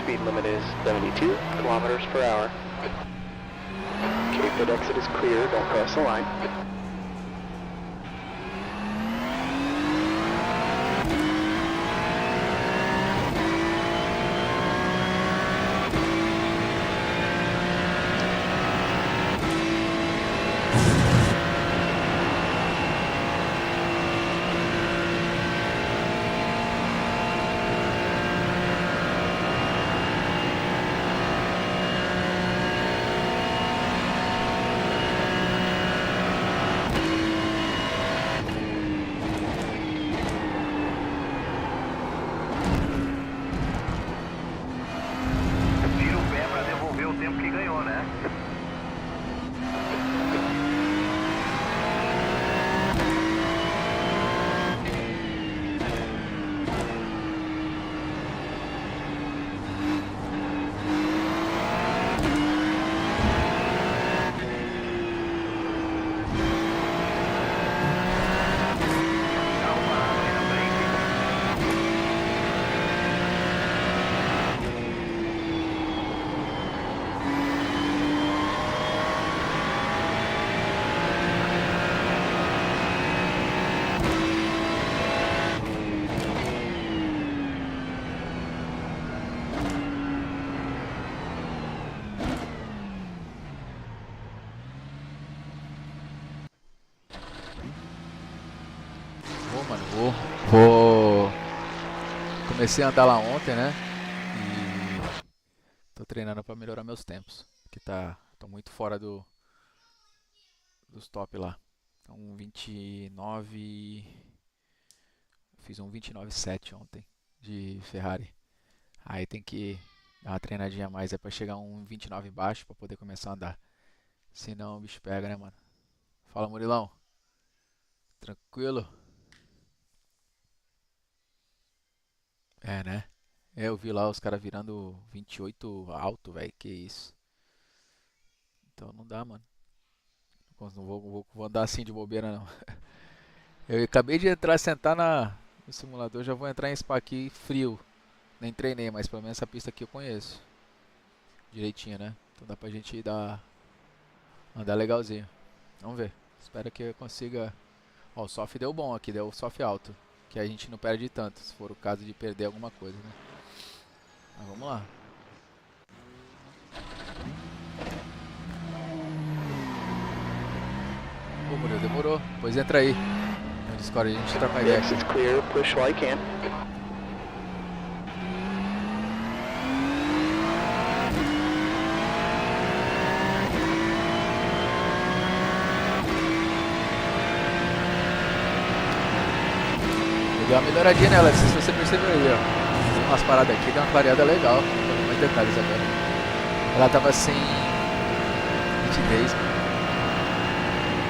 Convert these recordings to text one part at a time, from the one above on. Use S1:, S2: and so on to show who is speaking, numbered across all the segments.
S1: speed limit is 72 kilometers per hour. Cape Feed exit is clear, don't cross the line.
S2: Comecei a andar lá ontem, né? E tô treinando pra melhorar meus tempos. Que tô muito fora dos top lá. Então 29. Fiz um 29,7 ontem de Ferrari. Aí tem que dar uma treinadinha a mais pra chegar um 29 embaixo pra poder começar a andar. Senão o bicho pega, né, mano? Fala, Murilão. Tranquilo? É, né? Eu vi lá os caras virando 28 alto, velho. Que isso. Então não dá, mano. Não vou andar assim de bobeira, não. Eu acabei de entrar, sentar no simulador. Já vou entrar em Spa aqui frio. Nem treinei, mas pelo menos essa pista aqui eu conheço. Direitinho, né? Então dá pra gente andar legalzinho. Vamos ver. Espero que eu consiga. Ó, o soft deu bom aqui, deu soft alto. Que a gente não perde tanto, se for o caso de perder alguma coisa, né? Mas vamos lá. Pô, Murilo, demorou. Pois entra aí. No Discord a gente troca ideia.
S1: Exit's clear, push while you can.
S2: Deu uma melhoradinha nela, não sei se você percebeu aí, ó. Tem umas paradas aqui, deu uma clareada legal. Tô vendo mais detalhes agora. Ela tava sem nitidez.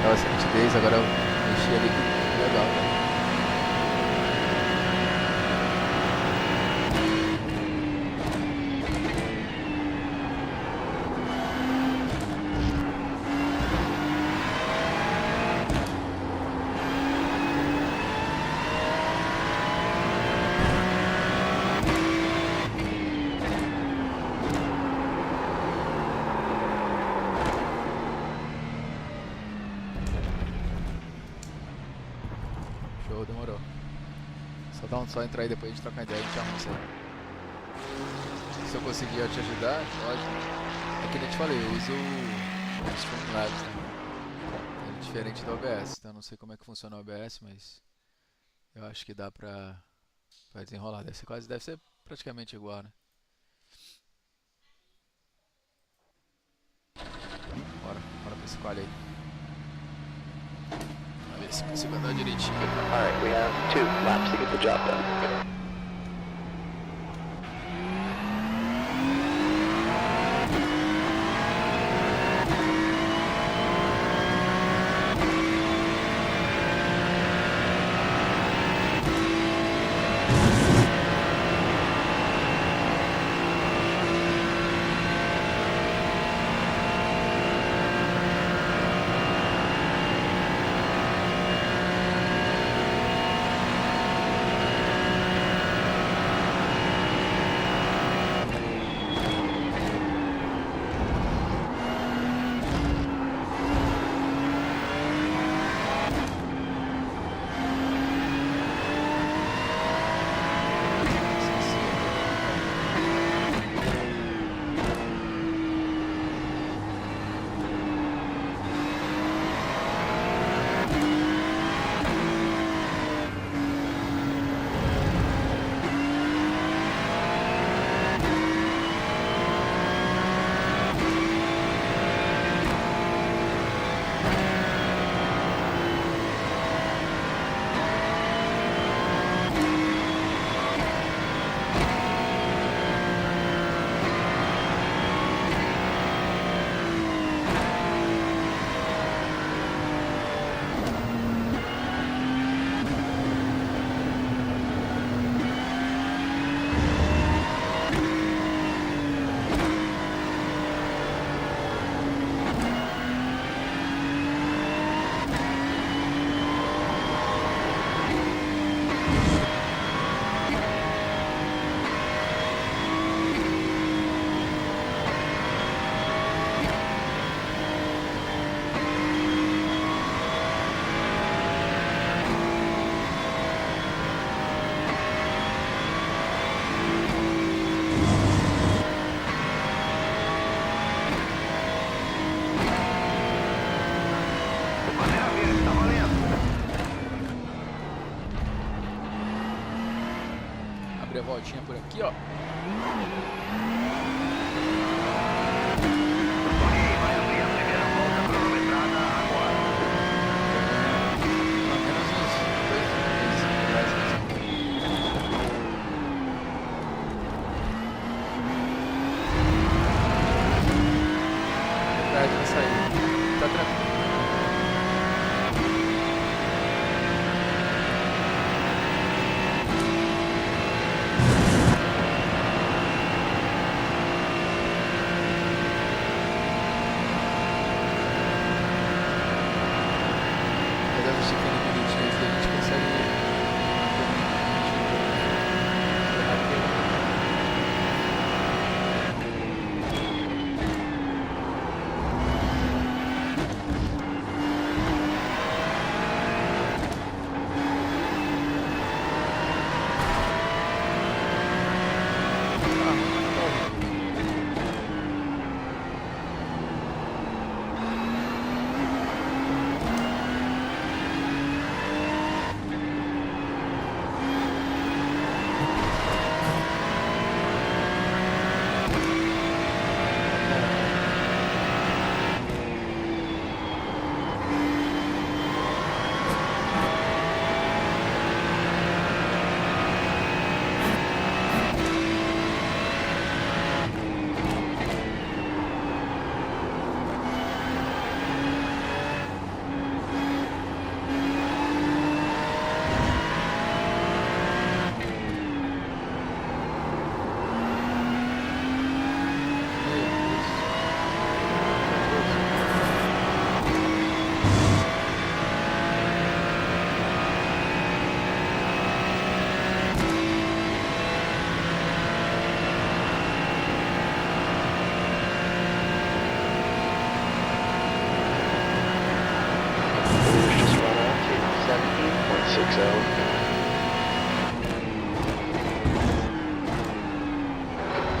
S2: Tava sem nitidez, agora eu mexi ali, legal, né? Show, demorou. Só entrar aí depois a gente troca ideia e a gente arruma isso aí. Se eu conseguir eu te ajudar, pode. É que nem eu te falei, eu uso o Streamlabs, né? É diferente do OBS, então eu não sei como é que funciona o OBS, mas eu acho que dá pra desenrolar. Deve ser praticamente igual, né? Bora pra esse quali aí. Vamos ver se consigo andar direitinho.
S1: Alright, we have 2 laps to get the job done.
S2: a voltinha por aqui, ó. Tá tranquilo.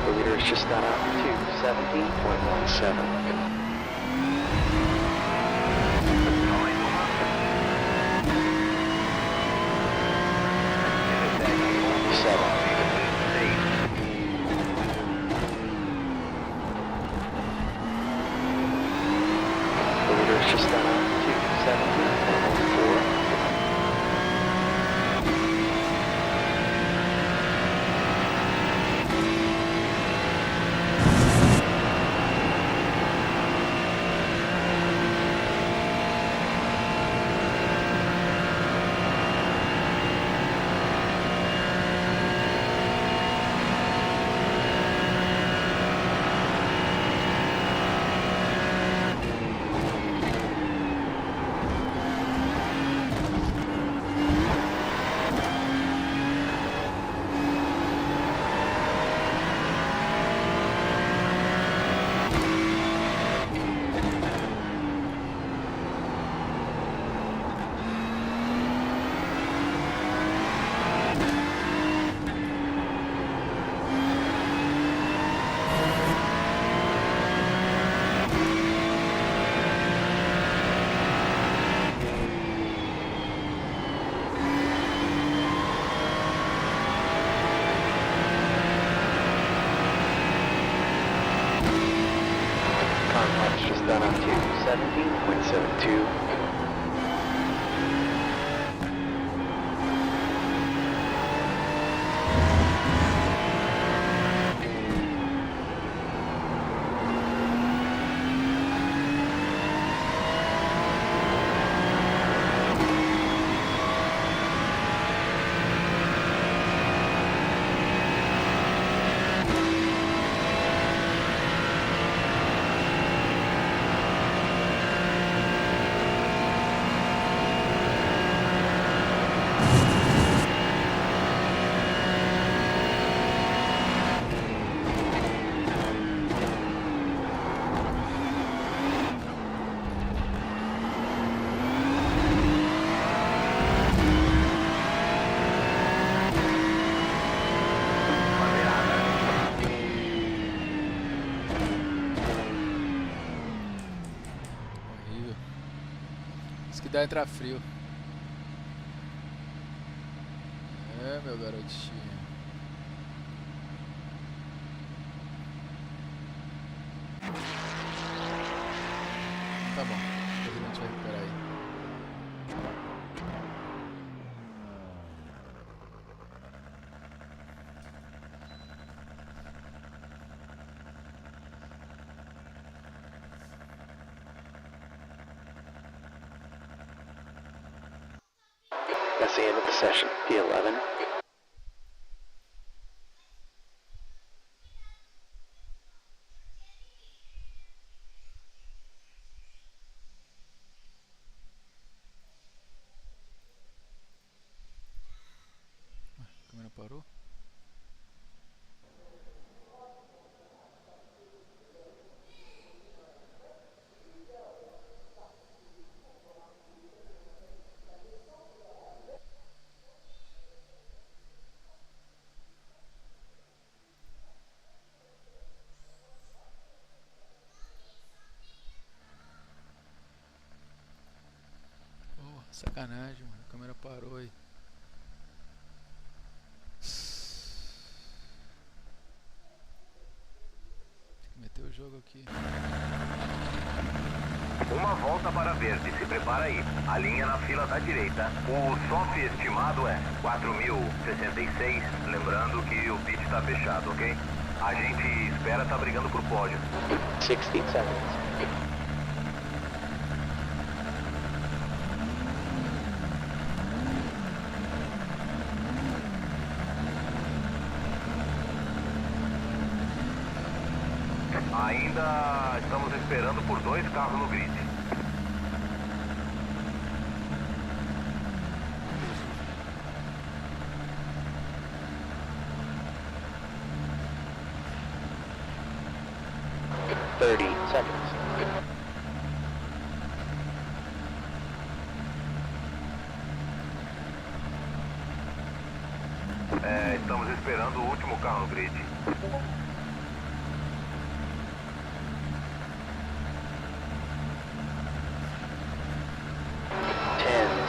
S1: The leader has just gone out to 17.17. The leader has just gone out to 17.14. Just gone up to 17.72.
S2: Horrível. Isso que dá entrar frio. É, meu garotinho. Tá bom. Depois a gente vai recuperar aí.
S1: That's the end of the session. P11.
S2: A câmera parou? Porra, sacanagem, mano. A câmera parou aí. Tem que meter o jogo aqui.
S3: Uma volta para verde, se prepara aí. A linha na fila da direita. O SOF estimado é 4.066. Lembrando que o pit está fechado, ok? A gente espera estar brigando por pódio.
S1: 60 seconds.
S3: Ainda estamos esperando por 2 carros no grid.
S1: Seconds.
S3: Estamos esperando o último carro no grid.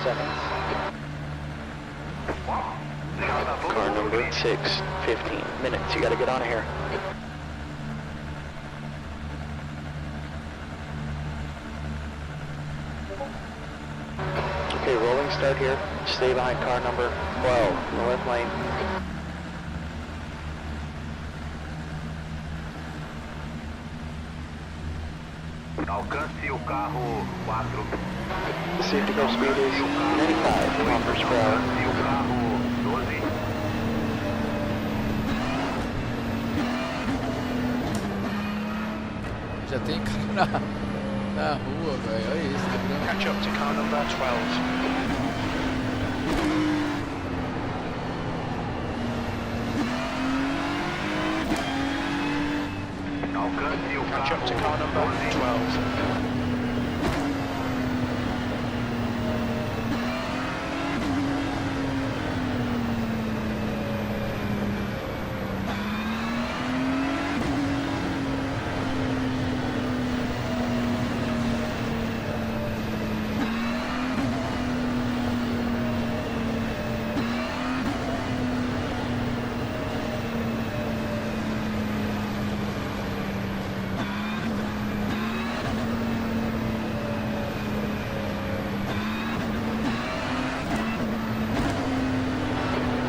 S1: Seconds.
S3: Já tá todo
S1: Car
S3: mundo no
S1: number
S3: grid.
S1: 6, 15 minutes. You gotta get out of here. Okay, rolling start here. Stay behind car number 12 in the left lane.
S3: Alcance o carro 4.
S1: The safety car speed is 95 kilometers per hour.
S3: Alcance o carro 12.
S2: Já tem cara na rua, velho. Olha isso, tá vendo?
S1: Catch up to car number 12.
S3: Alcance o
S1: Catch up to car
S3: carro
S1: number
S3: 12.
S1: 12.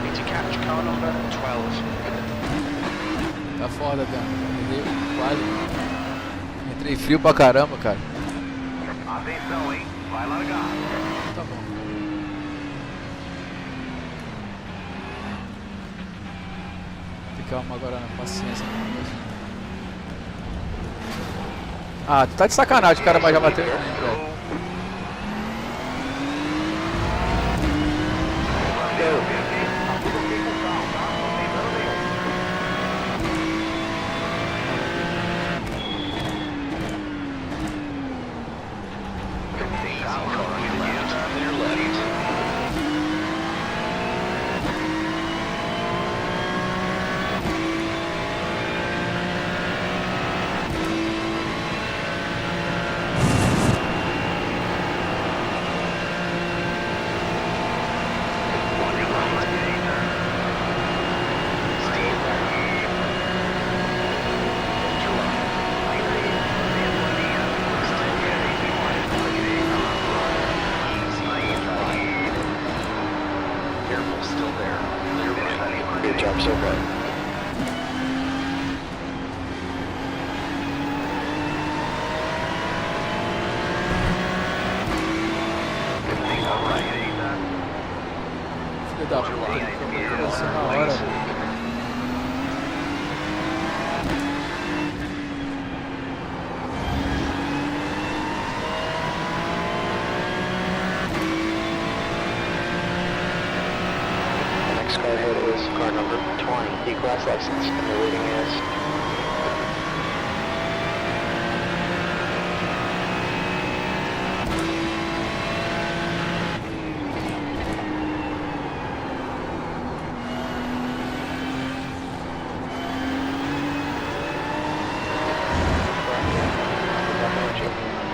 S1: Need to catch car number 12.
S2: Tá foda, cara. Entrei quase. Entrei frio pra caramba, cara.
S3: Atenção, hein? Vai largar.
S2: Tá bom. Tem calma agora na paciência. Ah, tu tá de sacanagem, o cara vai já bater em mim, velho.
S3: Tem carro na esquerda.
S4: still there. Clear right.
S1: Good job so far.
S2: Filho da puta, ele começou na hora, velho.
S1: The next car ahead is car number 20, E-Class license, and the rating is...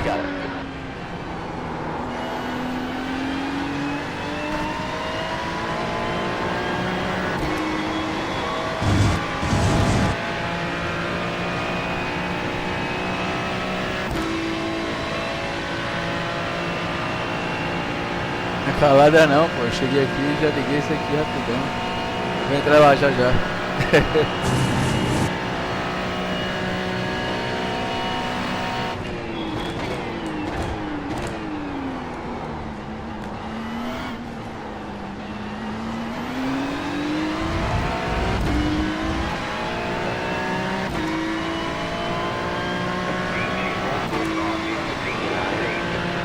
S1: Got it.
S2: Não é calada não, pô. Eu cheguei aqui e já liguei isso aqui rapidão. Vou entrar lá já já.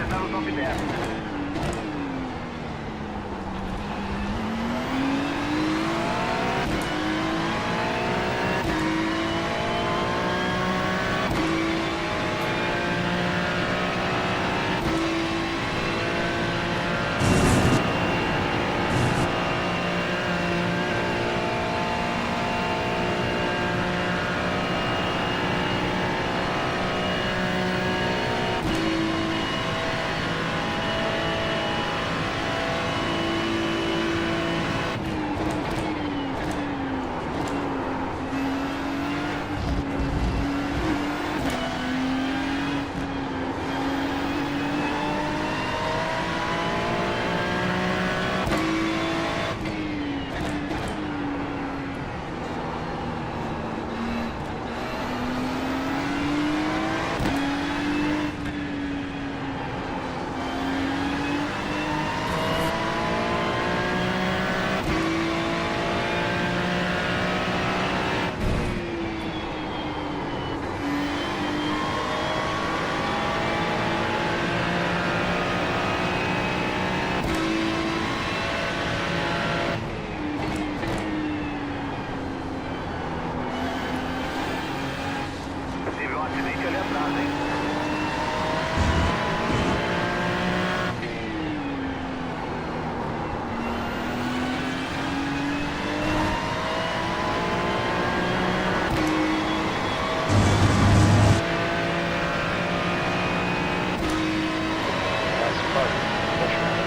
S3: Tá no top 10. Teve um acidente ali atrás, hein?
S1: That's fun. Push right.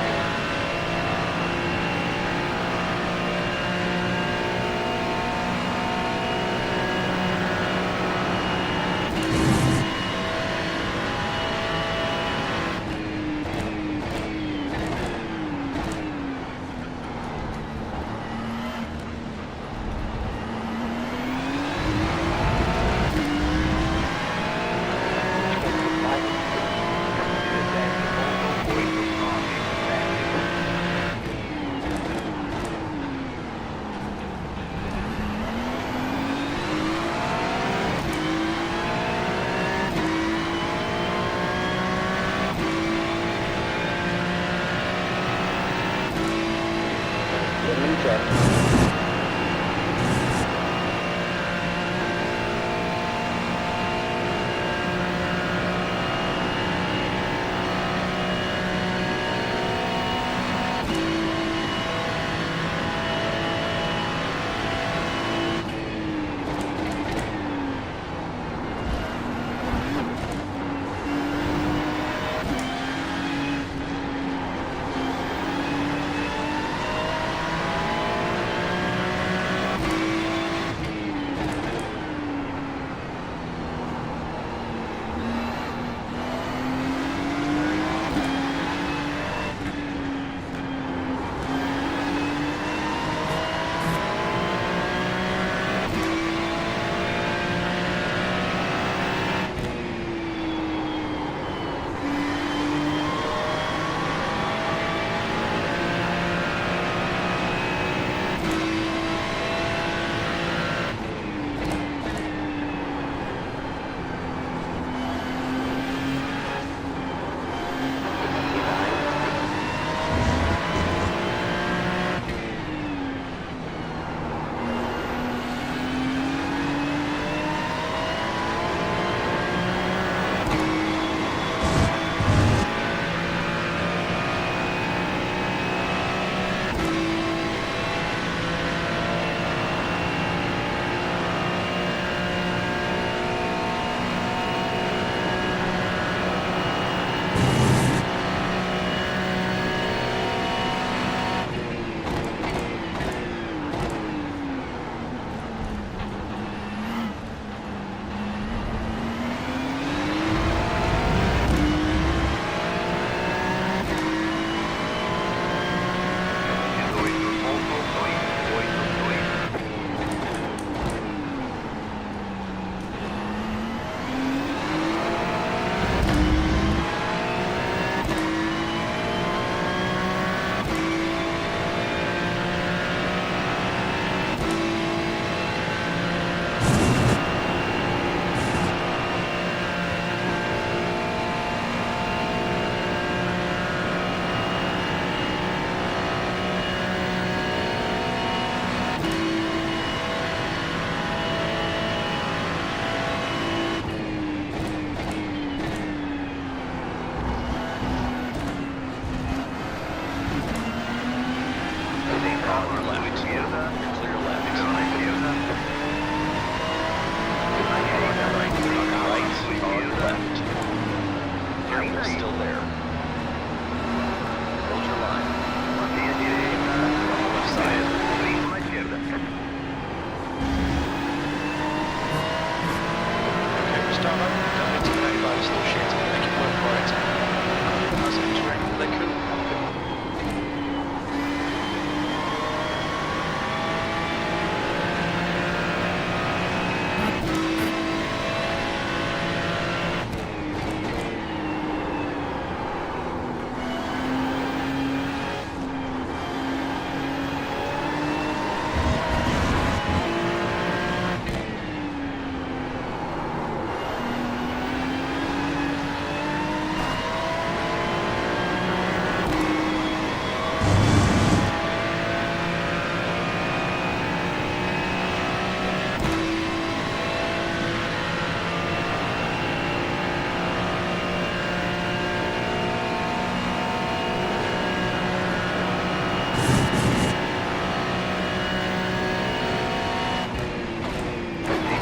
S3: aí.
S4: still there. Hold your line.
S3: Mantenha a direita.
S4: On the left side.
S3: Limpo na esquerda.
S4: Okay, we're starting up. Don't get too late, but still shit. Make it work for it. How's it entering? They're cool.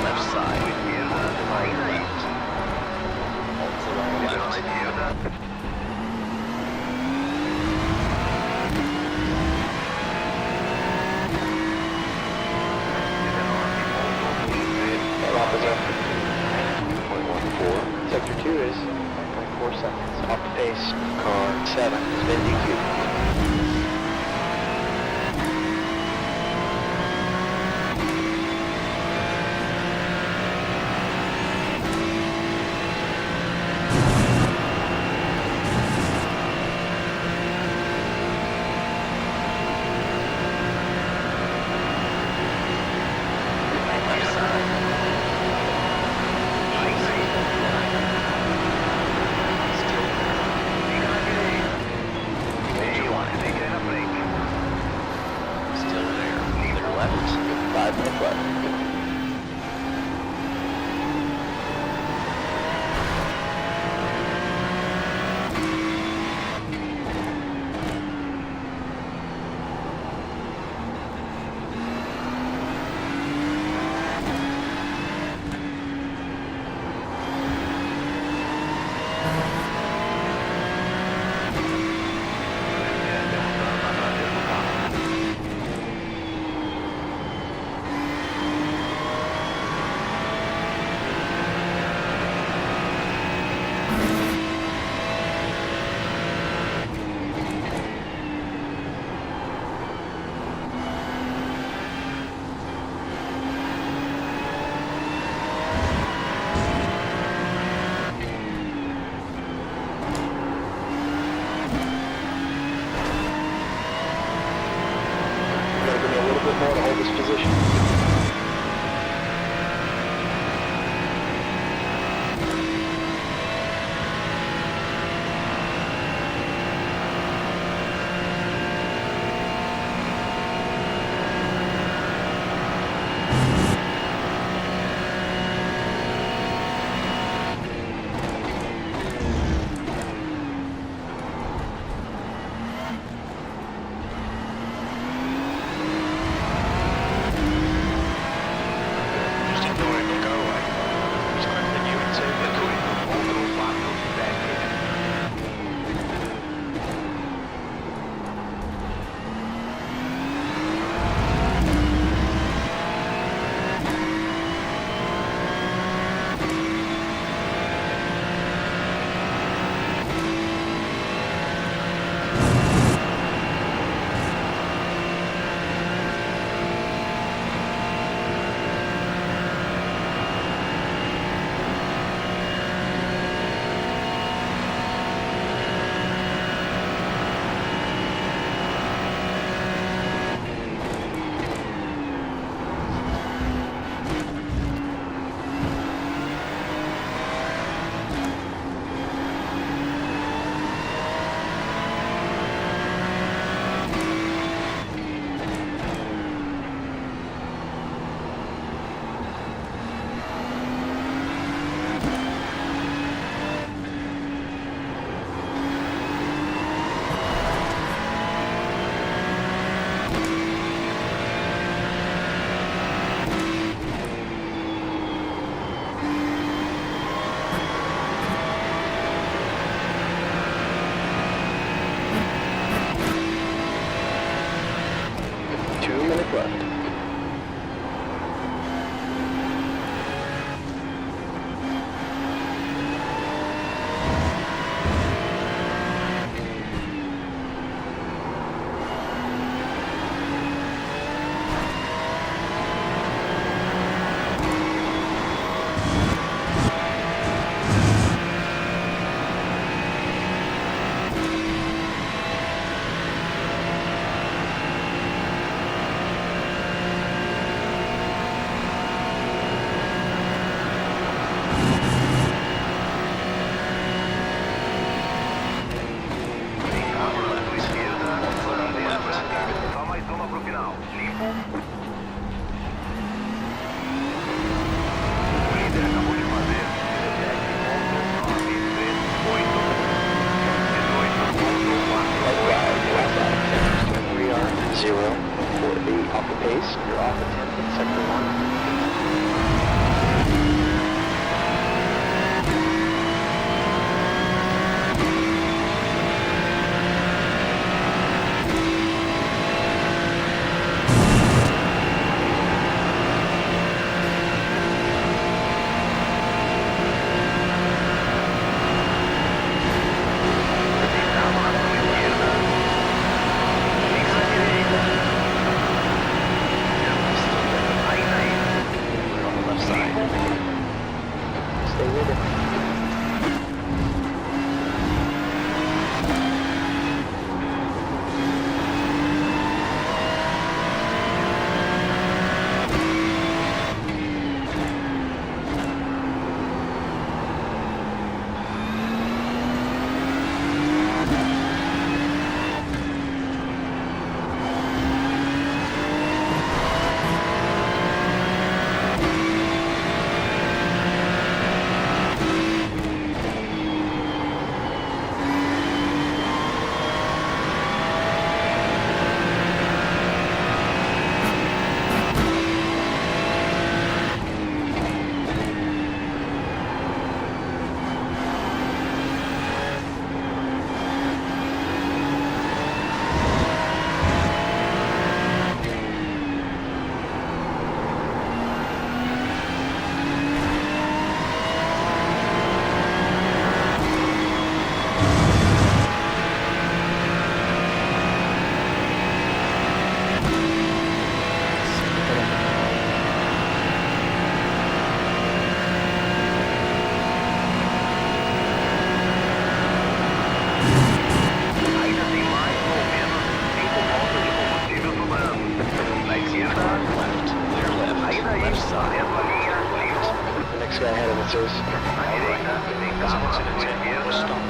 S4: Left side.
S3: Esquerda. Ainda aí.
S4: All clear on the
S3: Liberou na
S4: left.
S3: esquerda.
S1: Lap is up. 1.14. Sector 2 is 1.4 seconds. Off the pace. Car 7 has been DQ'd.
S4: Left side. Still there.
S3: Fica na direita.
S4: Hold your
S1: left.
S3: Só mais uma pro final. Limpo. O líder acabou de fazer
S1: 3R0 for the off the pace. You're off the 10th in sector 1.
S4: We're on the left side.
S1: Stay with it.
S3: Ainda tem mais ou menos 5 voltas de combustível sobrando. Na esquerda,
S4: Left. Clear left.
S3: ainda aí,
S4: Left side.
S3: dentro a linha, limpo.
S1: The next guy ahead of us is.
S3: Na direita, tem carro na sua esquerda,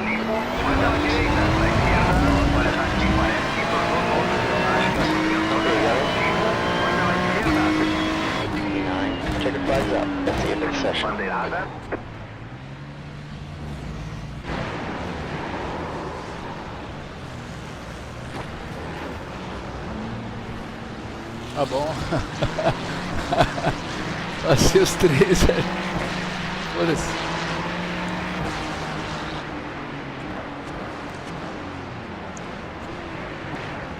S3: limpo. Mas na direita, na esquerda, olha, aqui parece que tornou todo. Acho que a suspensão já era limpo. Mas na esquerda,
S1: 29. Check your flags up. That's the end of the session.
S3: bandeirada.
S2: Tá bom. Passei os três, velho. Foda-se.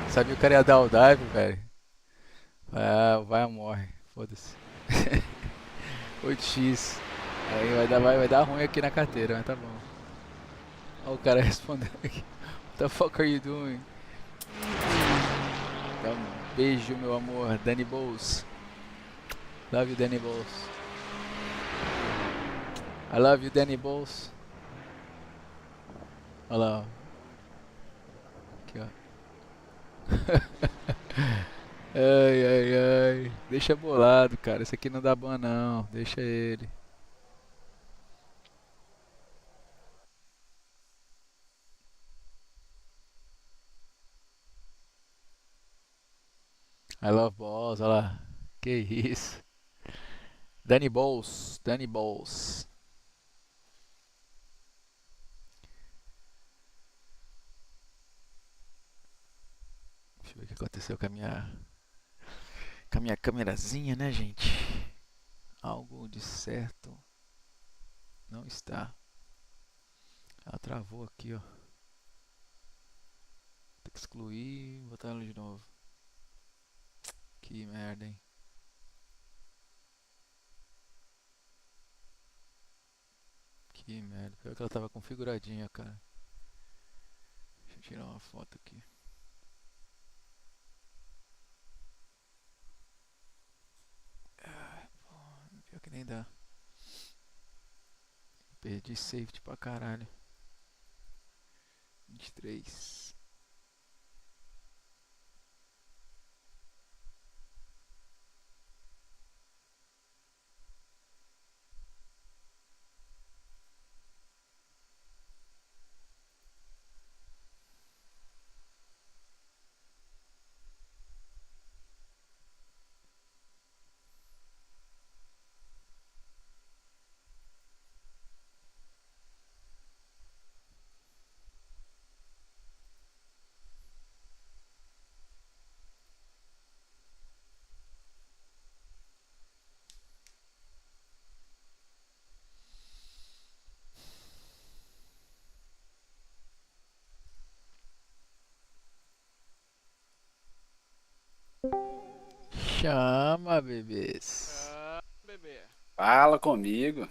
S2: Sabia que o cara ia dar o dive, velho. Ah, vai a morre. Foda-se. 8x. Aí vai dar ruim aqui na carteira, mas tá bom. Olha o cara respondendo aqui. What the fuck are you doing? Então, beijo, meu amor. Danny Bowles. Love you, Danny Bowles. I love you, Danny Bowles. Olha lá, ó. Aqui, ó. Ai, ai, ai. Deixa bolado, cara. Esse aqui não dá ban, não. Deixa ele. I love balls, olha lá. Que isso. Danny Bowles. Danny Bowles. Deixa eu ver o que aconteceu com a minha câmerazinha, né, gente? Algo de certo não está. Ela travou aqui, ó. Tem que excluir e botar ela de novo. Que merda, hein? Que merda. Pior que ela tava configuradinha, cara. Deixa eu tirar uma foto aqui. Ai, porra, pior que nem dá. Perdi safety pra caralho. 23. Chama, bebês.
S4: Ah, bebê.
S5: Fala comigo.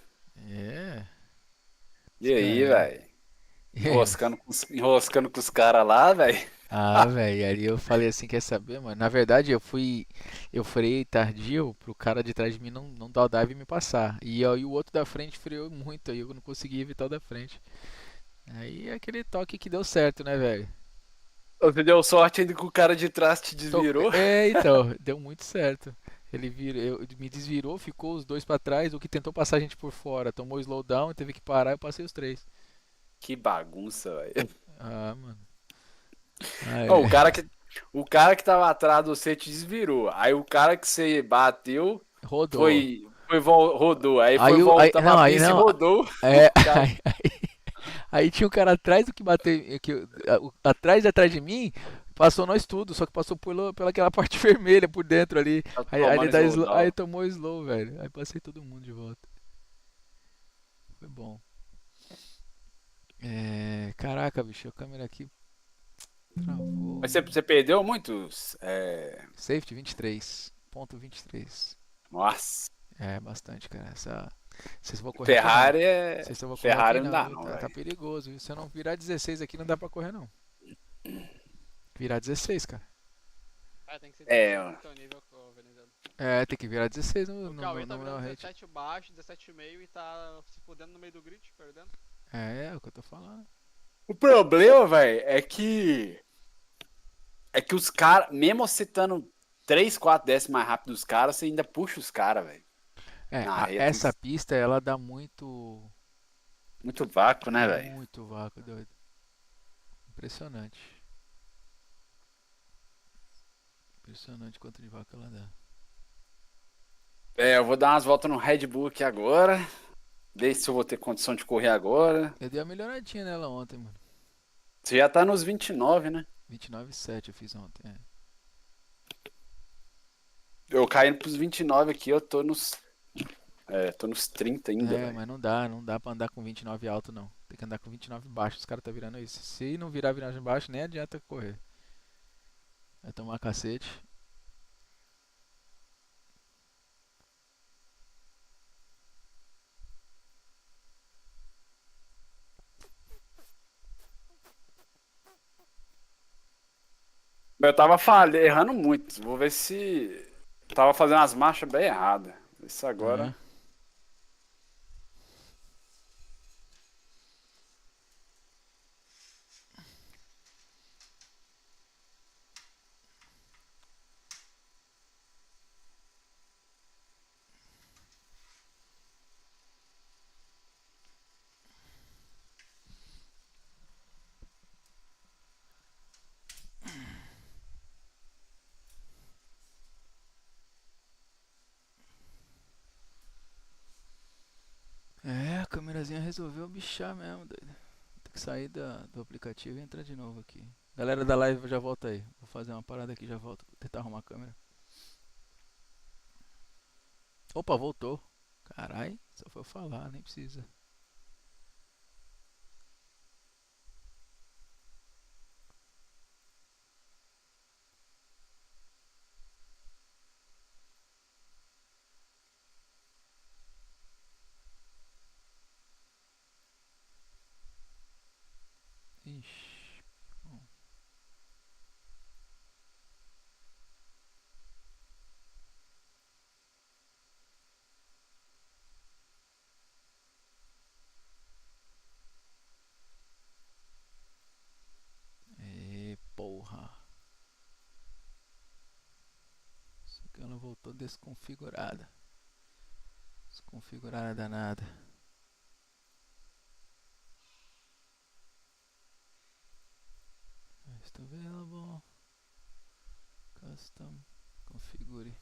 S2: É.
S5: E aí, velho?
S2: É.
S5: Enroscando com os caras lá, velho?
S2: Ah, velho, aí eu falei assim, quer saber, mano? Na verdade, eu freiei tardio pro cara de trás de mim não dar o dive e me passar. E aí o outro da frente freou muito, aí eu não consegui evitar o da frente. Aí é aquele toque que deu certo, né, velho?
S5: Você deu sorte ainda que o cara de trás te desvirou.
S2: É, então, deu muito certo. Me desvirou, ficou os dois pra trás, o que tentou passar a gente por fora, tomou slowdown, teve que parar, eu passei os três.
S5: Que bagunça, velho.
S2: Ah, mano. Ah,
S5: Ó, O
S2: é.
S5: cara que, o cara que tava atrás de você te desvirou. Aí o cara que você bateu
S2: Rodou.
S5: rodou. Aí foi voltar
S2: Não,
S5: pra
S2: aí
S5: pista e
S2: não.
S5: rodou.
S2: É,
S5: O cara.
S2: aí tinha um cara atrás do que bateu, atrás de mim, passou nós tudo, só que passou pela aquela parte vermelha por dentro ali.
S5: Tá
S2: Aí ele
S5: tomando
S2: aí
S5: slowdown.
S2: tomou slow, velho. Aí passei todo mundo de volta. Foi bom. É, caraca, bicho, a câmera aqui travou.
S5: Mas você perdeu muitos.
S2: Safety 23. Ponto 23.
S5: Nossa.
S2: É bastante, cara. Vocês vão correr aqui não.
S5: Ferrari é.
S2: Vocês vão correr aqui
S5: Ferrari não
S2: não,
S5: dá,
S2: viu?
S5: não,
S2: Tá
S5: velho.
S2: perigoso, viu? Se eu não virar 16 aqui, não dá pra correr, não. Virar 16, cara.
S4: Ah, tem que ser
S5: É,
S4: 16
S5: ó.
S4: no teu nível, Venezuela.
S2: É, tem que virar 16
S4: O Cauê tá
S2: no
S4: virando
S2: rate.
S4: 17 baixo, 17,5 e tá se fudendo no meio do grid, perdendo.
S2: É o que eu tô falando.
S5: O problema, velho, é que os caras, mesmo você estando 3, 4 décimos mais rápido dos caras, você ainda puxa os caras, velho.
S2: É,
S5: Na reta,
S2: essa pista, ela dá muito,
S5: muito vácuo, né, velho?
S2: muito vácuo, doido. Impressionante. Impressionante quanto de vácuo ela dá.
S5: Eu vou dar umas voltas no Red Bull aqui agora. Ver se eu vou ter condição de correr agora.
S2: Eu dei uma melhoradinha nela ontem, mano.
S5: Você já tá nos 29, né?
S2: 29,7 eu fiz ontem, é.
S5: Eu caindo pros 29 aqui, eu tô nos 30 ainda,
S2: É,
S5: velho.
S2: mas não dá pra andar com 29 alto, não. Tem que andar com 29 baixo, os caras tá virando isso. Se não virar viragem baixo, nem adianta correr. Vai tomar cacete.
S5: Eu tava errando muito. Vou ver se. Tava fazendo as marchas bem erradas. Isso agora.
S2: A câmerazinha resolveu bichar mesmo, doido. Tem que sair do aplicativo e entrar de novo aqui. Galera da live, já volta aí. Vou fazer uma parada aqui, já volto. Vou tentar arrumar a câmera. Opa, voltou. Carai, só foi eu falar, nem precisa. voltou desconfigurada. Desconfigurada danada. Rest available. Custom. Configure.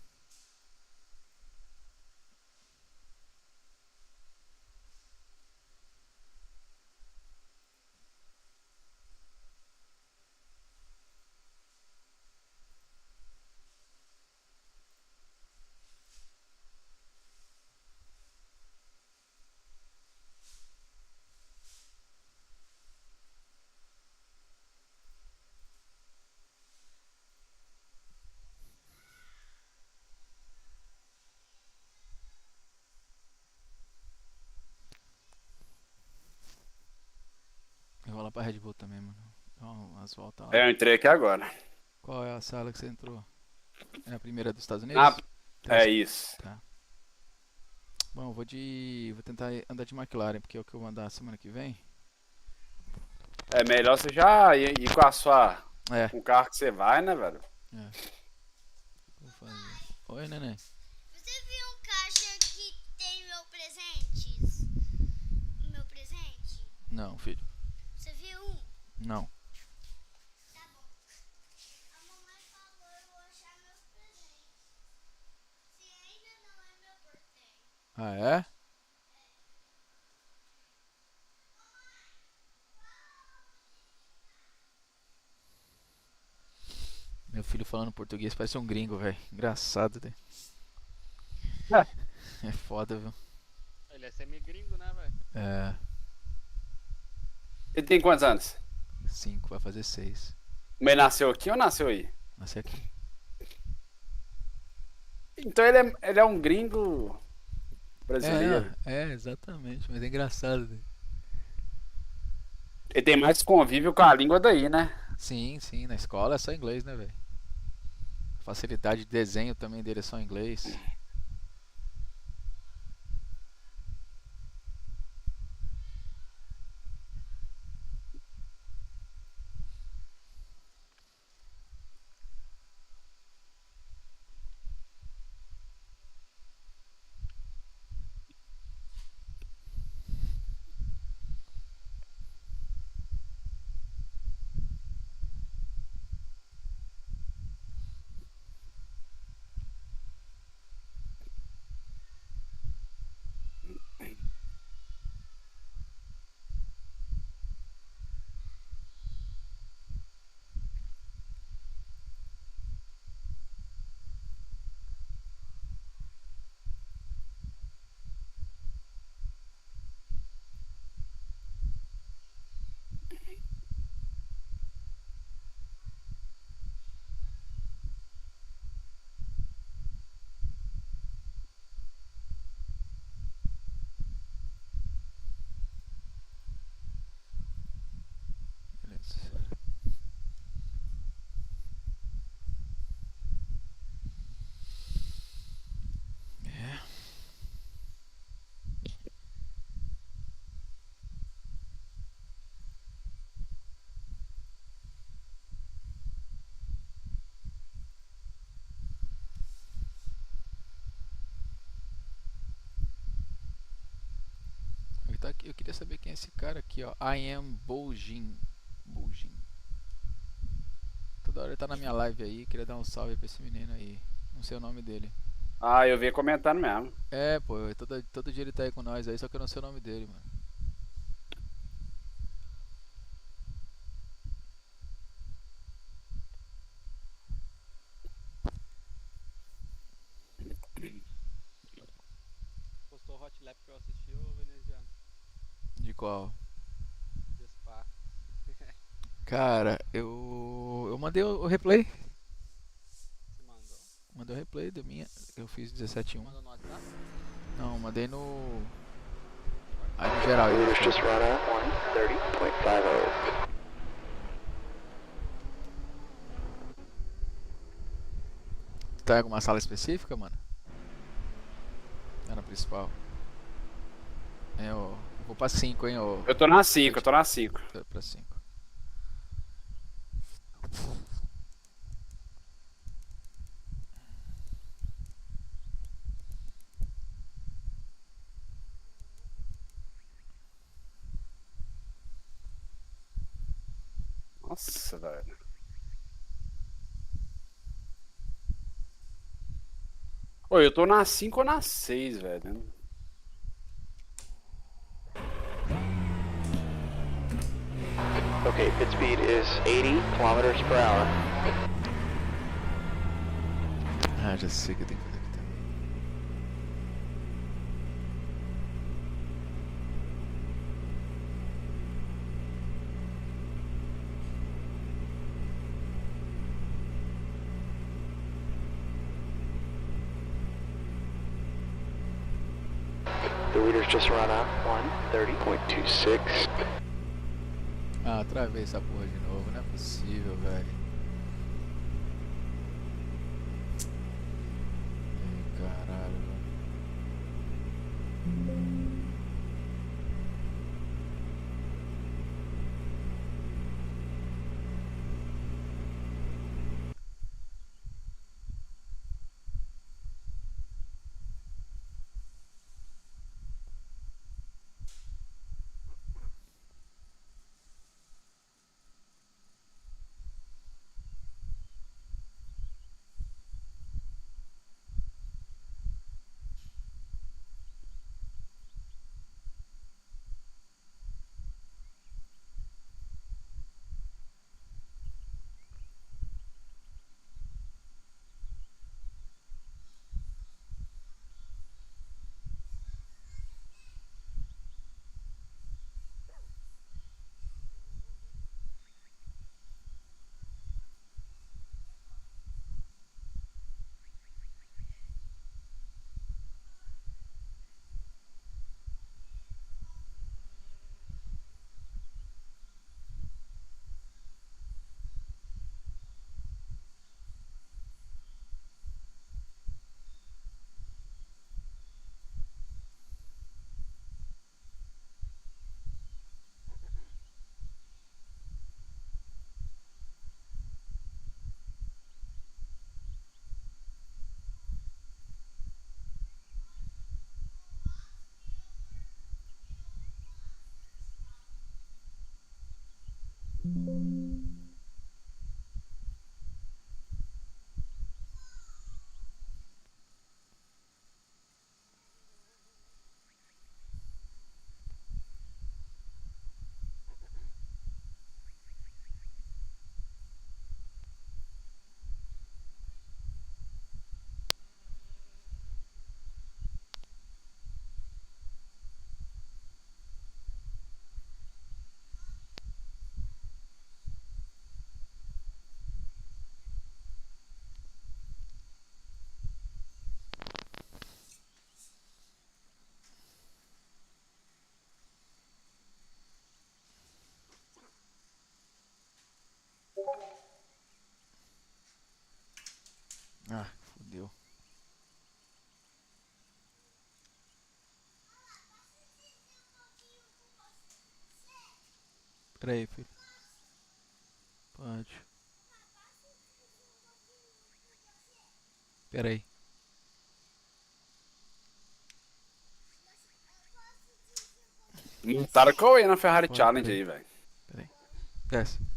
S2: Eu vou lá pra Red Bull também, mano. Dá umas voltas lá.
S5: Eu entrei aqui agora.
S2: Qual é a sala que você entrou? É a primeira dos Estados
S5: Ah,
S2: Unidos?
S5: é isso.
S2: Tá. Bom, vou tentar andar de McLaren, porque é o que eu vou andar semana que vem.
S5: É melhor você já ir com a sua.
S2: É.
S5: Com o carro que você vai, né, velho?
S2: Vou fazer. Oi, neném.
S6: Você viu um caixa que tem meu presentes? Meu presente?
S2: Não, filho.
S6: Você viu um?
S2: Não.
S6: Tá bom. A mamãe falou eu vou achar meus presentes. Se ainda não é meu birthday.
S2: Ah, é? Meu filho falando português parece um gringo, velho. Engraçado, né? É foda, viu?
S7: Ele é semi-gringo, né, velho?
S2: É.
S5: Ele tem quantos anos?
S2: 5, vai fazer 6.
S5: Mas ele nasceu aqui ou nasceu aí?
S2: Nasci aqui.
S5: Então ele é um gringo brasileiro.
S2: É, exatamente. Mas é engraçado, né?
S5: Ele tem mais convívio com a língua daí, né?
S2: Sim, sim. Na escola é só inglês, né, velho? Facilidade de desenho também dele é só inglês. Beleza. É. Eu queria saber quem é esse cara aqui, ó. I am Boujin. Boujin. Toda hora ele tá na minha live aí. Queria dar um salve pra esse menino aí. Não sei o nome dele.
S5: Ah, eu vi comentando mesmo.
S2: É, pô. Todo dia ele tá aí com nós aí, só que eu não sei o nome dele, mano.
S7: Postou o Hot Lap pra eu assistir, ô veneziano.
S2: De qual?
S7: De Spa.
S2: Cara, eu mandei o replay.
S7: Você mandou?
S2: Mandei o replay da minha. Eu fiz 17.1.
S7: Mandou no WhatsApp?
S2: Não, mandei no. Aí no geral.
S1: Let's just run out 130.50.
S2: Tá em alguma sala específica, mano? É na principal. Eu vou pra 5, hein, ô.
S5: Eu tô na 5, eu tô na 5.
S2: Pra 5.
S5: Nossa, velho. Ô, eu tô na 5 ou na 6, velho.
S1: Okay, pit speed is 80 kilometers per hour.
S2: Ah, já sei o que eu tenho que fazer aqui também.
S1: The reader's just run out 130.26.
S2: Ah, travei essa porra de novo, não é possível, velho. Ai, caralho, velho. Ah, fodeu. Pera aí, filho. Pode. Pera aí.
S5: Montaram que eu ia na Ferrari
S2: Pode,
S5: Challenge
S2: peraí.
S5: aí, velho.
S2: Pera aí. Desce.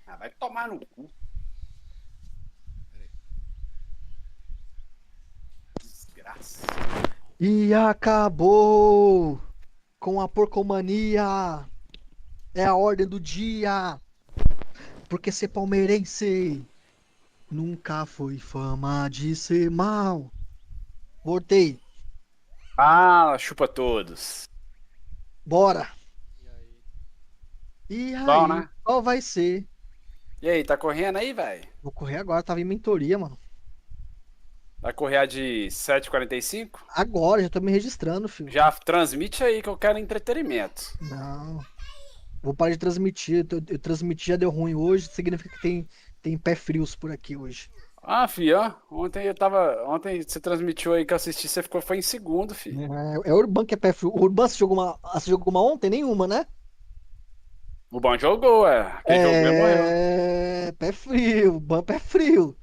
S5: Ah, vai tomar no cu.
S2: Pera aí.
S5: Desgraça.
S8: E acabou com a porcomania. É a ordem do dia. Porque ser palmeirense nunca foi fama de ser mal. Voltei.
S5: Ah, chupa todos.
S8: Bora.
S7: E aí?
S8: E
S5: Bom,
S8: aí,
S5: né?
S8: qual vai ser?
S5: E aí, tá correndo aí, velho?
S8: Vou correr agora, tava em mentoria, mano.
S5: Vai correr a de 7:45?
S8: Agora, já tô me registrando, filho.
S5: Já transmite aí que eu quero entretenimento.
S8: Não, vou parar de transmitir. Eu transmiti, já deu ruim hoje, significa que tem pé frios por aqui hoje.
S5: Ah, filho, ó, ontem eu tava. Ontem você transmitiu aí que eu assisti, você ficou, foi em segundo, filho.
S8: É o Urban que é pé frio. O Urban, você jogou uma ontem? Nenhuma, né?
S5: O bom jogou, é. Quem jogou é morreu.
S8: É. Pé frio. Urban é pé frio.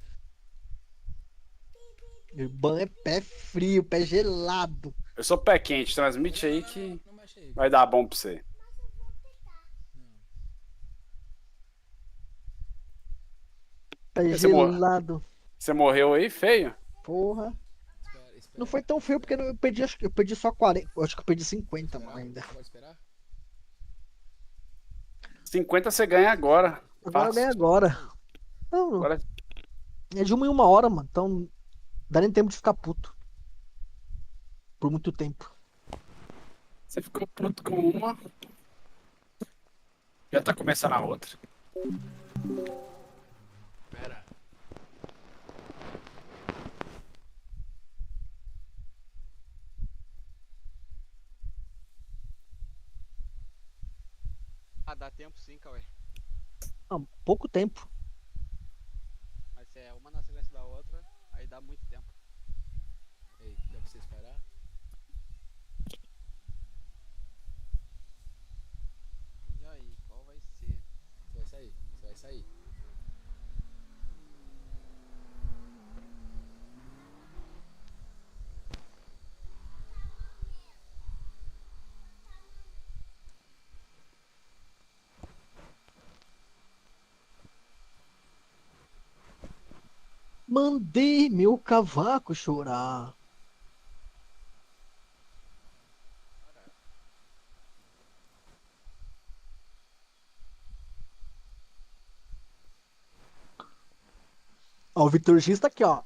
S8: Urban é pé frio, pé gelado.
S5: Eu sou pé quente, transmite aí que
S2: Não mexe aí.
S5: vai dar bom pra você.
S8: Pé
S5: Você, mor...
S8: gelado.
S5: você morreu aí, feio?
S8: Porra.
S2: Espera, espera.
S8: Não foi tão feio porque eu perdi, acho que eu perdi só 40. Eu acho que eu perdi 50, mano, ainda.
S2: Pode esperar?
S5: 50 você ganha agora.
S8: Agora
S5: Fácil.
S8: nem agora. Não,
S5: Agora
S8: é de 1 em 1 hora, mano. Então dá nem tempo de ficar puto. Por muito tempo.
S5: você ficou puto com uma. Já tá começando a outra.
S2: Espera.
S7: Ah, dá tempo sim, Cauê.
S8: Não, pouco tempo.
S7: Mas se é uma na sequência da outra, aí dá muito tempo.
S2: Ei, dá pra você esperar?
S7: E aí, qual vai ser?
S2: Você vai sair. Você vai sair.
S8: Mandei meu cavaco chorar. Ó, o Vitor X tá aqui, ó.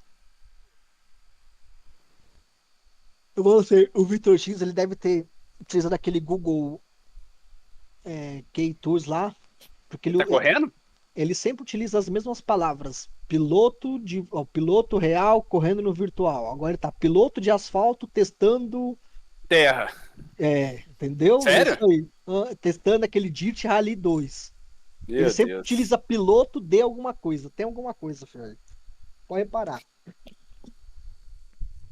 S8: Eu vou ser, o Vitor X, ele deve ter utilizado aquele Google Key Tools lá, porque
S5: Tá correndo?
S8: ele sempre utiliza as mesmas palavras. Piloto real correndo no virtual. Agora ele tá piloto de asfalto testando,
S5: Terra.
S8: entendeu? É
S5: Sério?
S8: isso aí. Testando aquele Dirt Rally 2. Ele
S5: Meu
S8: sempre
S5: Deus.
S8: utiliza piloto de alguma coisa. Tem alguma coisa, filho. Pode reparar.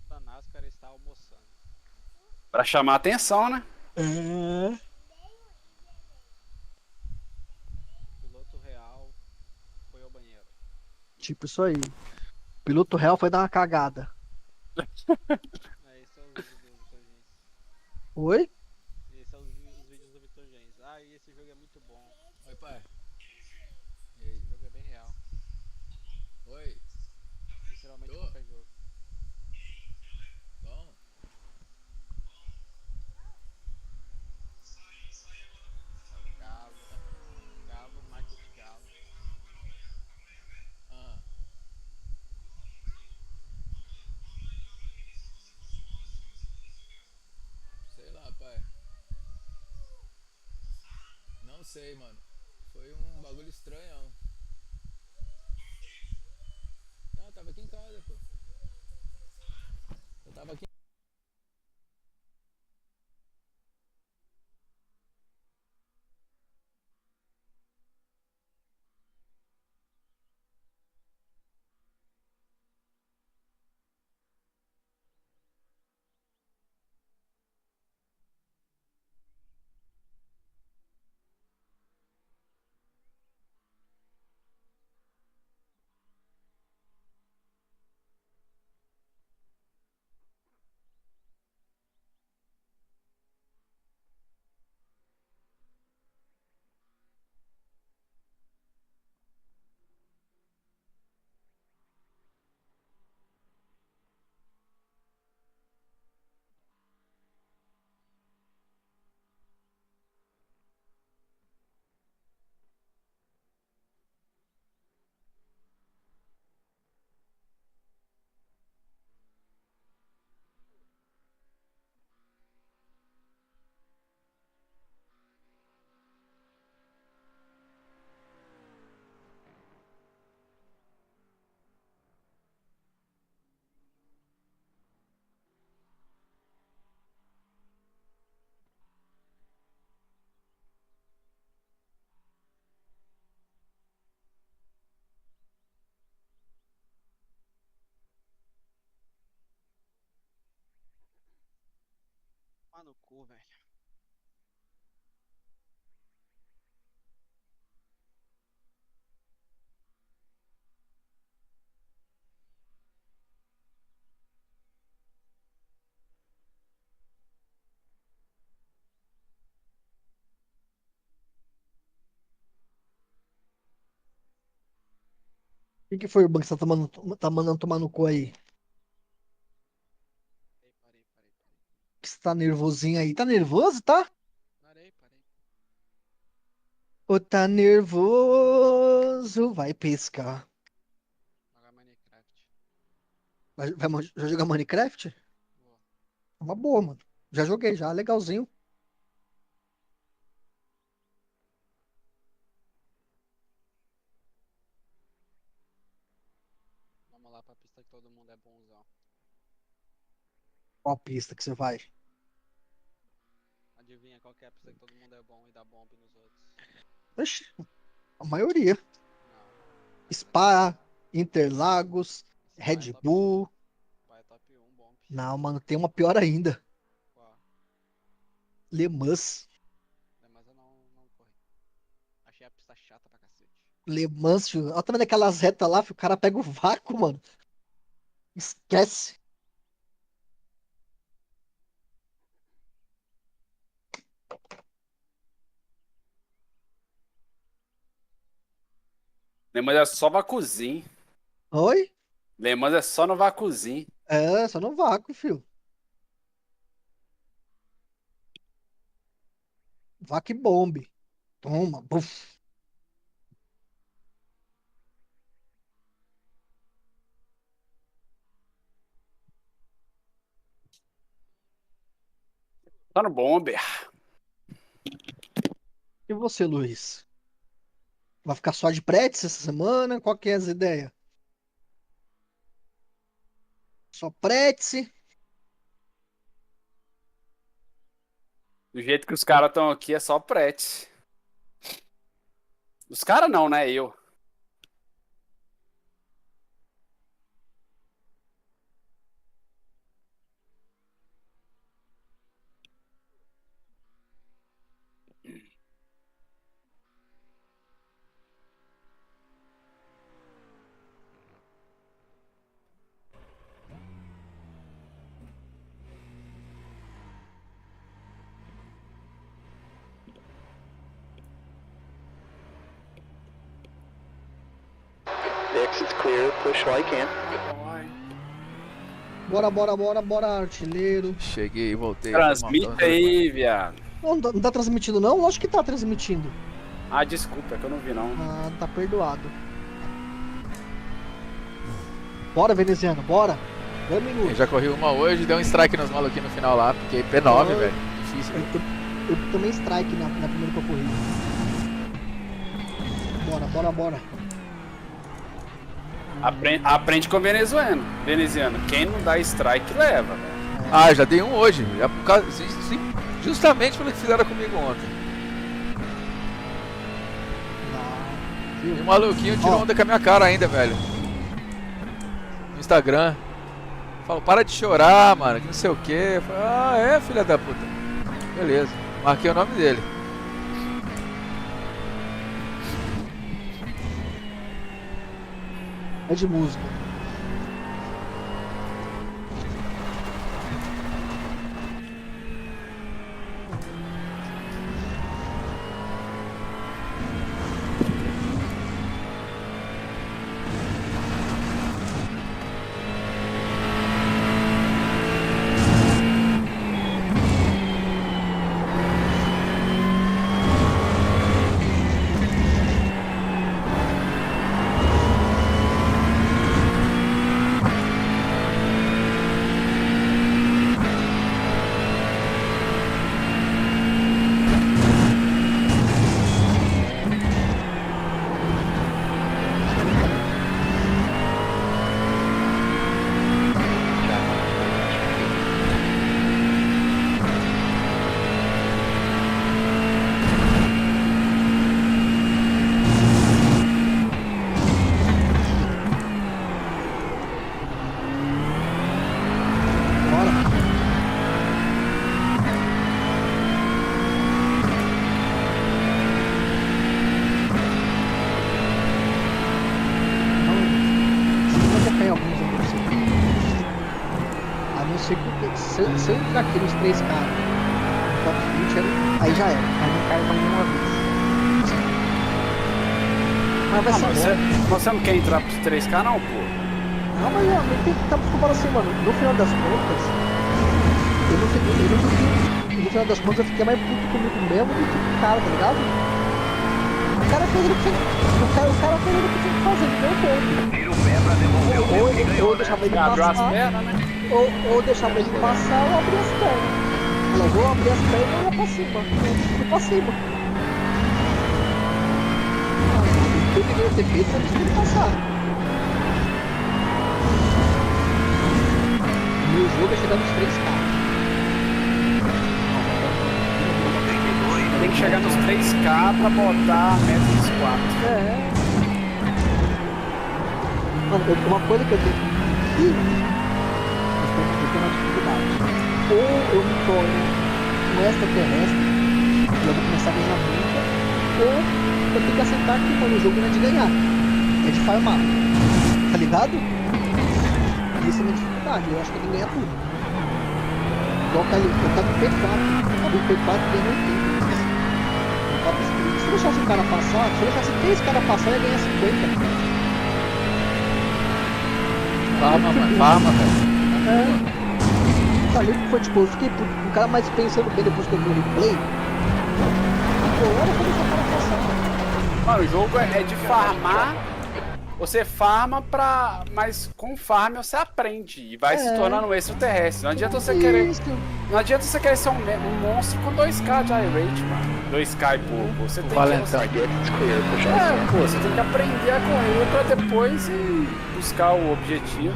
S7: A NASCAR está almoçando.
S5: Pra chamar a atenção, né?
S8: É,
S7: Piloto real foi ao banheiro.
S8: tipo isso aí. Piloto real foi dar uma cagada.
S7: Esse é o vídeo do Vitor Gens.
S8: Oi?
S7: Esse é os vídeos do Vitor Gens. Ah, e esse jogo é muito bom.
S2: Oi, pai. E
S7: Esse
S2: aí?
S7: jogo é bem real.
S2: Oi.
S7: Literalmente
S2: Tô.
S7: qualquer jogo.
S2: Bom.
S7: Galo. Galo, Michael de Galo.
S2: Ah. Sei lá, pai. Não sei, mano. Foi um bagulho estranhão. Não, eu tava aqui em casa, pô. Eu tava aqui.
S7: Tomar no cu, velho.
S8: O que foi, Urban, que você tá mandando tomar no cu aí?
S7: Parei.
S8: Que você tá nervosinho aí? Tá nervoso, tá?
S7: Parei.
S8: Ou tá nervoso? Vai pescar.
S7: Jogar Minecraft.
S8: Já jogar Minecraft?
S7: Vou.
S8: É uma boa, mano. Já joguei, já. Legalzinho.
S7: Vamos lá pra pista que todo mundo é bonzão.
S8: Qual pista que você vai?
S7: Adivinha qual que é a pista que todo mundo é bom e dá bomb nos outros?
S8: Oxi, a maioria.
S7: Não.
S8: Spa, Interlagos,
S7: Spa é
S8: Red
S7: top 1.
S8: Bull.
S7: Spa é top 1 bomb.
S8: Não, mano, tem uma pior ainda.
S7: Qual?
S8: Le Mans.
S7: Mas eu não corri. Achei a pista chata pra cacete.
S8: Le Mans, filho. Olha também daquelas retas lá, filho. O cara pega o vácuo, mano. Esquece.
S5: Le Mans é só vacuzinho.
S8: Oi?
S5: Le Mans é só no vacuzinho.
S8: É, só no vácuo, filho. Vac bomb. Toma, buf.
S5: Só no bomber.
S8: E você, Luiz? Vai ficar só de Pretz essa semana? Qual que é as ideias? Só Pretz?
S5: Do jeito que os caras estão aqui, é só prete. Os caras não, né? Eu.
S1: The exit's clear. Push while you can.
S8: Bora, artilheiro.
S2: Cheguei, voltei.
S5: Transmite aí, viado.
S8: Não tá transmitindo, não? Lógico que tá transmitindo.
S5: Ah, desculpa, é que eu não vi, não.
S8: Ah, tá perdoado. Bora, veneziano, bora. 2
S2: Eu
S8: minutos.
S2: já corri uma hoje, deu um strike nos malucos aqui no final lá, porque P9,
S8: Oi.
S2: velho. Difícil.
S8: Eu tomei strike na primeira que eu corri. Bora.
S5: Aprende com o venezuelano. Quem não dá strike, leva, velho.
S2: Ah, já dei um hoje. Justamente pelo que fizeram comigo ontem. E o maluquinho tirou onda com a minha cara ainda, velho. No Instagram. Falou, para de chorar, mano, que não sei o que. Eu falei, ah, é, filha da puta. Beleza. Marquei o nome dele.
S8: É de música. se eu entrar aqui nos 3 caras, top 20, aí já era. Aí não cai mais nenhuma vez. Mas vai ser bom.
S5: Você não quer entrar pros 3K não, pô?
S8: Não, mas eu tem que estar preocupado assim, mano. No final das contas, no final das contas eu fiquei mais puto comigo mesmo do que com o cara, tá ligado? O cara fez o que tinha que fazer, ele deu ponto.
S3: Tira o pé pra devolver o tempo que ganhou,
S8: Ou
S3: né?
S8: deixava ele
S5: Abriu as
S8: passar,
S5: pernas, né?
S8: ou deixava ele passar ou abrir as pernas. Ela vou abrir as pernas e ia pra cima. Fui pra cima. Eu deveria ter feito antes de ele passar. Meu jogo é chegar nos 3K.
S5: Tem que chegar nos 3K pra botar a meta dos 4.
S8: É. Mano, uma coisa que eu tenho que eu tenho uma dificuldade. Ou eu me torno um extraterrestre e eu vou começar a ganhar muita, ou eu tenho que aceitar que mano, o jogo não é de ganhar, é de farmar. Tá ligado? E isso é uma dificuldade, eu acho que eu tenho que ganhar tudo. Igual eu tava no P4, no P4 ganhando 80. Se eu deixasse o cara passar, se eu deixasse 3 caras passar, eu ia ganhar 50.
S2: Farma, mano, farma, velho.
S8: É. Tá ligado que foi tipo, eu fiquei o cara mais pensando bem depois que eu vi o replay. Pô, olha como esse cara passar.
S5: Mano, o jogo é de farmar. Você farma pra. Mas com farm você aprende e vai se tornando um extraterrestre. Não adianta você querer. Não adianta você querer ser um monstro com 2K de iRate, mano. 2K e pouco. Você tem
S2: Valentão.
S5: que. Pô, você tem que aprender a correr pra depois ir buscar o objetivo.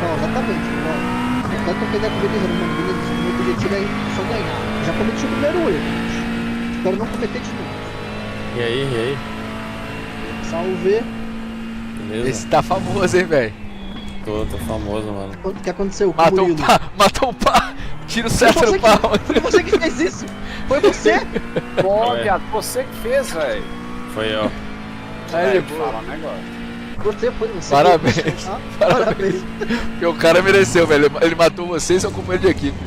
S8: Não, exatamente. Tanto que eu ainda comi dizendo, mano, beleza, meu objetivo é só ganhar. Já cometi o primeiro erro. Espero não cometer de novo.
S9: E aí?
S8: Salve.
S9: Beleza?
S2: Esse tá famoso, hein, velho.
S9: Tô famoso, mano.
S8: O que aconteceu com o
S2: Matou o
S8: Murilo?
S2: pá, matou o pá. Tira o certo no pau.
S8: Foi você que fez isso? Foi você?
S5: Pô,
S9: É.
S5: viado, você que fez, velho.
S9: Foi eu.
S2: Aí,
S5: Vou falar um negócio.
S8: Você foi você.
S2: Parabéns.
S8: Foi você, tá? Parabéns.
S2: Porque o cara mereceu, velho. Ele matou você e seu companheiro de equipe.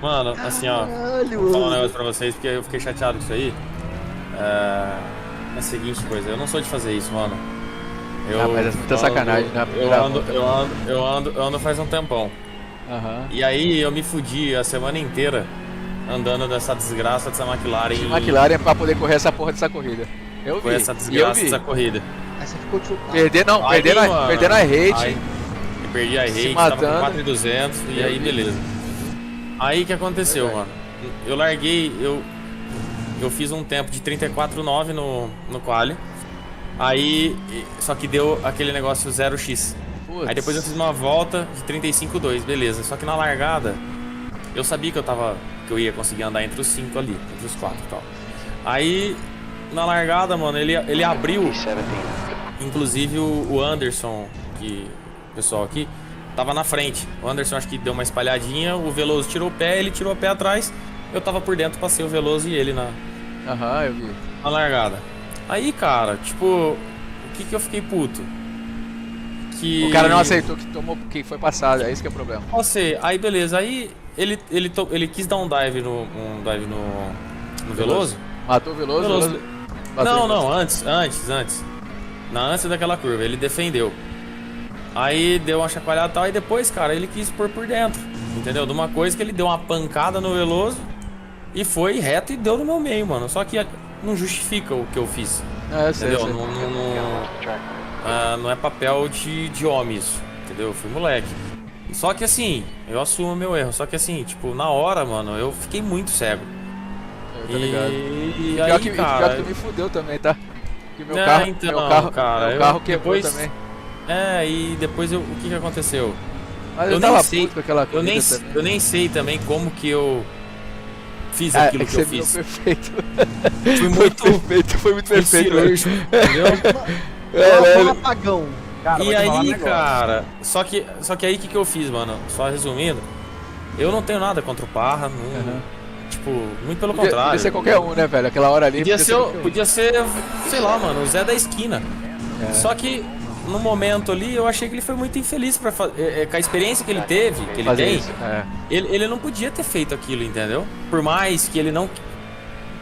S9: Mano, assim, ó.
S8: Caralho,
S9: Vou falar um
S8: mano.
S9: negócio pra vocês, porque eu fiquei chateado com isso aí. É a seguinte coisa, eu não sou de fazer isso, mano.
S2: Ah, mas é muita sacanagem, né?
S9: Eu ando faz um tempão.
S2: Aham.
S9: E aí eu me fudi a semana inteira andando dessa desgraça dessa McLaren.
S2: De McLaren é pra poder correr essa porra dessa corrida. Eu vi.
S9: Foi essa
S2: E eu
S9: desgraça
S2: vi.
S9: dessa corrida.
S8: Aí você ficou chutado.
S2: Perdendo a rate.
S9: Aí, eu perdi a
S2: Se
S9: rate, tava
S2: matando.
S9: com 4.200 e aí beleza. Aí o que aconteceu, mano? Eu larguei, eu fiz um tempo de 34.9 no quali. Aí, só que deu aquele negócio 0x.
S2: Putz.
S9: Aí depois eu fiz uma volta de 35.2, beleza. Só que na largada, eu sabia que eu ia conseguir andar entre os 5 ali, entre os 4 e tal. Aí, na largada, mano, ele abriu. Inclusive o Anderson, que o pessoal aqui, tava na frente. O Anderson acho que deu uma espalhadinha, o Veloso tirou o pé, ele tirou o pé atrás. Eu tava por dentro, passei o Veloso e ele na
S2: Eu vi.
S9: largada. Aí, cara, tipo, o que eu fiquei puto? Que
S2: O cara não aceitou que tomou, que foi passado, é isso que é o problema.
S9: Você, aí beleza, aí ele quis dar um dive no Veloso.
S2: Matou o Veloso?
S9: Veloso.
S2: Bateu em você.
S9: Não, antes. Antes daquela curva, ele defendeu. Aí deu uma chacoalhada e tal, e depois, cara, ele quis pôr por dentro. Entendeu? De uma coisa que ele deu uma pancada no Veloso e foi reto e deu no meu meio, mano. Só que não justifica o que eu fiz.
S2: É, eu sei,
S9: Entendeu?
S2: eu sei.
S9: Não é papel de homem isso, entendeu? Eu fui moleque. Só que assim, eu assumo o meu erro. Só que assim, tipo, na hora, mano, eu fiquei muito cego.
S2: Eu tô ligado.
S9: E
S2: Pior
S9: aí,
S2: que
S9: cara...
S2: me fudeu também, tá? Porque meu
S9: Não,
S2: carro,
S9: então,
S2: meu
S9: cara,
S2: carro quebrou
S9: depois-
S2: também.
S9: E depois o que aconteceu?
S2: Mas
S9: eu
S2: eu
S9: nem
S2: tava
S9: sei,
S2: puto com aquela
S9: Eu nem,
S2: corrida também.
S9: eu nem sei também como que eu fiz
S2: Ah,
S9: aquilo
S2: é
S9: que
S2: você
S9: eu
S2: virou
S9: fiz.
S2: perfeito.
S9: Fui muito
S2: Foi muito perfeito, velho.
S9: cirúrgico, entendeu?
S8: Foi um apagão.
S5: Cara,
S9: E
S5: vou te falar um
S9: aí,
S5: negócio.
S9: cara, só que aí o que eu fiz, mano? Só resumindo, eu não tenho nada contra o Parra, não, tipo, muito pelo contrário.
S2: Podia ser qualquer um, né, velho? Aquela hora ali.
S9: Podia
S2: qualquer um.
S9: ser, sei lá, mano, o Zé da esquina.
S2: É.
S9: Só que no momento ali, eu achei que ele foi muito infeliz com a experiência que ele teve, que ele
S2: Fazer
S9: tem.
S2: isso. É.
S9: Ele não podia ter feito aquilo, entendeu? Por mais que ele não...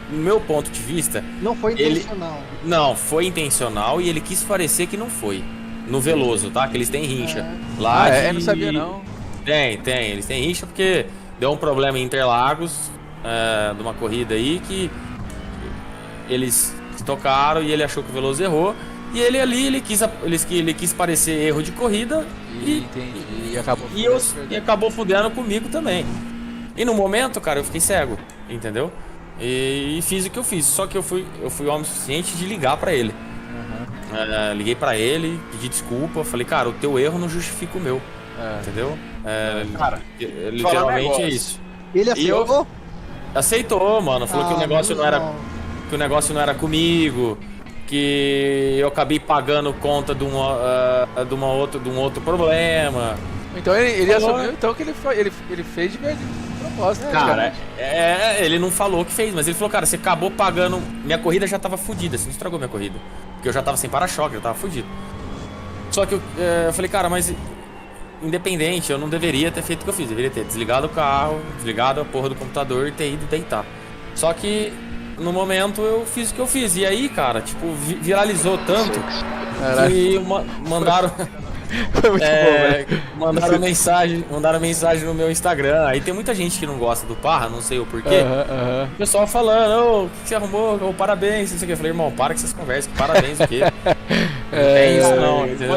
S9: No meu ponto de vista,
S8: Não foi
S9: Ele-
S8: intencional.
S9: não, foi intencional e ele quis parecer que não foi. No Veloso, tá? Que eles têm rincha. Lá
S2: Eu não sabia não.
S9: Tem. Eles têm rincha porque deu um problema em Interlagos, de uma corrida aí que eles tocaram e ele achou que o Veloso errou. E ele ali, ele quis parecer erro de corrida
S2: Entendi. E acabou.
S9: e acabou fudendo comigo também. E no momento, cara, eu fiquei cego, entendeu? E fiz o que eu fiz. Só que eu fui homem suficiente de ligar pra ele. Liguei pra ele, pedi desculpa, falei, cara, o teu erro não justifica o meu. Entendeu?
S5: Cara,
S9: literalmente
S5: negócio.
S9: é isso.
S8: Ele
S9: E eu-
S8: aceitou?
S9: Aceitou, mano. Falou que o negócio não era. Que o negócio não era comigo. Que eu acabei pagando conta de um outro problema.
S2: Então ele
S9: Falou.
S2: assumiu então que ele fez de verdade, de propósito.
S9: Cara, ele não falou que fez, mas ele falou, cara, você acabou pagando. Minha corrida já tava fodida, você não estragou minha corrida. Porque eu já tava sem para-choque, eu tava fudido. Só que eu falei, cara, mas independente, eu não deveria ter feito o que eu fiz. Deveria ter desligado o carro, desligado a porra do computador e ter ido deitar. Só que no momento eu fiz o que eu fiz. E aí, cara, tipo, viralizou tanto que mandaram.
S2: Foi muito bom, velho.
S9: Mandaram mensagem no meu Instagram. Aí tem muita gente que não gosta do Parra, não sei o porquê. O pessoal falando, ô, o que você arrumou? Ô, parabéns, não sei o que. Eu falei, irmão, para com essas conversas, parabéns o quê? Não tem isso não, entendeu?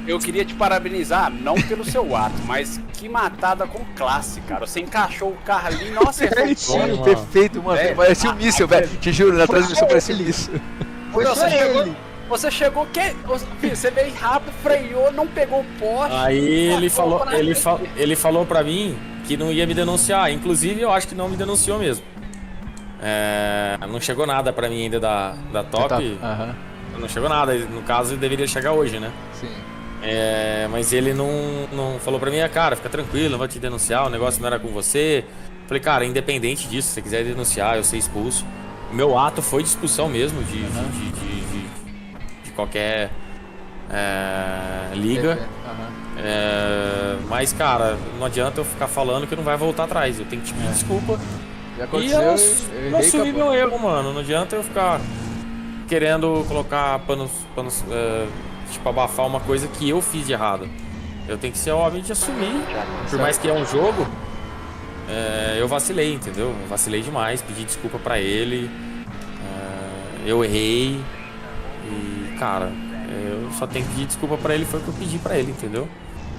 S5: Eu queria te parabenizar, não pelo seu ato, mas que matada com classe, cara. Você encaixou o carro ali, nossa,
S2: Perfeito,
S9: mano.
S2: perfeito, mano.
S5: É,
S2: Parecia um míssil, velho. Te juro, na transmissão parecia um míssil.
S8: Foi
S5: Não,
S8: só ele.
S5: Você chegou que. Você veio rápido, freou, não pegou o poste.
S9: Aí ele
S5: passou
S9: falou,
S5: pra frente.
S9: ele falou pra mim que não ia me denunciar. Inclusive, eu acho que não me denunciou mesmo. Não chegou nada pra mim ainda da Top.
S2: Aham,
S9: Não chegou nada. No caso, deveria chegar hoje, né?
S2: sim.
S9: Mas ele não falou pra mim, cara, fica tranquilo, não vou te denunciar, o negócio não era com você. Falei, cara, independente disso, se você quiser denunciar, eu ser expulso. O meu ato foi de expulsão mesmo, de qualquer liga. Mas, cara, não adianta eu ficar falando que não vai voltar atrás. Eu tenho que te pedir desculpa.
S2: Já
S9: E
S2: aconteceu.
S9: eu assumi meu erro, mano. Não adianta eu ficar querendo colocar panos tipo, abafar uma coisa que eu fiz de errado. Eu tenho que ser homem de assumir. Por mais que é um jogo, eu vacilei, entendeu? Eu vacilei demais, pedi desculpa pra ele. Eu errei. E, cara, eu só tenho que pedir desculpa pra ele, foi o que eu pedi pra ele, entendeu?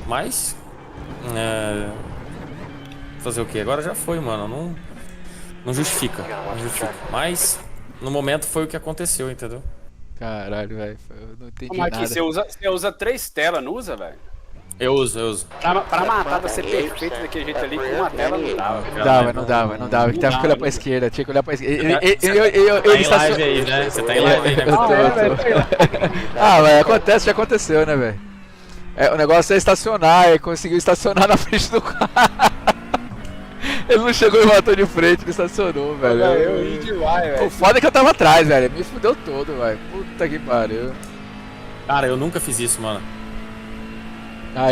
S9: Mas, fazer o que? Agora já foi, mano. Não justifica. Não justifica. Mas, no momento foi o que aconteceu, entendeu?
S2: Caralho, velho. Eu não entendi
S5: Como é que
S2: nada.
S5: você usa 3 telas, não usa, velho?
S9: Eu uso.
S5: Pra matar, ser perfeito daquele jeito ali, com uma tela não dava.
S2: Não dava. Tinha que olhar pra esquerda, tinha que olhar pra esquerda.
S9: Tá em live aí, né? Você tá em live aí, né?
S2: Mas acontece, já aconteceu, né, velho? O negócio é estacionar, ele conseguiu estacionar na frente do carro. Ele não chegou e matou de frente, ele estacionou, velho.
S5: Eu ri demais,
S2: O
S5: velho.
S2: foda é que eu tava atrás, velho. Me fudeu todo, velho. Puta que pariu.
S9: Cara, eu nunca fiz isso, mano.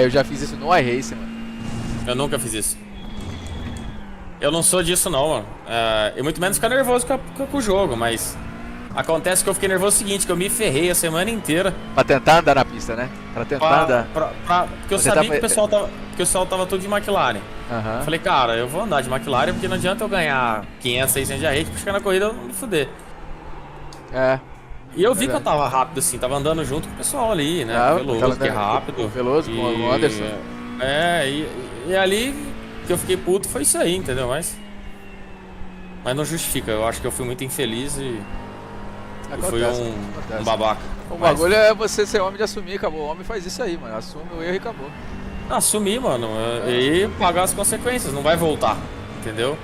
S2: Eu já fiz isso no iRace, mano.
S9: Eu nunca fiz isso. Eu não sou disso, não, mano. E muito menos ficar nervoso com o jogo, mas... Acontece que eu fiquei nervoso o seguinte, que eu me ferrei a semana inteira.
S2: Pra tentar andar na pista, né? Pra tentar andar.
S9: Porque eu sabia que o pessoal tava todo de McLaren. Eu falei, cara, eu vou andar de McLaren porque não adianta eu ganhar 500, 600 de rate pra chegar na corrida eu não me fuder. E eu vi que eu tava rápido assim, tava andando junto com o pessoal ali, né? Veloso, que é rápido.
S2: Veloso com o Anderson.
S9: E ali que eu fiquei puto foi isso aí, entendeu? Mas não justifica, eu acho que eu fui muito infeliz e fui um babaca.
S2: O bagulho é você ser homem de assumir, acabou. O homem faz isso aí, mano. Assume o erro e acabou.
S9: Assumir, mano, e pagar as consequências, não vai voltar, entendeu?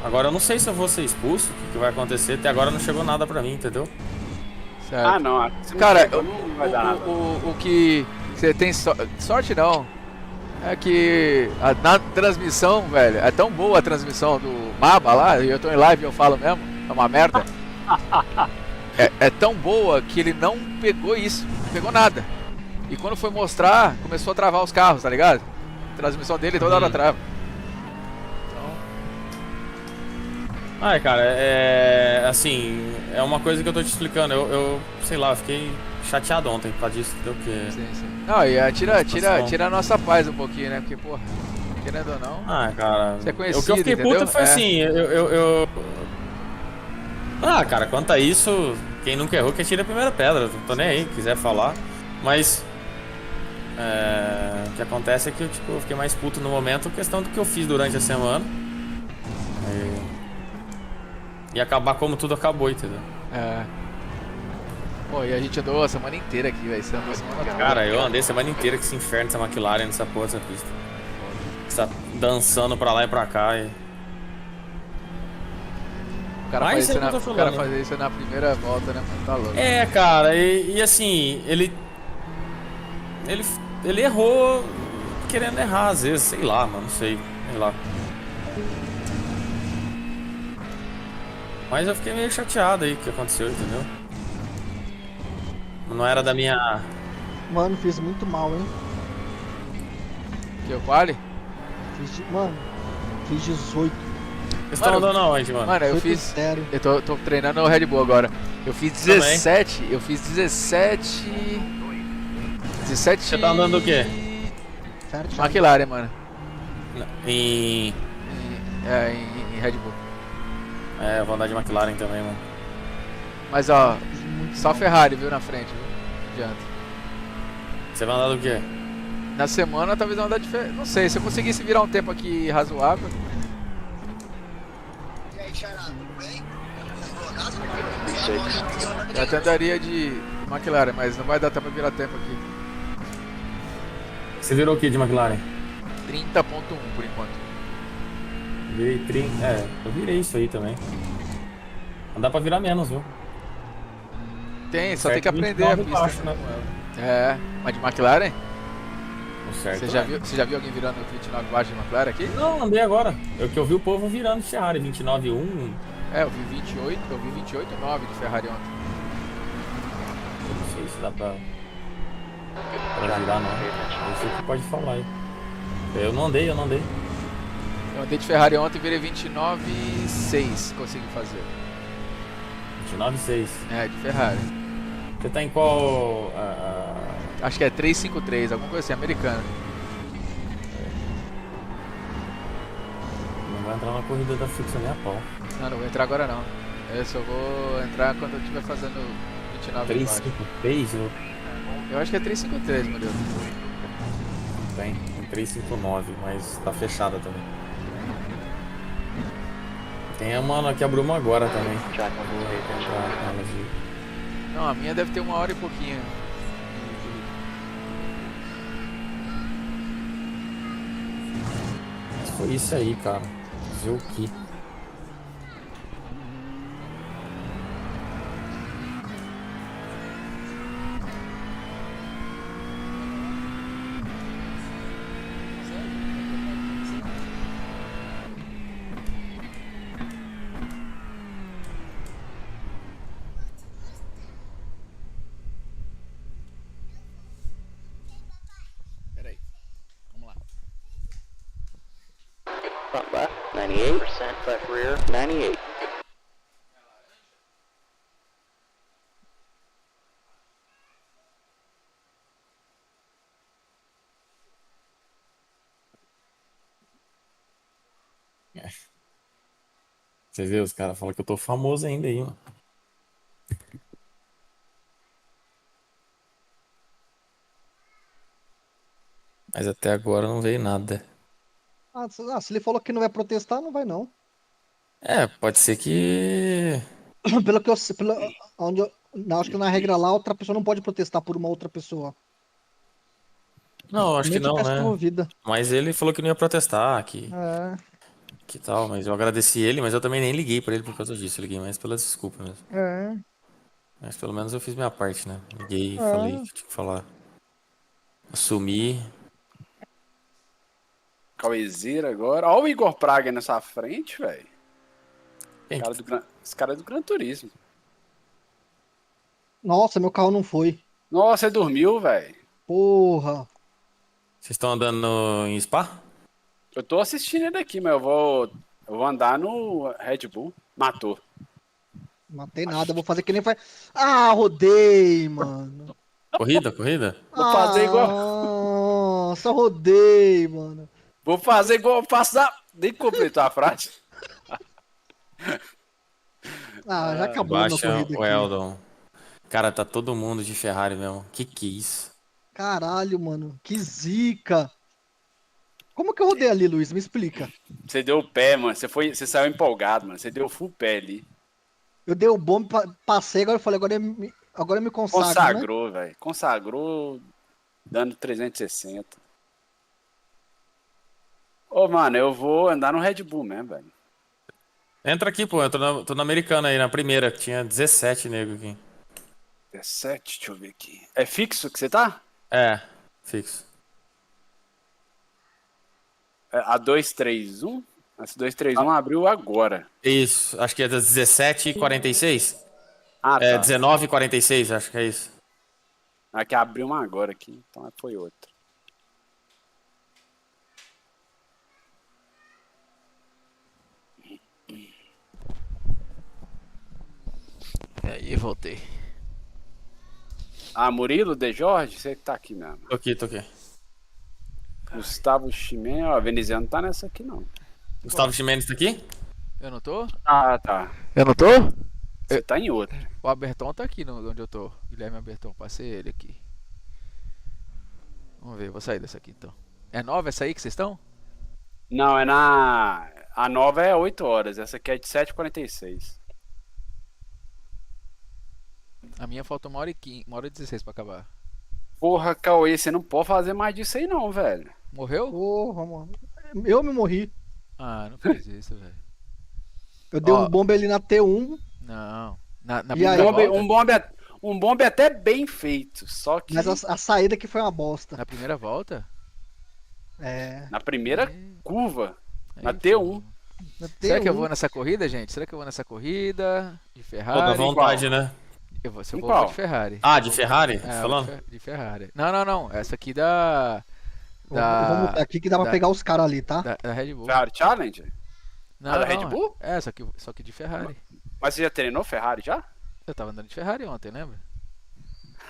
S9: Agora eu não sei se eu vou ser expulso, o que vai acontecer, até agora não chegou nada pra mim, entendeu?
S2: Certo.
S5: Não.
S2: Cara,
S5: não vai dar nada.
S2: o que você tem sorte não. É que na transmissão, velho, é tão boa a transmissão do Maba lá, e eu tô em live e eu falo mesmo, é uma merda. é tão boa que ele não pegou isso, não pegou nada. E quando foi mostrar, começou a travar os carros, tá ligado? A transmissão dele toda hora trava.
S9: Ai, cara, assim, é uma coisa que eu tô te explicando. Eu sei lá, eu fiquei chateado ontem por causa disso, entendeu? Porque...
S2: Sim. Não, e tira a nossa paz um pouquinho, né? Porque, porra, querendo ou não,
S9: Ah, cara,
S2: você é
S9: o que
S2: conhecido,
S9: eu fiquei
S2: entendeu?
S9: puto foi assim, Ah, cara, quanto a isso, quem nunca errou que atira a primeira pedra, não tô nem aí, quiser falar. Mas, o que acontece é que eu fiquei mais puto no momento, questão do que eu fiz durante a semana. E acabar como tudo acabou, entendeu?
S2: Pô, e a gente andou a semana inteira aqui, velho.
S9: Cara, eu andei a semana inteira com esse inferno dessa McLaren, nessa porra dessa pista. Tá dançando pra lá e pra cá.
S2: O cara fazer isso na primeira volta, né? Tá louco.
S9: Cara, e assim, ele errou querendo errar às vezes, sei lá, mano, não sei lá. Mas eu fiquei meio chateado aí com o que aconteceu, entendeu? Não era da minha...
S8: Mano, fiz muito mal, hein?
S2: Que eu quali?
S8: Mano, fiz 18.
S9: Vocês estão andando aonde, mano?
S2: Mano, eu fiz... Eu tô treinando o Red Bull agora. Eu fiz 17... Também. Eu fiz 17... 17...
S9: Você tá andando o quê?
S2: McLaren, mano.
S9: Em
S2: Red Bull.
S9: Eu vou andar de McLaren também, mano.
S2: Mas ó, só Ferrari, viu, na frente, viu? Não adianta.
S9: Você vai andar do quê?
S2: Na semana talvez eu andar diferente. Não sei, se eu conseguisse virar um tempo aqui razoável.
S6: E aí, Xará, tudo bem?
S2: Eu até andaria de McLaren, mas não vai dar tempo pra virar tempo aqui.
S9: Você virou o que de McLaren?
S2: 30.1 por enquanto.
S9: Virei 30. Eu virei isso aí também. Não dá pra virar menos, viu?
S2: Tem, só tem que aprender a pista.
S9: Baixo, né?
S2: Mas de McLaren?
S9: Certo,
S2: você já viu alguém virando 29 baixo de McLaren aqui?
S9: Não, andei agora. Eu vi o povo virando de Ferrari, 29.1.
S2: Eu vi 28.9 de Ferrari ontem.
S9: Eu não sei se dá pra virar, não. Não sei o que pode falar aí. Eu não andei.
S2: Eu andei de Ferrari ontem e virei 29.6, consegui fazer.
S9: 29.6?
S2: De Ferrari.
S9: Você tá em qual...
S2: Acho que é 353, alguma coisa assim, americana.
S9: Não vai entrar na corrida da fixa nem a pau.
S2: Não vou entrar agora não. Eu só vou entrar quando eu estiver fazendo 29
S9: 353?
S2: Eu acho que é 353, meu Deus.
S9: Tem 359, mas tá fechada também. Tem a mano que abriu uma agora também.
S2: Não, a minha deve ter 1 hora e pouquinho.
S9: Foi isso aí, cara. Fazer o quê?
S1: Front left, 98%, left rear, 98.
S9: Você vê, os caras falam que eu tô famoso ainda aí, mano. Mas até agora não veio nada.
S8: Se ele falou que não vai protestar, não vai não.
S9: Pode ser que...
S8: Pelo que eu sei, acho que na regra lá, outra pessoa não pode protestar por uma outra pessoa.
S9: Não, acho que não, né?
S8: Promovida.
S9: Mas ele falou que não ia protestar, que tal, mas eu agradeci ele, mas eu também nem liguei pra ele por causa disso, eu liguei mais pelas desculpas mesmo. Mas pelo menos eu fiz minha parte, né? Liguei, falei o que tinha que falar. Assumi.
S5: Cauezeira agora. Olha o Igor Praga nessa frente, velho. Esse cara é do Gran Turismo.
S8: Nossa, meu carro não foi.
S5: Nossa, você dormiu, velho.
S8: Porra.
S9: Vocês estão andando em Spa?
S5: Eu tô assistindo ele aqui, mas eu vou andar no Red Bull. Matou.
S8: Matei nada, vou fazer que nem faz. Ah, rodei, mano.
S9: Corrida, corrida?
S5: Vou fazer igual.
S8: Nossa, rodei, mano.
S5: Vou fazer igual eu faço da. Nem completou a frase.
S8: Ah, já acabou a minha
S9: Baixa
S8: corrida
S9: o
S8: aqui.
S9: Eldon. Cara, tá todo mundo de Ferrari mesmo. Que é isso?
S8: Caralho, mano. Que zica. Como que eu rodei ali, Luiz? Me explica.
S5: Você deu o pé, mano. Você saiu empolgado, mano. Você deu full pé ali.
S8: Eu dei o bombe, passei, agora eu falei, agora eu me consagro, né?
S5: Consagrou, velho. Consagrou dando 360. Ô, mano, eu vou andar no Red Bull mesmo, velho.
S9: Entra aqui, pô. Eu tô na americana aí, na primeira. Que tinha 17 nego aqui.
S5: 17, deixa eu ver aqui. É fixo que você tá?
S9: É, fixo.
S5: É a 231? Essa 231 abriu agora.
S9: Isso, acho que é das 17h46.
S5: Ah, tá.
S9: É 19h46, acho que é isso.
S5: Aqui abriu uma agora aqui, então foi outra.
S2: E aí, voltei.
S5: Ah, Murilo De Jorge, você que tá aqui mesmo.
S9: Tô aqui.
S5: Gustavo Chimé, ó, veneziano não tá nessa aqui não.
S9: Gustavo Ximenes tá aqui?
S2: Eu não tô?
S5: Ah, tá.
S2: Eu não tô?
S5: Você tá em outra.
S2: O Aberton tá aqui onde eu tô. Guilherme Aberton, passei ele aqui. Vamos ver, vou sair dessa aqui então. É nova essa aí que vocês estão?
S5: Não, é na... A nova é 8 horas, essa aqui é de 7h46.
S2: A minha falta 1h15, 1h16 pra acabar.
S5: Porra, Cauê, você não pode fazer mais disso aí não, velho.
S2: Morreu?
S8: Porra, mano. Eu me morri.
S2: Ah, não faz isso, velho.
S8: Eu dei
S2: Ó.
S8: um bombe ali na T1.
S2: Não. Na
S8: E aí?
S2: primeira volta?
S5: Um bombe até bem feito, só que
S8: Mas a saída que foi uma bosta.
S2: Na primeira volta?
S8: É.
S5: na primeira curva, na
S2: Aí,
S5: T1.
S8: Na
S2: Será que eu
S8: T1.
S2: vou nessa corrida, gente? Será que eu vou nessa corrida? De
S9: Pô, dá
S2: Ferrari?
S9: vontade, né?
S2: Se eu
S5: Em
S2: vou,
S5: qual?
S2: de Ferrari.
S9: Ah, de Ferrari?
S2: É,
S9: Tá
S2: eu vou
S9: falando?
S2: de Ferrari. Não. Essa aqui da.
S8: Vamos botar aqui que dá pra
S2: da-
S8: pegar os caras ali, tá?
S2: Da Red Bull.
S5: Ferrari Challenger?
S2: Não,
S5: da Red
S2: não,
S5: Bull?
S2: É, só que de Ferrari.
S5: Mas você já treinou Ferrari já?
S2: Eu tava andando de Ferrari ontem, lembra?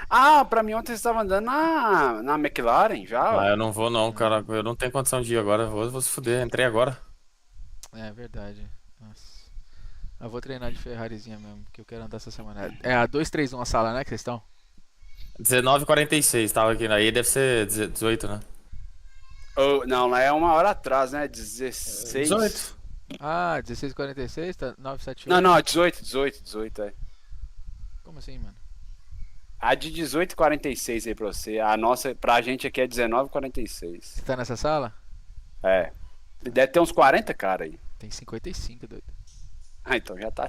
S5: Ah, pra mim ontem você estava andando na McLaren já.
S9: Ah, eu não vou não, cara. Eu não tenho condição de ir agora. Vou se fuder. Entrei agora.
S2: É verdade. Nossa. Eu vou treinar de Ferrarizinha mesmo, que eu quero andar essa semana. É a 231 a sala, né, que vocês estão?
S9: 19h46 tava aqui. Aí deve ser 18, né?
S5: Não, lá é uma hora atrás, né? 16.
S9: 18.
S2: Ah, 16h46, tá 978.
S5: Não, 18, é.
S2: Como assim, mano?
S5: A de 18h46 aí pra você. A nossa, pra gente aqui é 19h46.
S2: Você tá nessa sala?
S5: É. Deve ter uns 40 cara aí.
S2: Tem 55, doido.
S5: Ah, então já tá.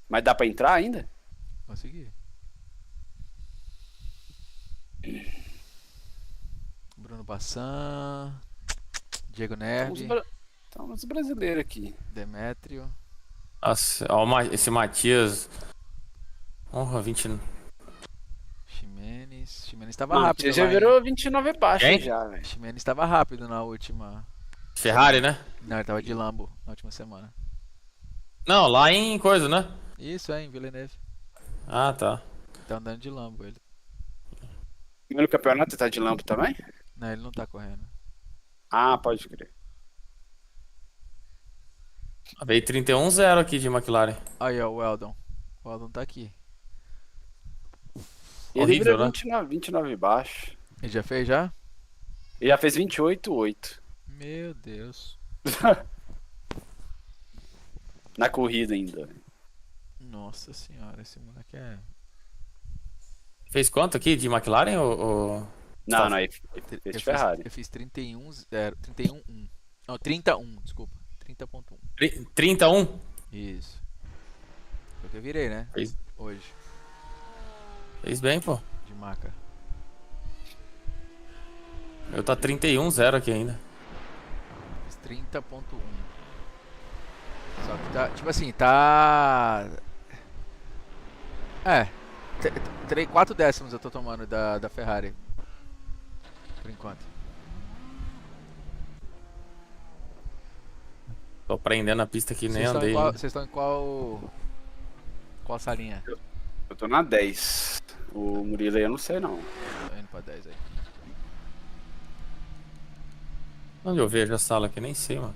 S5: Mas dá pra entrar ainda?
S2: Consegui. Bruno Bassan, Diego Nervi,
S5: Estamos brasileiros aqui.
S2: Demétrio.
S9: Nossa, ó, esse Matias. Honra, 20.
S2: Ximenes tava
S5: Mano,
S2: rápido
S5: você já
S2: lá, hein?
S5: virou 29 baixo
S9: Quem?
S5: já, velho.
S2: Ximenes tava rápido na última.
S9: Ferrari, né?
S2: Não, ele tava de Lambo na última semana.
S9: Não, lá em coisa, né?
S2: Isso, em Villeneuve.
S9: Ah, tá.
S2: Tá andando de Lambo ele.
S5: E no campeonato você tá de lampo também?
S2: Não, ele não tá correndo.
S5: Ah, pode crer.
S9: Veio 31-0 aqui de McLaren.
S2: Aí, ó, o Weldon. O Weldon tá aqui.
S5: Ele
S9: Horrível,
S5: virou
S9: né?
S5: 29 baixo.
S2: Ele já fez já?
S5: Ele já fez 28,8
S2: Meu Deus.
S5: na corrida ainda.
S2: Nossa senhora, esse moleque é.
S9: Fez quanto aqui de McLaren ou...
S5: Não, ele fez
S2: Eu
S5: Ferrari.
S2: eu fiz 31-0. 31-1. Não, 30-1, desculpa. 30.1.
S9: 31?
S2: Isso. Foi o que eu virei, né?
S9: Fez,
S2: Hoje,
S9: fez bem, pô.
S2: de maca.
S9: Eu tá 31-0 aqui ainda.
S2: Fiz 30.1. Só que tá, tipo assim, tá. É, 4 décimos eu tô tomando da Ferrari. Por enquanto.
S9: Tô prendendo a pista aqui, nem
S2: Vocês
S9: andei.
S2: estão em qual. Qual salinha?
S5: Eu tô na 10. O Murilo aí eu não sei não.
S2: Tô indo pra 10 aí.
S9: Onde eu vejo a sala aqui? Nem sei, mano.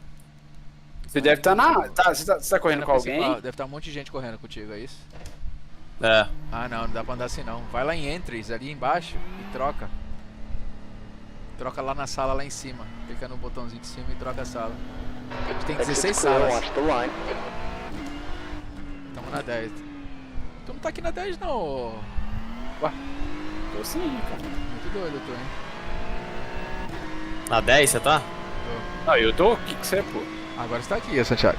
S5: Você deve estar na. Você tá correndo
S2: Na
S5: com alguém?
S2: principal, deve estar um monte de gente correndo contigo, é isso?
S9: É.
S2: Ah não, não dá pra andar assim não. Vai lá em Entries, ali embaixo, e troca. Troca lá na sala lá em cima. Clica no botãozinho de cima e troca a sala. A gente tem 16
S1: Exit clear,
S2: salas.
S1: watch the line.
S2: Estamos na 10. Tu não tá aqui na 10 não, ô.
S5: Tô sim, cara.
S2: Muito doido tu, hein?
S9: Na 10 você tá?
S5: Não, eu tô. O que você, pô?
S2: Agora você tá aqui, Santiago.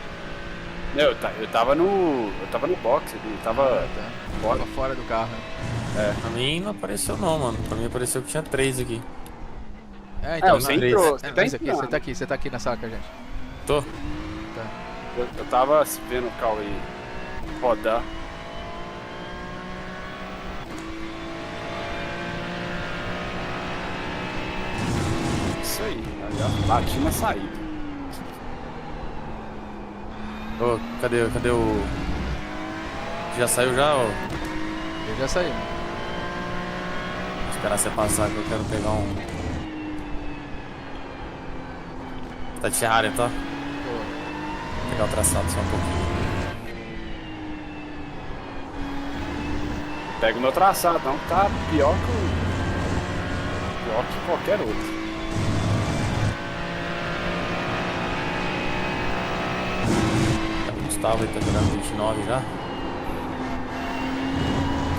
S5: Eu tava no. Eu tava no box ali. Tava.
S2: Tá.
S5: Fora.
S2: Tava fora do carro, né?
S9: Pra mim não apareceu não, mano. Pra mim apareceu que tinha 3 aqui.
S2: É, então.
S5: você
S2: não,
S5: entrou.
S2: é,
S5: Você tá
S2: mas aqui,
S5: entrando.
S2: você tá aqui na sala com a gente.
S9: Tô.
S2: Tá.
S5: Eu tava vendo o Cauê rodar. Isso aí. Aí, ó, bati na saída.
S9: Ô, cadê o... Já saiu já, ó?
S2: Eu já saí.
S9: Vou esperar você passar que eu quero pegar um... Tá de Ferrari, então? Vou pegar o traçado só um pouquinho.
S5: Pega o meu traçado, não, que tá pior que qualquer outro.
S9: O Gustavo ele tá jogando 29 já.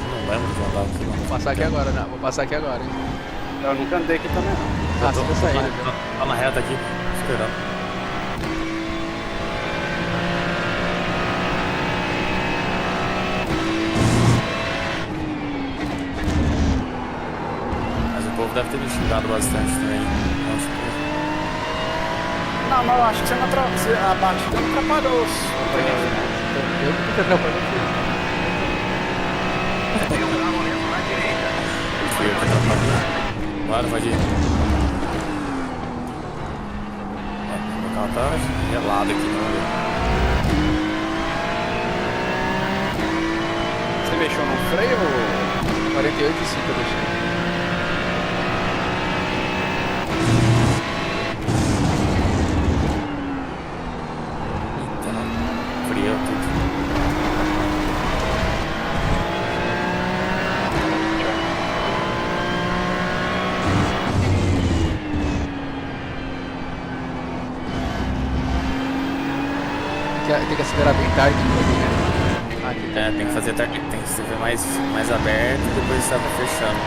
S9: Não lembro de andar aqui, não.
S2: Vou passar aqui agora, né? Vou passar aqui agora, hein?
S5: Eu nunca andei aqui também, não.
S2: Ah, você tá saindo, viu?
S9: Tá na reta aqui, esperando. Mas o povo deve ter me xingado bastante também. Acho que...
S5: Não, mas eu acho que você não a batida não atrapalhou.
S2: Eu não tô atrapalhando.
S3: Tem um carro lento na direita.
S9: Fui eu que atrapalhei. Bora, pode ir. O carro tá gelado aqui, não.
S5: Você mexeu no freio ou...
S2: 48,5 eu deixei.
S9: Frio tudo.
S2: Tem que acelerar bem tarde aqui, né? Aqui,
S9: É, tem que fazer tem que ser mais aberto e depois você vai fechando.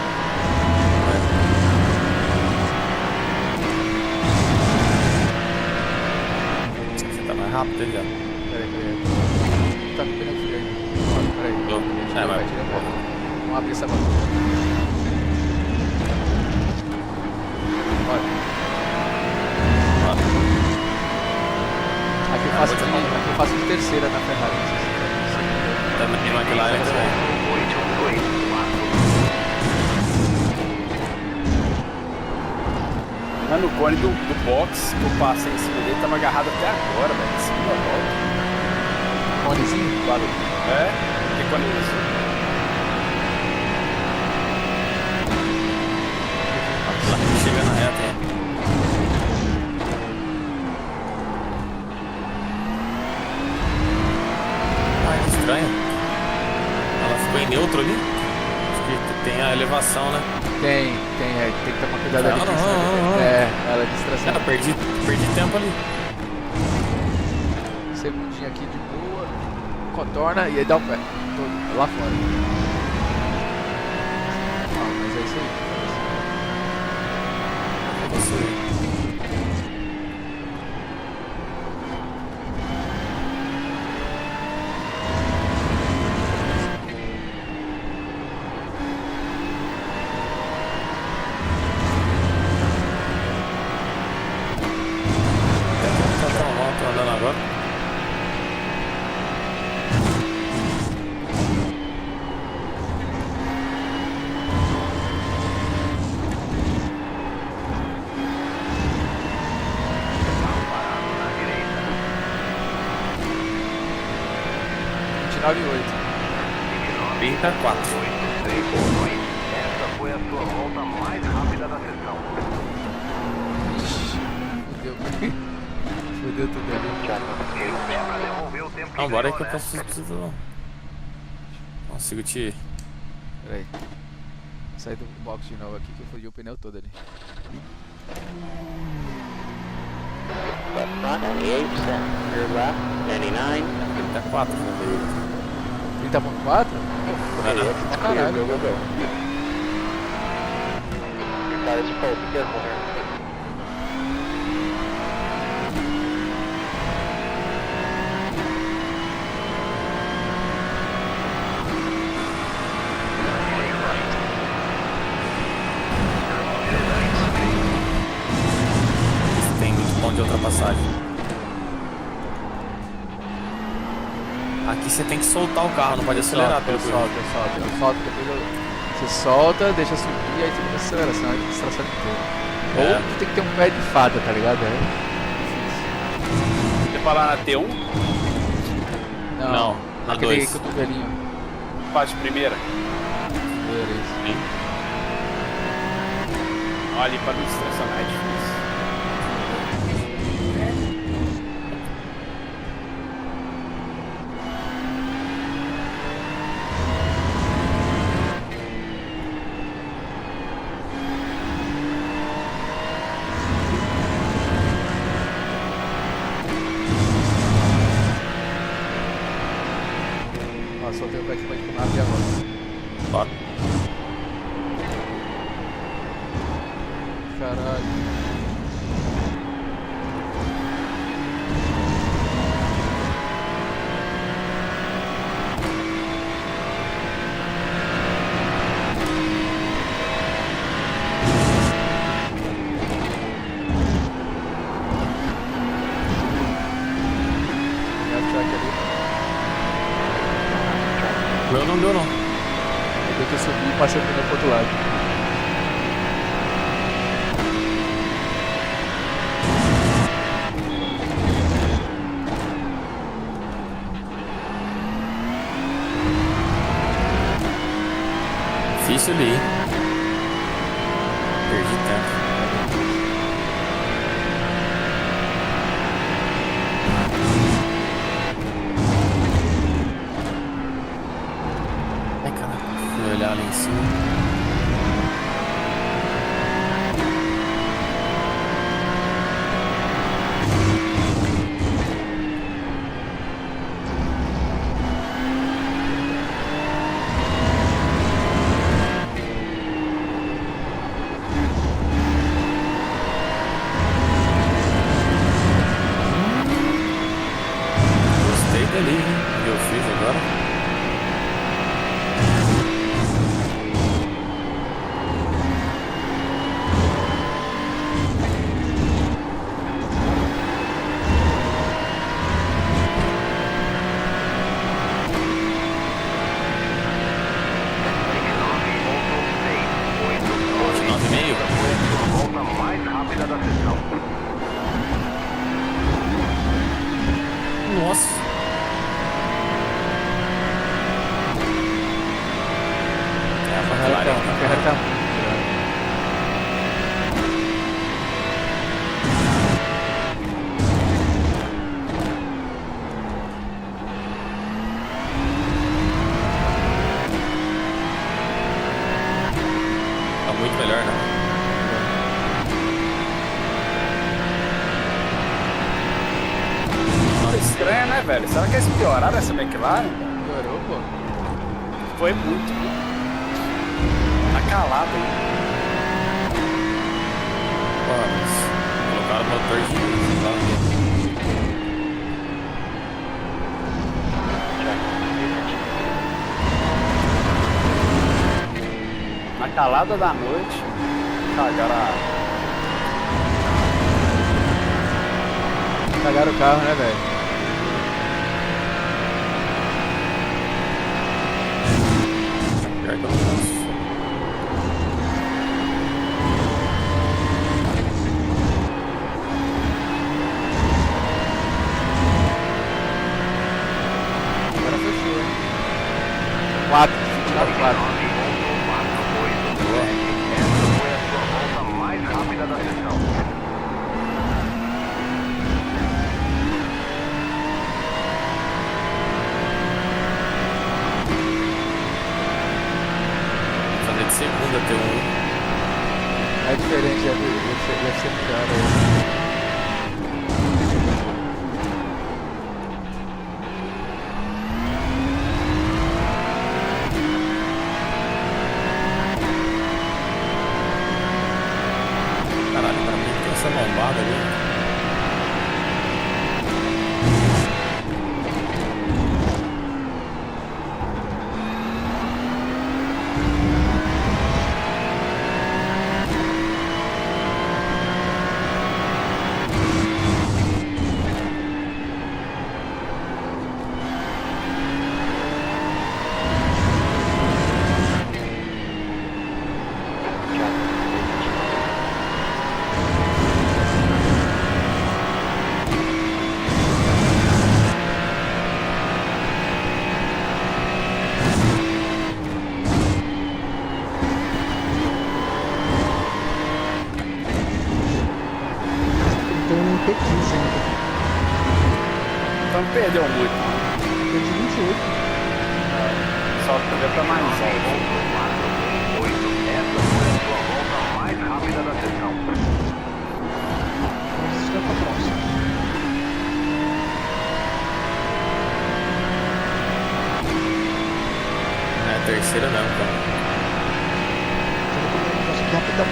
S9: Você tá mais rápido já.
S2: Peraí. Tá com o pneu frio aí. Ó, peraí.
S9: Tô.
S2: Vai,
S9: Vai.
S2: Vamos abrir essa porta. Bora. Aqui eu faço de terceira na Ferrari. Não sei se
S9: Também tem McLaren também.
S5: Mano, o cone do box que eu passei em cima dele tava agarrado até agora, velho. Segunda volta.
S2: Conezinho?
S5: Claro. É? Que cone é isso?
S9: Lá, chega na reta, hein? Ah, que estranho. Ela ficou em neutro ali? Acho que tem a elevação, né?
S2: Tem que tomar cuidado ali.
S9: Não.
S2: É, ela é distração.
S9: Cara, perdi tempo ali.
S2: Segundinha aqui de boa. Contorna e aí dá o pé. Todo, lá fora. Ah, mas é isso aí.
S9: Tô andando agora.
S2: 29,8.
S9: 34.
S3: Essa foi a sua volta mais rápida da sessão.
S2: Fudeu. Fudeu tudo ali.
S3: É pra devolver o tempo que
S9: Não, bora aí
S3: ganhou,
S9: que eu
S3: né?
S9: preciso. Consigo te.
S2: Peraí. Vou sair do box de novo aqui que eu fudi o pneu todo ali.
S1: Left front, 98%. Rear left, 99.
S9: 34, né, veio.
S2: 30.4?
S9: Não, não.
S1: Exit is clear,
S2: Caralho.
S1: go, go, go. Your tires are full, be careful here.
S9: Tem muito ponto de ultrapassagem. Aqui você tem que soltar o carro, não pode acelerar pelo que eu vi.
S2: Solta, depois você solta, deixa subir, aí você começa a acelerar, senão ele distração inteira.
S9: É.
S2: Ou tu tem que ter um pé de fada, tá ligado? É difícil.
S5: Você falar na T1,
S9: Não, na
S2: aquele
S9: 2.
S2: cotovelinho.
S5: parte primeira.
S2: Era isso.
S5: Olha ali pra não estressar, é difícil.
S2: Ó, soltei o pé de pode comer agora.
S9: Bora.
S2: Caralho.
S9: O meu não deu, não.
S2: Eu que eu subi e passei o pneu pro outro lado.
S9: Difícil ali. Perdi tempo. Ai, caraca. Fui olhar ali em cima. Gostei dali, hein? O que eu fiz agora. Nove e meio.
S3: Volta mais rápida da sessão.
S9: Nossa. É a Ferrari.
S2: A Ferrari tá muito grande.
S9: Tá muito melhor, né?
S5: Tá estranho, né, velho? Será que eles pioraram essa McLaren?
S2: Piorou, pô.
S5: Foi muito. Tá calado aí.
S9: Pô, mas colocaram o motor de. Sei lá,
S5: Na calada da noite, cagaram a...
S2: Cagaram o carro, né, velho?
S9: pior que eu não posso.
S2: Agora fechou, hein?
S9: Caralho, pra mim tem essa lombada ali.
S8: Tem um P15 ainda.
S5: Então não perdeu muito.
S8: Tem de 28.
S5: Só perdeu pra mais alto.
S3: 8. Essa foi a sua volta mais rápida da sessão.
S8: Vamos desistir pra próxima.
S9: É a terceira mesmo, cara.
S8: Eu vou comer um negócio aqui rapidão.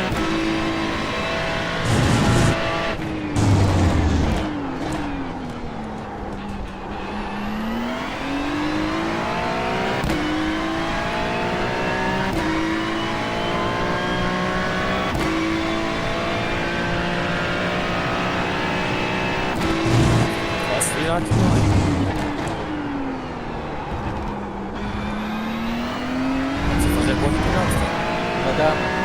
S9: Posso virar aqui, mano. Se fazer corrida, não.
S2: Vai dar.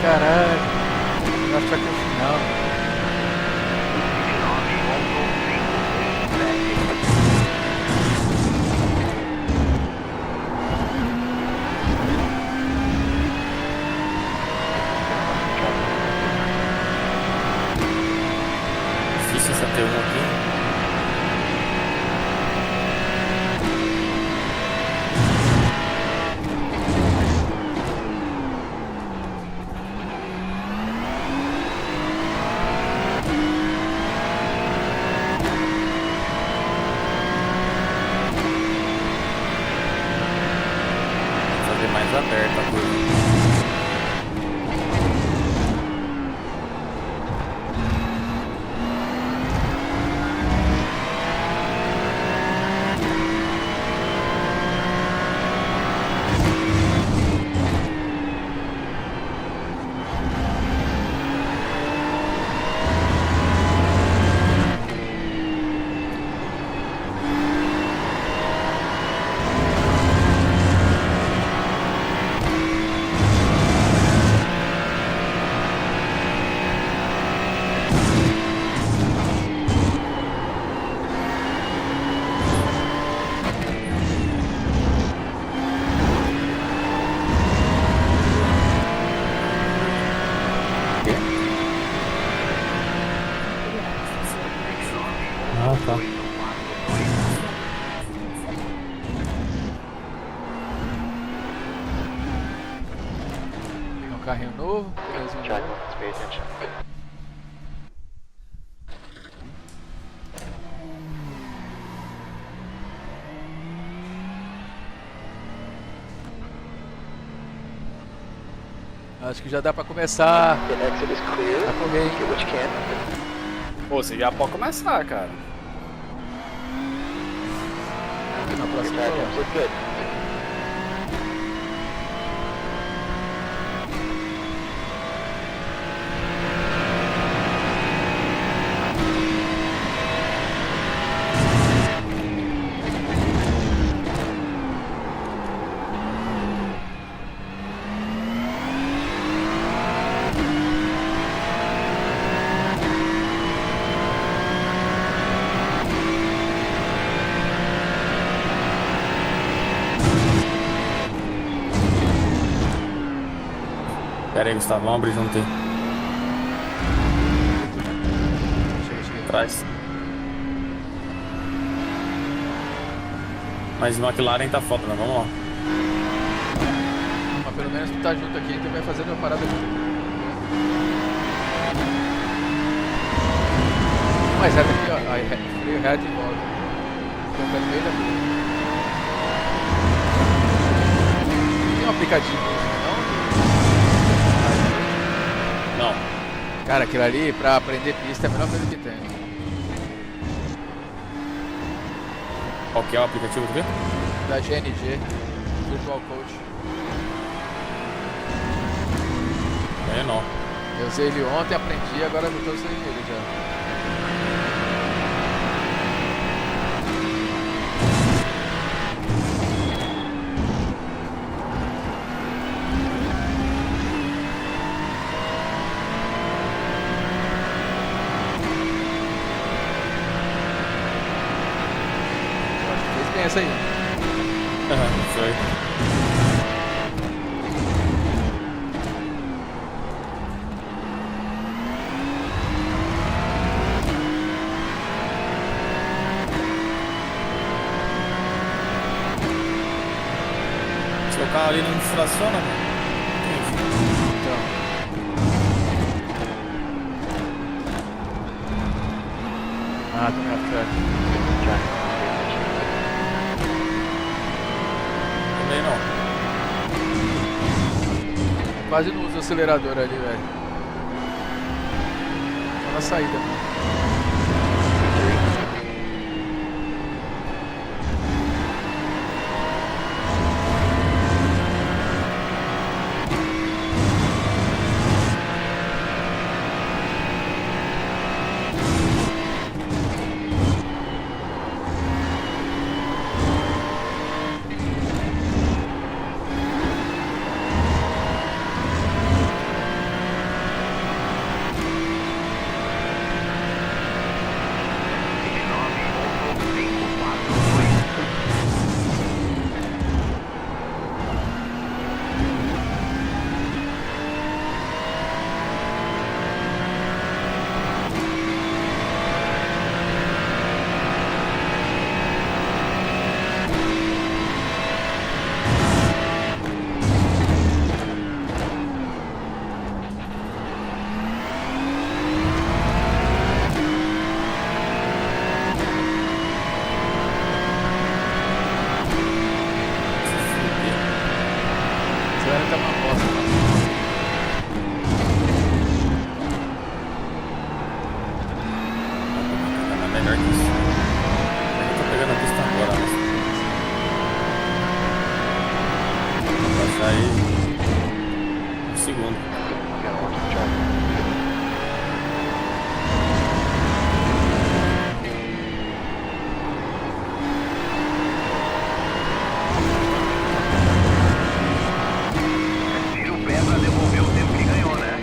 S2: Caralho. Eu acho que aqui é o final.
S3: 29.567.
S9: Difícil essa T1 aqui. Fazer mais aberta a curva. Ah, tá.
S2: É um carrinho novo. Pneuzinho
S1: Check,
S2: novo.
S1: let's pay attention.
S2: Acho que já dá pra começar
S1: The exit is clear.
S2: a correr, hein?
S1: Get what you can.
S5: Pô, você já pode começar, cara.
S2: Na
S1: Your
S2: próxima
S1: tire
S2: volta.
S1: temps look good.
S9: Pera aí, Gustavo, vamos abrir junto aí.
S2: Chega.
S9: Atrás. Mas McLaren tá foda, né? Vamos lá.
S2: Mas pelo menos tu tá junto aqui, tu vai fazendo a parada junto. Mais reto aqui, ó. Aí, freio reto e volta. Fica no meio da curva. Tem um aplicativo, não?
S9: Não.
S2: Cara, aquilo ali, pra aprender pista, é a melhor coisa que tem.
S9: Qual que é o aplicativo do quê?
S2: Da GNG, Virtual Coach.
S9: É, não.
S2: Eu usei ele ontem, aprendi, agora eu tô usando ele já. Essa aí.
S9: Foi. Seu carro ali não fraciona, mano?
S2: Então. Ah, tô me afetando.
S9: Também não.
S2: Quase não uso o acelerador ali, velho. Só na saída. Tá uma bosta,
S9: É melhor que isso. Eu tô pegando a pista agora, mas... Vou passar aí... um segundo.
S3: Tira o pé pra devolver o tempo que ganhou, né?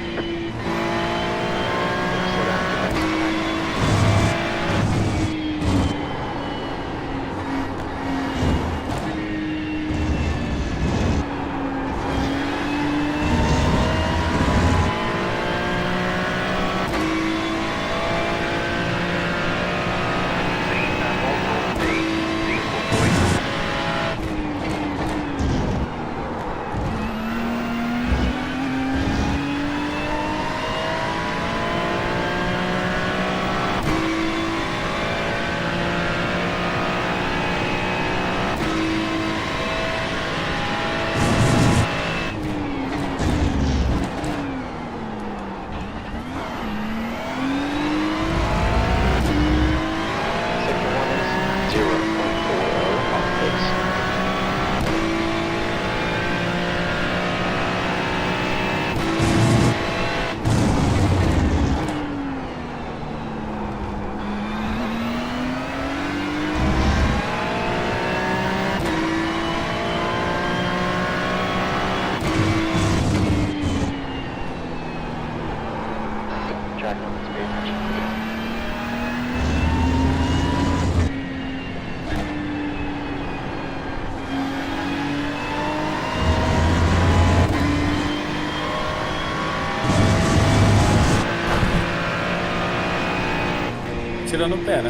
S9: tirando o pé, né?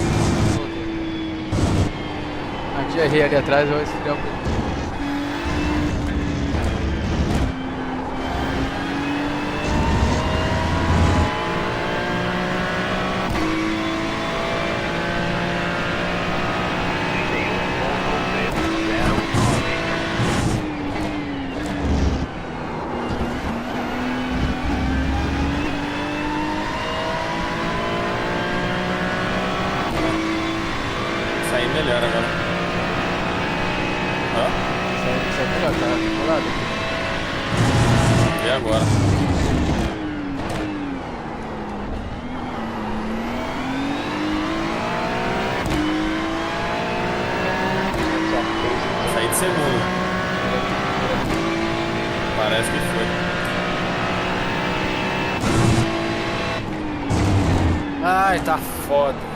S2: Aqui já errei ali atrás, eu vou esfriar um pouco.
S9: Sair melhor agora. Ó,
S2: Isso é melhor, tá? Colado.
S9: e agora? Saí de segundo. Parece que foi.
S5: Ai, tá foda.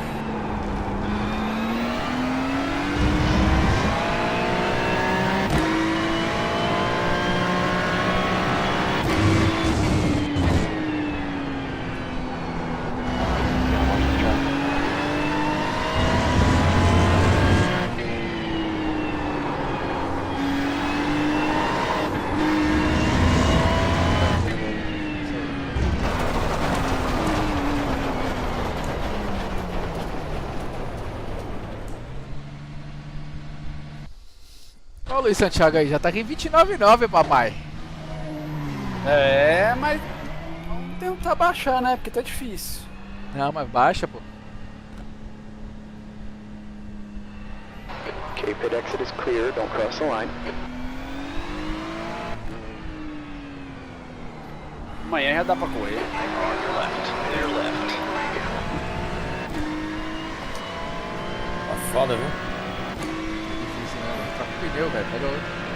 S2: Ó o Luiz Santiago aí, já tá aqui em 29,9, papai.
S5: É, mas vamos tentar baixar, né? Porque tá difícil.
S2: Não, mas baixa, pô.
S1: Okay, pit exit is clear, don't cross the line.
S5: Amanhã já dá pra correr.
S9: Tá foda, viu?
S2: Difícil, né? Troca o pneu, velho. Pega outro.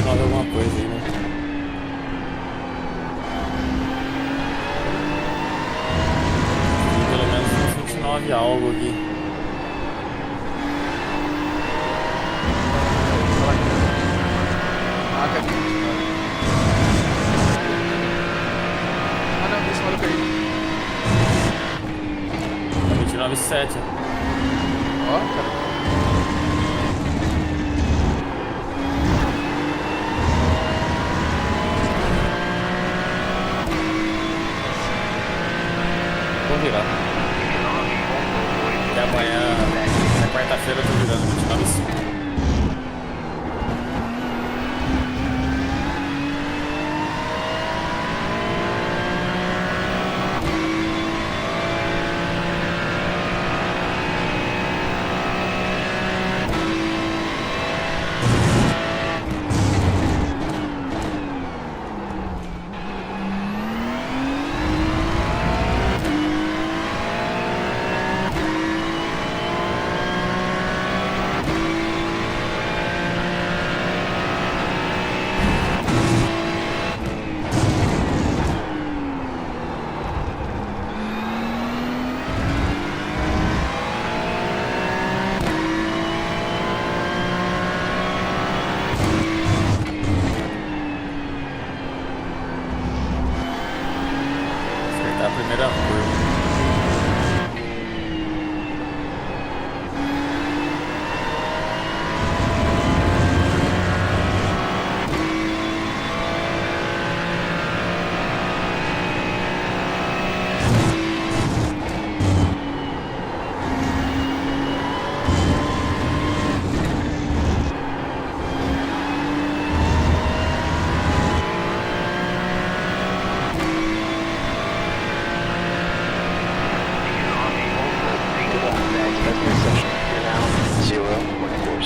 S9: Alguma coisa aí, né? E pelo menos uns 29 algo aqui.
S2: Ah, cadê? Ah, não, deixa o maluco aí.
S9: 29,7.
S2: Ó, cara.
S9: Vou virar. E amanhã, na quarta-feira, eu tô virando 29,5.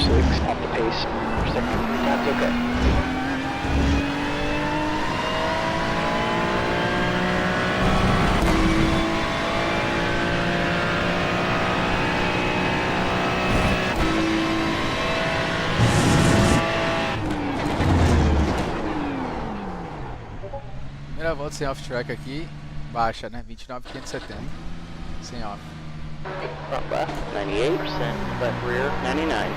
S1: 6, off the pace. Second 3 times okay.
S2: Primeira volta sem off-track aqui, baixa, né? 29.570. Sem off.
S1: Front left, 98%. Left rear, 99.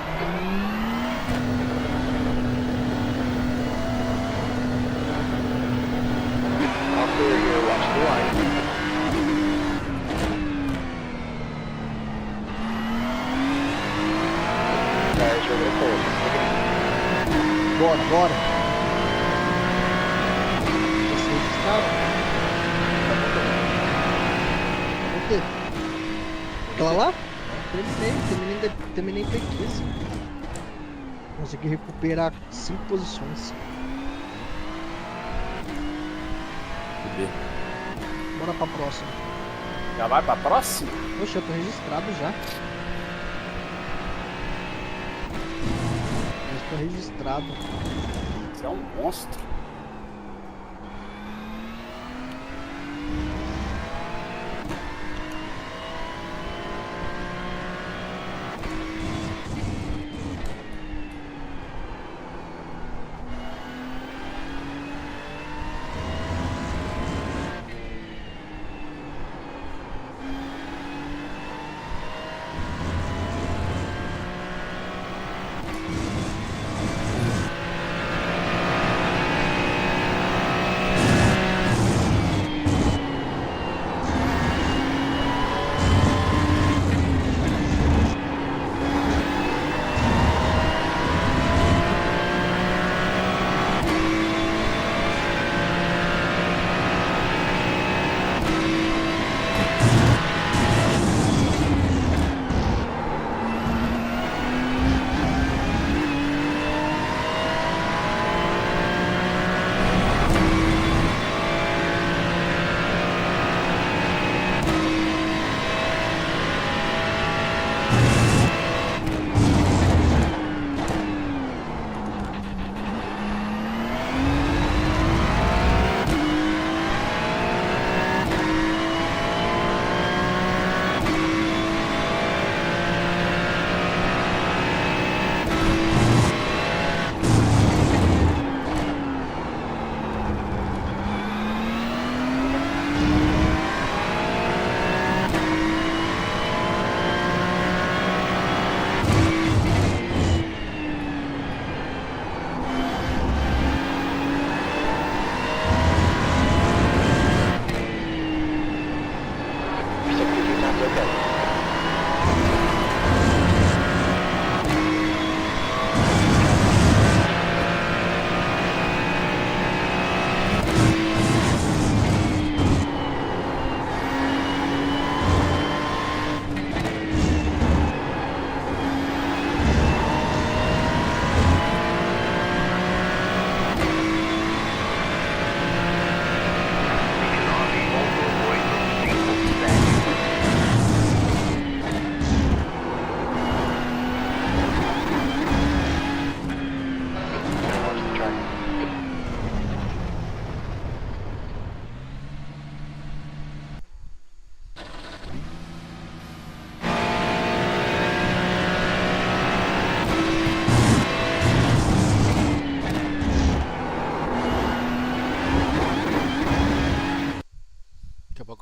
S1: All clear here, watch the line. Tires are a little cold.
S8: Bora, bora. Você registrado? O quê? Aquela lá? Terminei P15. Consegui recuperar 5 posições. Bora pra próxima.
S5: Já vai pra próxima?
S8: Poxa, eu tô registrado já. Eu estou registrado.
S5: Você é um monstro.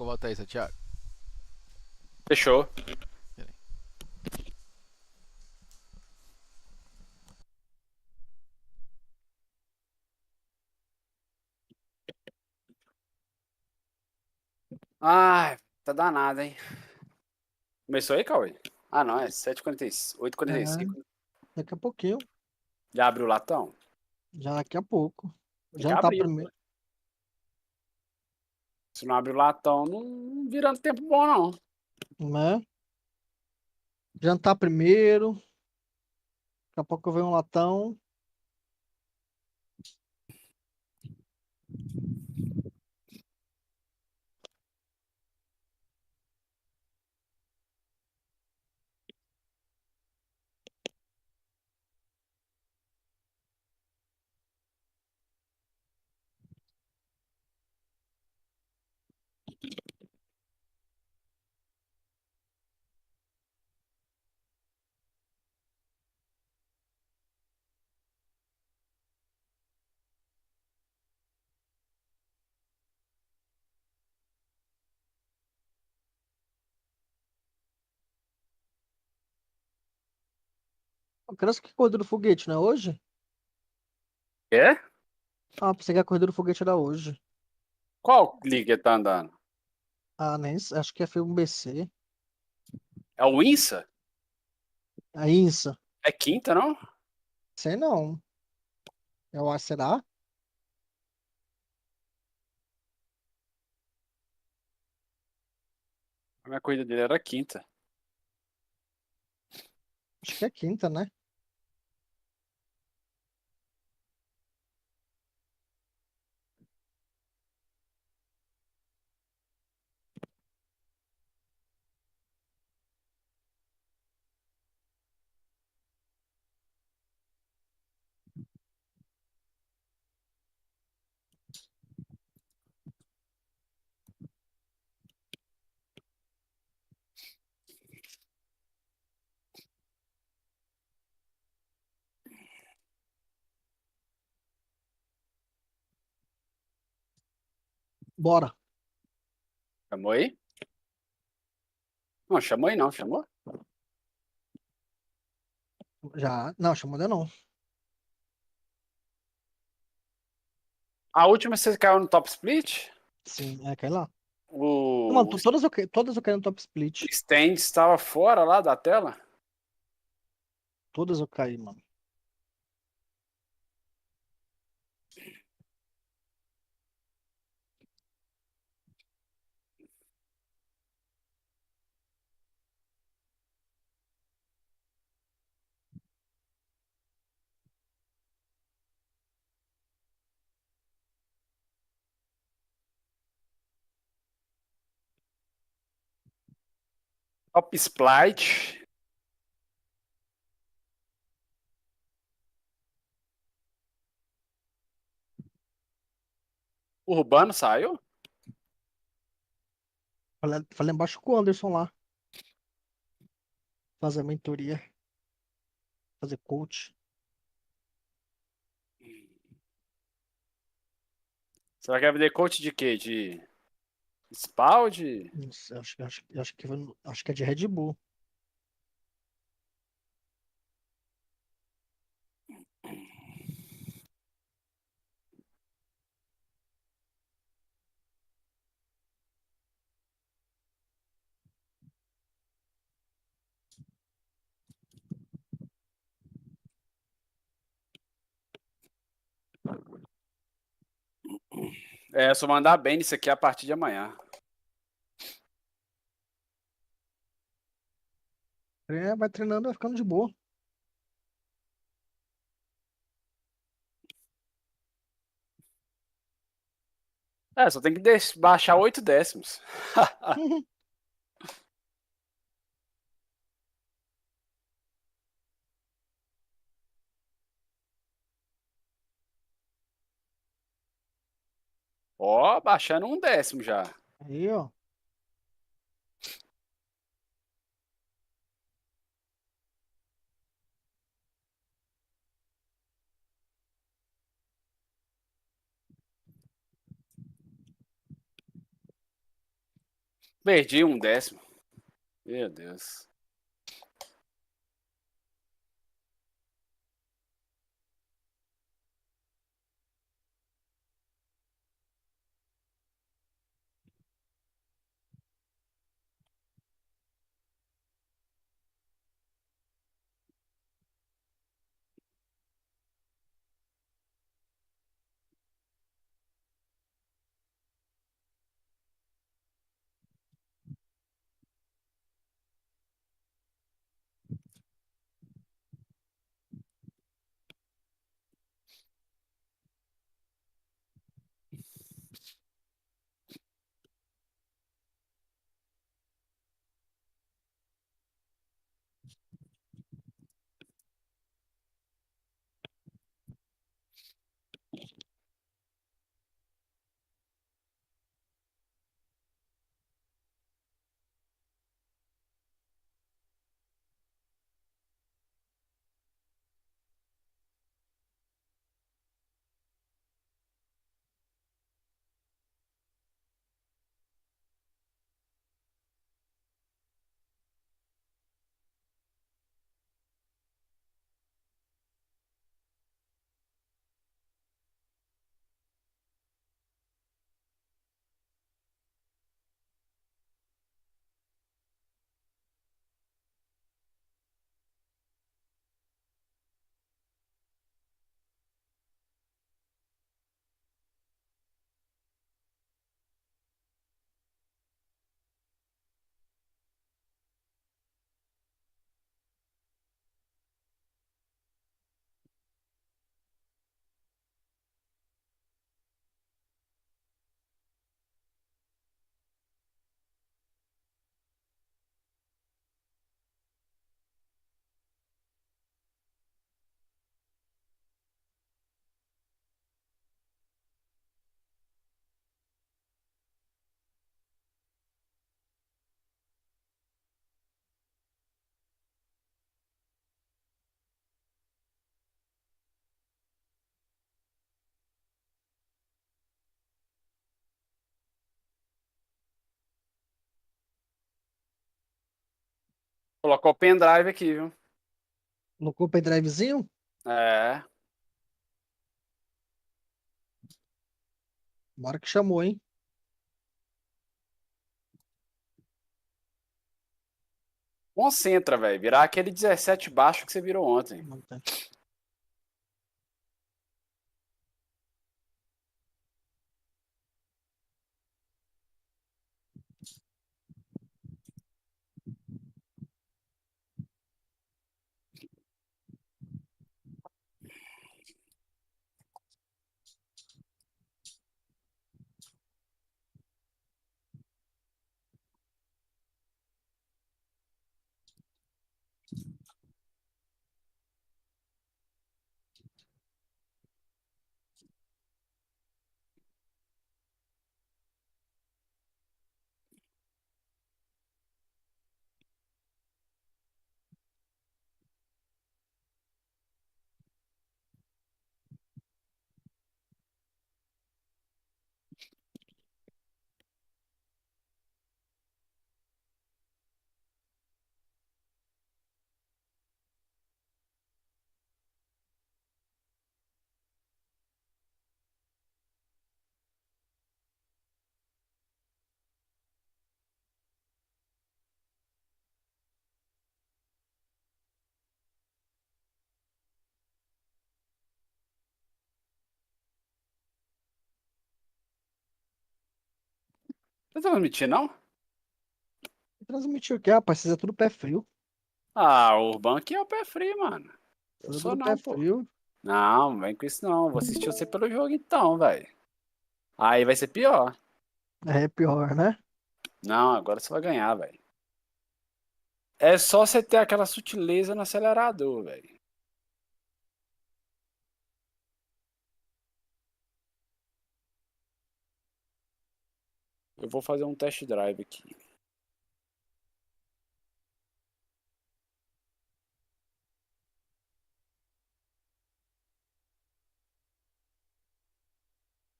S2: Volta aí, Santiago.
S5: Fechou. Ai, tá danado, hein? Começou aí, Cauê? Ah, não, é 7h45, 8h45.
S8: Daqui a pouquinho.
S5: Já abriu o latão?
S8: Já daqui a pouco.
S5: Tem que
S8: Jantar
S5: abrir,
S8: primeiro.
S5: Se não abrir o latão, não virando tempo bom, não.
S8: Né? Jantar primeiro. Daqui a pouco vem um latão. Parece que a corrida do foguete, não é hoje?
S5: É?
S8: Ah, pensei que a corrida do foguete era hoje.
S5: Qual liga tá andando?
S8: Ah, nem acho que foi um BC.
S5: É o INSA?
S8: A INSA.
S5: É quinta, não?
S8: Sei não. Eu acho, será?
S5: A minha corrida dele era quinta.
S8: Acho que é quinta, né? Bora.
S5: Chamou aí? Não, chamou aí não, chamou?
S8: Já. Não, chamou ainda não.
S5: A última você caiu no top split?
S8: Sim, é, cai lá. Não, mano,
S5: O
S8: todas eu quero no top split.
S5: stand estava fora lá da tela?
S8: Todas eu caí, mano.
S5: Top split. O Urbano saiu?
S8: Falei embaixo com o Anderson lá. Fazer mentoria. Fazer coach.
S5: Você vai querer coach de quê? De spawn? De...
S8: Não sei, acho que é de Red Bull.
S5: É, só mandar bem nisso aqui a partir de amanhã.
S8: É, vai treinando, vai ficando de boa.
S5: É, só tem que baixar 8 décimos. Ó, baixando 1 décimo já.
S8: Aí, ó.
S5: Perdi 1 décimo. Meu Deus. Colocou o pendrive aqui, viu?
S8: Colocou o pendrivezinho?
S5: É.
S8: Bora que chamou, hein?
S5: Concentra, velho. Virar aquele 17 baixo que você virou ontem. Você tá transmitindo, não?
S8: Transmitiu o quê, rapaz? Vocês é tudo pé frio.
S5: Ah, o Urban aqui é o pé frio, mano. Eu
S8: Vocês é
S5: sou
S8: tudo pé
S5: não, pô.
S8: frio.
S5: Não, não vem com isso não. Vou assistir você pelo jogo então, velho. Aí vai ser pior.
S8: É pior, né?
S5: Não, agora você vai ganhar, velho. É só você ter aquela sutileza no acelerador, velho. Eu vou fazer um test drive aqui.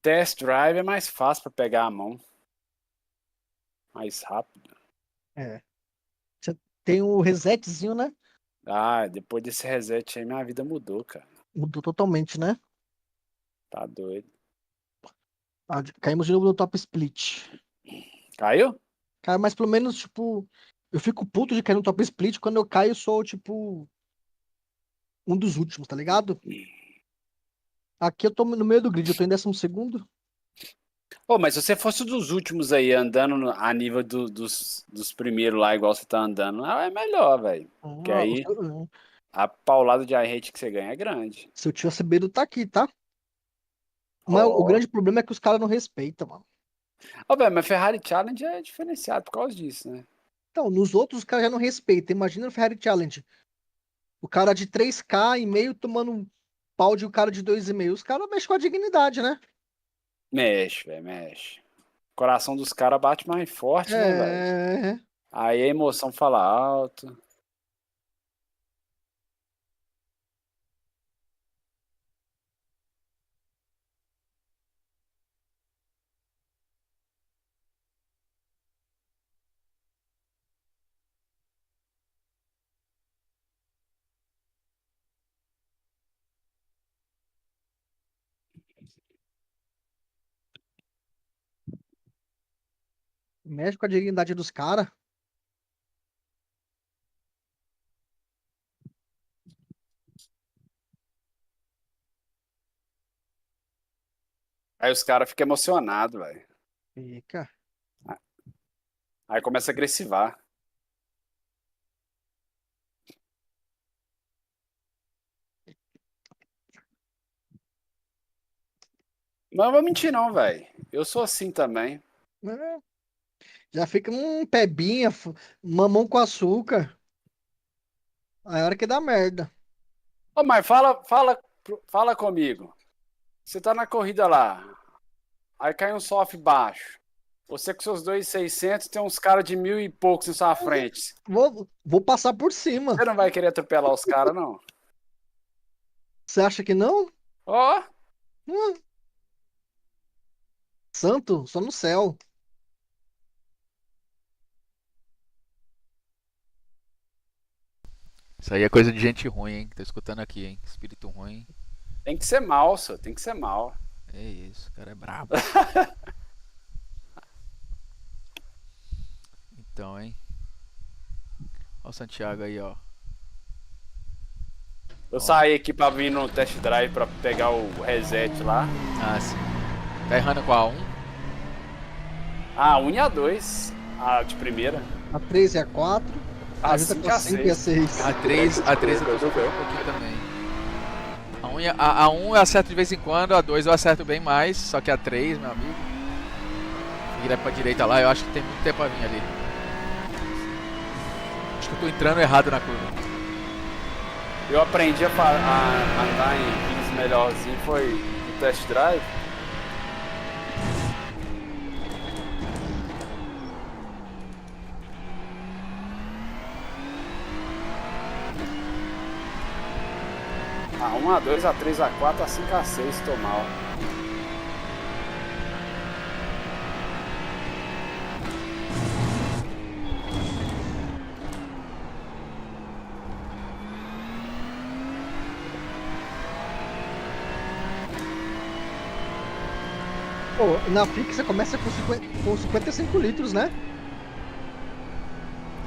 S5: Test drive é mais fácil pra pegar a mão. Mais rápido.
S8: É. Você tem o resetzinho, né?
S5: Ah, depois desse reset aí, minha vida mudou, cara.
S8: Mudou totalmente, né?
S5: Tá doido.
S8: Ah, caímos de novo no top split.
S5: Caiu?
S8: Cara, mas pelo menos, tipo, eu fico puto de cair no top split. Quando eu caio, eu sou, tipo, um dos últimos, tá ligado? Aqui eu tô no meio do grid, eu tô em 12º.
S5: Pô, mas se você fosse dos últimos aí, andando a nível dos primeiros lá, igual você tá andando, é melhor, velho. Porque
S8: Ah,
S5: aí a paulada de iRate que você ganha é grande.
S8: seu tio Acebedo tá aqui, tá? Mas o
S5: Ó.
S8: grande problema é que os caras não respeitam, mano.
S5: Ó, velho, mas Ferrari Challenge é diferenciado por causa disso, né?
S8: Então, nos outros os caras já não respeitam. Imagina no Ferrari Challenge. O cara de 3K e meio tomando um pau de um cara de 2,5. Os caras mexem com a dignidade, né?
S5: Mexe, velho, mexe. O coração dos caras bate mais forte, né, velho?
S8: É.
S5: Aí a emoção fala alto.
S8: Mexe com a dignidade dos caras.
S5: Aí os caras ficam emocionados, velho.
S8: Fica.
S5: Aí começa a agressivar. Mas não vou mentir não, velho. Eu sou assim também.
S8: É. Já fica pebinha, mamão com açúcar. Aí é hora que dá merda.
S5: Ô, mas fala comigo. Você tá na corrida lá. Aí cai um soft baixo. Você com seus 2.600 tem uns caras de 1.000 e poucos na sua frente.
S8: Vou passar por cima.
S5: Você não vai querer atropelar os caras, não?
S8: Você acha que não?
S5: Ó,
S8: Hum, santo, só no céu.
S2: Isso aí é coisa de gente ruim, hein? Tô escutando aqui, hein? Espírito ruim.
S5: Tem que ser mal, só. Tem que ser mal.
S2: É isso, o cara é brabo. Então, hein? Ó o Santiago aí, ó.
S5: Eu saí aqui pra vir no test drive pra pegar o reset lá.
S2: Ah, sim. Tá errando com a 1?
S5: Ah, 1 e a 2. A de primeira.
S8: A 3 e a 4.
S5: A
S8: A gente tá
S5: 5
S8: com
S5: e
S8: a
S5: a
S8: 5 e a
S5: 6.
S8: 6.
S2: A 3 eu tô sofrendo um pouquinho também. A 1 eu acerto de vez em quando, a 2 eu acerto bem mais, só que a 3, meu amigo. Vira pra direita lá, eu acho que tem muito tempo a vir ali. Acho que eu tô entrando errado na curva.
S5: Eu aprendi a andar em vídeos melhorzinho, foi no test drive. A 1, a 2, a 3, a 4, a 5, a 6, tô mal.
S8: Pô, na FIC você começa com 55 litros, né?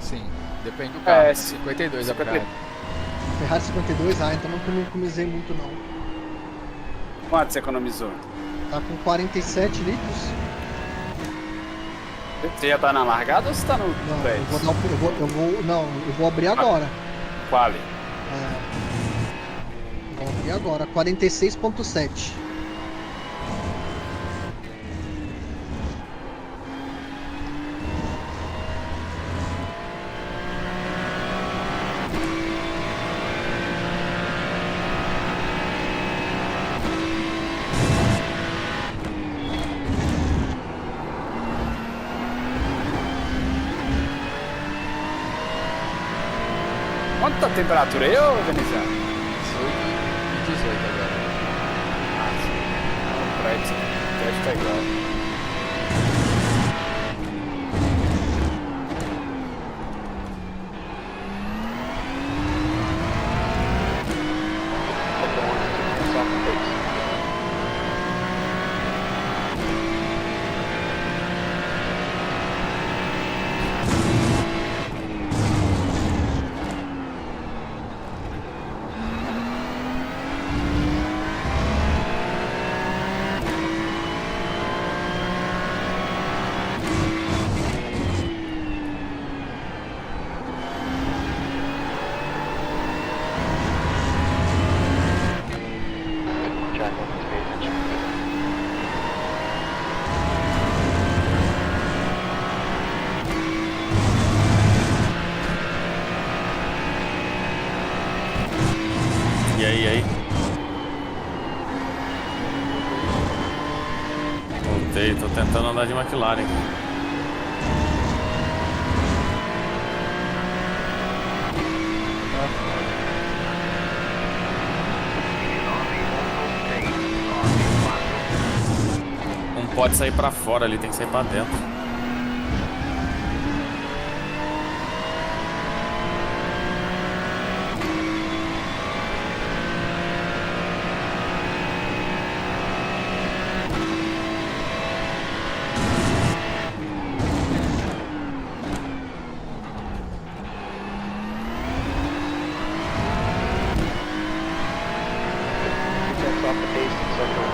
S2: Sim, depende do carro.
S5: É,
S2: 52 a
S5: 50.
S2: Ferrari.
S8: Ferrari 52, então não economizei muito não.
S5: Quanto você economizou?
S8: Tá com 47 litros.
S5: Você já tá na largada ou você tá no
S8: Não,
S5: pé?
S8: eu vou abrir agora.
S5: Qual?
S8: Vou abrir agora, 46.7.
S5: Quanto tá a temperatura aí, ô Veneziano?
S2: 18 e 18 agora.
S5: Ah, sim. O prédio deve tá igual.
S9: E aí? Voltei, tô tentando andar de McLaren. Não pode sair pra fora ali, tem que sair pra dentro.
S1: Off the pace in sector 1.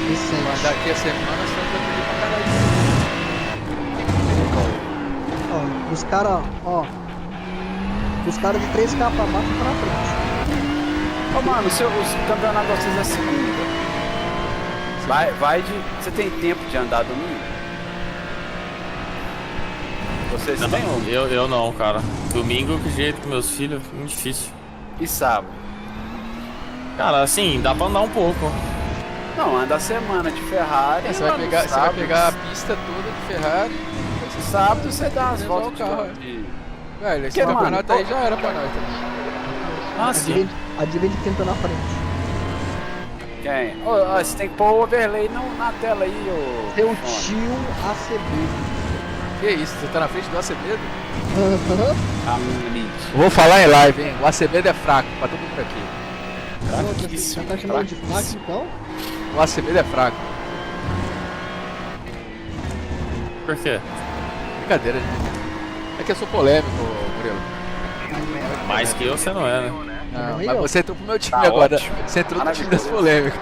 S8: Recente.
S2: Mas daqui a semana você vai pedir pra caralho.
S8: Ó, os caras, ó. Os caras de 3K pra baixo estão na frente.
S5: Ô, mano, os campeonatos de vocês é segunda. Vai de. Você tem tempo de andar domingo? Vocês
S9: Não,
S5: têm ou?
S9: eu não, cara. Domingo, que jeito com meus filhos, muito difícil.
S5: E sábado?
S9: Cara, assim, dá pra andar um pouco.
S5: Não, anda a semana de Ferrari.
S2: Você vai pegar a pista toda de Ferrari.
S5: Sábado você dá umas
S2: levar
S5: voltas
S2: o carro,
S5: de.
S2: Velho, esse
S5: Que,
S2: campeonato
S5: mano,
S2: aí já era pra nós também.
S9: Ah, sim.
S8: Adivinha de quem tá na frente.
S5: Quem? Ô, você tem que pôr o overlay na tela aí, ô.
S8: Seu
S5: Fone.
S8: tio ACB.
S2: Que isso, você tá na frente do Acevedo?
S8: Aham.
S5: Ah, bonito.
S2: Vou falar em live, hein? O Acevedo é fraco pra todo mundo aqui.
S5: Fraquíssimo.
S8: Já tá chamando de fraco então?
S2: O Acevedo é fraco.
S9: Por quê?
S2: Brincadeira, gente. É que eu sou polêmico, Murilo.
S9: Mais que eu, você não é, né?
S2: Não,
S8: Aí,
S2: mas
S8: ó.
S2: você entrou pro meu time
S5: Tá
S2: agora.
S5: ótimo.
S2: Você entrou no time das
S5: Maravilhoso.
S2: polêmicas.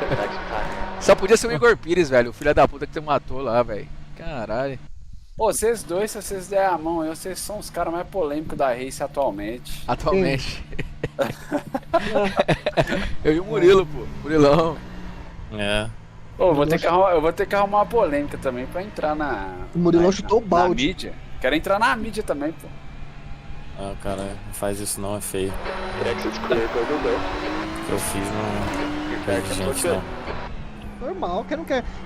S2: Só podia ser o Igor Pires, velho. O filho da puta que você matou lá, velho. Caralho.
S5: Pô, vocês dois, se vocês der a mão aí, vocês são os caras mais polêmicos da Race atualmente.
S2: Atualmente. Eu e o Murilo, pô. Murilão.
S9: É.
S5: Pô, eu vou ter que arrumar uma polêmica também pra entrar na.
S8: O Murilão
S5: na-
S8: chutou o
S5: na
S8: balde.
S5: mídia. Quero entrar na mídia também, pô.
S9: Ah, cara, não faz isso não, é feio.
S1: Exit's clear, go, go, go.
S9: O que eu fiz não perde gente, não.
S8: Normal,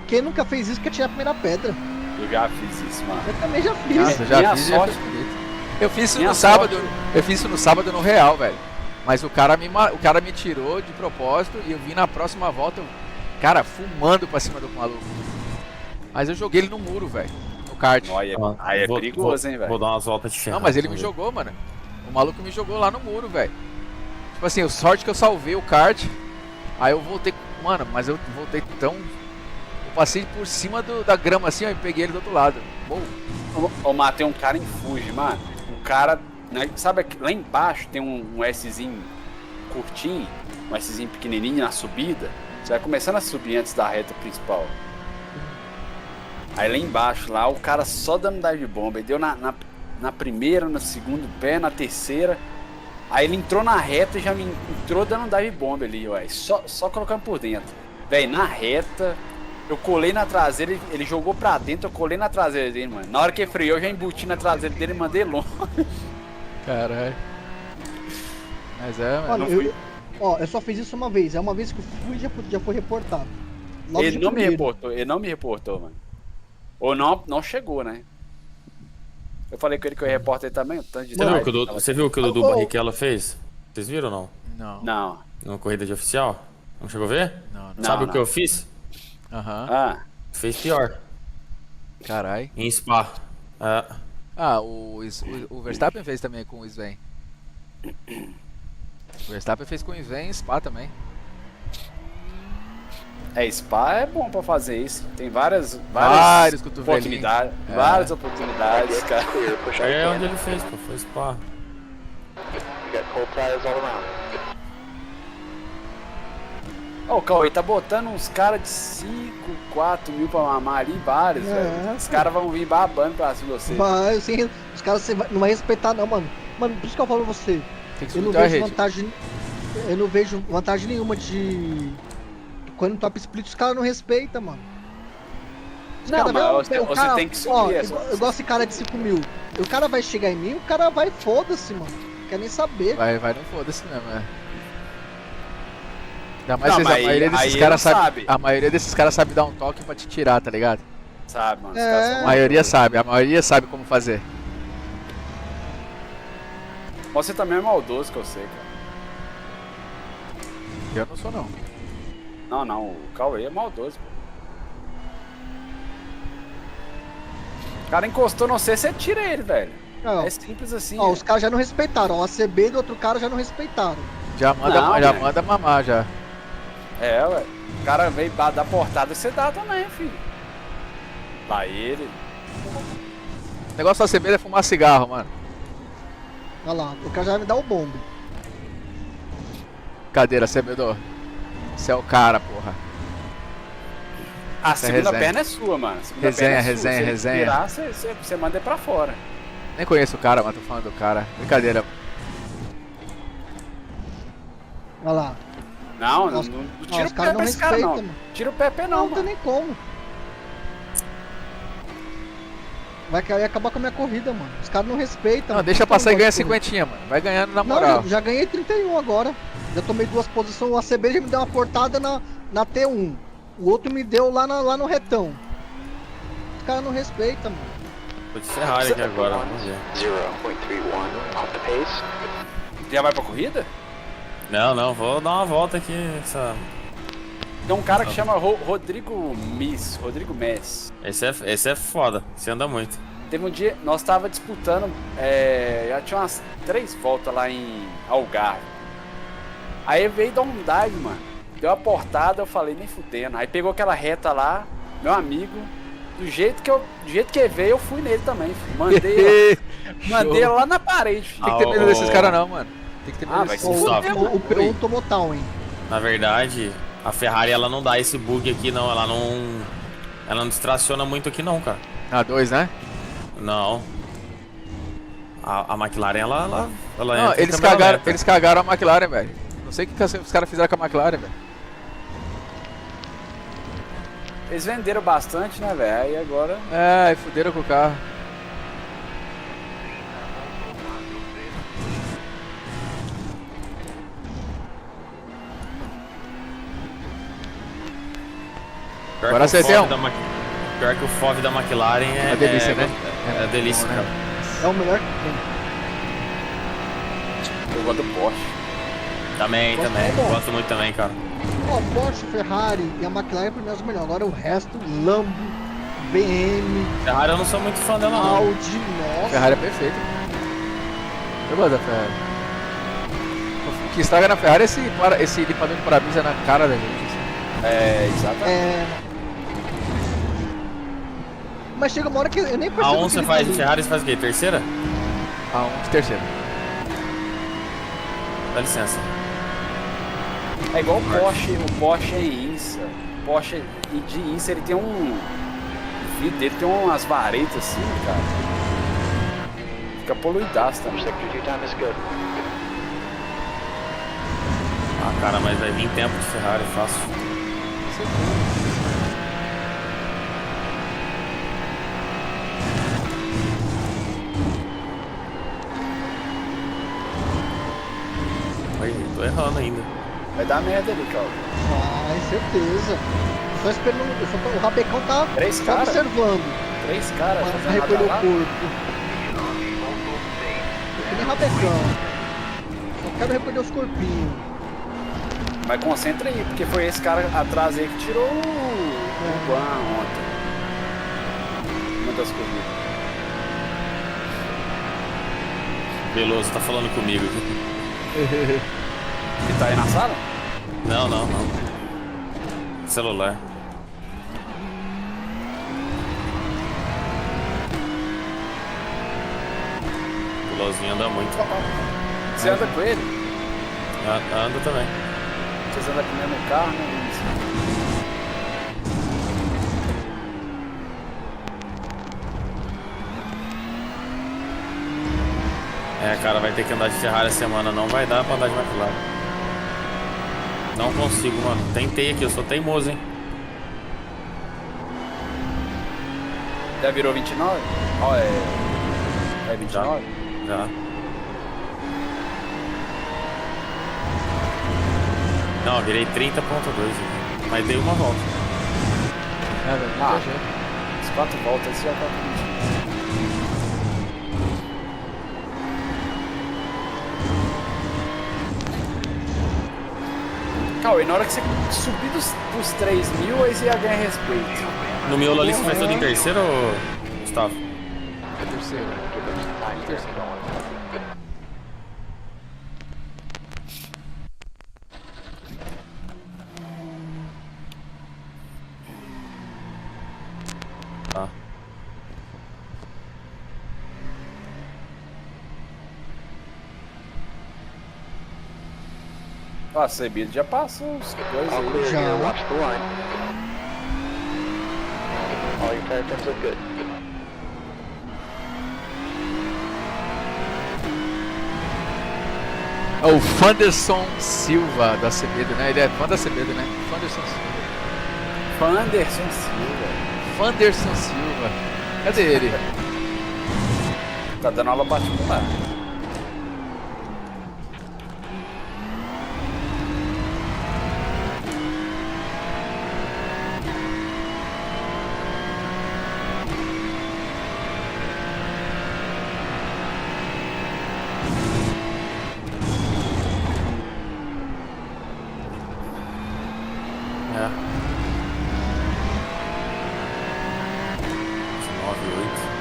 S8: quem nunca fez isso quer tirar a primeira pedra.
S5: Eu já fiz isso, mano.
S8: Eu também já fiz.
S5: Nossa,
S2: Eu já
S5: minha
S2: fiz e já
S5: sorte-
S2: foi bonito. Eu fiz isso
S5: minha
S2: no sábado.
S5: sorte-
S2: Eu fiz isso no sábado no Real, velho. Mas o cara me tirou de propósito e eu vi na próxima volta, cara, fumando pra cima do maluco. Mas eu joguei ele no muro, velho. No kart.
S5: Aí é perigoso, hein, velho.
S9: Vou dar umas voltas de ferro.
S2: Não, mas ele me jogou, mano. O maluco me jogou lá no muro, velho. Tipo assim, sorte que eu salvei o kart. Aí eu voltei. Mano, mas eu voltei tão. Eu passei por cima da grama assim, ó, e peguei ele do outro lado. Uou.
S5: Eu matei um cara em Fuji, mano. Um cara, né, sabe aqui, lá embaixo tem um Szinho curtinho, um Szinho pequenininho na subida. Você vai começando a subir antes da reta principal. Aí lá embaixo, lá, o cara só dando dive bomb. Ele deu na primeira, no segundo pé, na terceira. Aí ele entrou na reta e já me entrou dando dive bomb ali, ué. Só colocando por dentro. Véi, na reta, eu colei na traseira, ele jogou pra dentro, eu colei na traseira dele, mano. Na hora que ele freou, eu já embuti na traseira dele e mandei longe.
S2: Caralho. Mas é, mano.
S8: Olha, eu só fiz isso uma vez. É uma vez que eu fui e já foi reportado. Logo
S5: Ele
S8: de
S5: não me
S8: primeira.
S5: reportou, mano. Ou não chegou, né? Eu falei com ele que eu ia reportar ele também, o tanto de
S9: Você viu
S5: drive
S9: o que o
S5: que
S9: Dudu,
S5: tava
S9: você viu o que o Dudu
S8: Ô, ô.
S9: Barrichello fez? Vocês viram ou não?
S2: Não.
S5: Não.
S9: Numa corrida de oficial? Não chegou a ver?
S2: Não.
S9: Sabe o
S5: não.
S9: que eu fiz?
S2: Aham.
S5: Ah,
S9: Fez pior.
S2: Caralho.
S9: Em Spa. É.
S2: Ah, o Verstappen fez também com o Sven. O Verstappen fez com o Sven em Spa também.
S5: Spa é bom pra fazer isso. Tem várias
S2: Vários cotovelinhos.
S5: oportunidades.
S2: É.
S5: Várias oportunidades, cara.
S1: Clear, push out
S9: É onde
S1: again.
S9: ele fez, pô. Foi Spa.
S1: You got cold tires all around.
S5: Ó, o Cauê tá botando uns caras de 5, 4 mil pra mamar ali, vários, velho. Os caras vão vir babando pra cima de você.
S8: Vai, assim, os caras não vai respeitar não, mano. Mano, por isso que eu falo pra você.
S2: Tem que
S8: Eu não
S2: subir a
S8: vejo
S2: rede.
S8: vantagem. Eu não vejo vantagem nenhuma de. Quando no top split os caras não respeitam, mano. Os
S5: Não,
S8: cara
S5: mas
S8: vai-
S5: você
S8: cara-
S5: tem que subir
S8: ó,
S5: essa-
S8: eu gosto de cara de 5 mil. O cara vai chegar em mim, o cara vai, foda-se, mano. Quer nem saber.
S2: Vai, não foda-se mesmo, é. Ainda mais
S5: Não,
S2: que
S5: mas
S2: a maioria
S5: aí
S2: desses
S5: ele
S2: caras
S5: não
S2: sabe.
S5: sabe.
S2: A maioria desses caras sabe dar um toque pra te tirar, tá ligado?
S5: Sabe, mano. Os
S8: É.
S5: caras
S2: A
S5: são-
S2: maioria sabe como fazer.
S5: Você também é maldoso, que eu sei, cara.
S2: Eu não sou não.
S5: Não, o Cauê é maldoso, pô. O cara encostou, não sei, você tira ele, velho.
S8: Não.
S5: É simples assim.
S8: Ó,
S5: é.
S8: os caras já não respeitaram. Ó, a CB do outro cara já não respeitaram.
S2: Já manda,
S5: Não,
S2: já
S5: velho.
S2: manda mamar já.
S5: É, ué. O cara veio dar portada, você dá também, filho. Lá ele.
S2: O negócio da CB é fumar cigarro, mano.
S8: Olha lá, o cara já vai me dar o bombe.
S2: Cadeira, CB. Você é o cara, porra.
S5: A
S2: Essa é
S5: segunda
S2: resenha.
S5: perna é sua, mano. A segunda
S2: Resenha,
S5: perna é sua.
S2: resenha,
S5: Se ele
S2: resenha.
S5: virar, você manda ele pra fora.
S2: Nem conheço o cara, mas tô falando do cara. Brincadeira.
S8: Olha lá.
S5: Não,
S8: Nossa,
S5: não
S8: os
S5: tira o pé
S8: caras não
S5: pra esse cara, não.
S8: respeitam, mano.
S5: Tira o pé,
S8: Não,
S5: não,
S8: não tem
S5: mano.
S8: nem como. Vai cair e acabar com a minha corrida, mano. Os caras não respeitam.
S2: Não, deixa passar e ganha 50, mano. Vai ganhando na
S8: Não,
S2: moral.
S8: já ganhei 31 agora. Já tomei 2 posições. O ACB já me deu uma portada na T1. O outro me deu lá no retão. Os caras não respeitam, mano.
S9: Tô de Ferrari aqui agora, vamos ver.
S1: 0.31 off the pace.
S5: Já vai pra corrida?
S9: Não, vou dar uma volta aqui.
S5: Tem um cara que chama Rodrigo Mess.
S9: Esse é foda, você anda muito.
S5: Teve um dia, nós tava disputando, já tinha umas 3 voltas lá em Algarve. Aí veio dar um dive, mano. Deu uma portada, eu falei, nem fudendo. Aí pegou aquela reta lá, meu amigo. Do jeito que ele veio, eu fui nele também, filho. Mandei ele lá na parede, filho.
S2: Tem que ter medo desses caras não, mano. Tem que ter medo
S5: Vai
S2: desses
S5: se fuder, mano.
S8: O P1 tomou tal, hein?
S9: Na verdade, a Ferrari ela não dá esse bug aqui não, ela não distraciona muito aqui não, cara.
S2: A2, né?
S9: Não. A McLaren ela
S2: Não,
S9: entra em
S2: eles
S9: câmera
S2: cagaram,
S9: lenta.
S2: eles cagaram a McLaren, velho. Não sei o que os caras fizeram com a McLaren, velho.
S5: Eles venderam bastante, né, velho? Aí agora...
S2: É, e fuderam com o carro.
S9: Pior
S2: Agora
S9: que o
S2: acertei
S9: FOV da Pior que o FOV da McLaren é...
S2: Uma delícia, né?
S9: É delícia,
S2: bom, né?
S9: cara.
S8: É o melhor que tem.
S5: Eu gosto do Porsche.
S9: Também.
S8: bom.
S9: Gosto muito também, cara.
S8: Ó, Porsche, Ferrari e a McLaren pra mim é os melhores. Agora o resto, Lambo, BM,
S9: Ferrari eu não sou muito fã dela não.
S8: Audi, nossa.
S2: Ferrari é perfeito. Eu gosto da Ferrari. O que estraga na Ferrari é esse limpador de para-brisa na cara da gente. Assim.
S5: É, exatamente.
S8: É... Mas chega uma hora que eu nem percebo.
S9: A 1 você
S8: que
S9: faz
S8: ele
S9: de Ferrari, você faz o quê? Terceira?
S2: A1 de terceiro.
S9: Dá licença.
S5: É igual o Porsche é INSA. O Porsche de INSA, ele tem um... O vidro dele tem umas varetas assim, cara. Fica poluidaço também.
S1: Sector 2 time is good.
S9: Ah, cara, mas vai vir tempo de Ferrari, fácil. Oi, tô errando ainda.
S5: Vai dar merda ali, cara.
S8: Ai, certeza. Só esperando. O Rabecão tá
S5: 3
S8: só
S5: caras?
S8: observando.
S5: 3 caras
S8: Pra
S5: fazendo
S8: recolher o
S5: nada lá.
S8: corpo. Que nem Rabecão. Só quero recolher os corpinhos.
S5: Mas concentra aí, porque foi esse cara atrás aí que tirou o Guan ontem. Uma das corridas.
S9: Veloso, tá falando comigo aqui.
S5: Ele tá aí na sala?
S9: Não. Celular. Velozinho anda muito.
S5: Você anda com ele?
S9: Anda também.
S5: Vocês andam com o mesmo carro, né?
S9: É, cara, vai ter que andar de Ferrari essa semana. Não vai dar pra andar de McLaren. Não consigo, mano. Tentei aqui, eu sou teimoso, hein.
S5: Já virou 29? Ó, é 29?
S9: Já. Não, eu virei 30.2 aqui. Mas dei uma volta.
S2: É, velho.
S5: Ah.
S2: Muita gente.
S5: As 4 voltas você já tá com 29. Cauê, na hora que você subir dos 3.000, aí você ia ganhar respeito.
S9: No miolo ali você faz tudo em terceiro, Gustavo?
S2: É terceiro. Terceiro.
S9: Tá.
S5: Ó, a Cebido já passou os coisas
S1: All
S5: aí.
S1: clear
S8: Já.
S1: here, watch the line. Tire trims look good.
S2: É o Fanderson Silva da Acevedo, né? Ele é fã da Acevedo, né? Fanderson Silva.
S5: Fanderson Silva.
S2: Fanderson Silva. Cadê ele?
S5: Tá dando aula particular.
S9: É. 9,8.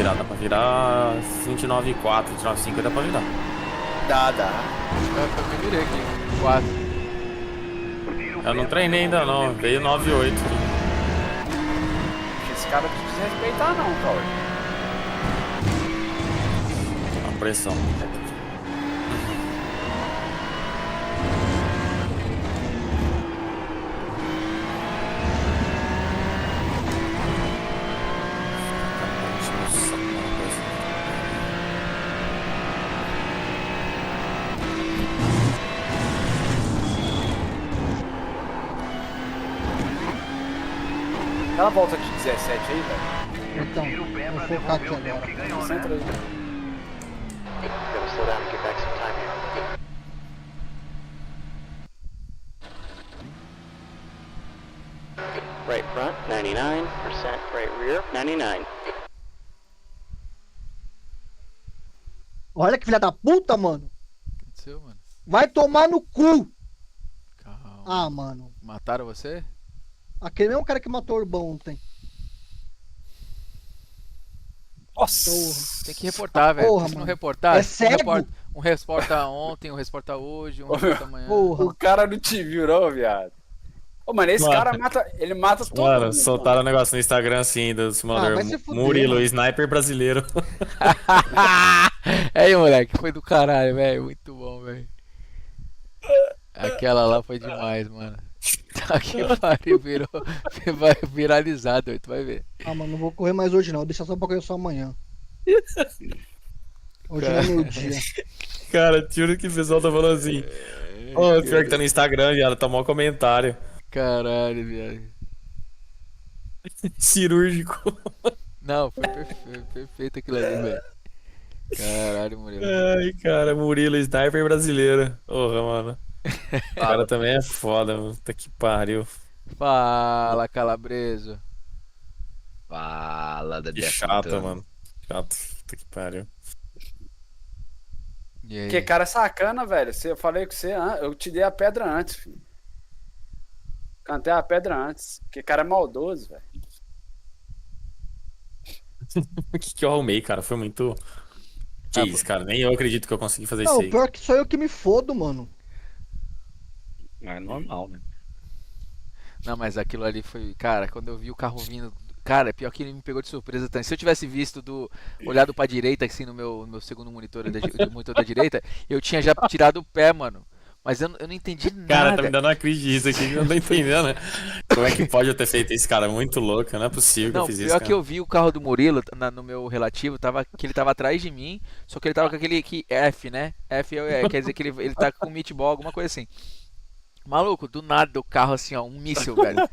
S9: Dá pra virar 29,4, 29,5 dá pra virar.
S5: Dá.
S2: Eu virei aqui. 4.
S9: Eu não treinei ainda não, veio 9,8.
S5: Esse cara não precisa respeitar não, cara.
S9: A pressão.
S5: Ela volta de 17 aí, velho.
S8: Então, vou focar aqui agora.
S5: Concentra aí.
S1: Gotta slow down and get back some time here. Right front, 99%. Right rear, 99.
S8: Olha que filha da puta, mano.
S2: O que aconteceu, mano?
S8: Vai tomar no cu.
S2: Calma.
S8: Ah, mano.
S2: Mataram você?
S8: Aquele mesmo cara que matou o Urbão ontem.
S5: Nossa.
S2: Tem que reportar, velho.
S8: Porra,
S2: Se não
S8: mano.
S2: reportar,
S8: É cego?
S2: um reporta ontem, um reporta hoje, um reporta amanhã.
S8: Porra.
S5: O cara não te viu, não, viado. Ô, mano, esse
S9: Mano.
S5: cara mata. Ele mata todo
S9: Mano,
S5: mundo.
S9: soltaram um negócio no Instagram assim do simulador.
S8: vai se fuder,
S9: Murilo,
S8: mano.
S9: sniper brasileiro.
S2: Aí, moleque, foi do caralho, velho. Muito bom, velho. Aquela lá foi demais, mano. Tá que pariu, vai viralizar, doido, tu vai ver.
S8: Ah, mano, não vou correr mais hoje não. Deixa só pra correr só amanhã. Hoje não é meu dia.
S9: Cara, tiro que o pessoal tá falando assim. Ô, pior que tá no Instagram, viado, tá mó comentário.
S2: Caralho, viado.
S9: Cirúrgico.
S2: Não, foi perfeito aquilo ali, velho. Caralho, Murilo.
S9: Ai, cara, Murilo, sniper brasileiro. Porra, mano. O cara também é foda, mano. Puta que pariu.
S2: Fala, Calabreso.
S10: Fala da
S9: Que chato, mano. Chato. Puta que pariu.
S2: E aí?
S5: Que cara sacana, velho. Eu falei com você, eu te dei a pedra antes, filho. Cantei a pedra antes. Que cara é maldoso, velho.
S9: O que eu arrumei, cara? Foi muito. Que isso, cara? Nem eu acredito que eu consegui fazer isso
S8: Não,
S9: aí.
S8: pior que sou eu que me fodo, mano.
S10: É normal, né?
S2: Não, mas aquilo ali foi. Cara, quando eu vi o carro vindo. Cara, pior que ele me pegou de surpresa também. Se eu tivesse visto olhado pra direita, assim, no meu segundo monitor monitor da direita, eu tinha já tirado o pé, mano. Mas eu não entendi nada.
S9: Cara, tá me dando uma crise disso aqui que eu não tô entendendo, né? Como é que pode eu ter feito isso, cara? Muito louco, não é possível que eu
S2: Não,
S9: fiz
S2: pior
S9: isso, cara.
S2: que eu vi o carro do Murilo no meu relativo, que ele tava atrás de mim, só que ele tava com aquele F, né? F quer dizer que ele tá com meatball, alguma coisa assim. Maluco, do nada o carro assim, ó, um míssil, velho.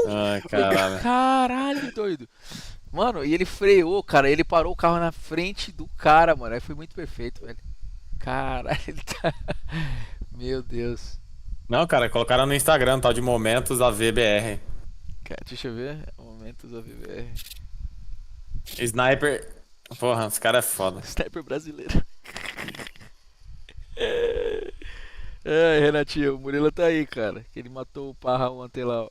S9: Ai, caralho.
S2: Caralho, doido. Mano, e ele freou, cara, ele parou o carro na frente do cara, mano. Aí foi muito perfeito, velho. Caralho, ele tá... Meu Deus.
S9: Não, cara, colocaram no Instagram, tal de Momentos AVBR.
S2: Cara, deixa eu ver. Momentos AVBR.
S9: Sniper. Porra, os caras é foda.
S2: Sniper brasileiro. É, Renatinho, o Murilo tá aí, cara. Que ele matou o Parra ontem lá, ó.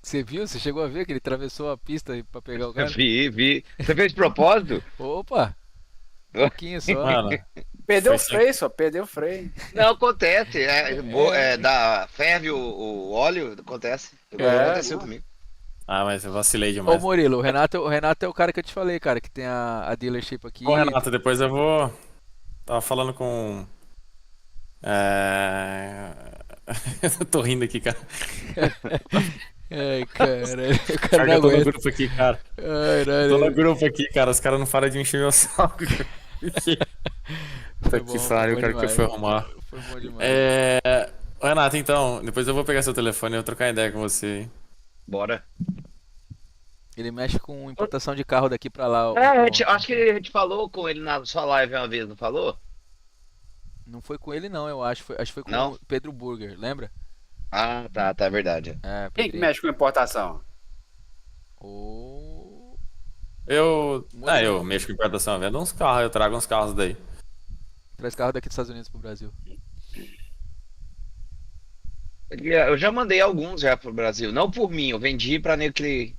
S2: Você viu? Você chegou a ver que ele atravessou a pista pra pegar o cara?
S10: Vi. Você fez de propósito?
S2: Opa! Um pouquinho só.
S9: Mano,
S5: Perdeu o
S9: Foi
S5: freio, só perdeu o freio.
S10: Não, acontece. Ferve o óleo, acontece.
S5: É,
S10: Aconteceu comigo.
S9: Ah, mas eu vacilei
S2: Ô
S9: demais.
S2: Murilo, o Renato é o cara que eu te falei, cara, que tem a dealership aqui.
S9: Ô, Renato, depois eu vou... Tava falando com... Eu tô rindo aqui, cara.
S2: Ai, cara, o cara
S9: Cara,
S2: não
S9: eu tô no
S2: aguenta.
S9: grupo aqui, cara.
S2: Ai, não,
S9: Eu tô
S2: não.
S9: no grupo aqui, cara. Os caras não param de me encher meu saco.
S2: Foi
S9: Puta
S2: bom,
S9: que
S2: foi
S9: pariu,
S2: bom
S9: cara, que eu
S2: demais.
S9: fui arrumar.
S2: Foi bom demais.
S9: Renato, então, depois eu vou pegar seu telefone e eu trocar ideia com você, hein?
S10: Bora.
S2: Ele mexe com importação de carro daqui pra lá.
S10: Acho que a gente falou com ele na sua live uma vez, não falou?
S2: Não foi com ele não, eu acho. Acho que foi com
S10: Não?
S2: o Pedro Burger, lembra?
S10: Ah, tá, é verdade.
S2: É,
S5: Quem que
S2: Pedrinho.
S5: mexe com importação?
S2: O...
S9: Eu mexo com importação, vendo uns carros, eu trago uns carros daí.
S2: Traz carro daqui dos Estados Unidos pro Brasil.
S10: Eu já mandei alguns já pro Brasil. Não por mim, eu vendi pra nego
S2: Que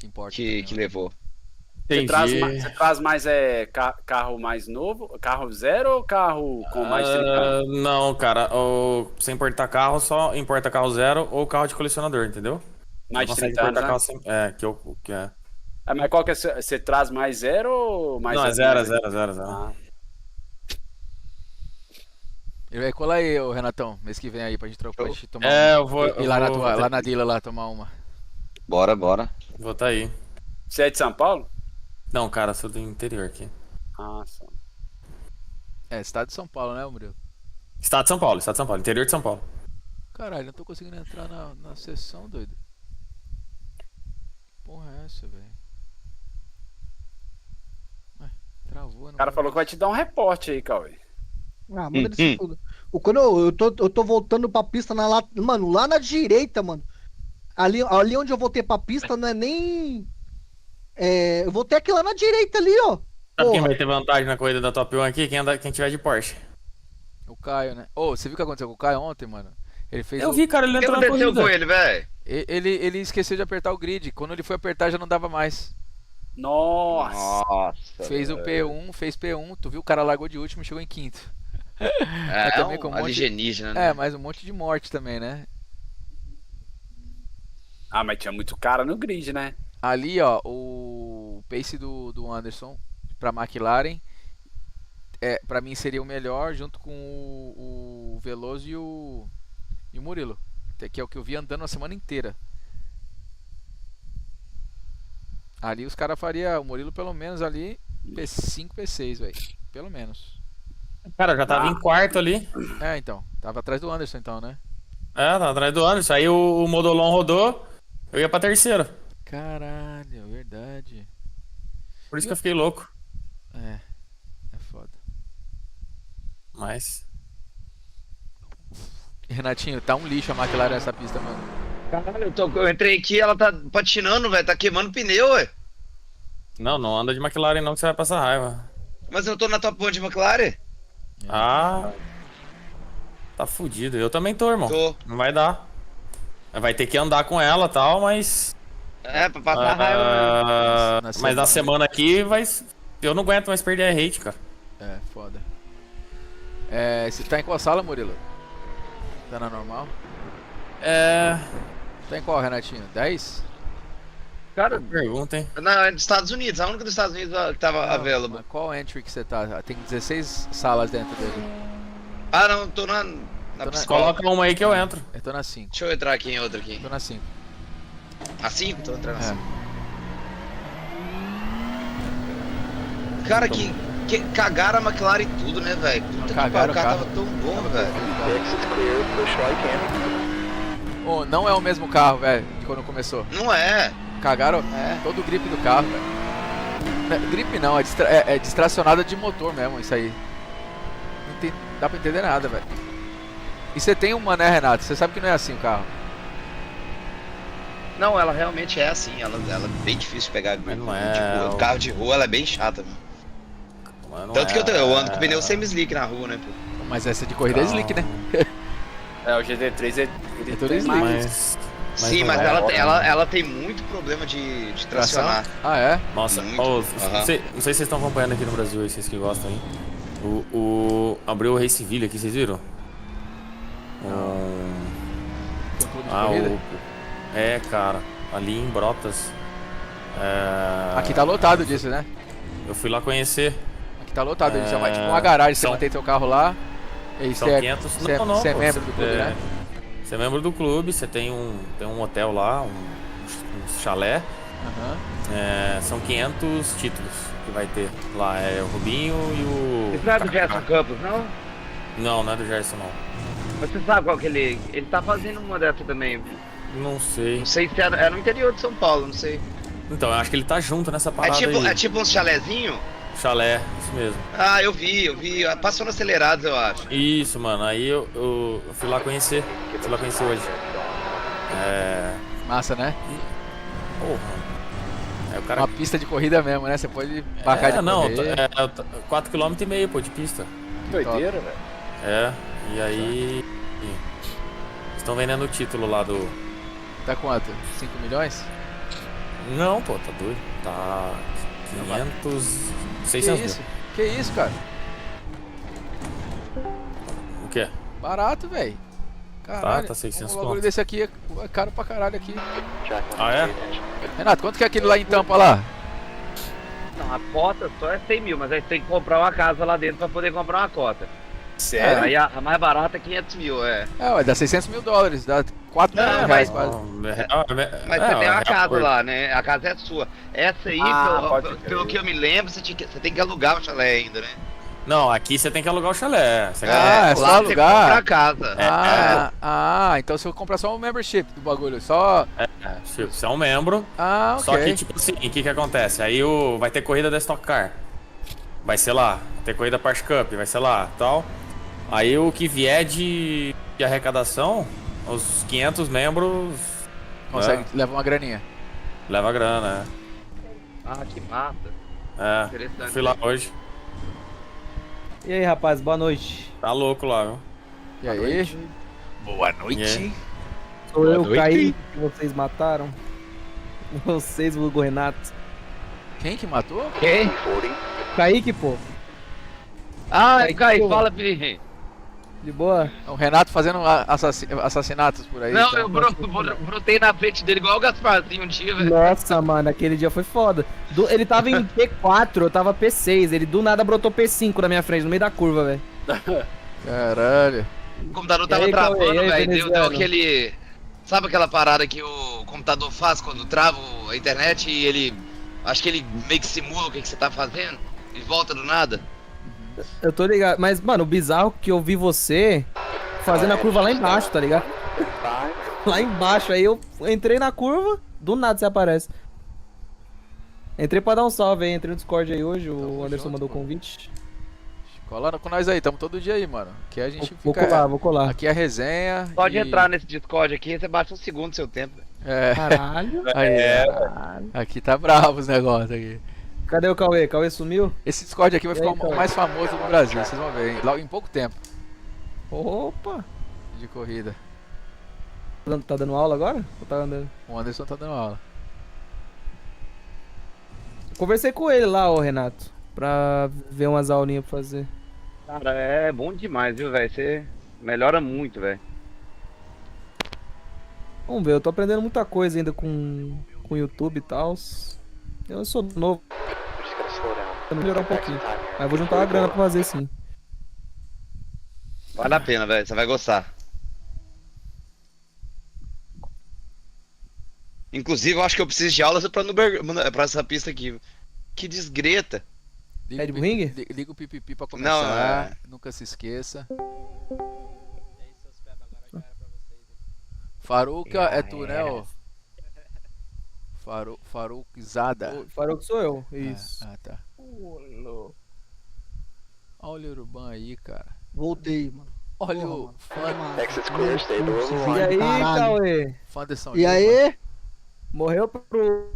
S2: importa.
S10: que
S2: também, né?
S10: levou.
S5: Você
S9: Entendi.
S5: traz mais carro mais novo? Carro zero ou carro com mais de 30 anos?
S9: Não, cara, você importar carro, só importa carro zero ou carro de colecionador, entendeu?
S5: Mais de
S9: Você não
S5: 30
S9: consegue
S5: anos,
S9: importar
S5: né?
S9: carro sem... que é.
S5: Ah, mas qual que é? Você traz mais zero ou mais
S9: Não, é zero, é zero, é zero, é zero.
S5: Ah,
S2: Ele vai colar aí, ô Renatão, mês que vem aí pra gente trocar, pra gente tomar
S9: Eu vou...
S2: ir lá, lá na Dila lá tomar uma.
S10: Bora, bora.
S9: Vou tá aí.
S5: você é de São Paulo?
S9: Não, cara, sou do interior aqui.
S5: Ah, só.
S2: É, estado de São Paulo, né, Murilo?
S9: Estado de São Paulo, interior de São Paulo.
S2: Caralho, não tô conseguindo entrar na sessão, doido. Que porra é essa, velho? Ué, travou, não.
S5: O cara falou que vai te dar um reporte aí, Cauê.
S8: Ah, manda ele se tudo. Quando eu tô voltando pra pista mano, lá na direita, mano. Ali onde eu voltei pra pista não é nem. Eu voltei aqui lá na direita ali, ó.
S9: Sabe quem
S8: Porra.
S9: vai ter vantagem na corrida da Top 1 aqui? Quem tiver de Porsche.
S2: O Caio, né? Ô, você viu o que aconteceu com o Caio ontem, mano? Ele fez
S9: Eu vi, cara, ele
S10: O que
S9: entrou na
S10: aconteceu
S9: corrida.
S10: com ele, velho?
S2: Ele esqueceu de apertar o grid. Quando ele foi apertar já não dava mais.
S5: Nossa!
S10: Nossa.
S2: Fez o P1, fez P1. Tu viu o cara largou de último e chegou em quinto.
S10: É
S2: também
S10: um
S2: com um monte-
S10: alienígena, né?
S2: É, mas um monte de morte também, né?
S5: Ah, mas tinha muito cara no grid, né?
S2: Ali, ó, o pace do Anderson pra McLaren, pra mim seria o melhor, junto com o Veloso e o Murilo, que é o que eu vi andando a semana inteira. Ali os caras fariam, o Murilo pelo menos ali, P5, P6, velho. Pelo menos.
S9: Cara, eu já tava em quarto ali.
S2: É, então. Tava atrás do Anderson, então, né?
S9: Tava atrás do Anderson. Aí o Modolon rodou, eu ia pra terceira.
S2: Caralho, verdade.
S9: Por isso que eu fiquei louco.
S2: É foda.
S9: Mas...
S2: Renatinho, tá um lixo a McLaren nessa pista, mano.
S10: Caralho, eu entrei aqui, ela tá patinando, velho. Tá queimando pneu, ué.
S9: Não anda de McLaren não que você vai passar raiva.
S10: Mas eu tô na Top 1 de McLaren?
S9: Ah... Tá fudido. Eu também tô, irmão.
S10: Tô.
S9: Não vai dar. Vai ter que andar com ela e tal, mas...
S10: Pra passar raiva, né?
S9: Mas na semana aqui vai... Eu não aguento mais perder a rate, cara.
S2: É, foda. Você tá em qual sala, Murilo? Tá na normal? Tá em qual, Renatinho? 10?
S10: Cara,
S9: Pergunta, hein?
S10: dos Estados Unidos, a única dos Estados Unidos que tava
S2: Não,
S10: available.
S2: mas qual entry que você tá? Tem 16 salas dentro dele.
S10: Ah, não, tô na
S2: Tô na-
S10: psicóloga.
S9: Coloca uma aí que eu entro.
S2: Eu tô na 5.
S10: Deixa eu entrar aqui em outra aqui.
S2: Tô na 5.
S10: A 5? Tô entrando na
S2: É.
S10: 5. Cara, que cagaram a McLaren e tudo, né, velho? Puta que pariu,
S2: Cagaram
S10: o carro
S2: o carro.
S10: tava tão bom, velho.
S1: Exit's clear, push like in.
S2: Oh, não é o mesmo carro, velho, de quando começou.
S10: Não é.
S2: Cagaram todo o grip do carro, velho. Grip não, é distracionada de motor mesmo, isso aí. Não dá pra entender nada, velho. E você tem uma, né, Renato? Você sabe que não é assim o carro.
S10: Não, ela realmente é assim. Ela é bem difícil de pegar.
S9: Mas não é,
S10: Tipo,
S9: o-
S10: carro de rua, ela é bem chata, mano.
S9: Mas não
S10: Tanto que
S9: é-
S10: eu ando com pneu semi-slick na rua, né, pô?
S2: Mas essa de corrida é slick, né?
S5: O GT3 ele
S2: É tudo
S5: tem
S2: slick.
S5: mais.
S10: Sim,
S9: não
S10: mas
S9: é,
S10: ela tem muito problema de tracionar.
S2: Ah, é?
S9: Nossa,
S10: Muito.
S9: ô,
S10: Aham.
S9: não sei se vocês estão acompanhando aqui no Brasil, aí, vocês que gostam aí. Abriu o Raceville aqui, vocês viram?
S2: Tem um clube de
S9: Ah,
S2: corrida?
S9: cara. ali em Brotas.
S2: Aqui tá lotado disso, né?
S9: Eu fui lá conhecer.
S2: Aqui tá lotado, ele chama tipo uma garagem, você
S9: são-
S2: mantém seu carro lá. E
S9: São
S2: você
S9: 500.
S2: você
S9: Não,
S2: você é
S9: pô,
S2: membro do clube, né?
S9: Você é membro do clube, você tem um hotel lá, um chalé.
S2: Aham.
S9: São 500 títulos que vai ter lá. É o Rubinho e o.
S10: Isso não é do Gerson Campos, não?
S9: Não é do Gerson, não.
S10: Mas você sabe qual que ele tá fazendo uma dessa também.
S9: Não sei.
S10: Não sei se é no interior de São Paulo, não sei.
S9: Então, eu acho que ele tá junto nessa parada aí.
S10: É tipo um chalezinho?
S9: Chalé, isso mesmo.
S10: Ah, eu vi. Passou no Acelerados, eu acho.
S9: Isso, mano. Aí eu fui lá conhecer. Fui lá conhecer hoje.
S2: Massa, né?
S9: Porra. Aí o cara.
S2: Uma pista de corrida mesmo, né? Você pode marcar de
S9: não,
S2: correr.
S9: 4,5 km, pô, de pista.
S5: Doideira, velho.
S9: E aí. Estão vendendo o título lá do.
S2: Tá quanto? 5 milhões?
S9: Não, pô, tá doido. Tá 500. 600
S2: Que isso? Que isso, cara?
S9: mil. O quê?
S2: Barato, velho. Caralho.
S9: Tá 600
S2: um bagulho
S9: conto.
S2: desse aqui é caro pra caralho aqui.
S9: Ah, é?
S2: Renato, quanto que é aquele lá em Tampa lá?
S10: Não, a cota só é 100 mil, mas aí você tem que comprar uma casa lá dentro pra poder comprar uma cota.
S5: Sério?
S10: Aí a mais barata é 500 mil,
S2: É, ué, dá 600 mil dólares, dá 4
S10: Não,
S2: milhões de
S10: mas-
S2: reais quase.
S10: Mas você tem uma casa lá, né? A casa é sua. Essa aí,
S5: pode
S10: pelo
S5: crer.
S10: que eu me lembro, você tem que alugar o chalé ainda, né?
S9: Não, aqui você tem que alugar o chalé. Você
S2: É só
S10: lá você compra a
S2: alugar.
S10: casa.
S2: Então se eu comprar só o membership do bagulho, só.
S9: Você é um membro.
S2: Ah, ok.
S9: Só que, tipo assim, o que acontece? Aí vai ter corrida da Stock Car. Vai ser lá. Vai ter corrida Porsche Cup, vai ser lá, tal. Aí o que vier de arrecadação, os 500 membros
S2: Consegue levar uma graninha.
S9: leva a grana,
S10: Ah, que massa.
S9: é.
S10: Interessante.
S9: Eu fui lá hoje.
S11: E aí, rapaz, boa noite.
S9: Tá louco lá, viu?
S2: E aí?
S5: Boa
S9: noite.
S11: Sou eu,
S5: noite.
S11: Kaique, que vocês mataram. Vocês, o Hugo Renato.
S2: Quem que matou?
S10: Quem?
S11: Kaique, pô.
S10: Ah,
S11: Kaique,
S10: Kaique,
S11: pô.
S10: fala, Felipe.
S11: De boa?
S2: O Renato fazendo assassinatos por aí.
S10: Não,
S2: então.
S10: eu brotei na frente dele igual o Gasparzinho um dia, velho.
S11: Nossa, mano, aquele dia foi foda. Ele tava em P4, eu tava P6. Ele do nada brotou P5 na minha frente, no meio da curva, velho.
S2: Caralho.
S10: O computador
S11: E
S10: tava
S11: aí, Cauê?
S10: travando,
S11: E aí,
S10: velho. Deu
S11: veneziano?
S10: aquele. Sabe aquela parada que o computador faz quando trava a internet e ele. Acho que ele meio que simula o que você tá fazendo e volta do nada?
S11: Eu tô ligado. Mas, mano, o bizarro que eu vi você fazendo a curva lá embaixo, tá ligado? Lá embaixo, aí eu entrei na curva, do nada você aparece. Entrei pra dar um salve aí, entrei no Discord aí hoje, o Anderson
S2: junto,
S11: mandou o
S2: pô.
S11: convite.
S2: Cola com nós aí, tamo todo dia aí, mano. Aqui a gente
S11: Vou
S2: fica.
S11: colar, vou colar.
S2: Aqui é resenha.
S10: Pode
S2: e-
S10: entrar nesse Discord aqui, você baixa um segundo do seu tempo.
S2: É.
S11: Caralho.
S2: Aí, aqui tá bravo os negócios aqui.
S11: Cadê o Cauê? Cauê sumiu?
S2: Esse Discord aqui vai
S11: E
S2: ficar
S11: aí, Cauê?
S2: o mais famoso do Brasil, vocês vão ver, hein? Logo em pouco tempo
S11: Opa!
S2: de corrida.
S11: Tá dando aula agora? Ou tá andando?
S2: O Anderson tá dando aula.
S11: Conversei com ele lá, ô Renato, pra ver umas aulinhas pra fazer.
S10: Cara, é bom demais, viu, velho? Você melhora muito, velho.
S11: Vamos ver, eu tô aprendendo muita coisa ainda com o YouTube e tal. Eu sou novo, vou melhorar um pouquinho. Mas vou juntar uma grana pra fazer sim.
S10: Vale a pena, velho. Você vai gostar. Inclusive, eu acho que eu preciso de aulas pra essa pista aqui. Que desgreta.
S2: Liga
S11: Red
S2: o
S11: Bull Ring?
S2: Liga o pipipi pra começar. Nunca se esqueça.
S7: E aí, seus pebas, agora já era pra vocês. Hein?
S2: Faruq é tu, né, ô? Faruqzada.
S11: O Farol sou eu, isso.
S2: Ah, tá. Olha o Urban aí, cara.
S8: Voltei, mano.
S2: Olha
S8: Porra,
S2: o
S8: mano.
S2: fã,
S1: Exit clear, stay below the
S11: E
S1: line.
S11: aí,
S8: Caralho.
S11: Cauê?
S2: fã de São
S8: E
S2: João,
S8: aí?
S11: Morreu pro...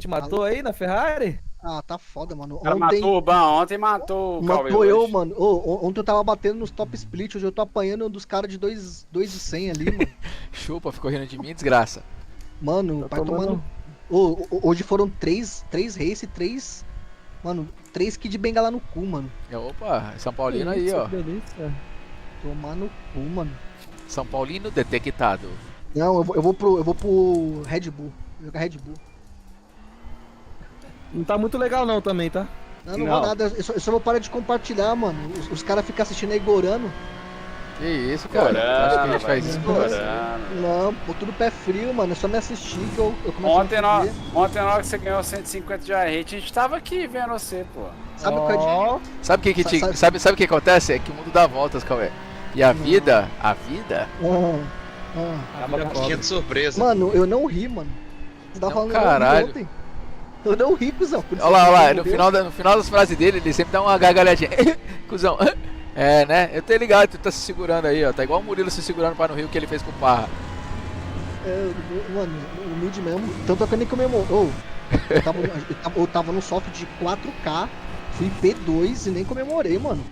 S11: Te matou aí na Ferrari?
S8: Ah, tá foda, mano.
S5: O cara
S8: Ontem
S5: matou o Ban, ontem matou o Cauê
S8: matou eu,
S5: hoje.
S8: mano. Ontem eu tava batendo nos top split, hoje eu tô apanhando dos caras de 2,100 ali, mano.
S2: Chupa, ficou rindo de mim, desgraça.
S8: Mano,
S11: Tá
S8: vai tomando. Hoje foram 3 race, 3. Mano, 3 kits de bengala no cu, mano.
S2: Opa, São Paulino aí,
S11: Isso,
S2: ó.
S11: que delícia.
S8: Tomar no cu, mano.
S2: São Paulino detectado.
S8: Não, eu vou pro Red Bull. Vou jogar Red Bull.
S11: Não tá muito legal não também, tá?
S8: Não vou nada. Eu só vou parar de compartilhar, mano. Os caras ficam assistindo aí gorando.
S2: Que isso, cara? Tu acha que a gente faz isso?
S8: Não, pô, tudo pé frio, mano. É só me assistir que eu começo
S5: Ontem,
S8: a ver.
S5: ontem na hora que você ganhou 150 de arrete, a gente tava aqui vendo você, pô.
S8: Sabe o que eu
S2: Sabe o que, sabe o que acontece? É que o mundo dá voltas, Cauê. E a vida,
S10: Tava com caixinha de surpresa.
S8: Mano, eu não ri, mano. Você tava falando
S2: caralho.
S8: ontem. Eu não ri, cuzão.
S2: Olha lá, no final das frases dele, ele sempre dá uma gargalhadinha. Cuzão. É, né? Eu tô ligado, tu tá se segurando aí, ó. Tá igual o Murilo se segurando pra no Rio que ele fez com o Parra.
S8: Mano, humilde mesmo. Tanto é que eu nem comemorou. Eu tava no software de 4K, fui P2 e nem comemorei, mano.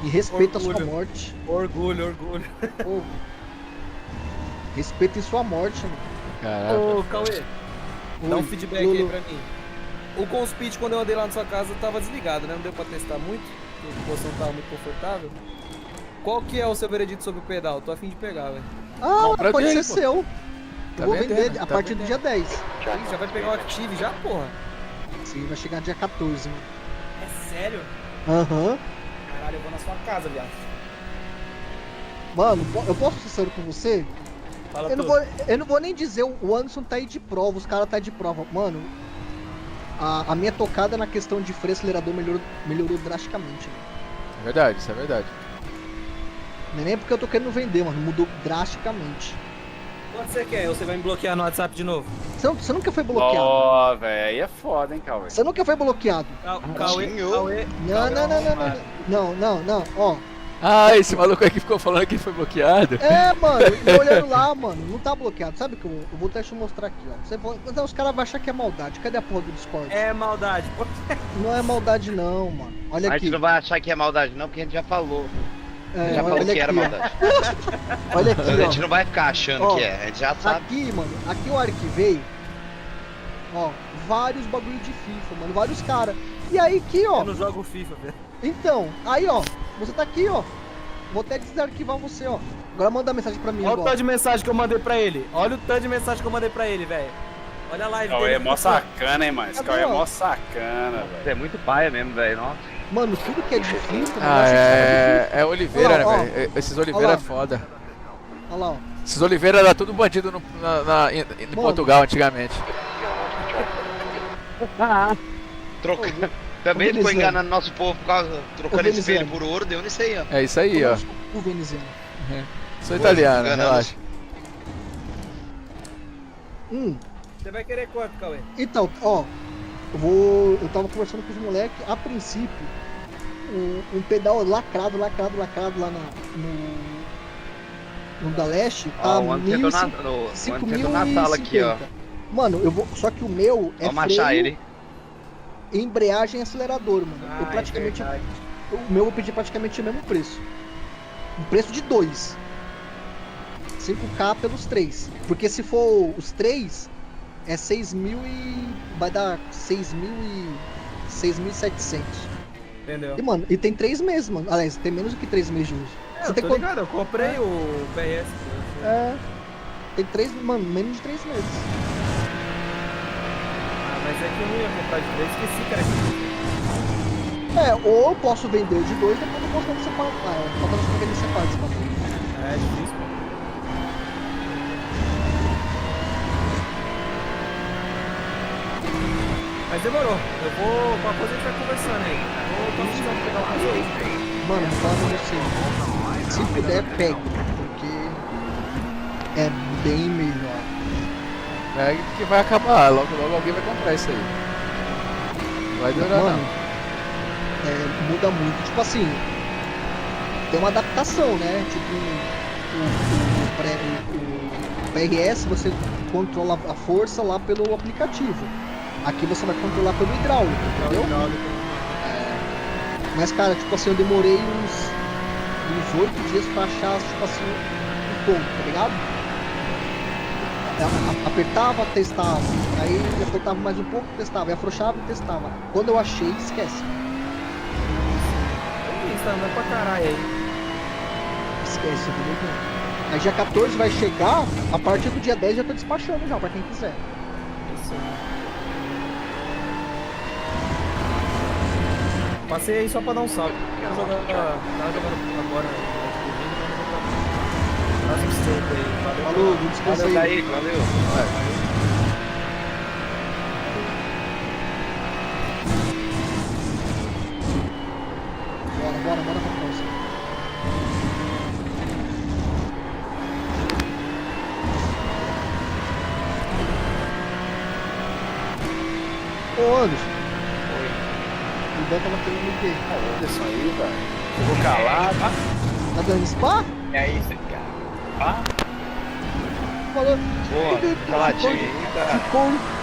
S8: E respeita a sua morte.
S11: Orgulho.
S8: Ô, respeita sua morte, mano.
S2: Caralho.
S11: Ô, Cauê, dá um feedback aí pra mim. O Conspit, quando eu andei lá na sua casa, tava desligado, né? Não deu pra testar muito, porque a posição tava muito confortável. Qual que é o seu veredito sobre o pedal? Tô a fim de pegar, velho.
S8: Pode ser seu.
S2: Tá
S8: Eu vou vender
S2: vendendo,
S8: a
S2: tá
S8: partir do dia 10.
S11: Ih, já vai pegar o Active já, porra?
S8: Sim, vai chegar dia 14, mano.
S11: É sério?
S8: Aham.
S11: Caralho, eu vou na sua casa, viado.
S8: Mano, eu posso ser sincero com você?
S11: Fala
S8: Eu não vou nem dizer o Anderson tá aí de prova, os caras tá aí de prova. Mano, a minha tocada na questão de freio acelerador melhorou drasticamente. Mano.
S2: É verdade, isso é verdade.
S8: Não é nem porque eu tô querendo vender, mano. Mudou drasticamente.
S11: Quanto você quer? Ou você vai me bloquear no WhatsApp de novo?
S8: Você nunca foi bloqueado.
S5: Ó, velho, aí é foda, hein, Cauê.
S8: Você nunca foi bloqueado.
S11: Cauê.
S8: Não. Ó.
S2: Ah, esse maluco aqui ficou falando que foi bloqueado.
S8: É, mano, e olhando lá, mano, não tá bloqueado. Sabe que eu vou até te mostrar aqui, ó. Você vai, não, os caras vão achar que é maldade. Cadê a porra do Discord?
S11: É maldade.
S8: Não é maldade não, mano. Olha
S10: A
S8: aqui.
S10: gente não vai achar que é maldade não, porque a gente já falou.
S8: É,
S10: Já falou
S8: olha
S10: que era
S8: aqui, ó.
S10: maldade.
S8: Olha aqui,
S10: A gente
S8: ó.
S10: não vai ficar achando
S8: Ó,
S10: que é, a gente já sabe.
S8: Aqui, mano, aqui eu arquivei, ó, vários bagulho de FIFA, mano, vários caras. E aí aqui, ó.
S11: Eu não jogo FIFA, velho.
S8: Então, aí, ó, você tá aqui, ó. Vou até desarquivar você, ó. Agora manda mensagem pra mim
S11: Olha o
S8: agora.
S11: tanto de mensagem que eu mandei pra ele. Olha o tanto de mensagem que eu mandei pra ele, velho. Olha a live
S5: Cauê
S11: dele.
S5: é mó sacana, hein, mano. Esse
S8: Cadê,
S5: Cauê é
S8: ó?
S5: mó sacana, velho.
S10: Você é muito paia mesmo, velho. Nossa.
S8: Mano, tudo que é de FIFA, mano,
S2: Ah,
S8: eu acho que é
S2: é Oliveira,
S8: Olha lá,
S2: né, velho? Esses
S8: Olha
S2: Oliveira
S8: lá.
S2: é foda.
S8: Olha lá, ó.
S2: Esses Oliveira era tudo bandido em
S8: Mano.
S2: Portugal antigamente.
S10: Troca. Também ficou
S8: Veneziano.
S10: enganando nosso povo por causa. Trocando
S8: Veneziano.
S10: espelho por ouro, deu nisso aí, ó.
S2: É isso aí, ó.
S8: O veneziano.
S2: Sou italiano,
S10: enganando.
S2: relaxa.
S11: Você vai querer quanto, Cauê?
S8: Então, ó, eu tava conversando com os moleques, a princípio, um pedal lacrado lá no da Leste, tá
S10: Ó, o Anderson entrou na sala aqui, ó.
S8: Mano, eu vou, só que o meu é
S10: Vamos achar
S8: freio,
S10: ele.
S8: embreagem e acelerador, mano. Eu
S11: Ah,
S8: praticamente,
S11: é verdade.
S8: o meu eu pedi praticamente o mesmo preço. Um preço de 2. 5K pelos 3. Porque se for os 3, é 6.000 e vai dar 6.700.
S11: Entendeu?
S8: E, mano, e tem 3 meses, mano. Aliás, tem menos do que 3 meses de uso.
S11: É,
S8: Você
S11: eu
S8: tem
S11: tô
S8: quanto?
S11: ligado, eu comprei o PRS.
S8: É. Tem 3, mano, menos de 3 meses.
S11: Ah, mas é que eu não ia comprar de 3, esqueci, cara.
S8: Ou eu posso vender o de 2, depois eu posso vender separado. Falta você vender separado, esse bagulho.
S11: É difícil, pô. Mas demorou. Eu vou. Com a coisa a gente vai conversando aí. Tô precisando pegar o cachorro.
S8: Mano, fala pra você. Se puder, pegue. Porque é bem melhor.
S2: É que vai acabar, logo alguém vai comprar isso aí. Não vai durar
S8: Mano,
S2: não.
S8: muda muito. Tipo assim, tem uma adaptação, né? Tipo, o PRS você controla a força lá pelo aplicativo. Aqui você vai controlar pelo hidráulico, entendeu? Mas cara, tipo assim, eu demorei uns 8 dias pra achar, tipo assim, um ponto, tá ligado? Apertava, testava, aí apertava mais um pouco, testava, aí afrouxava e testava. Quando eu achei, esquece.
S11: Isso, tá andando pra caralho aí.
S8: Esse eu tô ligando. Aí dia 14 vai chegar, a partir do dia 10 já tô despachando já, pra quem quiser.
S11: Passei aí só pra dar um salve. Tava jogando agora. Próximo step aí.
S8: Falou, descansa aí.
S5: Valeu, valeu.
S8: Bora pra próxima. Ô, Anderson.
S5: Oi.
S8: O Dan tava querendo me ver.
S5: Anderson aí, velho. Eu vou calar.
S8: Tá dando spa?
S5: É isso, cara.
S8: Falou.
S5: Boa, caladinho aí, cara.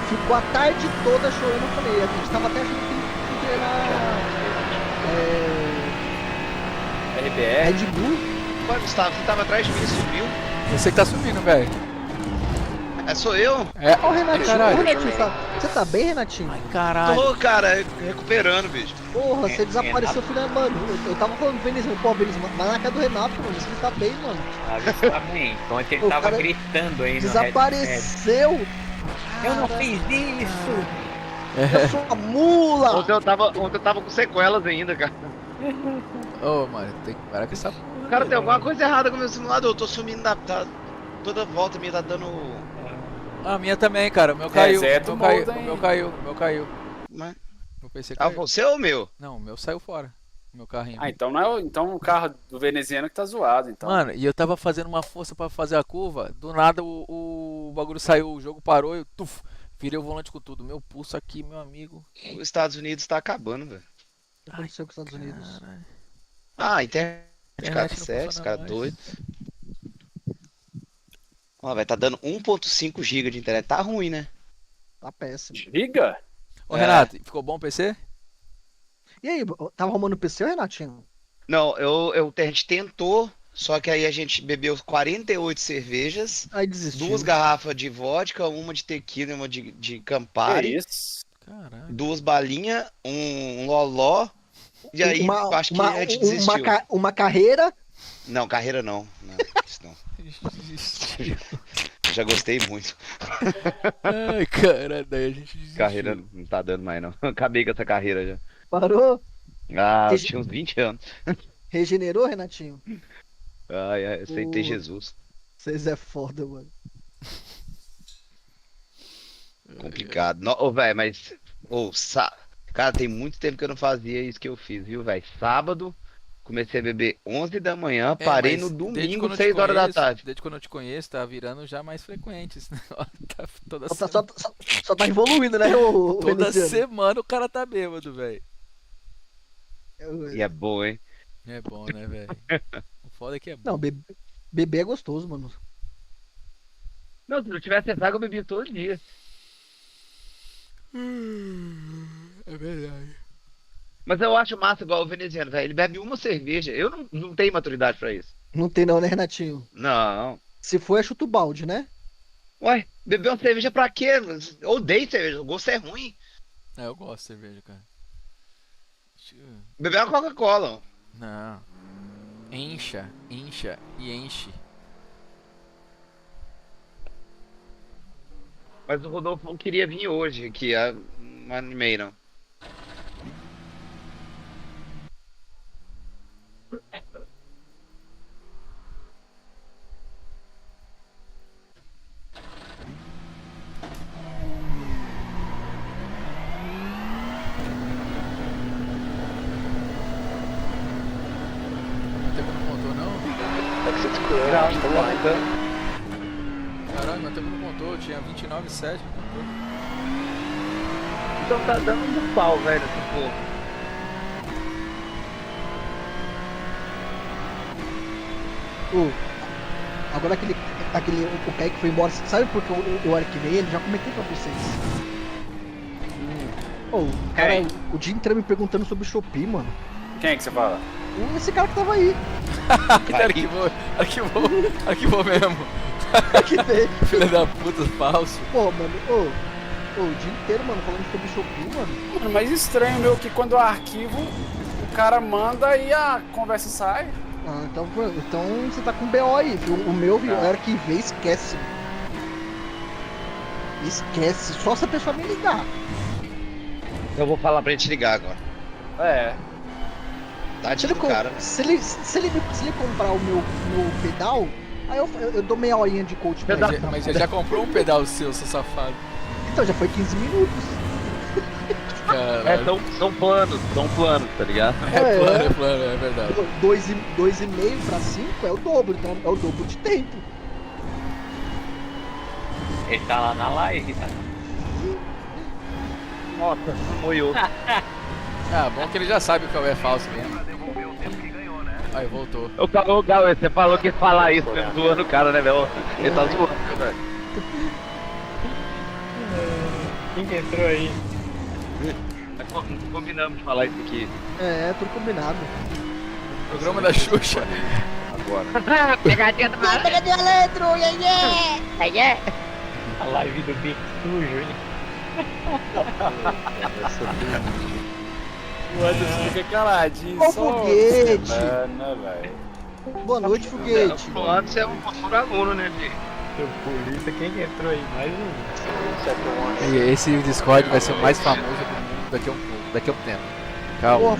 S8: Ficou a tarde toda chorando. Eu falei, a gente tava até achando que ele ia treinar.
S5: RBR.
S8: Red Bull.
S10: Ué, Gustavo, você tava atrás de mim, subiu.
S2: Você que tá subindo, velho.
S10: É, sou eu?
S2: É.
S8: Ó, o Renatinho.
S2: Caralho.
S8: Ô, Renatinho, você tá bem, Renatinho?
S2: Ai, caralho.
S10: Tô, cara, recuperando, bicho.
S8: Porra, você desapareceu, filho da mano. Eu tava falando pro Venezuela, pô, Venezuela, vai na casa do Renato, mano. Você tá bem, mano.
S12: Ah, você tá bem. Ontem ele
S8: O
S12: tava
S8: cara
S12: gritando aí no
S8: desapareceu.
S12: Eu não fiz isso!
S8: Eu sou uma mula.
S10: Ontem eu tava com sequelas ainda, cara.
S2: Ô, mano, tem que parar com essa porra.
S10: Cara, tem alguma coisa errada com o meu simulador. Eu tô sumindo toda volta minha tá dando.
S2: A minha também, cara. O meu caiu.
S5: Reseta
S2: O
S5: o
S2: meu
S5: modo aí.
S2: caiu. O meu caiu.
S10: Mas...
S2: Meu PC
S10: Ah,
S2: caiu.
S10: você ou o meu?
S2: Não, o meu saiu fora. O meu carrinho.
S5: Ah, então não é então o carro do veneziano que tá zoado, então.
S2: Mano, e eu tava fazendo uma força pra fazer a curva. Do nada o bagulho saiu, o jogo parou e eu virei o volante com tudo. Meu pulso aqui, meu amigo.
S10: Os Estados Unidos tá acabando, velho.
S8: O que aconteceu com os Estados Unidos?
S2: Caralho.
S10: Ah, internet
S2: Internet não
S10: cacete,
S2: funciona
S10: cara
S2: mais.
S10: doido. Ó, vai tá dando 1.5 GB de internet. Tá ruim, né?
S8: Tá péssimo.
S5: Liga?
S2: Ô, Renato, ficou bom o PC?
S8: E aí, tava arrumando o PC, Renatinho?
S10: Não, a gente tentou, só que aí a gente bebeu 48 cervejas,
S8: Aí desistiu.
S10: 2 garrafas de vodka, uma de tequila e uma de
S5: Que
S10: Campari,
S5: isso?
S2: Caralho.
S10: 2 balinhas, um loló, e aí acho que a gente desistiu.
S8: Uma carreira.
S10: Não, carreira não. Não, isso não.
S2: Desistiu.
S10: Eu já gostei muito.
S2: Ai, cara, daí a gente desistiu.
S10: Carreira não tá dando mais, não. Acabei com essa carreira já.
S8: Parou?
S10: Ah, eu tinha uns 20 anos.
S8: Regenerou, Renatinho?
S10: Ai, aceitei Jesus.
S8: Vocês é foda, mano.
S10: Complicado. Ô, velho, mas. Cara, tem muito tempo que eu não fazia isso que eu fiz, viu, velho? Sábado, comecei a beber 11 da manhã, parei
S2: mas
S10: no
S2: desde
S10: domingo,
S2: quando eu te
S10: 6 horas da
S2: conheço-
S10: tarde.
S2: Desde quando eu te conheço, tá virando já mais frequente esse negócio. Tá toda
S8: Só tá evoluindo, né, o
S2: toda
S8: veneziano?
S2: semana o cara tá bêbado, velho.
S10: E é bom, hein?
S2: É bom, né, velho? O foda é que é bom.
S8: Não, beber é gostoso, mano.
S10: Não, se não tivesse essa água, eu bebia todo dia.
S2: É verdade.
S10: Mas eu acho massa igual o veneziano, velho. Ele bebe uma cerveja. Eu não tenho maturidade pra isso.
S8: Não tem não, né, Renatinho?
S10: Não.
S8: Se for, é chuto balde, né?
S10: Ué, beber uma cerveja pra quê? Eu odeio cerveja, o gosto é ruim.
S2: É, eu gosto de cerveja, cara.
S10: Beber uma Coca-Cola.
S2: Não. Incha e enche.
S10: Mas o Rodolfo não queria vir hoje aqui, não animei não.
S2: Meu tempo não contou, não?
S1: Exit's clear. Watch the line.
S2: Caralho, meu tempo não contou. Eu tinha 29,7, não contou.
S10: Então tá dando um pau, velho, esse povo.
S8: Agora o Kaique foi embora. Sabe por que eu arquivei ele? Já comentei pra vocês. O cara, o dia inteiro me perguntando sobre o Shopee, mano.
S5: Quem é que você fala?
S8: Esse cara que tava aí.
S2: Arquivou mesmo.
S8: Arquivei.
S2: Filha da puta, falso.
S8: Pô, mano, o dia inteiro, mano, falando sobre Shopee, mano.
S5: Mano, mas estranho, meu, que quando eu arquivo, o cara manda e a conversa sai.
S8: Ah, então você tá com BO aí, viu? O meu, viu? A hora que vê, esquece. Esquece, só se a pessoa me ligar.
S10: Eu vou falar pra ele te ligar agora.
S5: É.
S10: Tadinho do cara, né?
S8: Se ele comprar o meu pedal, aí eu dou meia horinha de coach pra ele.
S2: Mas já comprou um pedal seu safado.
S8: Então já foi 15 minutos.
S2: Caralho.
S12: São planos, tá ligado?
S2: É plano, é verdade.
S8: 2,5 pra 5 é o dobro, então é o dobro de tempo.
S12: Ele tá lá na live, tá?
S7: Nossa, moiou.
S2: Ah, bom que ele já sabe qual é falso mesmo. Aí, voltou.
S12: Ô, Gal, você falou que ia falar isso, mesmo zoando o cara, né, velho? Ele tá zoando, velho. Quem que entrou aí? Combinamos de falar isso aqui.
S8: É, tudo combinado.
S2: Programa da Xuxa.
S12: Agora.
S6: Pegadinha do malandro. Pegadinha do malandro, yeah.
S12: A live do Bico sujo, hein?
S5: O Anderson fica caladinho.
S8: Ô,
S5: só
S8: foguete.
S5: observando, velho.
S8: Boa noite, foguete.
S12: O Anderson é um futuro aluno, né, filho? Seu polícia, quem que entrou aí? Mais um.
S2: E esse Discord vai ser o mais famoso do mundo daqui a um tempo. Calma.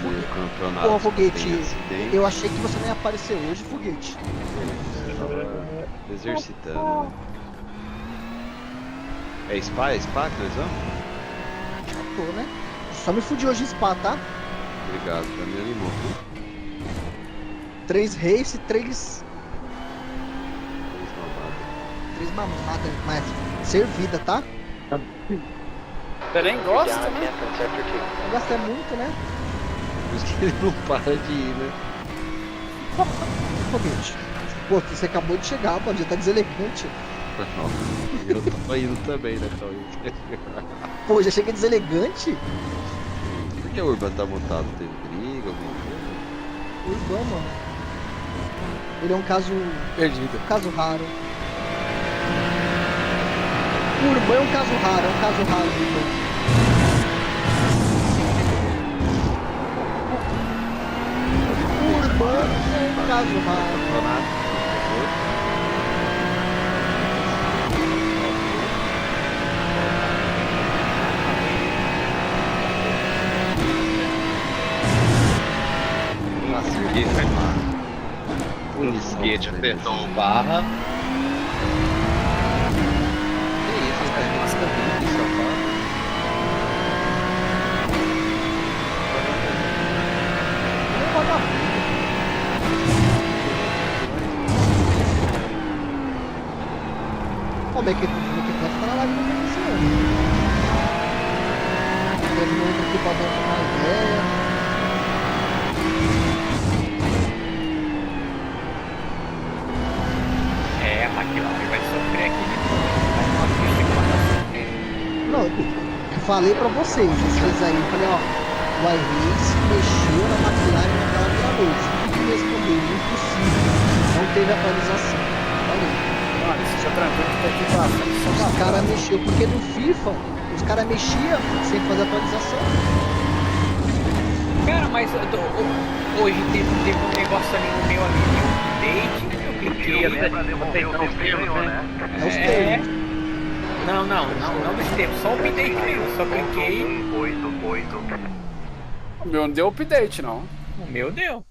S8: Porra, foguete. Eu achei que você não ia aparecer hoje, foguete.
S13: Exercitando. É Spa que nós vamos?
S8: Já tô, né? Só me fudi hoje em Spa, tá?
S13: Obrigado, já me animou.
S8: 3 race, 3 mamadas, mas servida, tá?
S5: Você nem gosta, né?
S8: Não gosta muito, né?
S13: Por isso que ele não para de ir, né?
S8: Foguete. Pô, você acabou de chegar, pô, já tá deselegante.
S13: Eu tava indo também, né, Cauê?
S8: Pô, já chega deselegante?
S13: Por que a Urban tá montado? Teve briga, alguma coisa?
S8: Urban, mano. Ele é um caso...
S2: perdido.
S8: Um caso raro. O Urban é um caso raro, Urban. Urban é um caso raro.
S12: O foguete apertou o barra.
S13: Que isso, ele tá de máscara dele, safado.
S8: Como é que pode falar lá de novo esse ano? Teve um outro equipamento mais ideia.
S12: É, a McLaren vai sofrer aqui.
S8: Não, eu falei pra vocês aí, eu falei, ó, o iRace mexeu na McLaren naquela primeira noite. O que me respondeu? Impossível. Não teve atualização. Falei.
S5: Mano, seja tranquilo que tá aqui pra frente.
S8: Os caras mexeu, porque no FIFA, os caras mexiam sem fazer atualização.
S12: Cara, mas hoje teve um negócio ali no meu ali, um update. Eu cliquei, vocês não os termos, né?
S8: É os termos.
S12: Não dos termos, só o update mesmo. Só cliquei.
S5: O meu não deu update, não.
S12: O meu deu.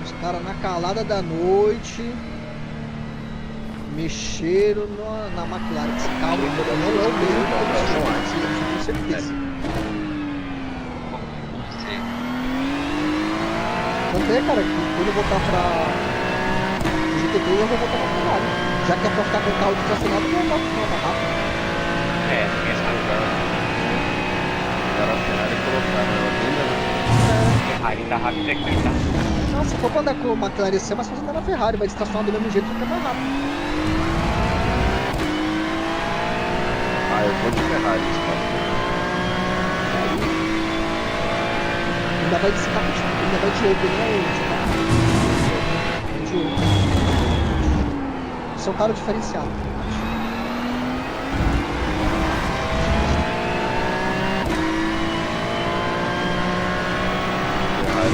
S8: Os caras na calada da noite mexeram na McLaren. Esse carro não é o mesmo que eu tenho certeza. Tanto é, cara, que quando eu voltar pra GT3 eu vou voltar pra Ferrari. Já que é pra ficar com o carro estacionado, eu vou voltar mais rápido.
S12: É, tem essa razão.
S13: Era a Ferrari colocaram ela bem na...
S12: Ferrari tá rápido aqui, tá?
S8: Não, se for pra andar com o McLaren assim, é mais fácil andar na Ferrari, vai estacionar do mesmo jeito e fica mais rápido.
S13: Ah, eu vou de Ferrari,
S8: Ainda vai de Open, né? De Open. Isso é um carro diferenciado.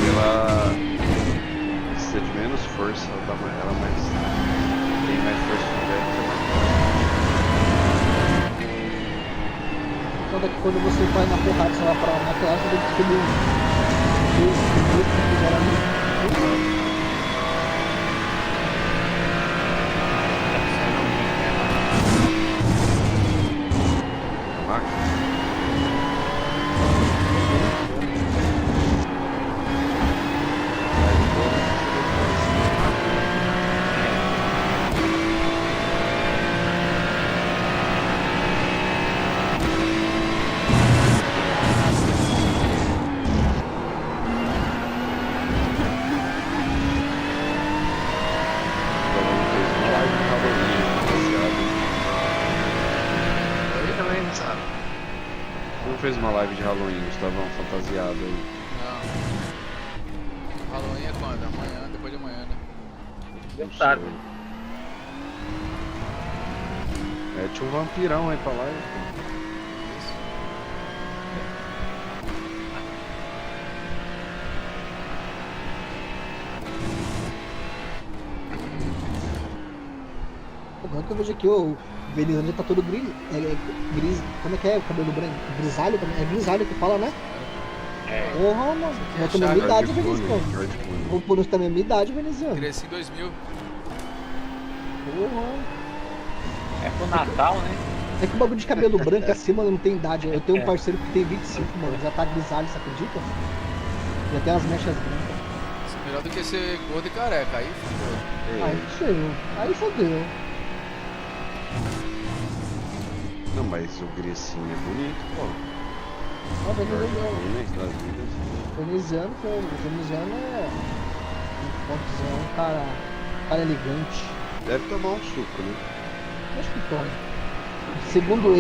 S13: ela precisa de menos força, ela mais tem mais força no pé.
S8: Então daqui quando você vai na porrada, você vai pra McLaren, você tem que escolher
S13: Fez uma live de Halloween, Gustavão, fantasiado aí.
S2: Não. Halloween é quando? Amanhã, depois de amanhã, né?
S12: Gostado.
S13: Mete um vampirão aí pra live.
S8: Agora que eu vejo aqui, o Venizão tá todo gris, como é que é o cabelo branco? Grisalho também? É grisalho que fala, né? Porra, mano. Já tô na minha idade, Venizão. Vou por isso também a minha idade, Venizão.
S2: Cresci em 2000.
S8: Porra.
S12: É pro Natal, né?
S8: É que o bagulho de cabelo branco assim, mano, não tem idade. Eu tenho um parceiro que tem 25, mano, já tá grisalho, você acredita? Já tem as mechas brancas.
S2: Isso é melhor do que ser gordo e careca, aí fodeu.
S8: Aí fodeu.
S13: Não, mas o Grecinho é bonito, pô.
S8: O veneziano é um pontzão, cara elegante.
S13: Deve tomar um suco, né?
S8: Acho que toma. Segundo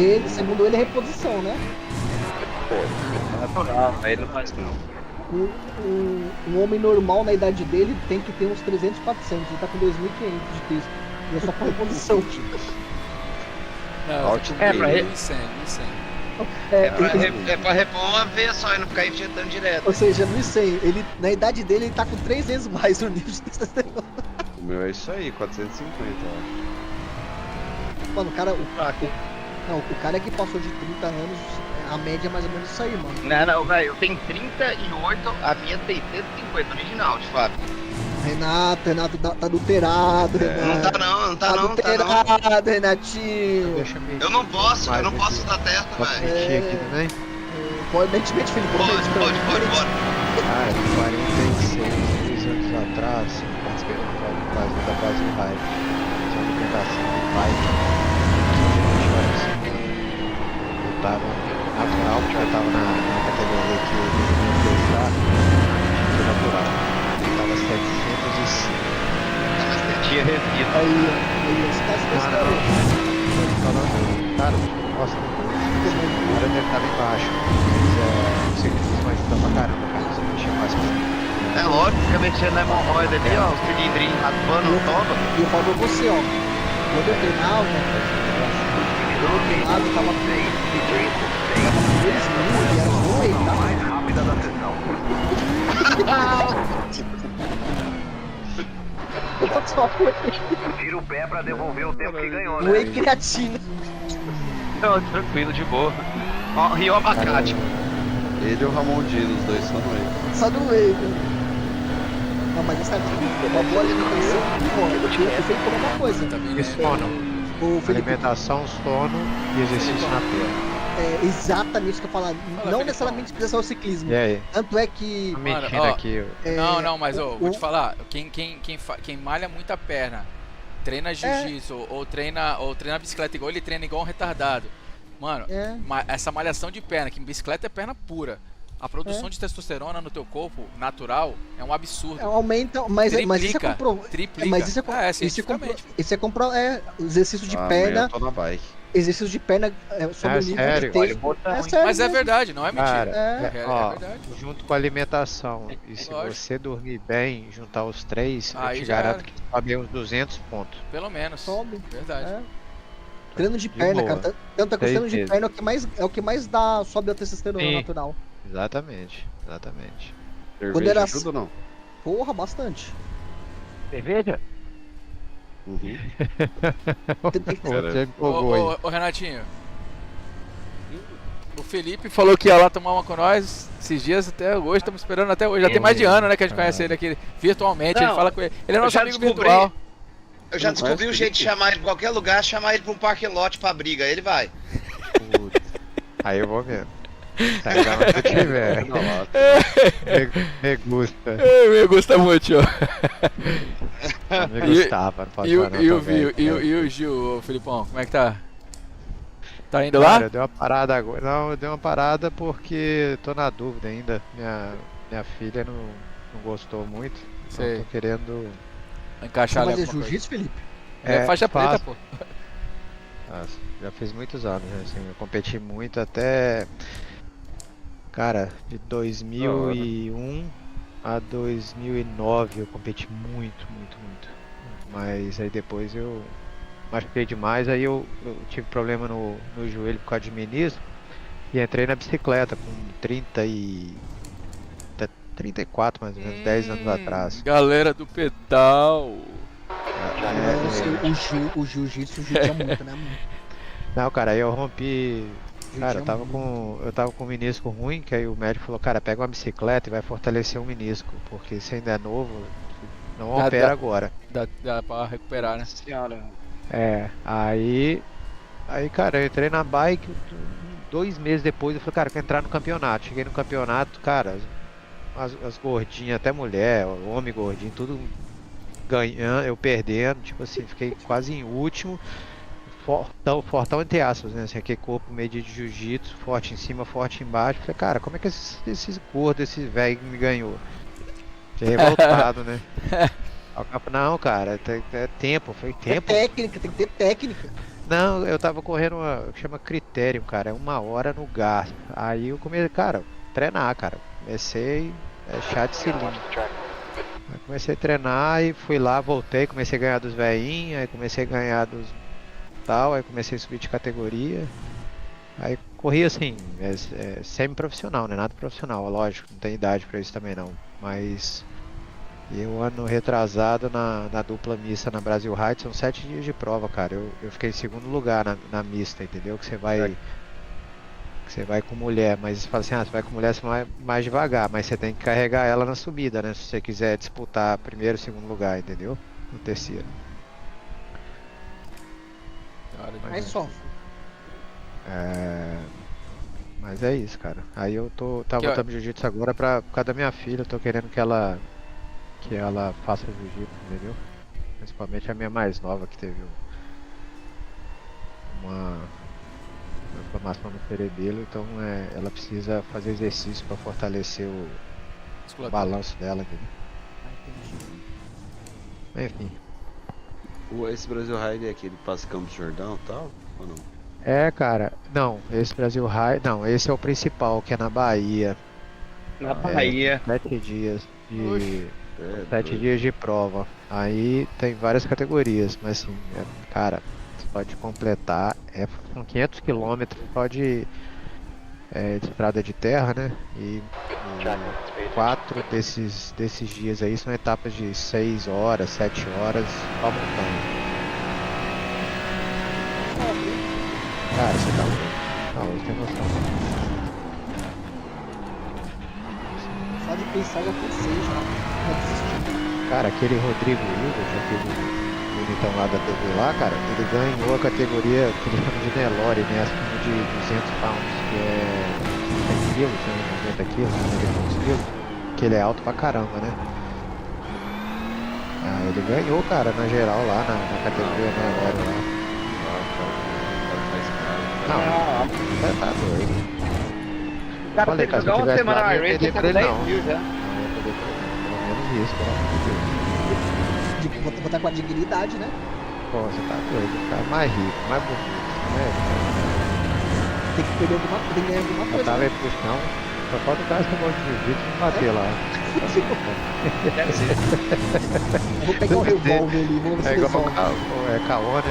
S8: ele é reposição, né?
S12: Aí não faz não.
S8: Um homem normal na idade dele tem que ter uns 300, 400. Ele tá com 2.500 de texto. E é só com reposição.
S2: Não,
S12: pra
S2: 1.100.
S10: É pra repor uma vez só e não ficar injetando direto.
S8: Ou seja, 1.100, ele, na idade dele, ele tá com 3 vezes mais o nível de testosterona.
S13: O meu é isso aí, 450, eu acho.
S8: Mano, o cara é que passou de 30 anos, a média é mais ou menos isso aí, mano.
S10: Não, velho, eu tenho 38, a minha tem 150 original, de fato.
S8: Renato tá adulterado, Renato.
S10: Não tá não, tá
S8: adulterado, Renatinho.
S10: Eu não posso dar testa, velho.
S8: Aqui também? Pode, mente, Felipe.
S10: Pode.
S14: Cara, 46 anos atrás, participei do Brasil da Brasil Ride. Tinha uma apresentação de bike. Eu tava natural, porque eu tava na categoria que eu fez lá, de natural. Eu tava 705.
S12: Tinha revido.
S8: Aí, esquece desse cara.
S14: Cara, nossa, o cara deve estar lá embaixo. Mas o ciclismo ajuda pra caramba, cara. Você mexer mais com
S10: É lógico, fica mexendo na hemorroida ali, ó, os cilindrinhos raspando, não toma.
S8: E eu falo pra você, ó. Quando eu treinava, tava 3.000 e era ruim, tá?
S3: Mais rápida da sessão. Tira o pé pra devolver o tempo que ganhou, né?
S8: Whey creatina.
S12: Não, tranquilo, de boa. Ó, Rio Abacate.
S13: Ele e o Ramondino, os dois só no Whey.
S8: Só do Whey, cara. Não, mas essa uma boa alimentação, eu sei como uma coisa.
S14: E sono. Alimentação, sono e exercício na perna.
S8: É exatamente isso que eu falo. Não necessariamente precisa ser o ciclismo.
S14: E aí?
S8: Tanto é que.
S2: Mano, ó, mas vou te falar, quem malha muita perna, treina jiu-jitsu ou treina bicicleta igual ele treina igual um retardado. Mano, essa malhação de perna, que em bicicleta é perna pura. A produção de testosterona no teu corpo natural é um absurdo.
S8: Aumenta, mas isso é comprovado.
S2: Triplica.
S8: Mas isso é comprovado. Exercício de perna.
S13: Eu tô na bike.
S8: Exercício de perna sobre o nível
S14: sério?
S8: de texto.
S2: Mas é verdade, não é mentira.
S14: Cara,
S2: é
S14: verdade. Junto com a alimentação, e se você dormir bem, juntar os três, eu te garanto que sobe uns 200 pontos.
S2: Pelo menos.
S8: Sobe.
S2: Verdade.
S8: Treino de perna, cara. Tanto é que o treino de perna é o que mais dá, sobe a testosterona natural.
S14: Exatamente.
S8: Quando era
S13: ajuda ou não?
S8: Porra, bastante.
S12: Cerveja?
S13: Uhum.
S14: Você empolgou aí.
S2: Ô, Renatinho. O Felipe falou que ia lá tomar uma com nós esses dias até hoje, estamos esperando até hoje. Já tem mais de ano, né, que a gente conhece ele aqui virtualmente, ele
S10: Não,
S2: fala com ele. Ele é
S10: eu
S2: nosso
S10: já
S2: amigo
S10: descobri.
S2: virtual.
S10: Eu já descobri o jeito de chamar ele em qualquer lugar, chamar ele pra um parque lote pra briga, ele vai.
S14: Putz. Aí eu vou mesmo. Sai da onde você tiver. Me gusta.
S2: Me gusta muito.
S14: Me gostava, não posso falar não, tô velho.
S2: E o Gil, ô, Felipão, como é que tá? Tá indo
S14: Cara,
S2: lá?
S14: eu dei uma parada agora. Não, eu dei uma parada porque tô na dúvida ainda. Minha filha não gostou muito. Então
S2: Sei.
S14: tô querendo.
S2: Encaixar
S8: Você
S2: ali
S8: fazer
S2: alguma
S8: jiu-jitsu, Felipe?
S2: É faixa preta,
S14: faço.
S2: pô.
S14: Nossa, já fiz muitos anos, né, assim, eu competi muito até. Cara, de 2001 a 2009 eu competi muito. Mas aí depois eu machuquei demais, aí eu tive problema no joelho por causa de menisco e entrei na bicicleta com 34 mais ou menos, 10 anos atrás.
S2: Galera do pedal.
S8: O jiu-jitsu judia muito, né, mano?
S14: Não, cara, aí eu rompi. Cara, eu
S8: Judia
S14: tava com um menisco ruim, que aí o médico falou, cara, pega uma bicicleta e vai fortalecer o menisco, porque se ainda é novo, não opera agora.
S2: Dá pra recuperar, né?
S5: Senhora.
S14: Aí, cara, eu entrei na bike, 2 meses depois eu falei, cara, eu quero entrar no campeonato. Cheguei no campeonato, cara, as gordinhas, até mulher, homem gordinho, tudo ganhando, eu perdendo, tipo assim, fiquei quase em último. Fortão entre aspas, né? Assim, aquele corpo meio de jiu-jitsu, forte em cima, forte embaixo. Falei, cara, como é que esses gordos, esse velho me ganhou? Fiquei revoltado, né? Não, cara, é tempo, foi tempo.
S8: É técnica, tem que ter técnica.
S14: Não, eu tava correndo chama Criterium, cara, é 1 hora no gás. Aí eu comecei, cara, treinar, cara. Comecei, chá de cilindro. Aí comecei a treinar e fui lá, voltei, comecei a ganhar dos velhinhos, aí comecei a ganhar dos tal, aí comecei a subir de categoria. Aí corri assim, semi-profissional, né? Nada profissional, lógico, não tem idade pra isso também não. Mas eu ano retrasado na dupla mista na Brasil Ride, são 7 dias de prova, cara. Eu fiquei em segundo lugar na mista, entendeu? Que você vai com mulher, mas você fala assim, você vai com mulher, você vai mais devagar, mas você tem que carregar ela na subida, né? Se você quiser disputar primeiro, segundo lugar, entendeu? No terceiro.
S8: Aí sofre.
S14: Mas é isso, cara. Aí eu tá
S2: Que
S14: voltando jiu-jitsu agora por causa da minha filha, eu tô querendo que ela faça jiu-jitsu, entendeu? Principalmente a minha mais nova que teve uma inflamação no cerebelo, então ela precisa fazer exercício para fortalecer o balanço dela, entendeu? Enfim.
S13: Esse Brasil Ride é aquele que passa Campos do Jordão e tal? Ou não?
S14: Cara, não, esse Brasil Ride, não, esse é o principal, que é na Bahia.
S12: Na Bahia.
S14: 7 dias de 7 dias de prova. Aí tem várias categorias, mas assim, cara, você pode completar, são 500 km só de estrada de terra, né? E 4 desses dias aí são etapas de 6 horas, 7 horas, só montando. Cara, você tá louco. Não, tem noção.
S8: Só de pensar já pensei já.
S14: Cara, aquele Rodrigo Hilbert, aquele bonitão lá da TV lá, cara, ele ganhou a categoria que eles chamam de Nelore, né? Acima de 200 pounds, que é 100 quilos, 90 quilos, 90 quilos, que ele é alto pra caramba, né? Ele ganhou, cara, na geral lá, na categoria Nelore lá. Não, tá doido.
S12: Cara,
S14: Falei,
S12: tem que
S14: cara, se eu
S12: jogar uma
S14: tivesse
S12: semana
S14: lá,
S12: na
S14: não ia
S12: Race,
S14: perder
S12: tá
S14: pra
S12: com
S14: ele
S12: 10
S14: não.
S12: mil já.
S14: Não ia perder pelo menos isso, cara.
S8: Vou estar com a dignidade, né?
S14: Pô, você tá doido, cara, mais rico, mais bonito, né?
S8: Tem que perder tem que ganhar alguma
S14: Eu
S8: coisa.
S14: tava aí pro chão, só falta o cara que gosta de jiu-jitsu e bater lá.
S8: Eu vou pegar o revólver ali, vamos ver se
S14: É igual
S8: resolve.
S14: Caô, né? Caô é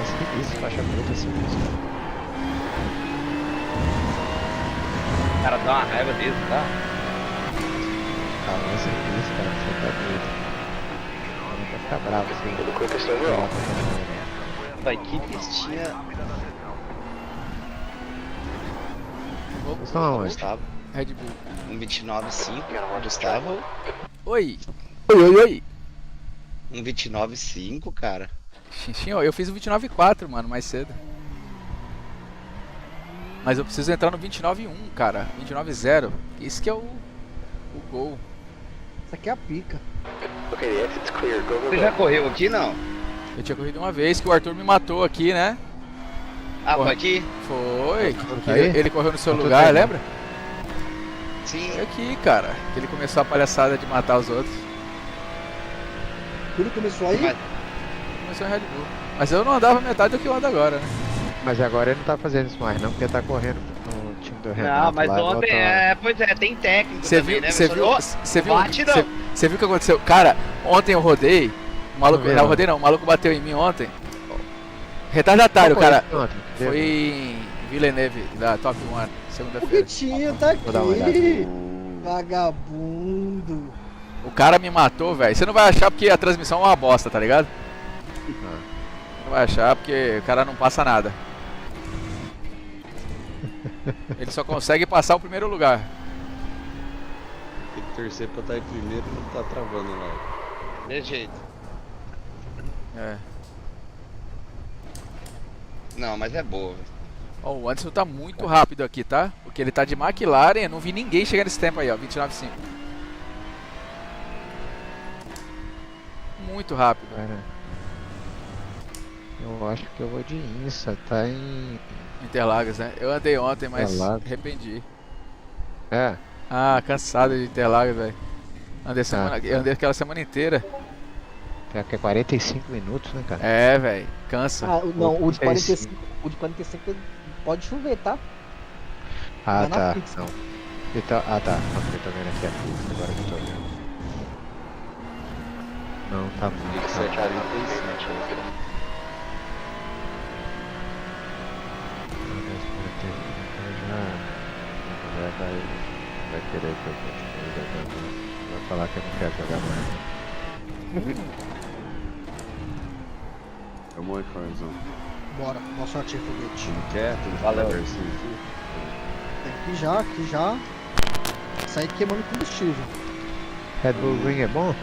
S14: sinistro, faixa preta sinistro.
S12: O cara dá uma raiva desse, tá?
S14: mas é isso, cara. Você tá doido. Não vai ficar bravo assim.
S12: Vai, que pistinha.
S14: Vocês estão aonde?
S12: Gustavo.
S2: Red Bull.
S12: 1.29.5. Gustavo.
S2: Oi. Oi.
S12: 1.29.5, cara.
S2: Xinchinho, eu fiz o 29.4, mano, mais cedo. Mas eu preciso entrar no 29.1, cara. 29.0. Isso que é o gol.
S8: Isso aqui é a pica.
S1: Okay, the exit's clear. Go, go,
S12: Você
S1: go.
S12: já correu aqui, não?
S2: Eu tinha corrido uma vez que o Arthur me matou aqui, né?
S12: Ah, foi aqui?
S2: Foi.
S14: Tá aí?
S2: Ele correu no seu
S14: Eu tô
S2: lugar,
S14: vendo.
S2: lembra?
S12: Sim.
S2: Foi aqui, cara. Que ele começou a palhaçada de matar os outros.
S8: Tudo começou aí?
S2: Começou em Red Bull. Mas eu não andava metade do que eu ando agora, né?
S14: Mas agora ele não tá fazendo isso mais não, porque tá correndo no time do Renato.
S12: Não, mas
S14: lá,
S12: ontem, pois é, tem técnico também, né?
S2: Você viu?
S12: Bate não.
S2: Você viu o que aconteceu? Cara, ontem eu rodei. O maluco,
S14: Não vi,
S2: não,
S14: não.
S2: rodei não. O maluco bateu em mim ontem. Retardatário,
S14: Qual foi
S2: cara.
S14: esse ontem?
S2: Foi em Villeneuve, da Top 1,
S8: O
S2: segunda-feira.
S8: Vitinho tá
S14: Vou dar uma olhada.
S8: aqui. Vagabundo.
S2: O cara me matou, velho. Você não vai achar porque a transmissão é uma bosta, tá ligado? Não vai achar porque o cara não passa nada. Ele só consegue passar o primeiro lugar.
S13: Tem que torcer pra estar em primeiro e não tá travando lá.
S12: De jeito.
S2: É.
S12: Não, mas é boa.
S2: Ó, o Anderson tá muito rápido aqui, tá? Porque ele tá de McLaren, eu não vi ninguém chegar nesse tempo aí, ó, 29.5. Muito rápido.
S14: Cara, eu acho que eu vou de Insa, tá em...
S2: Interlagos, né? Eu andei ontem, mas
S14: Interlagos.
S2: arrependi.
S14: É,
S2: Ah, cansado de Interlagos, velho. Eu andei aquela semana inteira.
S14: tem aqui 45 minutos, né, cara?
S2: É, velho, cansa.
S8: Ah, não, o de
S14: 45.
S8: 45. O de 45 pode chover, tá?
S14: Ah,
S8: Vai na
S14: tá.
S8: pista.
S14: Não. Então, ah, tá. Não, eu tô vendo aqui a pista, agora que eu tô vendo. Não, tá
S13: Tem que
S14: muito.
S13: ser
S14: Tá
S13: 45.
S14: Vai querer que eu continue jogando. Vai falar que eu não quero jogar mais.
S13: Vamos aí, Farzão.
S8: Bora, boa sorte aí, foguete.
S13: Não quer? Tem que
S12: Valeu.
S13: fazer assim.
S8: Aqui já. Sair queimando combustível.
S14: Red Bull Ring é bom?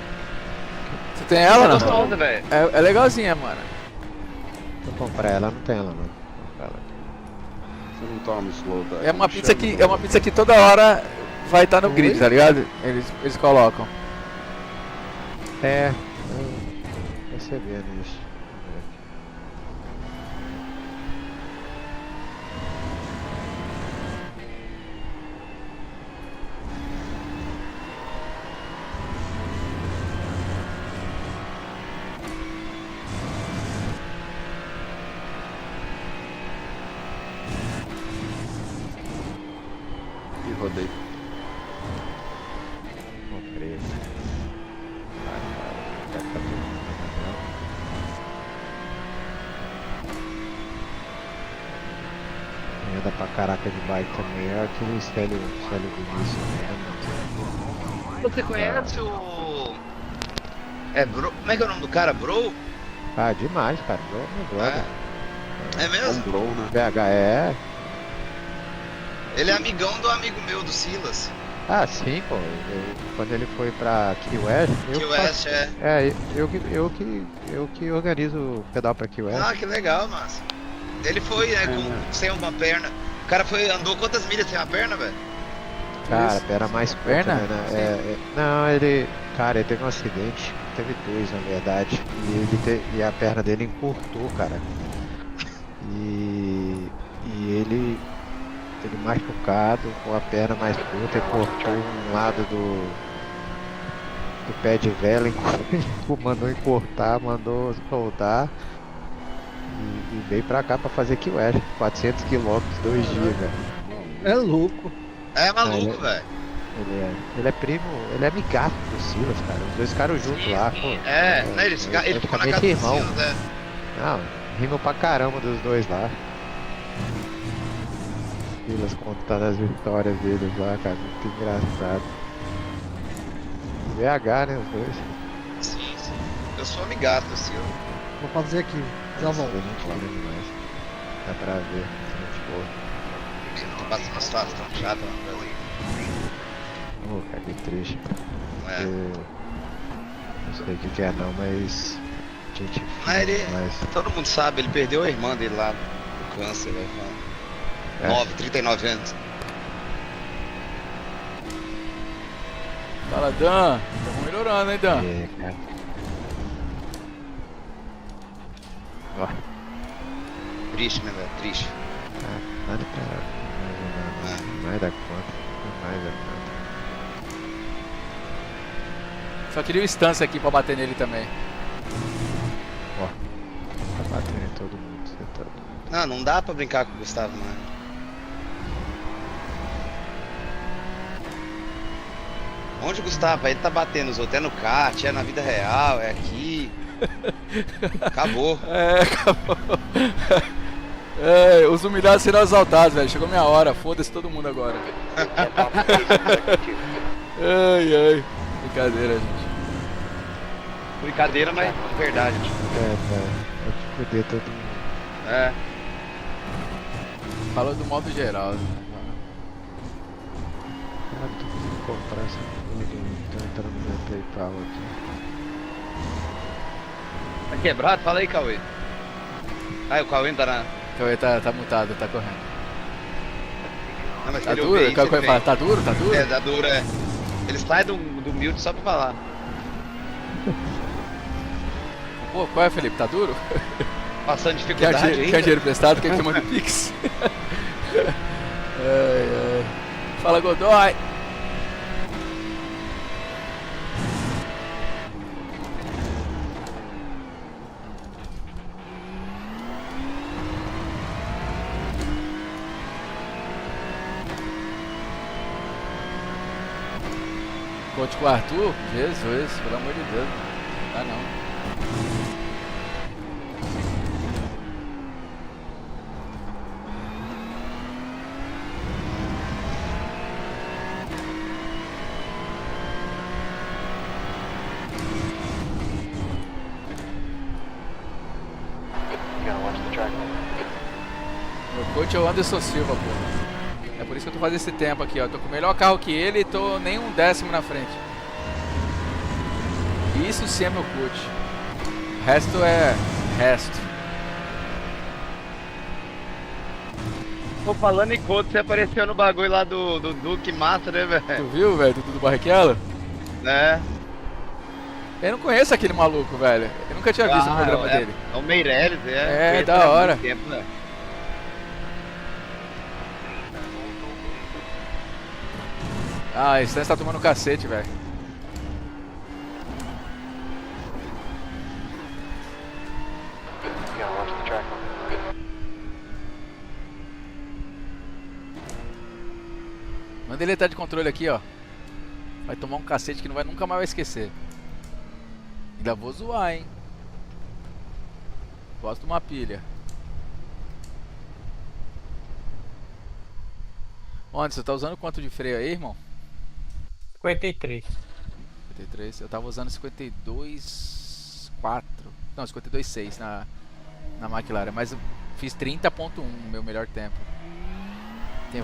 S2: Você tem ela, não?
S12: Gostosa, velho.
S2: É legalzinha, mano.
S14: Vou comprar ela, não tem ela não. Vou comprar ela.
S13: Você não toma slow da.
S2: É uma pizza que toda hora vai estar no grid, tá ligado? Eles colocam.
S14: É, eu percebendo isso.
S13: E rodei.
S14: Comprei. Vai, quero fazer isso, né? Anda pra caraca de bike também, é aquele Célio Vinícius, né?
S10: Você conhece o... É Bro... Como é que é o nome do cara? Bro?
S14: Ah, demais, cara. Meu brother.
S10: É mesmo?
S13: Blow, né?
S14: BHE.
S10: Ele é amigão do amigo meu, do Silas.
S14: Ah, sim, pô. Quando ele foi pra Key West,
S10: Key West, é.
S14: É, eu que organizo o pedal pra Key West.
S10: Ah, que legal, massa. Ele foi, né, sem uma perna. O cara andou quantas milhas sem uma perna, velho?
S14: Cara, era mais curta,
S2: Perna?
S14: né? Não, ele teve um acidente, teve dois na verdade, e a perna dele encurtou, cara. E ele machucado, com a perna mais curta, ele cortou um lado do pé de vela, mandou encurtar, mandou soldar e veio pra cá pra fazer Key West, 400 km, 2 dias, velho.
S8: É louco.
S10: É maluco, velho.
S14: Ele é primo, ele é amigaço do Silas, cara. Os dois caras juntos lá, pô.
S10: Né, ele ficou na casa do
S14: irmão.
S10: Silas, né?
S14: Não, rimam pra caramba dos dois lá. Silas contando as vitórias deles lá, cara. Muito engraçado. VH, né? Os dois.
S10: Sim, sim. Eu sou amigaço, assim.
S8: Vou fazer aqui, já volto.
S14: A gente fala demais. Dá pra ver. Gente boa.
S10: Tá passando uma situação tão chata no Brasil.
S14: Ô, cara, que triste.
S10: É.
S14: Não sei o que é não, mas. Gente.
S10: Mas ele.
S14: Mas...
S10: Todo mundo sabe, ele perdeu a irmã dele lá no câncer, velho. 39 anos.
S2: Fala, Dan. Estamos melhorando, hein, Dan?
S14: É, cara. Ó.
S10: Triste, né, velho? Triste.
S14: Nada pra. Mais da conta. Mais da conta.
S2: Só queria uma instância aqui pra bater nele também.
S14: Ó. Tá batendo em todo mundo. Você tá...
S10: Não dá pra brincar com o Gustavo, não. Onde o Gustavo? Ele tá batendo os outros. É no kart, é na vida real, é aqui. Acabou.
S2: Acabou. Os humilhados serão exaltados, velho. Chegou minha hora. Foda-se todo mundo agora. Ai. Brincadeira, gente.
S10: Brincadeira, mas verdade.
S14: Vou te fuder todo mundo.
S10: É.
S2: Falou do modo geral.
S14: Cara, tô conseguindo comprar essa porra. Tô entrando no meu PayPal aqui.
S10: Tá quebrado? Fala aí, Cauê. Ah, o Cauê tá na...
S2: O Cauê tá mutado, tá correndo.
S10: Não, mas
S2: Tá
S10: ele
S2: duro?
S10: ouve aí,
S2: O Cauê
S10: você
S2: fala,
S10: vem.
S2: tá duro? Tá duro?
S10: É, tá duro, é. Ele sai do mute só pra falar.
S2: Pô, qual é, Felipe? Tá duro?
S10: Passando dificuldade
S2: Quer
S10: ainda.
S2: dinheiro prestado? Quer que eu mande Pix? Ai. Fala, Godoy! Conte com o Arthur? Jesus, pelo amor de Deus. Ah, não. Meu coach é o Anderson Silva, pô. É por isso que eu tô fazendo esse tempo aqui, ó. Tô com o melhor carro que ele e tô nem um décimo na frente. Isso sim é meu coach. O resto é resto.
S10: Pô, falando em coach, você apareceu no bagulho lá do Duque Massa, né, velho?
S2: Tu viu, velho? Do Barrichello?
S10: É.
S2: Eu não conheço aquele maluco, velho. Eu nunca tinha visto o programa dele.
S10: É o Meirelles,
S2: É,
S10: Conheço
S2: da
S10: ele há
S2: hora.
S10: muito tempo, né?
S2: Ah, esse tá tomando cacete, velho. Manda ele estar de controle aqui, ó. Vai tomar um cacete que não vai nunca mais vai esquecer. Ainda vou zoar, hein. Posso tomar pilha. Onde? Você tá usando quanto de freio aí, irmão?
S12: 53.
S2: 53. Eu tava usando 52.4. Não, 52.6 na McLaren. Mas eu fiz 30.1 no meu melhor tempo.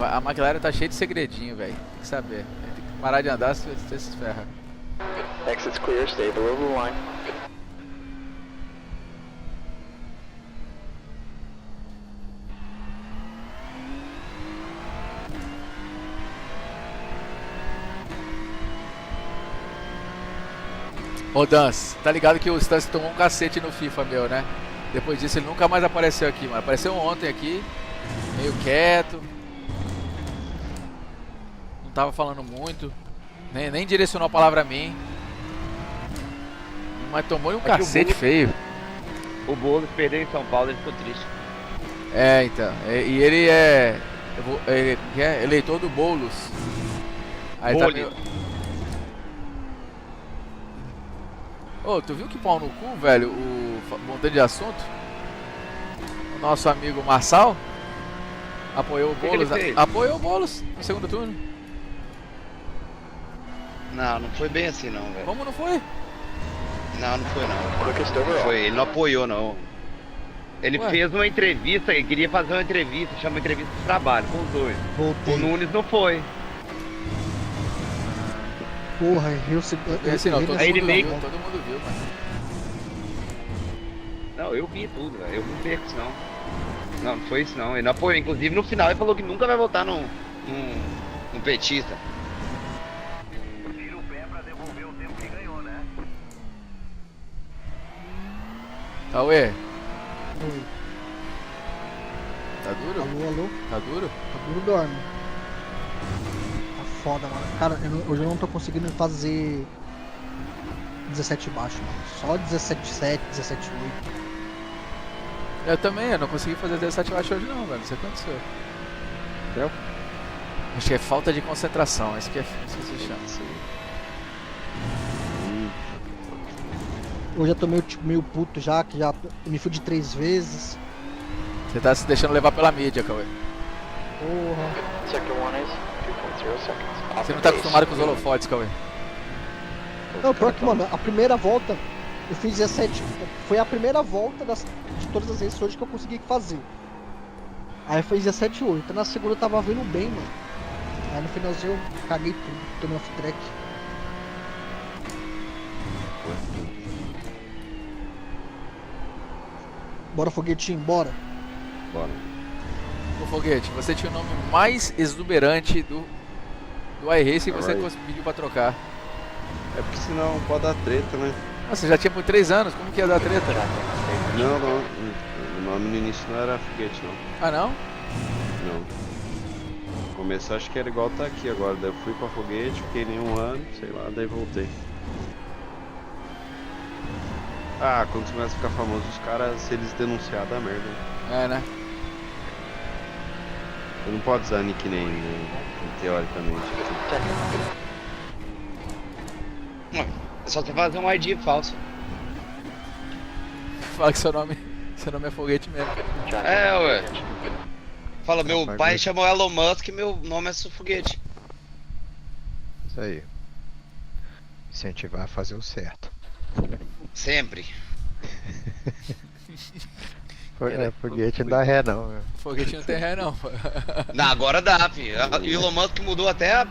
S2: A McLaren tá cheia de segredinho, velho. Tem que saber. Tem que parar de andar se você se ferra.
S1: Exit's clear, stay below the line.
S2: Ô Dans, tá ligado que o Stance tomou um cacete no FIFA, meu, né? Depois disso ele nunca mais apareceu aqui, mano. Apareceu ontem aqui, meio quieto. Não tava falando muito. Nem direcionou a palavra a mim. Mas tomou um cacete feio.
S10: O Boulos perdeu em São Paulo, ele ficou triste.
S2: É, então. E ele é. Ele é eleitor do Boulos. Aí tá meio... Ô, tu viu que pau no cu, velho? Mudando de assunto. O nosso amigo Marçal apoiou o Boulos. Apoiou o Boulos no segundo turno.
S10: Não foi bem assim não, velho.
S2: Como não foi?
S10: Não foi não.
S1: Quickest overall.
S10: Foi, ele não apoiou não. Ele
S2: Ué?
S10: fez uma entrevista, ele queria fazer uma entrevista, chama entrevista de trabalho com os dois.
S8: Voltei.
S10: O Nunes não foi.
S8: Porra, eu se.
S2: Assim, não, todo,
S10: Aí ele
S2: mundo
S10: meio-
S2: viu, todo mundo viu, mano.
S10: Não, eu vi tudo, velho. Eu não perco isso não. Não foi isso não. Ele não apoiou. Inclusive no final ele falou que nunca vai votar num petista. Tira o pé pra devolver o tempo que ganhou, né?
S2: Cauê,
S8: Oi.
S2: tá duro?
S8: Alô?
S2: Tá duro?
S8: Tá duro, dorme. Tá foda, mano. Cara, hoje eu não tô conseguindo fazer 17 baixo, mano. Só 17.7, 17.8.
S2: Eu também, eu não consegui fazer 17 hoje não, velho. Não sei o que aconteceu.
S13: Entendeu?
S2: Acho que é falta de concentração, isso que se chama.
S8: Hoje eu tô meio puto já, que já me fudi 3 vezes.
S2: Você tá se deixando levar pela mídia, Cauê.
S8: Porra.
S1: Sector 1 is 2.0 seconds.
S2: Você não tá acostumado com os holofotes, Cauê.
S8: Não, pior que, mano, a primeira volta eu fiz 17. Foi a primeira volta de todas as vezes hoje que eu consegui fazer. Aí foi 17.8. Na segunda eu tava vindo bem, mano. Aí no finalzinho eu caguei tudo, tomei off-track. Bora, foguetinho, bora.
S13: Bora.
S2: Ô Foguete, você tinha o nome mais exuberante do iRace e você pediu pra trocar.
S13: É porque senão pode dar treta, né?
S2: Nossa, já tinha por 3 anos, como que ia dar treta?
S13: Não. O nome no início não era foguete, não.
S2: Ah, não?
S13: Não. No começo acho que era igual tá aqui agora. Daí eu fui pra foguete, fiquei nem um ano, sei lá, daí voltei. Ah, quando começa a ficar famoso, os caras, se eles denunciar, dá merda.
S2: É, né?
S13: Você não pode usar nickname, teoricamente.
S10: É só você fazer um ID falso.
S2: Fala que seu nome é Foguete mesmo.
S10: É, ué. Fala, meu pai chamou Elon Musk e meu nome é Foguete.
S14: Isso aí. Incentivar a fazer o certo.
S10: Sempre.
S14: Foguete não dá ré não, meu.
S2: Foguete não tem ré não.
S10: Não, agora dá, filho. O Elon Musk mudou até a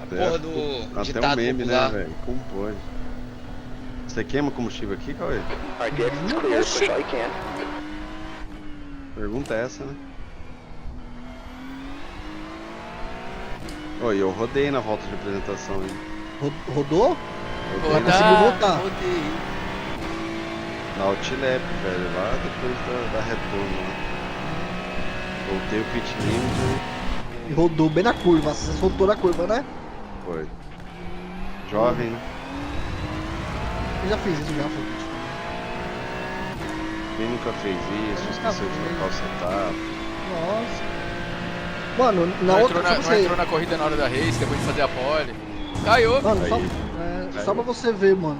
S10: porra do
S13: Até
S10: ditado
S13: um meme,
S10: popular.
S13: né, velho? Como pode? Você queima combustível aqui, Cauê?
S1: Alright, the exit's clear. Push all you can.
S13: Pergunta é essa, né? Oi, eu rodei na volta de apresentação, hein?
S8: Rodou?
S13: Rodei
S8: Conseguiu voltar.
S2: Rodei.
S13: na Outlap, velho, lá depois da retorno. Né? Voltei o pit limit.
S8: E rodou bem na curva, você soltou na curva, né?
S13: Foi. Jovem, né?
S8: Eu já fiz isso, já foi.
S13: Quem nunca fez isso, esqueceu de trocar o setup.
S8: Nossa. Mano, na
S2: Não
S8: outra
S2: entrou na,
S8: só
S2: não
S8: você...
S2: entrou na corrida na hora da race, depois de fazer a pole. Caiu!
S8: Mano,
S13: Aí.
S8: só pra você ver, mano,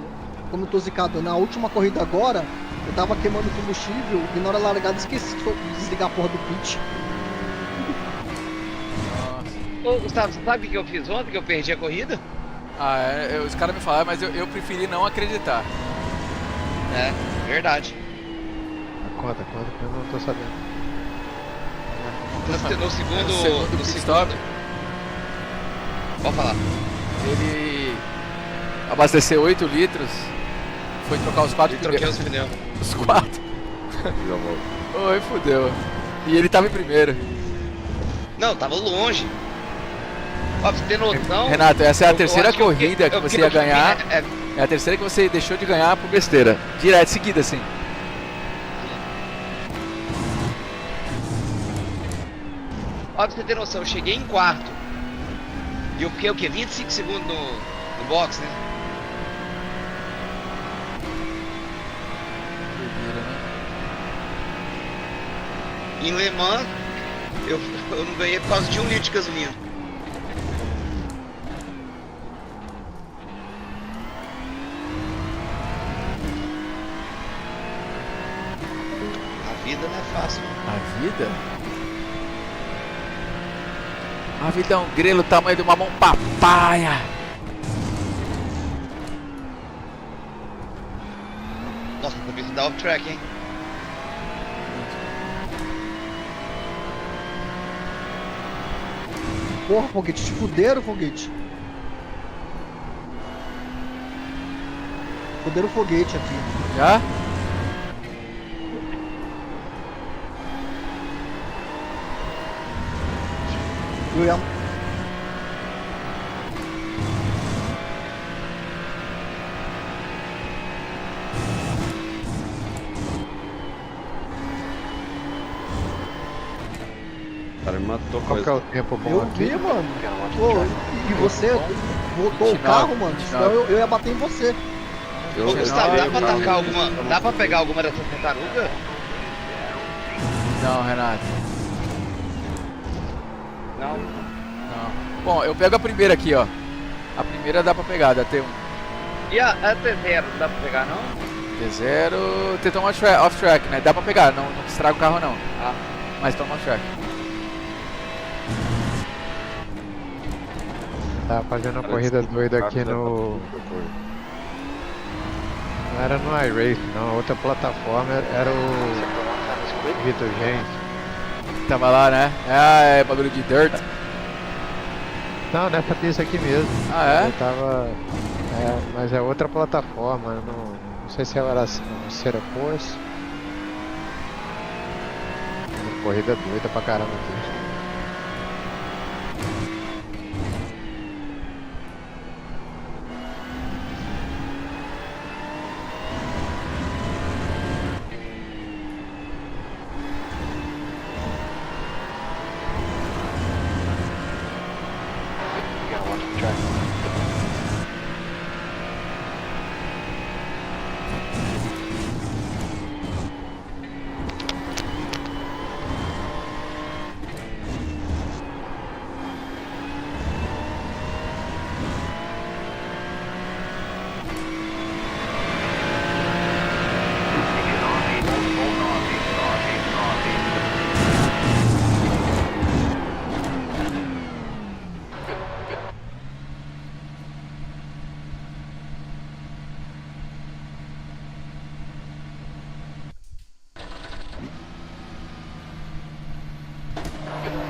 S8: como eu tô zicado. Na última corrida agora, eu tava queimando combustível e na hora largada esqueci de desligar a porra do pit.
S10: Ô Gustavo, você sabe o que eu fiz ontem que eu perdi a corrida?
S2: Ah, os caras me falaram, mas eu preferi não acreditar.
S10: É, verdade.
S14: Conta, que eu não tô sabendo.
S10: No segundo
S2: No pit stop,
S10: pode falar.
S2: ele abasteceu 8 litros, foi trocar os 4
S10: E troquei os pneus.
S2: Os 4.
S13: Já volto.
S2: Oi, fudeu. E ele tava em primeiro.
S10: Não, tava longe. Ó, pra você ter noção.
S2: Renato, essa é a
S10: eu
S2: terceira
S10: acho que eu
S2: corrida
S10: fiquei-
S2: que
S10: eu
S2: você
S10: fiquei-
S2: ia ganhar.
S10: é-
S2: É a terceira que você deixou de ganhar por besteira. Direto, seguida assim.
S10: Ó, pra você ter noção, eu cheguei em quarto. E eu fiquei o quê? 25 segundos no box, né? Em Le Mans, eu não ganhei por causa de 1 litro de gasolina. A vida não é fácil, não.
S2: A vida? A vida é um grelo tamanho de uma mão papaya.
S10: Nossa, essa pista tá off-track, hein?
S8: Porra, foguete, te fuderam, foguete. Fuderam o foguete aqui.
S2: Já?
S8: Eu ia...
S13: O cara me matou.
S14: Qual que é o tempo bom
S8: Eu
S14: aqui?
S8: vi, mano. Pô, e você voltou o carro, mano. Senão eu ia bater em você.
S10: Ô, Gustavo, dá pra atacar alguma. Dá pra pegar alguma dessas tartarugas?
S2: Não, Renato.
S10: Não.
S2: Não. Bom, eu pego a primeira aqui, ó. A primeira dá pra pegar, dá T1.
S10: E a T0, não dá pra pegar não?
S2: T0. T toma off-track, né? Dá pra pegar, não estraga o carro não.
S10: Ah.
S2: Mas toma off-track.
S14: Tá fazendo uma corrida doida aqui no... Não era no iRace, não. A outra plataforma era o Vitor Gens.
S2: Tava lá, né? É bagulho de dirt.
S14: Não, nessa pista aqui mesmo.
S2: Ah, é?
S14: Eu tava... mas é outra plataforma. Não sei se ela era Seracourse. Corrida doida pra caramba aqui.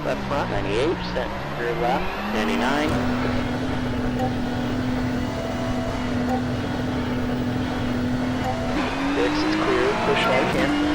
S1: Left front, 98, set rear left, 99. The exit's clear, push all you can.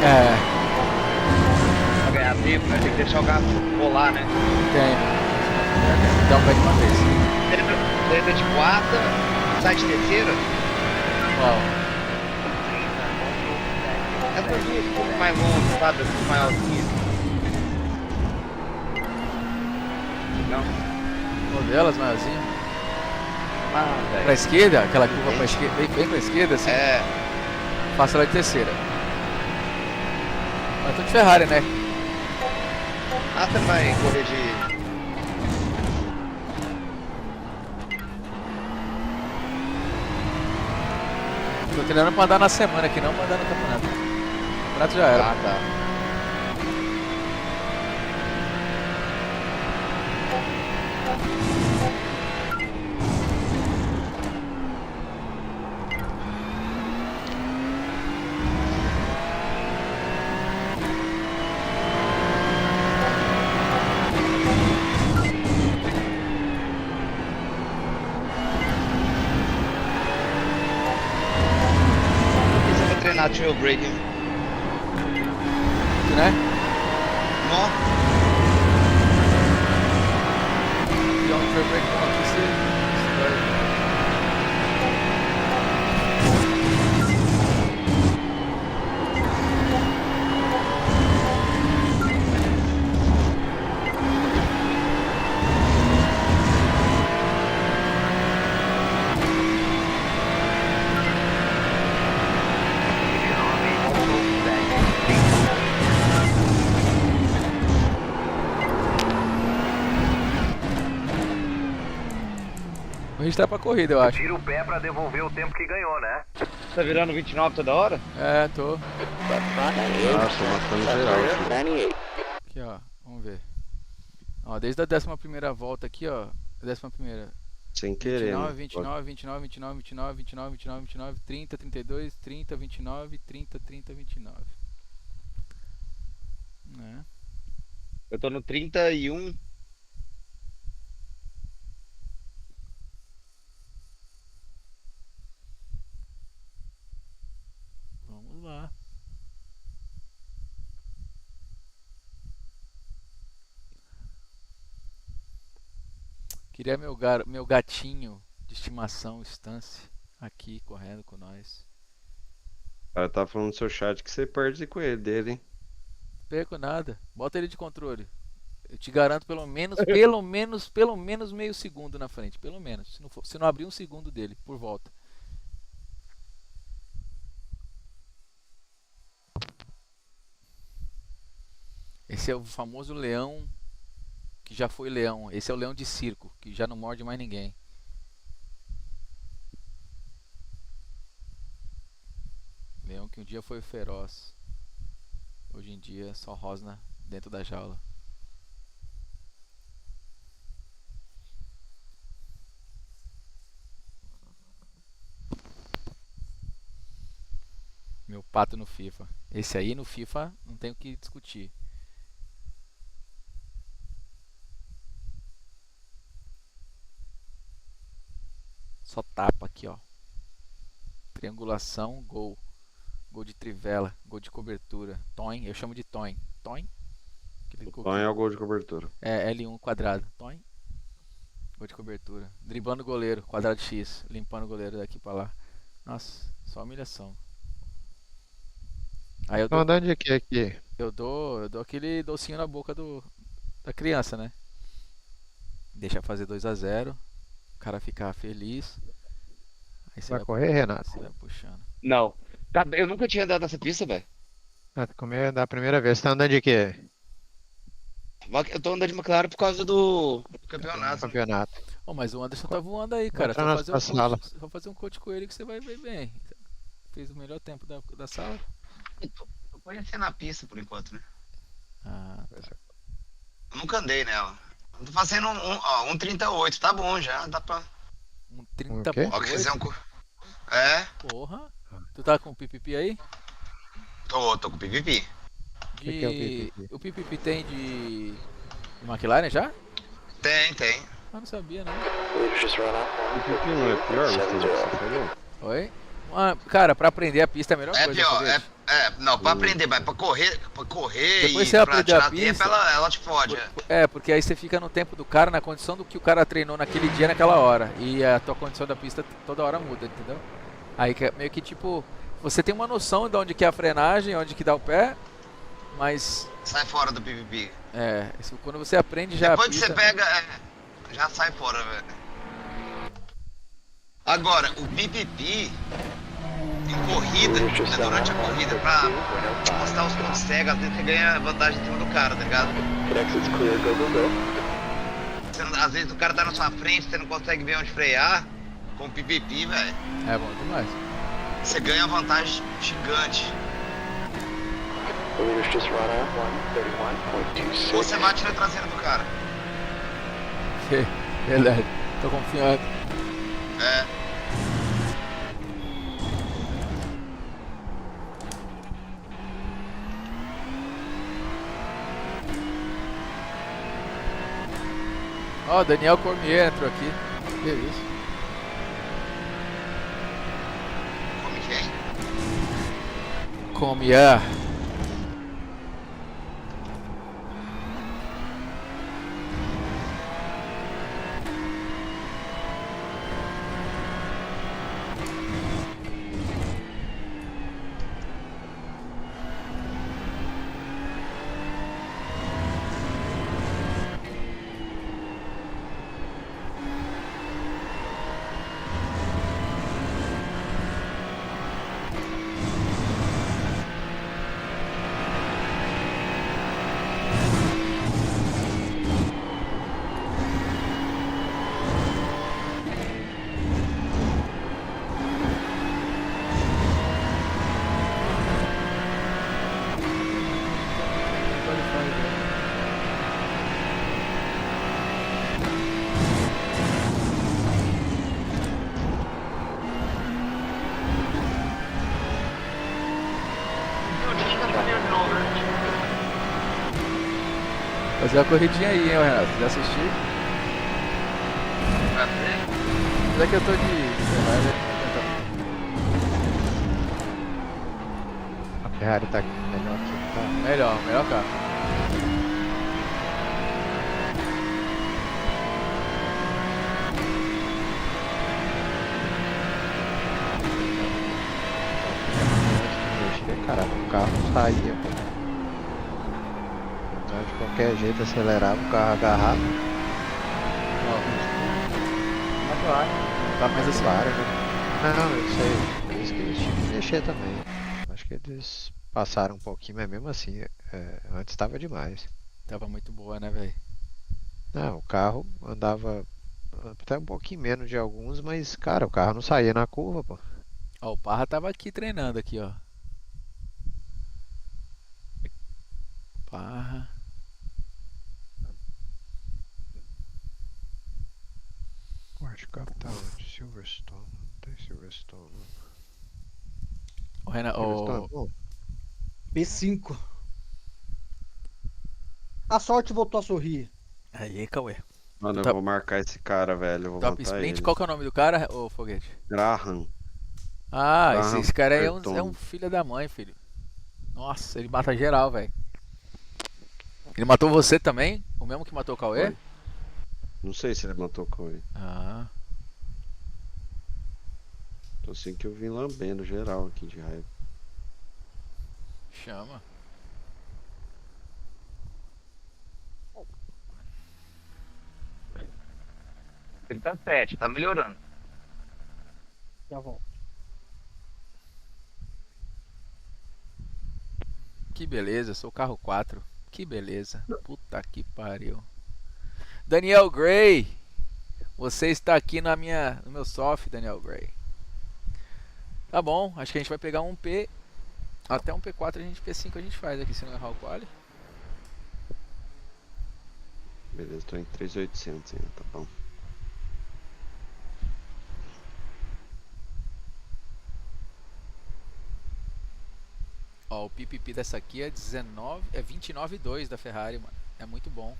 S2: É,
S10: Pra ganhar tempo, né? Tem que deixar o carro rolar, né?
S2: tem. Dá um pé de uma vez.
S10: Entra de quarta, sai de terceira.
S2: Qual?
S10: Essa aqui é um pouco mais longa, sabe? Um pouco maiorzinha. Não?
S2: Uma delas, maiorzinha.
S10: Ah, velho.
S2: Pra esquerda, aquela curva pra esquerda, bem pra esquerda, assim.
S10: É.
S2: Faça ela de terceira. Mas tô de Ferrari, né?
S10: Ah, você não vai correr de...
S2: Tô treinando pra andar na semana aqui, não pra andar no campeonato. O campeonato já era.
S10: Ah, tá. Treinar trail braking.
S2: Né?
S10: Nó.
S2: E um trail break bom aqui, você vai... Vou registrar pra corrida, eu acho.
S3: Tira o pé pra devolver o tempo que ganhou, né?
S10: Tá virando 29 toda hora?
S2: É, tô.
S13: Ah, tô matando geral.
S2: Aqui, ó. Vamos ver. Ó, desde a 11ª volta aqui, ó. 11ª.
S13: Sem querer,
S2: 29,
S13: mano.
S2: 29, 29, 29, 29, 29, 29, 29, 30, 32, 30, 29, 30, 30, 29. Né?
S10: Eu tô no 31.
S2: Vamos lá. Queria meu gatinho de estimação, Stance, aqui correndo com nós.
S13: O cara tá falando no seu chat que você perde com ele dele, hein?
S2: Não perco nada. Bota ele de controle. Eu te garanto pelo menos meio segundo na frente. Pelo menos. Se não abrir um segundo dele por volta. Esse é o famoso leão que já foi leão. Esse é o leão de circo, que já não morde mais ninguém. Leão que um dia foi feroz. Hoje em dia só rosna dentro da jaula. Meu pato no FIFA. Esse aí no FIFA não tem o que discutir. Só tapa aqui, ó. Triangulação, gol. Gol de trivela, gol de cobertura. Toin, eu chamo de toin. Toin.
S13: Toin é o gol de cobertura.
S2: É, L1 quadrado. Toin. Gol de cobertura. Driblando o goleiro, quadrado X. Limpando o goleiro daqui pra lá. Nossa, só humilhação. Aí eu
S14: Tô andando de quê aqui?
S2: Eu dou aquele docinho na boca da criança, né? Deixa fazer 2-0. O cara ficar feliz. Aí você
S14: Vai correr, Renato?
S2: Você vai puxando.
S10: Não. Tá, eu nunca tinha andado nessa pista, velho.
S14: Ah, comer da primeira vez. Você tá andando de quê?
S10: Eu tô andando de McLaren por causa do campeonato.
S14: Campeonato.
S2: Oh, mas o Anderson tá voando aí, cara.
S14: Entrar na sala.
S2: Só fazer um coach com ele que você vai ver bem. Fez o melhor tempo da sala.
S10: Tô conhecendo a pista por enquanto, né?
S2: Ah,
S10: Eu nunca andei nela. Eu tô fazendo um 38, tá bom já, dá pra...
S2: Um
S14: O quê?
S10: Ó, que fizer um... É,
S2: Porra. Tu tá com o PPP aí?
S10: tô com PPP.
S14: que é o PPP?
S2: O PPP tem de McLaren já?
S10: Tem.
S2: Ah, não sabia, não.
S13: O pipi não é pior, Gustavo, que você falou?
S2: Oi? Cara, pra aprender a pista é a melhor
S10: É
S2: coisa.
S10: pior,
S2: foguete.
S10: Não, pra aprender, mas pra correr
S2: Depois
S10: e
S2: você
S10: pra
S2: aprender a
S10: tirar
S2: pista,
S10: tempo, ela te fode.
S2: Porque aí você fica no tempo do cara, na condição do que o cara treinou naquele dia, naquela hora. E a tua condição da pista toda hora muda, entendeu? Aí meio que tipo, você tem uma noção de onde que é a frenagem, onde que dá o pé, mas...
S10: Sai fora do PVP.
S2: Quando você aprende já
S10: Depois
S2: a
S10: que
S2: pista...
S10: você pega, já sai fora, velho. Agora, o PVP... em corrida, durante a corrida, pra mostrar os pontos cegos, às vezes você ganha vantagem em cima do cara, tá ligado? Às vezes o cara tá na sua frente, você não consegue ver onde frear, com o PVP, velho.
S2: É bom demais.
S10: Você ganha uma vantagem gigante. Ou você bate na traseira do cara.
S2: Verdade, tô confiando. Ó, Daniel Cormier entrou aqui. Que isso?
S10: Come quem?
S2: Cormier. Fazer uma corridinha aí, hein, Renato? Já assisti? Já que eu tô de
S14: A Ferrari tá melhor aqui, tá?
S2: melhor carro.
S14: Caramba, o carro saía, pô. Então, de qualquer jeito acelerava, o carro agarrava.
S2: Tá mais assim.
S14: Claro, né? Não, eu sei. Por isso que eles tinham que mexer também. Acho que eles passaram um pouquinho, mas mesmo assim, antes tava demais.
S2: Tava muito boa, né, velho?
S14: Não, o carro andava até um pouquinho menos de alguns, mas, cara, o carro não saía na curva, pô.
S2: Ó, o Parra tava aqui treinando aqui, ó. Parra.
S14: Quarto capital de Silverstone. Não tem Silverstone.
S2: O Renato.
S14: Silverstone,
S8: P5. A sorte voltou a sorrir.
S2: Aí, Cauê.
S13: Mano, eu vou marcar esse cara, velho. Eu vou
S2: Top
S13: matar
S2: Sprint,
S13: ele.
S2: qual que é o nome do cara, ô Foguete?
S13: Graham.
S2: Ah,
S13: Graham
S2: esse cara aí é
S13: Burton.
S2: um filho da mãe, filho. Nossa, ele mata geral, velho. Ele matou você também? O mesmo que matou o Cauê?
S13: Foi. Não sei se ele matou o Cauê.
S2: Ah.
S13: Tô assim que eu vim lambendo geral aqui de raiva.
S2: Chama.
S12: Ele tá 7, tá melhorando.
S8: Já volto.
S2: Que beleza, sou o carro 4. Que beleza. Puta que pariu. Daniel Gray. Você está aqui no meu soft, Daniel Gray. Tá bom, acho que a gente vai pegar um P. Até um P4 P5 a gente faz aqui, se não errar o quali.
S13: Beleza, tô em 3.800 ainda, tá bom.
S2: Ó, o PPP dessa aqui é 29,2 da Ferrari, mano. É muito bom.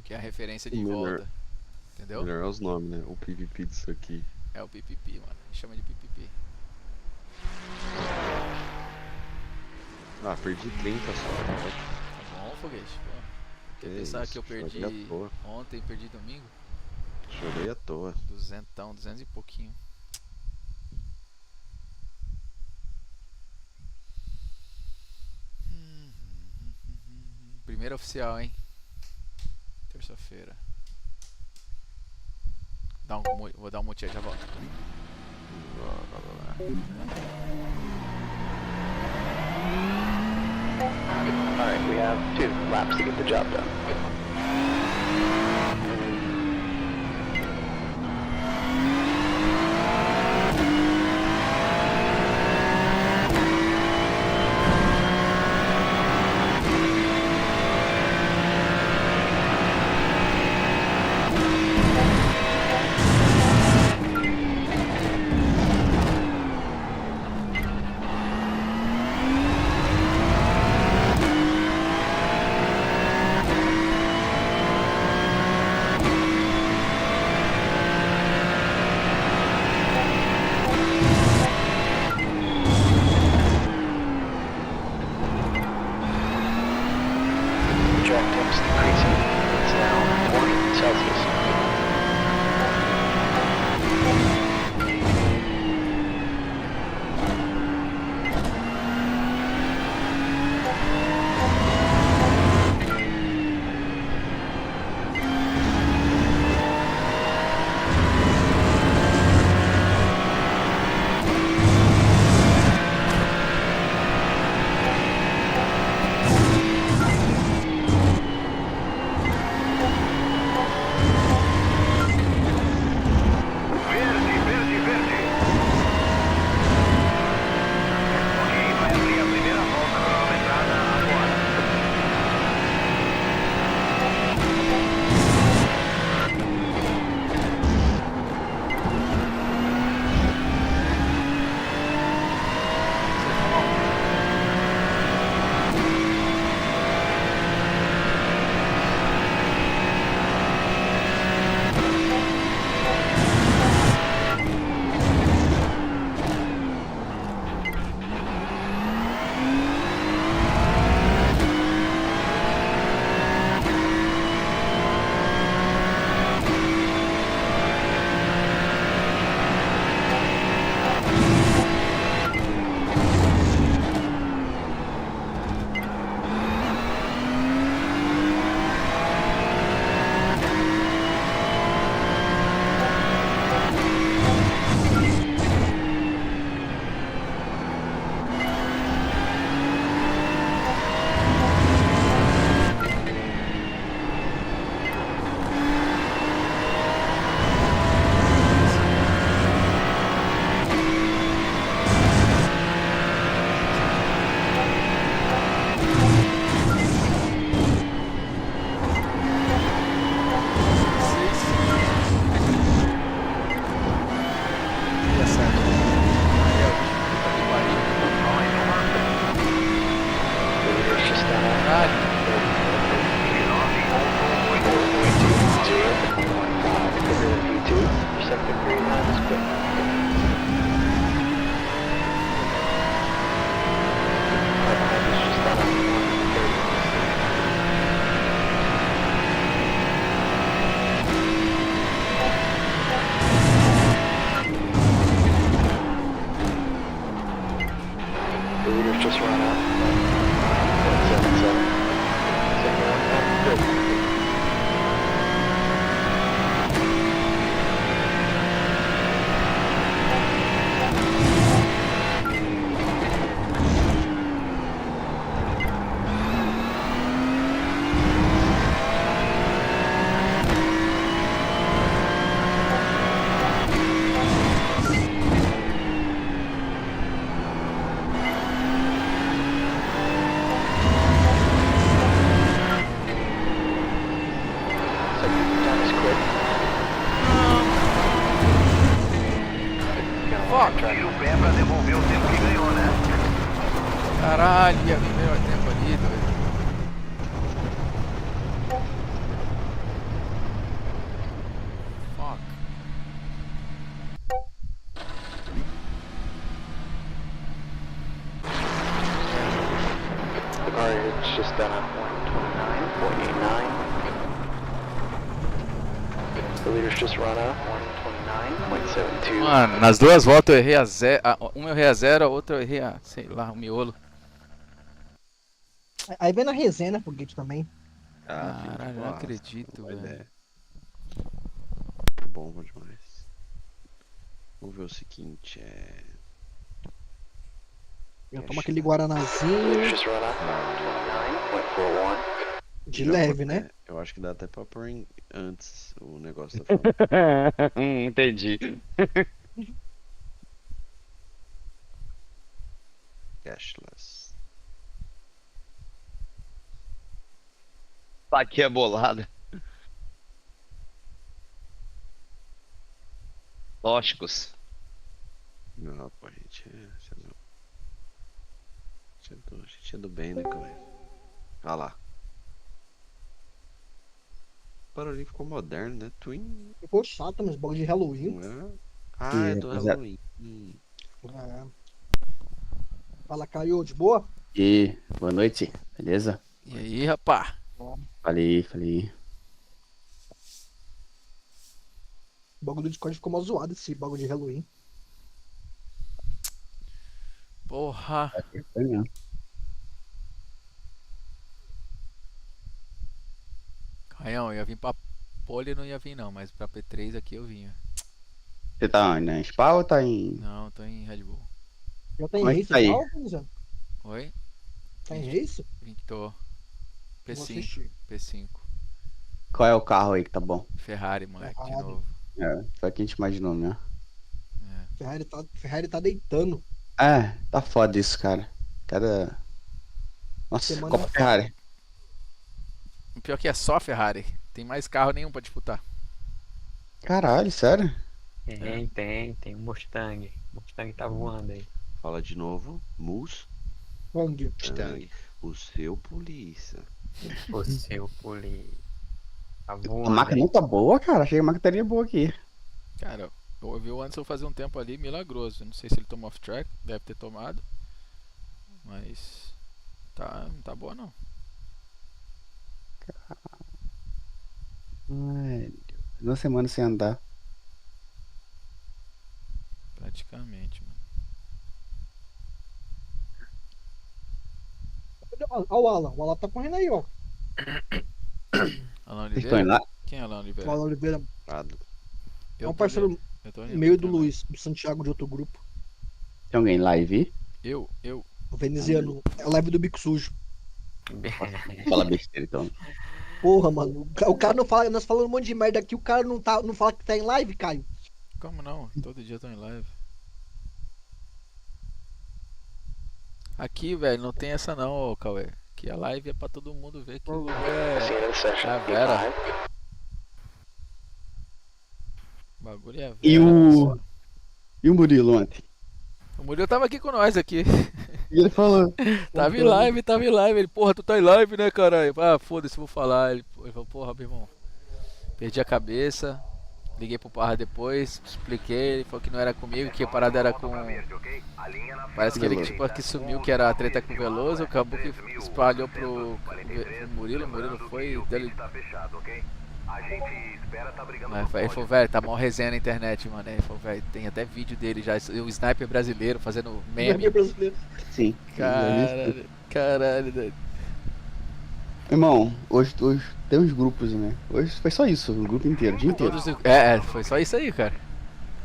S2: Que é a referência de
S13: Melhor.
S2: volta. Entendeu?
S13: Melhor é os nomes, né? O PVP disso aqui.
S2: É o PPP, mano. A gente chama de PPP.
S13: Ah, perdi 30 só, tá ótimo.
S2: Tá bom, Foguete. Pô. Quer
S13: Que
S2: pensar
S13: isso,
S2: que eu perdi
S13: chorei à toa.
S2: ontem e perdi domingo?
S13: Chorei à toa.
S2: 200 e pouquinho. Primeira oficial, hein? Terça-feira. Vou dar um mute aí, já volto.
S1: Alright, we have 2 laps to get the job done. Track temps decreasing. It's now 20 Celsius. Just run out. 177. Good.
S3: Tira o pé pra devolver o tempo que ganhou, né?
S2: Caralho, ia vir melhor tempo ali, doido. Fuck.
S1: it's just done a 129.89. The leader's just run a 129.72.
S2: Mano, nas duas voltas eu errei a zero. Uma eu errei a zero, a outra eu errei a, sei lá, o miolo.
S8: Aí vem na resenha, né, foguete também.
S2: Caralho, não acredito, velho.
S13: Bom demais. Vamos ver o seguinte,
S8: Eu tomo aquele guaranazinho.
S1: Just run a 129.41.
S8: De leve, né?
S13: Eu acho que dá até pra pôr antes o negócio da
S10: Entendi.
S13: Cashless.
S10: Aqui é bolada. Tóxicos.
S13: Não, pô, a gente é do bem, né, cara? Olha lá. O barulhinho ficou moderno, né? Twin.
S8: Ficou chato, mas bagulho de Halloween.
S13: É do Halloween.
S8: É. Fala, Caio, de boa?
S15: E boa noite, beleza?
S2: E aí, rapá?
S15: Falei.
S8: O bagulho do Discord ficou mal zoado, esse bagulho de Halloween.
S2: Porra.
S15: Foi mesmo.
S2: Caião, eu ia vir pra Pole, não ia vir não, mas pra P3 aqui eu vinha.
S15: Você tá na Spa ou tá em...
S2: Não, tô em Red Bull.
S8: Já tá em
S15: Mas
S8: race
S15: tá aí.
S8: já, Luciano?
S2: Oi?
S8: Tá em race?
S2: Tô.
S8: Vou
S2: P5.
S8: assistir.
S2: P5.
S15: Qual é o carro aí que tá bom?
S2: Ferrari, moleque, de
S8: Ferrari.
S2: novo.
S15: Foi o que a gente imaginou, né?
S8: Ferrari tá deitando.
S15: Tá foda isso, cara. Cada... Nossa,
S8: Semana
S15: Copa Ferrari.
S2: O pior que é só Ferrari. Tem mais carro nenhum pra disputar.
S15: Caralho, sério?
S12: Tem um Mustang. Mustang tá voando aí.
S13: Fala de novo.
S10: Mustang.
S13: O seu polícia.
S12: O seu poli. Tá voando.
S15: A máquina não tá boa, cara. Achei que a máquina estaria boa aqui.
S2: Cara, eu ouvi o Anderson fazer um tempo ali milagroso. Não sei se ele tomou off-track, deve ter tomado. Mas não tá boa não.
S15: Ai, Deus. 2 semanas sem andar.
S2: Praticamente, mano.
S8: Olha o Alan. O Alan tá correndo aí, ó.
S2: Alan
S15: Vocês estão indo
S2: Oliveira?
S15: lá?
S2: Quem é Alan Oliveira?
S8: O Alan Oliveira é
S2: Eu
S8: um
S2: tô
S8: parceiro
S2: indo. Eu tô indo,
S8: meio
S2: tô
S8: do
S2: indo.
S8: Luiz, do Santiago de outro grupo.
S15: Tem alguém live?
S2: Eu.
S8: O veneziano. É a live do Bico Sujo.
S15: Fala besteira então.
S8: Porra, mano. O cara não fala. Nós falamos um monte de merda aqui. O cara não fala que tá em live, Caio.
S2: Como não? Todo dia eu tô em live. Aqui, velho, não tem essa não, ô Cauê. Aqui a live é pra todo mundo ver que é a Vera. O bagulho é a Vera.
S15: E o Murilo ontem?
S2: O Murilo tava aqui com nós aqui.
S15: E ele falou.
S2: Tava em live. Ele, porra, tu tá em live, né, caralho? Ah, foda-se, vou falar. Ele falou, porra, meu irmão. Perdi a cabeça. Liguei pro Parra depois, expliquei, ele falou que não era comigo, que a parada era com... Parece que ele tipo, que sumiu, que era a treta com o Veloso, acabou que espalhou pro Murilo, o Murilo foi... Dele... Mas ele falou, velho, tá mó resenha na internet, mano. Ele falou, velho, tem até vídeo dele já, o sniper brasileiro fazendo meme.
S15: Sim.
S2: Caralho, velho.
S15: Irmão, hoje tem uns grupos, né? Hoje foi só isso, o grupo inteiro, o dia inteiro.
S2: Foi só isso aí, cara.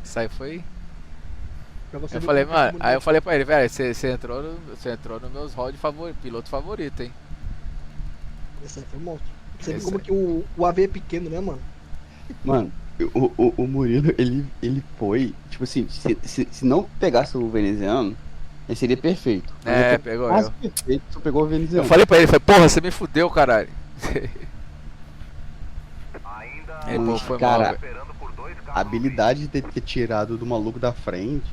S2: Isso aí foi... Eu falei, mano, aí eu falei pra ele, velho, você entrou no meus rods piloto favorito, hein?
S8: Esse aí foi monstro. Você vê como que o AV é pequeno, né, mano?
S15: Mano, o Murilo, ele foi, tipo assim, se não pegasse o veneziano, ele seria perfeito.
S2: Pegou
S15: quase
S2: eu.
S15: Perfeito, só pegou o veneziano.
S2: Eu falei pra ele, porra, você me fudeu, caralho.
S15: Mas,
S2: foi
S15: cara,
S2: mal,
S15: a habilidade de ter tirado do maluco da frente.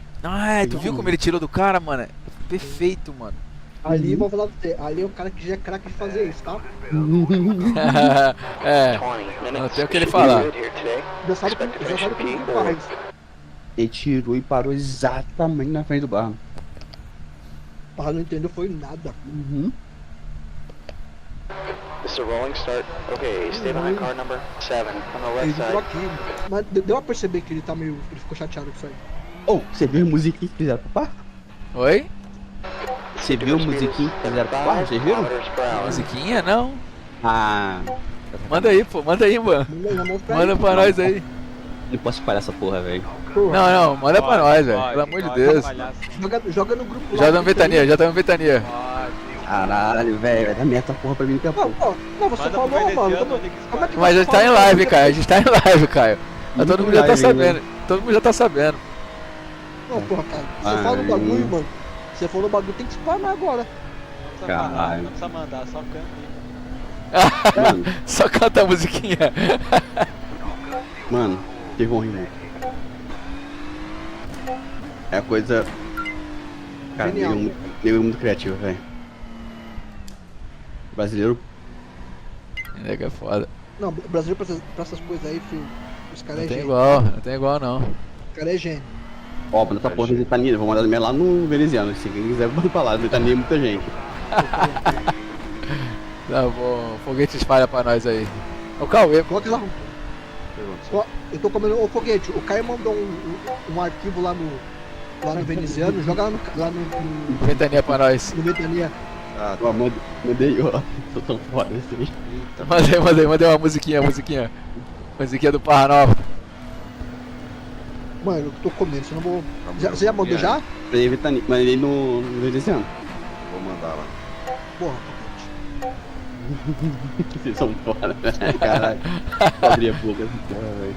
S2: Tu viu como ele tirou do cara, mano? Perfeito, mano.
S8: Ali, vou falar pra você, ali é o cara que já é craque de fazer isso, tá?
S2: Não tem o que ele falar.
S8: Já sabe como que faz.
S15: Ele tirou e parou exatamente na frente do barro.
S8: O Parra não entendeu, foi nada.
S1: This is a rolling start. Okay, stay behind car number 7 on the
S8: Ele
S1: left
S8: entrou
S1: side.
S8: aqui. Mas deu a perceber que ele tá meio. Ele ficou chateado com isso aí.
S15: Oh, você viu a musiquinha que fizeram pro par?
S2: Oi?
S15: Você viu a musiquinha que fizeram pro par? Vocês viram?
S2: Musiquinha? Não.
S15: Ah.
S2: Manda aí, pô. Manda aí, mano. Manda pra nós aí.
S15: Não posso espalhar essa porra, velho.
S2: Não, manda pra nós, velho. Pelo amor de Deus.
S8: Joga no grupo
S2: Já estamos ventania, já estamos ventania.
S15: Caralho, velho. Vai dar merda essa porra pra mim daqui a pouco.
S8: Não, você falou, mano. Como é que
S2: Mas a
S8: você
S2: gente tá em
S8: fala?
S2: live, Caio. A gente tá em live, Caio. Mas todo mundo já tá
S15: live,
S2: sabendo.
S15: né?
S2: Todo mundo já tá sabendo.
S8: Não, porra, cara. Você fala no bagulho, mano. Você falou no bagulho, tem que explanar agora.
S15: Caralho.
S7: Não precisa mandar, só canta aí.
S2: Só canta a musiquinha.
S15: Mano, que vão rir muito. É a coisa. Cara,
S8: Genial.
S15: nego muito criativo, velho. Brasileiro.
S2: Nega é foda.
S8: Não, o Brasil pra essas coisas aí, filho. Os caras
S2: Não
S8: é
S2: tem
S8: gênio.
S2: igual, não tem igual não.
S8: O cara é gênio.
S15: Ó, nessa porra da Ventania, vou mandar minha lá no veneziano. Se quem quiser, manda pra lá. Ventania é muita gente.
S2: Tá bom, foguete espalha pra nós aí. O Cauê,
S8: Coloca lá. Ó, eu tô comendo. Ô, Foguete, o Caio mandou um arquivo lá no veneziano. Joga lá no
S2: ventania pra nós.
S8: no Ventania.
S13: Ah,
S15: Ó, mandei, ó. Tô tão foda esse aí.
S2: Mandei uma musiquinha. Musiquinha do Parra Nova.
S8: Mano, eu tô comendo, você não vou. Você já mandou já?
S15: Mandei Ventania, mandei no veneziano.
S13: vou mandar lá.
S8: Porra,
S15: Vocês são foda, né? Caralho. Abri a boca essa porra, velho.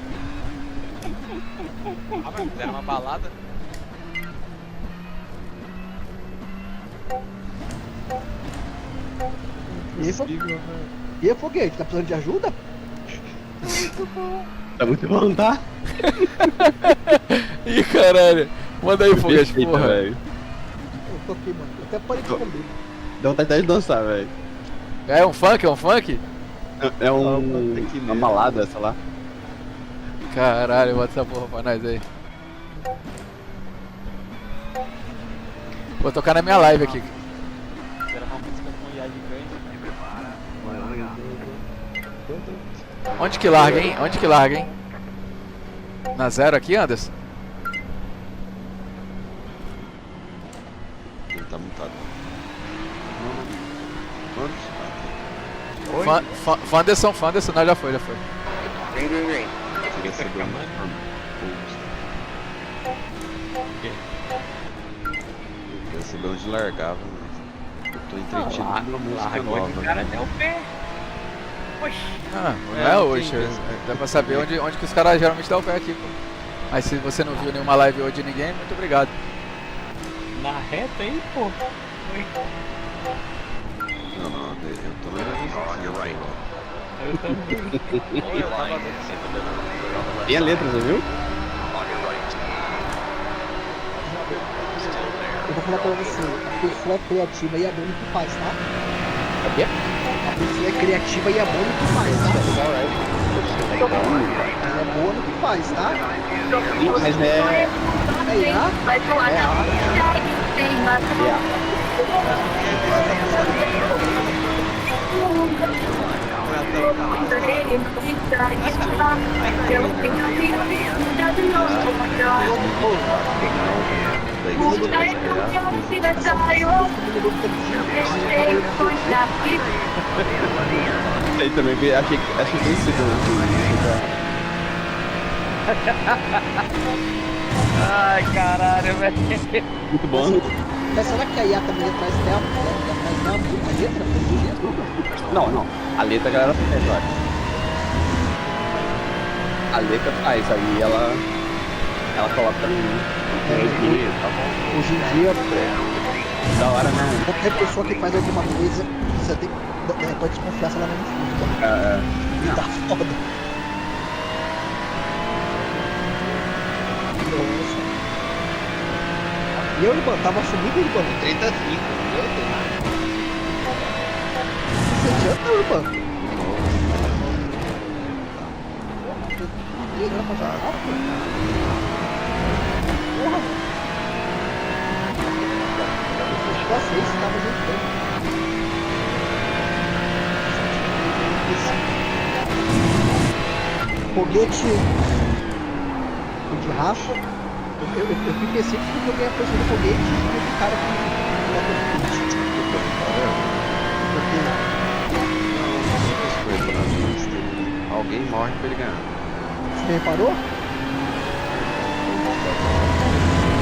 S7: Ah, mas fizeram uma balada.
S8: E aí, Foguete, tá precisando de ajuda?
S15: Tá muito bom, tá?
S2: Ih, caralho. Manda aí, foguete,
S15: Perfeito,
S2: porra.
S15: velho.
S8: Eu tô aqui, mano. Eu até parei de comer.
S15: Dá vontade até de dançar, velho.
S2: É um funk? É um funk?
S15: É uma balada, sei lá.
S2: Caralho, bota essa porra pra nós aí. Vou tocar na minha live aqui.
S7: Fizeram uma música com IA gigante.
S2: Onde que larga, hein? Onde que larga, hein? Na zero aqui, Anderson?
S13: Ele tá mutado.
S2: Fanderson, não, já foi.
S1: Green, green, green.
S13: Você recebeu uma recebeu onde largava, mas eu tô entretido numa música nova.
S12: O cara deu o pé. Oxi.
S2: Ah, não é hoje. Dá pra saber onde que os caras geralmente dão o pé aqui, pô. Mas se você não viu nenhuma live hoje de ninguém, muito obrigado.
S12: Na reta aí, pô. Oi.
S13: Não, eu tô na minha
S12: Eu também.
S15: Tem a letra, você viu?
S8: Eu vou falar pra você, a pessoa é criativa e é bom no que faz, tá?
S15: É o quê?
S8: A pessoa é criativa e é boa no que faz, tá? Ela é boa no que faz, tá?
S15: Mas é. Aí também achei que tem sido.
S12: Ai, caralho, velho.
S15: Muito bom.
S8: Mas será que a IA também atrás dela? Atrás dela muita letra?
S15: Não. A letra a galera faz, olha. A letra faz, aí ela coloca no.
S8: Hoje em dia,
S15: Da hora, né?
S8: qualquer pessoa que faz alguma coisa, você tem pode desconfiar se ela não funciona. E tá foda. E eu, Urban, tava subindo, Urban.
S10: 35, meu Deus.
S8: Você adianta, Urban? Ele era pra já rápido? Porra! Eu fui chegar a 6 e tava juntando. foguete. O de Rafa. Eu fui pensei porque eu ganhei a força do foguete e o cara que bateu no foguete.
S13: Alguém morre pra ele ganhar.
S8: Você reparou?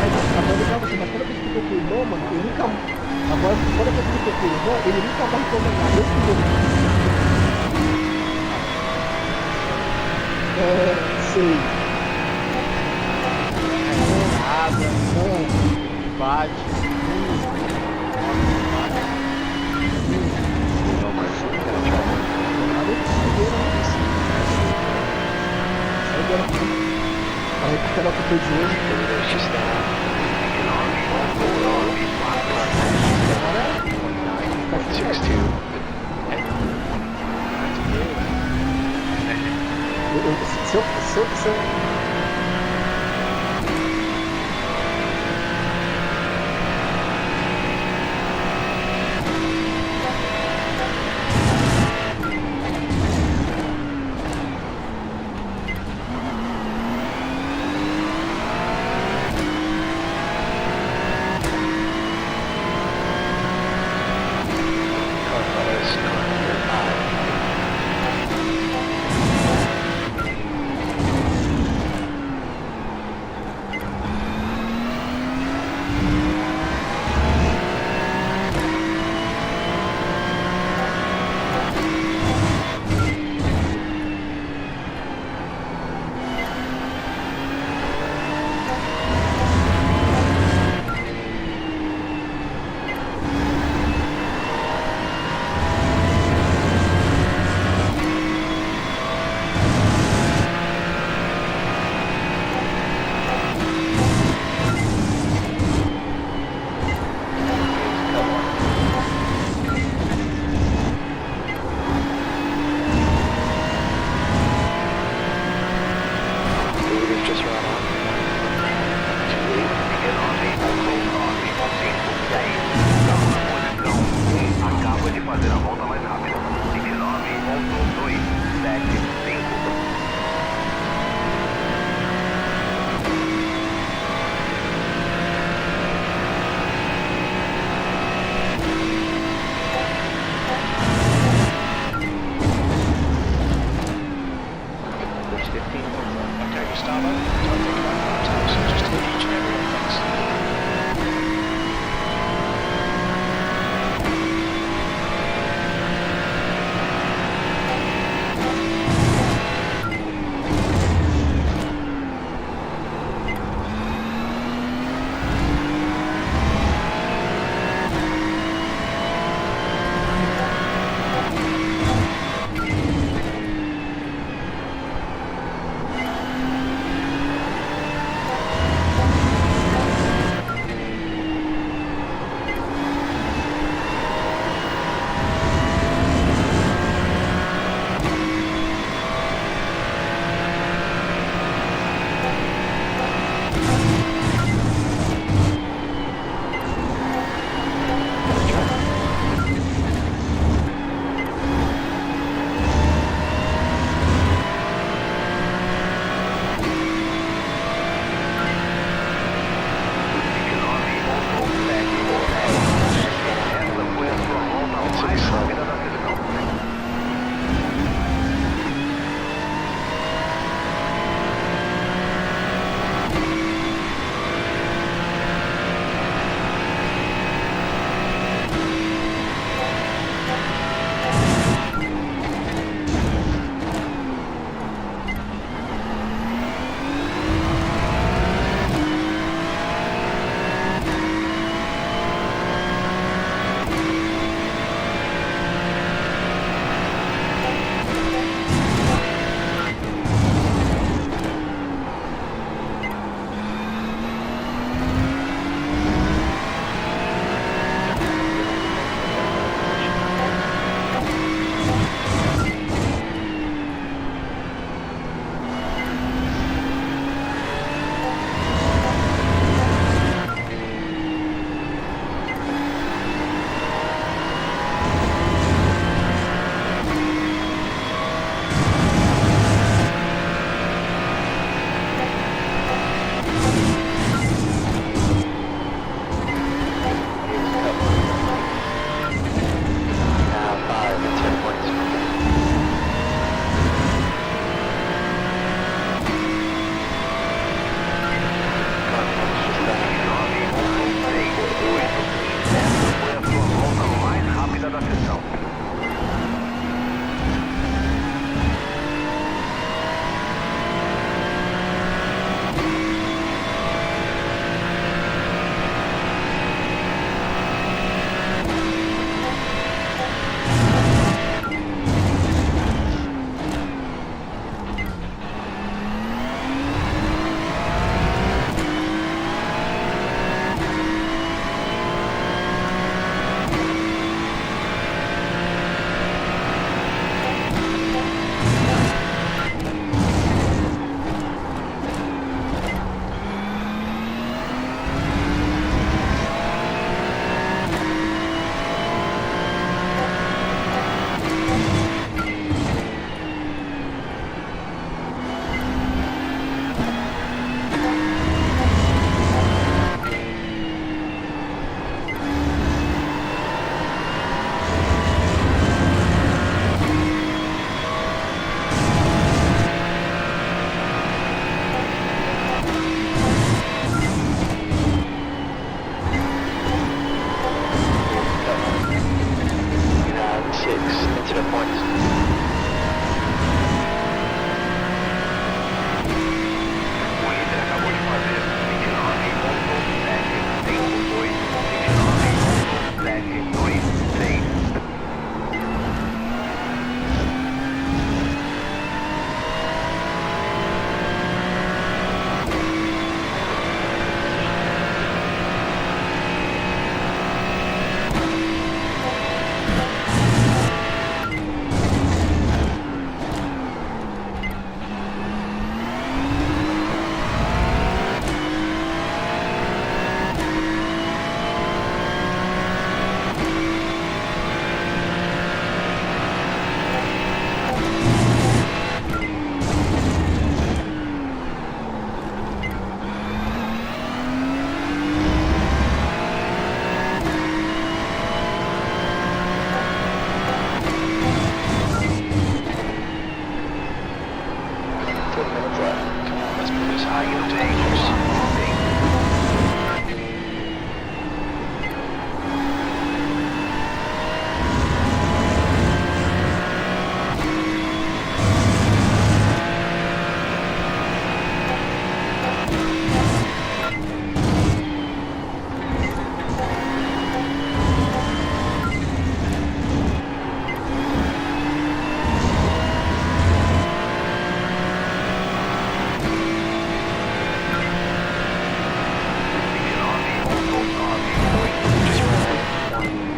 S8: Mas agora legal você, mas toda vez que eu tô com o irmão, mano, ele nunca. Agora, toda vez que eu tô com o irmão, ele nunca vai recomendar. Eu que vou. Sei.
S7: Nada. Bate.
S13: Não, mas
S8: Nada de fogueira, né? Sai agora aqui. Pra recuperar o que foi de hoje. Se eu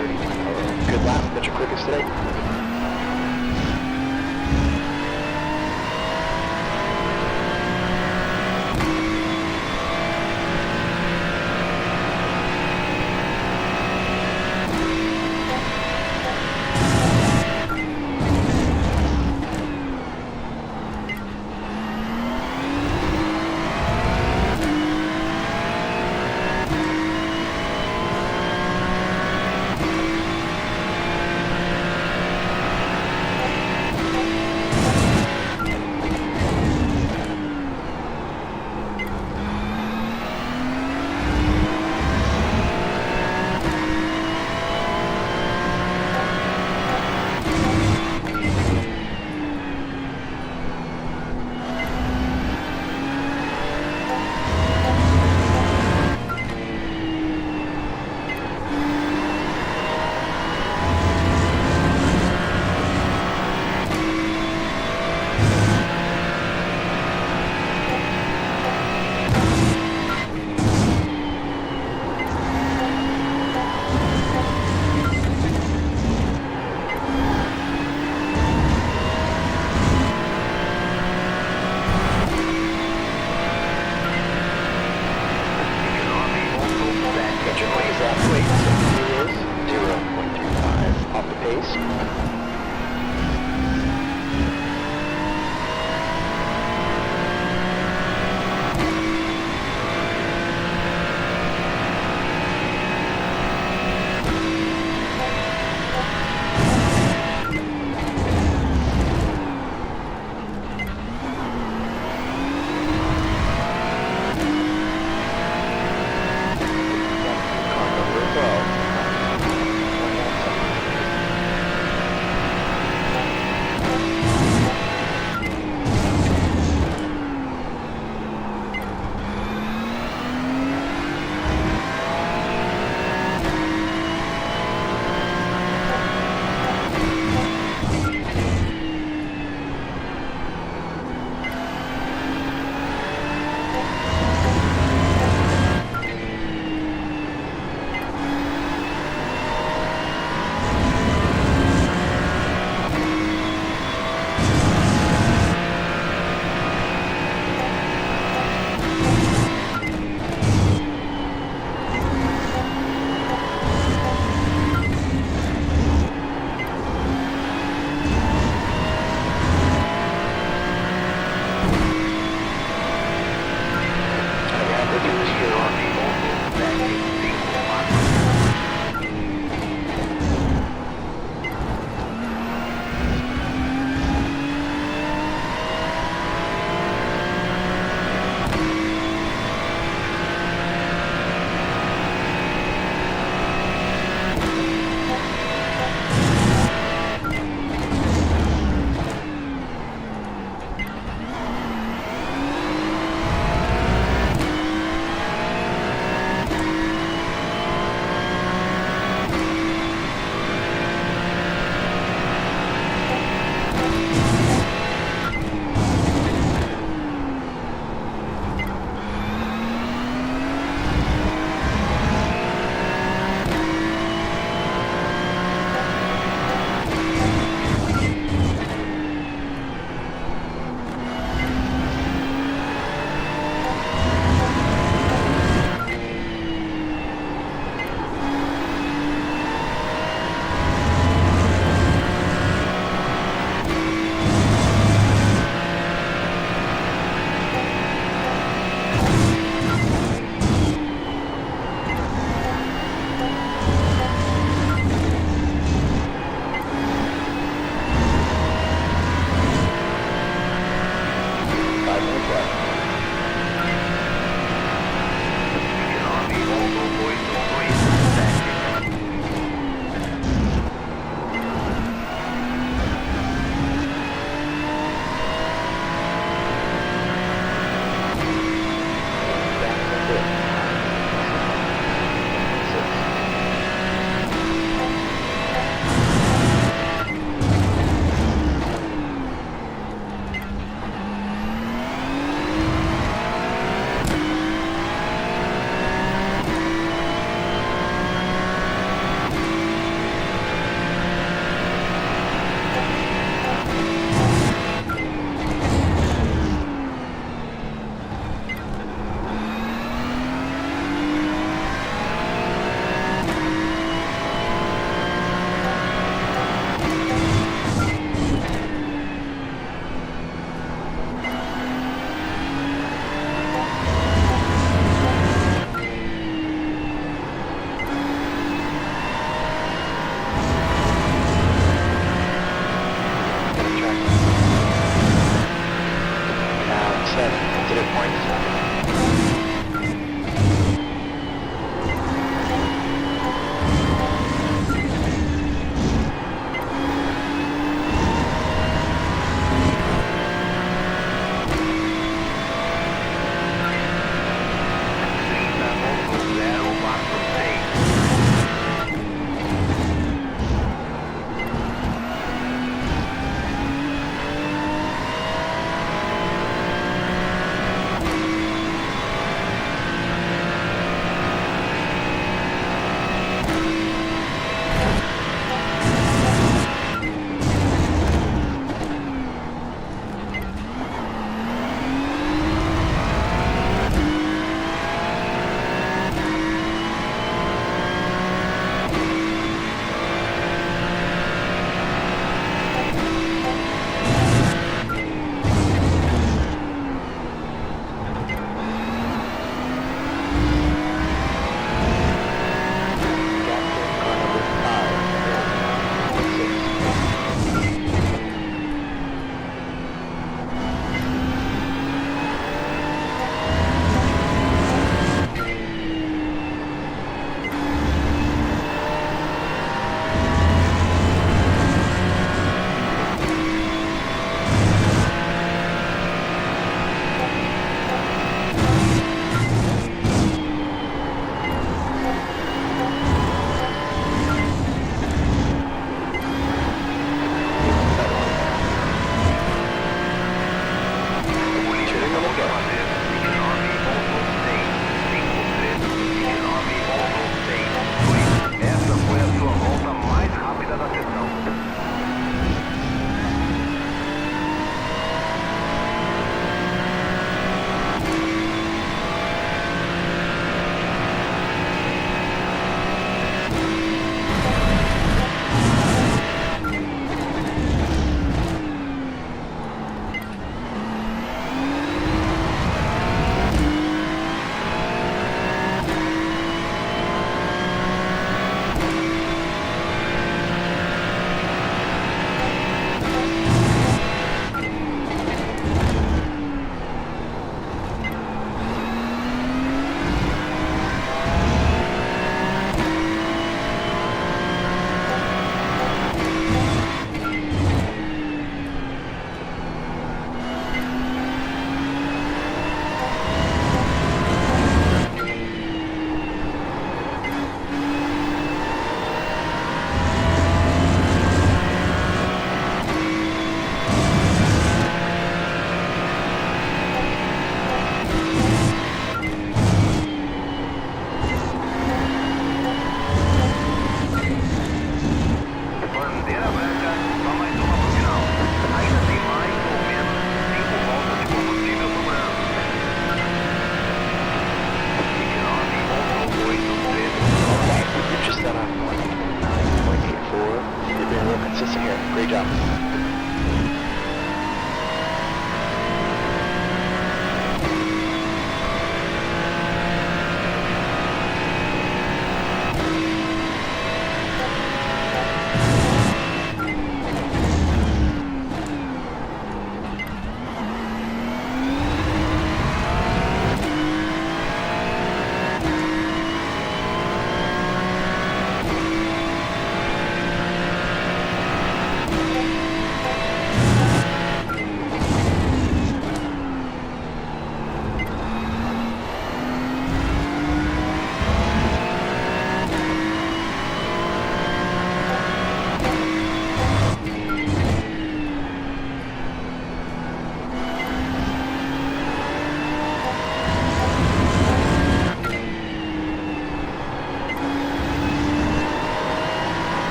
S1: Good lap, what's your quickest today?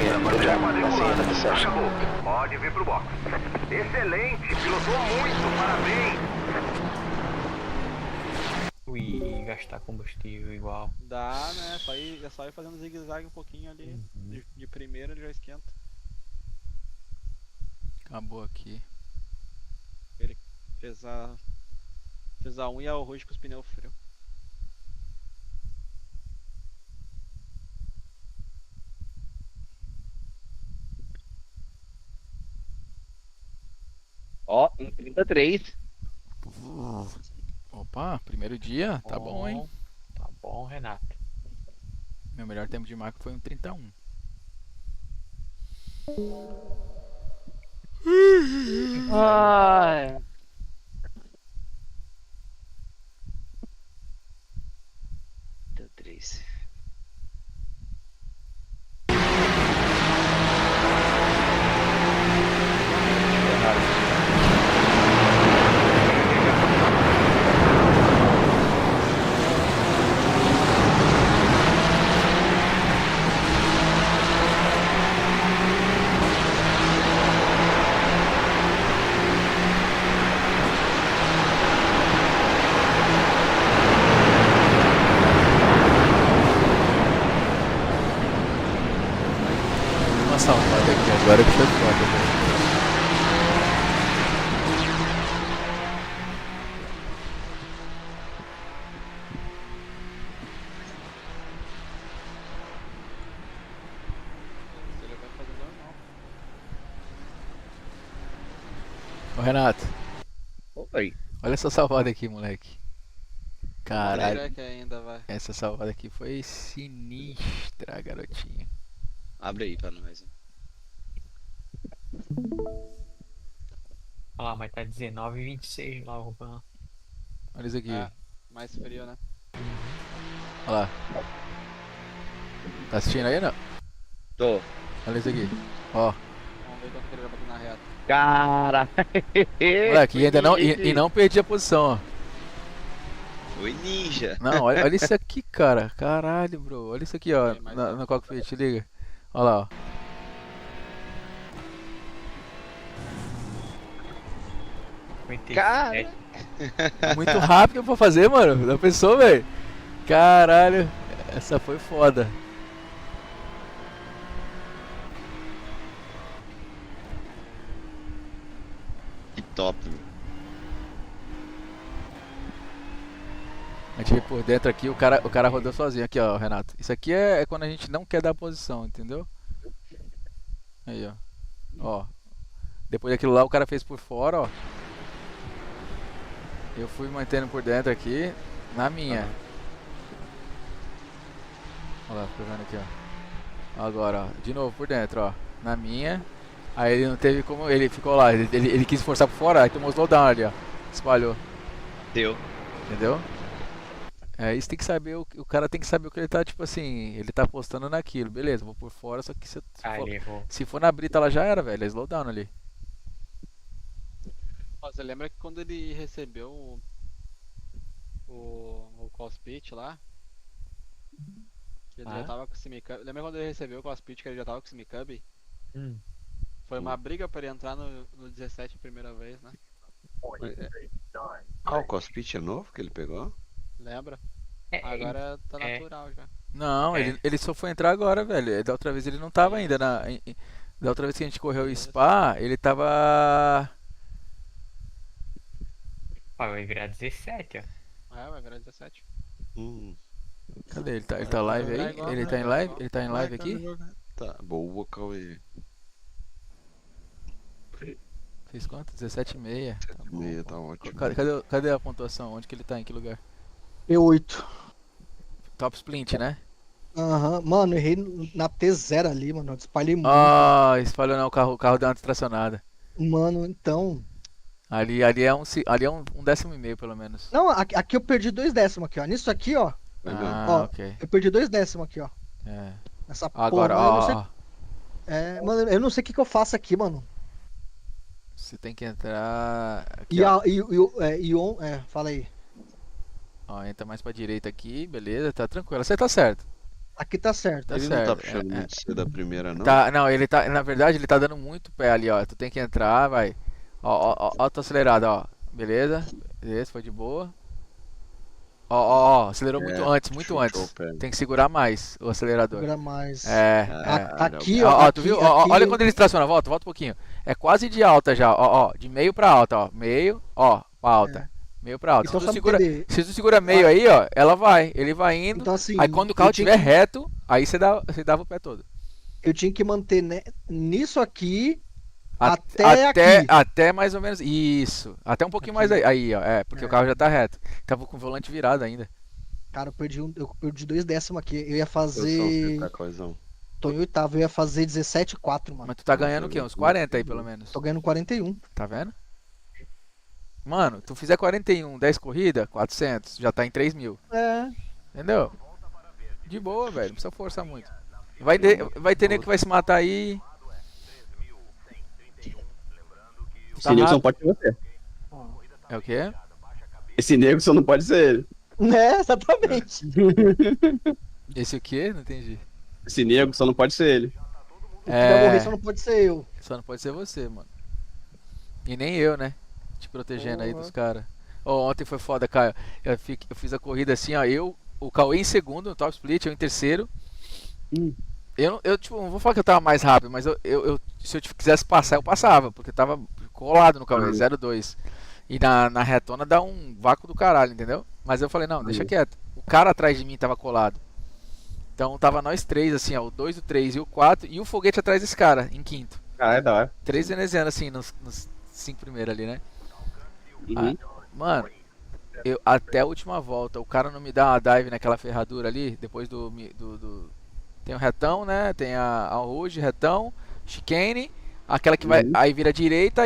S3: Beleza,
S1: Good
S3: bandeira
S1: job. That's the end of the
S3: quadriculada.
S1: session.
S3: Acabou. Pode vir pro box. Excelente, pilotou muito, parabéns.
S12: Ui, gastar combustível igual.
S7: Dá, né? É só ir fazendo zigue-zague um pouquinho ali. De primeira ele já esquenta.
S2: Acabou aqui.
S7: Ele fez a unha e a arroz com os pneus frios.
S10: Ó, 1,33.
S2: Opa, primeiro dia, tá bom, hein?
S12: Tá bom, Renato.
S2: Meu melhor tempo de marca foi um 31.
S10: Ai. Deu 3.
S2: Uma salvada aqui agora que foi foda, velho.
S7: Ele vai fazer normal.
S2: Ô Renato,
S10: Oi.
S2: olha essa salvada aqui, moleque. Caralho,
S7: Será que ainda vai?
S2: essa salvada aqui foi sinistra, garotinho.
S10: Abre aí pra nós.
S12: Olha lá, mas tá 19,26 lá o ban.
S2: Olha isso aqui.
S7: Mais frio, né?
S2: Olha lá. Tá assistindo aí, não?
S10: Tô.
S2: Olha isso aqui. Ó.
S7: Vamos ver quanto que ele vai bater na reta.
S10: Cara.
S2: Moleque, e ainda não, e não perdi a posição, ó.
S10: Oi, ninja.
S2: Não, olha isso aqui, cara. Caralho, bro. Olha isso aqui, ó. No cockpit, liga. Olha lá, ó.
S10: Cara.
S2: Muito rápido pra fazer, mano. Já pensou, velho? Caralho. Essa foi foda.
S10: Que top.
S2: A gente veio por dentro aqui, o cara rodou sozinho. Aqui, ó, Renato. Isso aqui é quando a gente não quer dar posição, entendeu? Aí, ó. Ó. Depois daquilo lá, o cara fez por fora, ó. Eu fui mantendo por dentro aqui, na minha. Olha lá, fica vendo aqui, ó. Agora, ó. De novo por dentro, ó. Na minha. Aí ele não teve como. Ele ficou lá. Ele quis forçar por fora, aí tomou o slowdown ali, ó. Espalhou.
S10: Deu.
S2: Entendeu? É, isso tem que saber, o cara tem que saber o que ele tá, tipo assim, ele tá apostando naquilo, beleza, vou por fora, só que se for na brita lá já era, velho, é slowdown ali.
S7: Você lembra que quando ele recebeu o call speech lá, que ele já tava com o Simicub, lembra quando ele recebeu o call speech que ele já tava com o Simicub? Foi uma briga pra ele entrar no 17 a primeira vez, né?
S13: Ah, o cospit é novo que ele pegou?
S7: Lembra? Agora tá natural já.
S2: Não, ele só foi entrar agora, velho. Da outra vez ele não tava ainda da outra vez que a gente correu o Spa, ele tava...
S12: Vai virar 17, ó.
S7: É, vai virar 17.
S2: Cadê? Ele tá live aí? Ele tá em live? Ele tá em live aqui?
S13: Tá, boa, Cauê.
S2: Fez quanto? 17,6. Tá bom.
S13: 17,6, tá ótimo.
S2: Cadê a pontuação? Onde que ele tá? Em que lugar?
S8: P8.
S2: Top splint, né?
S8: Aham, mano, errei na T0 ali, mano. Eu espalhei muito.
S2: Ah, espalhou não, o carro deu uma distracionada.
S8: Mano, então.
S2: Ali é um 1,5 pelo menos.
S8: Não, aqui eu perdi 2 décimos aqui, ó. Nisso aqui, ó. Ó,
S2: ok.
S8: eu perdi 2 décimos aqui, ó.
S2: É.
S8: Essa
S2: Agora,
S8: porra, eu não sei...
S2: ó.
S8: É, mano, eu não sei o que eu faço aqui, mano.
S2: Você tem que entrar... Aqui,
S8: fala aí.
S2: Ó, entra mais pra direita aqui, beleza, tá tranquilo. Você tá certo.
S8: Aqui tá certo.
S2: Tá
S13: Ele
S2: certo.
S13: não tá puxando muito cedo da primeira, não?
S2: Tá, não, ele tá, na verdade, ele tá dando muito pé ali, ó. Tu tem que entrar, vai. Ó, autoacelerado, ó. Beleza? Beleza, foi de boa. Ó, acelerou muito antes, muito
S13: chutou
S2: antes.
S13: o pé.
S2: Tem que segurar mais o acelerador.
S8: Segurar mais.
S2: Aqui,
S8: ó.
S2: Tu viu? Olha quando ele estaciona, volta um pouquinho. É quase de alta já, ó, de meio pra alta, ó. Meio, ó, pra alta. Meio pra alta.
S8: Então,
S2: Se tu segura meio aí, ó, ele vai indo.
S8: Então, assim,
S2: aí quando o carro estiver reto, aí você dava o pé todo.
S8: Eu tinha que manter nisso aqui até aqui.
S2: Até mais ou menos. Isso. Até um pouquinho mais aí, ó. Porque o carro já tá reto. Tava com o volante virado ainda.
S8: Cara, eu perdi 2 décimos aqui. Eu ia fazer. Tô em oitavo, eu ia fazer 17,4, mano.
S2: Mas tu tá ganhando o quê? Uns 40 aí, pelo menos.
S8: Tô ganhando 41.
S2: Tá vendo? Mano, tu fizer 41, 10 corridas, 400, já tá em 3 mil. Entendeu? De boa, velho. Não precisa forçar muito. Vai ter nego que vai se matar aí.
S15: Esse nego só não pode ser você.
S2: É o quê?
S15: Esse nego só não pode ser ele.
S8: Exatamente.
S2: Esse o quê? Não entendi.
S15: Esse nego só não pode ser ele.
S8: O que vai morrer só não pode ser eu.
S2: Só não pode ser você, mano. E nem eu, né? Te protegendo aí dos caras. Ontem foi foda, Caio. Eu fiz a corrida assim, ó. O Cauê em segundo no top split, eu em terceiro. Eu tipo, não vou falar que eu tava mais rápido, mas se eu quisesse passar, eu passava, porque eu tava colado no Cauê, 0,2. E na retona dá um vácuo do caralho, entendeu? Mas eu falei, não, deixa quieto. O cara atrás de mim tava colado. Então tava nós três, assim, ó, o 2, o 3 e o 4, e o foguete atrás desse cara, em quinto.
S15: Ah, é da hora.
S2: 3 venezianos, assim, nos 5 primeiros ali, né?
S15: Uhum.
S2: Mano, até a última volta, o cara não me dá uma dive naquela ferradura ali, depois tem o retão, né? Tem a rouge, retão, chicane, aquela que vai, aí vira direita,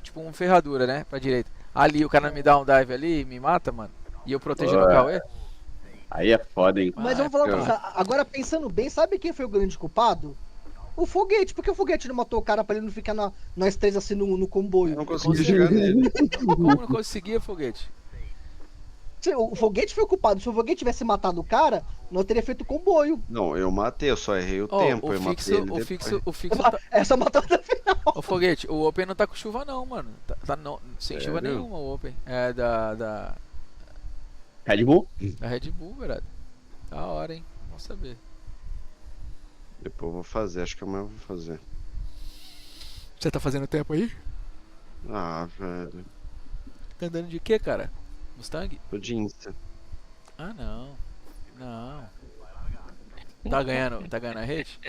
S2: tipo uma ferradura, né? Pra direita. Ali o cara me dá um dive ali, me mata, mano. E eu protegendo o Cauê.
S15: Aí é foda, hein?
S8: Mas eu vou falar pra você, agora pensando bem, sabe quem foi o grande culpado? O foguete, porque o foguete não matou o cara pra ele não ficar nós três assim no comboio.
S13: Eu não consegui chegar nele.
S2: Como não conseguia, foguete?
S8: O foguete foi o culpado. Se o foguete tivesse matado o cara, nós teria feito comboio.
S13: Não, eu matei, eu só errei o tempo.
S2: O fixo tá...
S8: Essa matou até o final.
S2: Ô foguete, o Open não tá com chuva não, mano. Tá sem chuva nenhuma o Open. É da
S15: Red Bull?
S2: Da Red Bull, velho. Da hora, hein? Vamos saber.
S13: Depois eu vou fazer, acho que amanhã eu vou fazer.
S2: Você tá fazendo tempo aí?
S13: Ah, velho.
S2: Tá andando de quê, cara? Mustang?
S13: Tô de Insta.
S2: Ah, não. Tá ganhando a rede?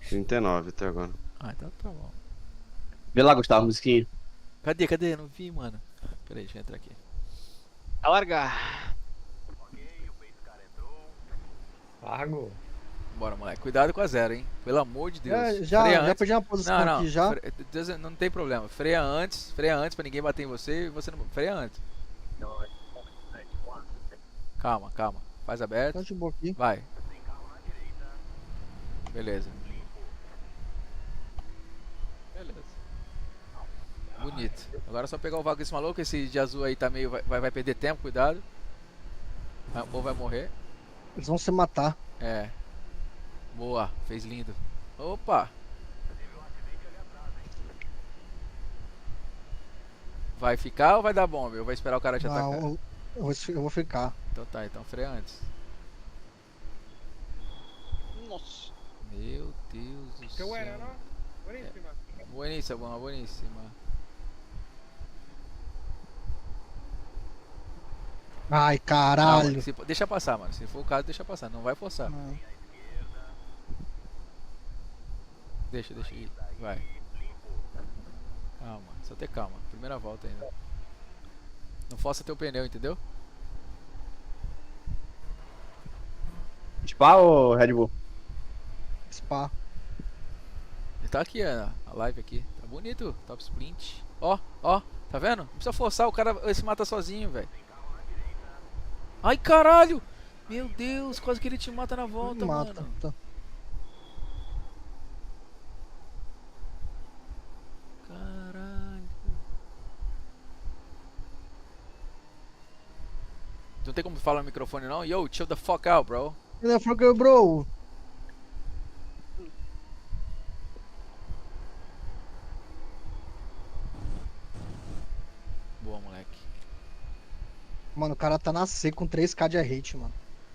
S13: 39 até agora.
S2: Ah, então tá bom.
S15: Vê lá, Gustavo, musiquinha.
S2: Cadê? Não vi, mano. Pera aí, deixa eu entrar aqui.
S12: Alargar. Largo.
S2: Bora, moleque. Cuidado com a zero, hein? Pelo amor de Deus.
S8: Já perdi uma posição aqui já.
S2: Não tem problema. Freia antes pra ninguém bater em você e você não. Freia antes. Calma. Faz aberto. Vai. Beleza. Bonito. Agora é só pegar o vago desse maluco. Esse de azul aí tá meio. Vai perder tempo, cuidado. Ou vai morrer.
S8: Eles vão se matar.
S2: É. Boa, fez lindo. Opa! Vai ficar ou vai dar bomba? Eu vou esperar o cara te atacar.
S8: Eu vou ficar.
S2: Então tá, então freia antes.
S12: Nossa.
S2: Meu Deus do céu. Bueníssima.
S8: Ai, caralho.
S2: Deixa passar, mano. Se for o caso, deixa passar. Não vai forçar. Deixa ir. Vai. Calma, só ter calma. Primeira volta ainda. Não força teu pneu, entendeu?
S15: Spa ou Red Bull?
S8: Spa.
S2: E tá aqui a live aqui. Tá bonito, top sprint. Ó, tá vendo? Não precisa forçar, o cara se mata sozinho, velho. Ai, caralho! Meu Deus, quase que ele te mata na volta, mano.
S8: Tá.
S2: Caralho. Não tem como falar no microfone não? Yo, chill the fuck out, bro.
S8: Motherfucker, bro.
S2: Boa, moleque.
S8: Mano, o cara tá na C com 3k de rate, mano.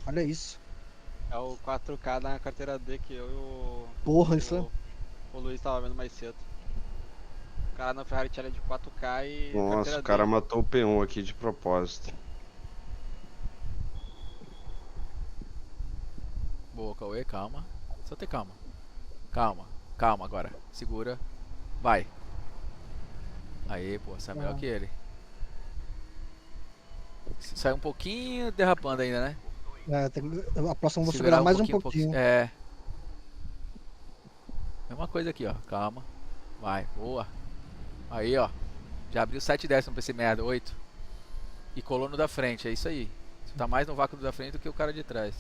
S8: Olha isso.
S7: É o 4K na carteira D que eu e o.
S8: Porra,
S7: e
S8: isso
S7: o Luiz tava vendo mais cedo. O cara no Ferrari tinha de 4K e.
S13: Nossa,
S7: carteira
S13: o cara
S7: D.
S13: matou o P1 aqui de propósito.
S2: Boa, Cauê, calma. Só ter calma. Calma, calma agora. Segura. Vai. Aê, pô, você é melhor que ele. Sai um pouquinho derrapando ainda, né?
S8: A próxima eu vou segurar mais um pouquinho.
S2: É. Mesma coisa aqui, ó. Calma. Vai, boa. Aí, ó. Já abriu 7 décimos pra esse merda, 8. E colou no da frente, é isso aí. Você tá mais no vácuo do da frente do que o cara de trás.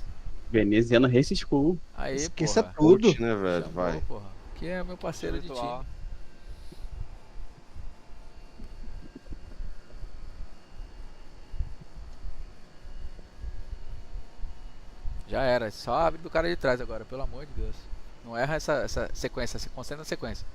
S15: Veneziano Race School.
S2: Aí,
S8: Esqueça
S2: porra.
S8: tudo.
S13: Coach, né, velho?
S2: Chamou,
S13: Vai.
S2: porra. Que é meu parceiro de
S7: Virtual.
S2: time. Já era, só abre do cara de trás agora, pelo amor de Deus. Não erra essa sequência, se concentra na sequência.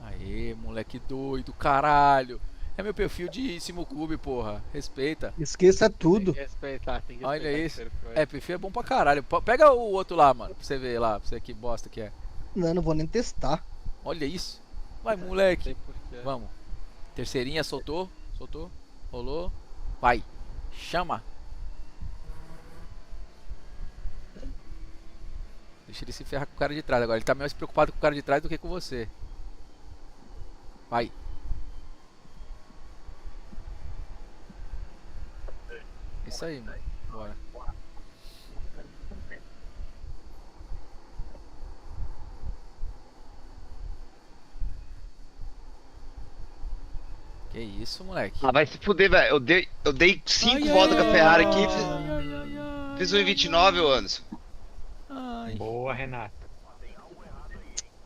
S2: Aê, moleque doido, caralho. É meu perfil de Simulcube, porra. Respeita.
S8: Esqueça tudo.
S7: Tem que respeitar, tem que
S2: Olha
S7: respeitar
S2: isso.
S7: esse perfil aí.
S2: É, perfil é bom pra caralho. Pega o outro lá, mano, pra você ver lá, pra você que bosta que é.
S8: Não vou nem testar.
S2: Olha isso. Vai, moleque.
S7: Tem porquê.
S2: Vamos. Terceirinha, soltou. Soltou. Rolou. Vai. Chama. Deixa ele se ferrar com o cara de trás agora. Ele tá mais preocupado com o cara de trás do que com você. Vai. Isso aí, mano. Bora. Que isso, moleque?
S10: Ah, vai se fuder, velho. Eu dei 5 voltas com a Ferrari aqui e fiz 1,29, ô Anderson.
S12: Boa, Renato.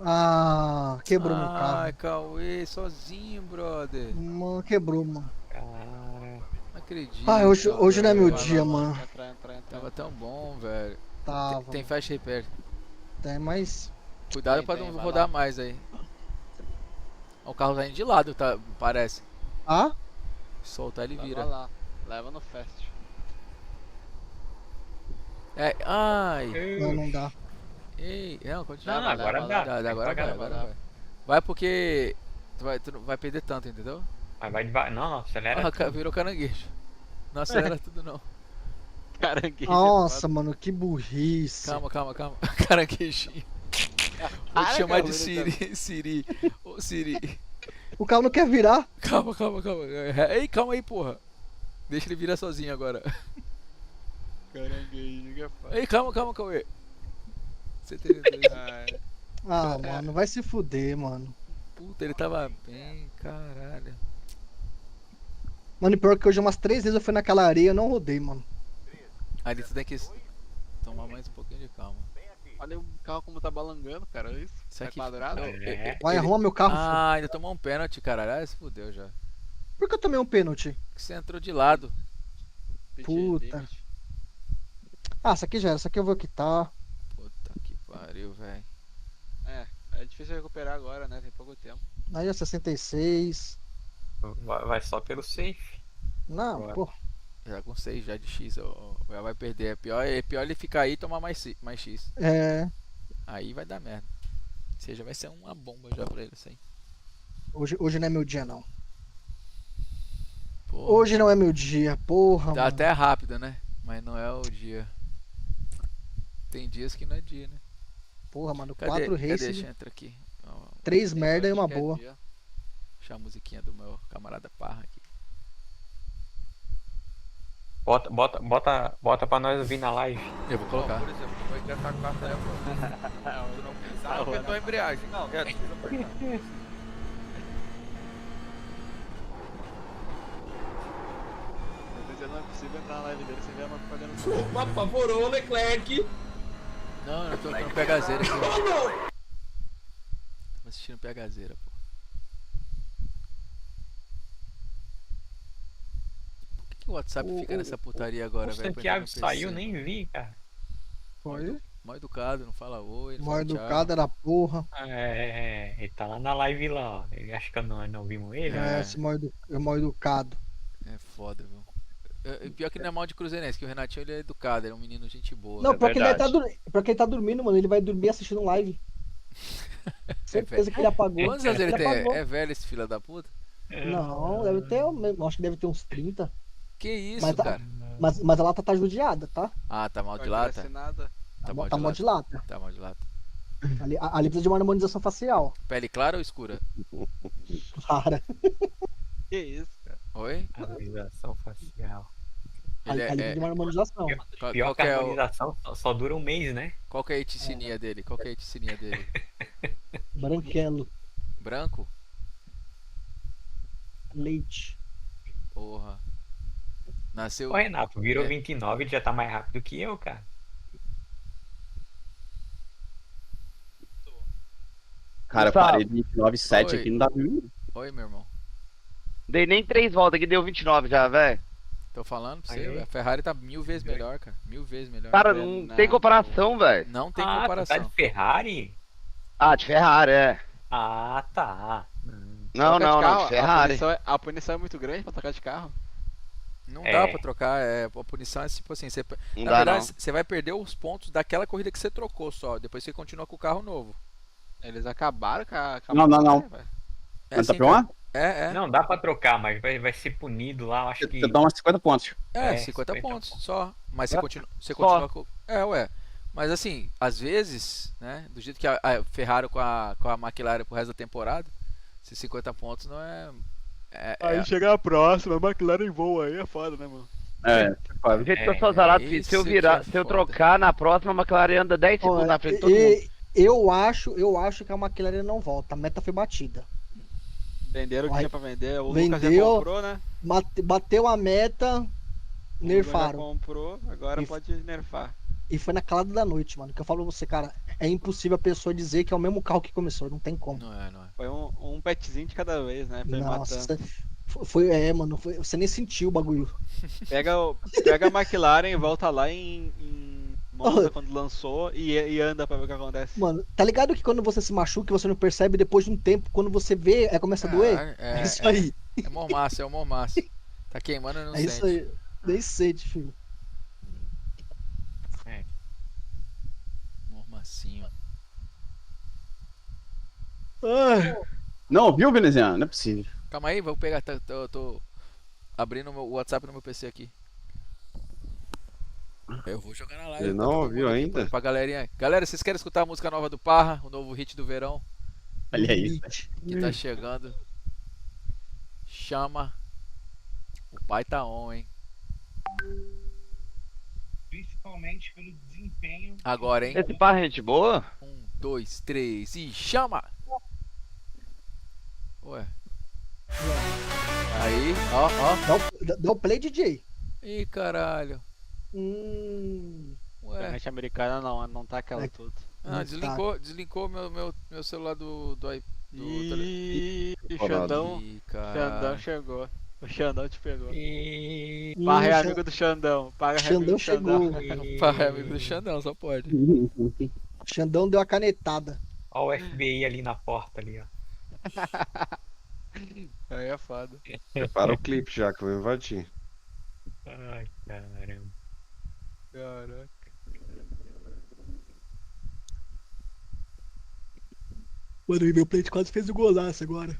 S8: Ah, quebrou meu carro.
S2: Ai, Cauê, sozinho, brother.
S8: Mano, quebrou, mano.
S2: Não acredito.
S8: Ah, hoje não é meu
S2: velho.
S8: dia, mano.
S2: Tava tão bom, velho.
S8: Tava.
S2: Tem fast repair.
S8: Tem, mas.
S2: Cuidado pra não rodar mais aí. Ó, o carro tá indo de lado, tá? Parece.
S8: Ah?
S2: Soltar ele
S7: Leva
S2: vira.
S7: lá. Leva no fast.
S2: É, ai.
S8: Não dá.
S2: Ei, não, continua.
S12: Não, agora dá.
S2: Agora vai, agora vai. Vai porque tu não vai perder tanto, entendeu?
S12: Mas vai devagar. Não, acelera.
S2: Ah, virou caranguejo. Não acelera tudo não.
S7: Caranguejo.
S8: Nossa, mano, que burrice.
S2: Calma. Caranguejinho. Vou te chamar de Siri. Siri. Ô Siri.
S8: O carro não quer virar.
S2: Calma. Ei, calma aí, porra. Deixa ele virar sozinho agora.
S7: Caranguejo, que é foda.
S2: Ei, calma, Cauê. Você teve dois.
S8: Ah, mano, vai se fuder, mano.
S2: Puta, ele tava bem, caralho.
S8: Mano, e pior que hoje umas 3 vezes eu fui naquela areia e não rodei, mano.
S2: Aí você tem que tomar mais um pouquinho de calma.
S7: Olha o carro como tá balangando, cara. Olha isso.
S2: Isso
S7: Tá
S2: aqui-
S7: quadrado.
S8: Vai, arruma meu carro.
S2: Ah, ainda tomou um pênalti, caralho. Ah, se fudeu já.
S8: Por que eu tomei um pênalti?
S2: Que você entrou de lado.
S8: Puta. Ah, essa aqui já era. Essa aqui eu vou quitar.
S2: Puta que pariu, velho.
S7: É difícil recuperar agora, né? Tem pouco tempo.
S8: Aí é 66.
S12: Vai só pelo safe.
S8: Não,
S12: Agora.
S8: pô.
S2: Já com 6 já de X, já vai perder. É pior ele ficar aí e tomar mais X.
S8: É.
S2: Aí vai dar merda. Ou seja, vai ser uma bomba já pra ele, isso aí.
S8: Hoje não é meu dia, não.
S2: Porra.
S8: Hoje não é meu dia, porra,
S2: Dá
S8: mano.
S2: até rápido, né? Mas não é o dia. Tem dias que não é dia, né?
S8: Porra, mano.
S2: Cadê?
S8: 4
S2: Cadê?
S8: races.
S2: Deixa eu entrar aqui. Ó,
S8: 3 merda e uma
S7: Acho que é
S8: boa.
S7: dia.
S2: deixa a musiquinha do meu camarada Parra aqui.
S12: Bota pra nós ouvir na live.
S2: Eu vou colocar.
S4: Por exemplo, vai gastar a carta tu não pisar, aumentou a embreagem. Não,
S7: Não é possível entrar na live dele sem ver a propaganda.
S16: Apavorou, Leclerc.
S2: Não, eu tô no PHZera aqui. Tô assistindo PHZera, pô. Por que o WhatsApp fica nessa putaria agora,
S12: O
S2: velho?
S12: Santiago saiu, nem vi, cara.
S8: Foi.
S2: Mal educado, não fala oi, não
S8: Mal
S2: fala tchau.
S8: educado era porra.
S12: Ele tá lá na live lá, ó. Ele acha que não vimos ele?
S8: É, esse mal educado.
S2: É foda, viu? Pior que não é mal de cruzeirense, que o Renatinho ele é educado, ele é um menino gente boa.
S8: Não, pior que ele tá dormindo, mano. Ele vai dormir assistindo live. Certeza que ele apagou.
S2: Quantos anos ele tem?
S8: apagou.
S2: É velho esse filho da puta?
S8: Não, deve ter. Acho que deve ter uns 30.
S2: Que isso,
S8: mas,
S2: cara?
S8: Mas a lata tá judiada, tá?
S2: Ah, tá mal de
S7: Não
S2: lata?
S7: parece nada.
S8: Tá mal de lata.
S2: Tá mal de lata.
S8: Ali precisa de uma harmonização facial.
S2: Pele clara ou escura?
S8: Clara.
S7: Que isso, cara?
S2: Oi?
S12: Harmonização facial.
S2: Ele
S8: Ali precisa de uma harmonização.
S12: Pior que a harmonização só dura um mês, né?
S2: Qual que é a eticinia dele?
S8: Branquelo.
S2: Branco?
S8: Leite.
S2: Porra. Nasceu.
S12: Ô, Renato, virou 29 e já tá mais rápido que eu, cara.
S15: Cara, eu parei de 29,7 aqui, não dá pra mim.
S2: Oi, meu irmão.
S10: Dei nem 3 voltas aqui, deu 29 já, velho.
S2: Tô falando pra você, a Ferrari tá 1000 vezes melhor, cara. 1000 vezes melhor.
S10: Cara, não tem comparação, velho.
S2: Não tem
S12: Ah,
S2: comparação.
S12: tá de Ferrari?
S10: Ah, de Ferrari, é.
S12: Ah, tá.
S10: Não,
S7: Trocar de carro,
S10: de Ferrari.
S7: A punição é muito grande pra trocar de carro.
S2: Não dá pra trocar, a punição é tipo assim, na verdade, você vai perder os pontos daquela corrida que você trocou só, depois você continua com o carro novo.
S7: Eles acabaram com a
S15: Não.
S2: É assim,
S15: tá
S2: É.
S12: Não, dá pra trocar, mas vai ser punido lá, eu acho que...
S15: Você dá umas 50 pontos.
S2: 50 pontos só. Mas
S15: É.
S2: você continua com... Mas assim, às vezes, né, do jeito que a Ferrari com a McLaren pro resto da temporada, esses 50 pontos não é...
S7: Aí chegar a próxima, a McLaren voa aí, é foda, né, mano?
S10: Do jeito que eu sou azarado, se eu trocar na próxima, a McLaren anda 10 segundos na frente de todo mundo.
S8: Eu acho que a McLaren não volta. A meta foi batida.
S7: Venderam o que tinha pra vender. O
S8: Vendeu,
S7: Lucas já comprou, né?
S8: Bateu a meta, nerfaram.
S7: Já comprou, agora pode nerfar.
S8: E foi na calada da noite, mano. Que eu falo pra você, cara, é impossível a pessoa dizer que é o mesmo carro que começou. Não tem como.
S2: Não é.
S7: Foi um petzinho de cada vez, né? Foi
S8: Nossa,
S7: matando.
S8: mano. Você nem sentiu o bagulho.
S7: Pega a McLaren e volta lá em Monza quando lançou e anda pra ver o que acontece.
S8: Mano, tá ligado que quando você se machuca, você não percebe, depois de um tempo, quando você vê, começa a doer? É isso aí.
S2: É mormaço. Tá queimando e não sente.
S8: É isso aí. Nem sente, filho.
S2: Mormacinho.
S15: Não, viu, veneziano? Não é possível.
S2: Calma aí, vou pegar. Eu tô abrindo o WhatsApp no meu PC aqui. Eu vou jogar na live.
S15: Ele não ouviu ainda?
S2: Pra galerinha. Galera, vocês querem escutar a música nova do Parra? O novo hit do verão?
S15: Olha aí.
S2: Que tá chegando. Chama. O pai tá on, hein?
S17: Principalmente pelo desempenho.
S2: Agora, hein?
S10: Esse Parra é gente boa?
S2: 1, 2, 3 e chama! Ué. Aí, ó.
S8: Dá o play, DJ.
S2: Ih, caralho.
S7: A internet americana não tá aquela tudo.
S2: Ah, deslincou meu celular do
S7: Xandão. Xandão chegou. O Xandão te pegou. Parra é amigo do Xandão.
S8: Xandão chegou.
S2: Parra é amigo do Xandão, só pode.
S8: Xandão deu a canetada.
S12: Olha o FBI ali na porta ali, ó.
S7: Aí é foda.
S13: Prepara o clipe já que eu vou invadir.
S12: Ai, caramba.
S7: Caraca.
S8: Mano, meu plate quase fez o golaço agora.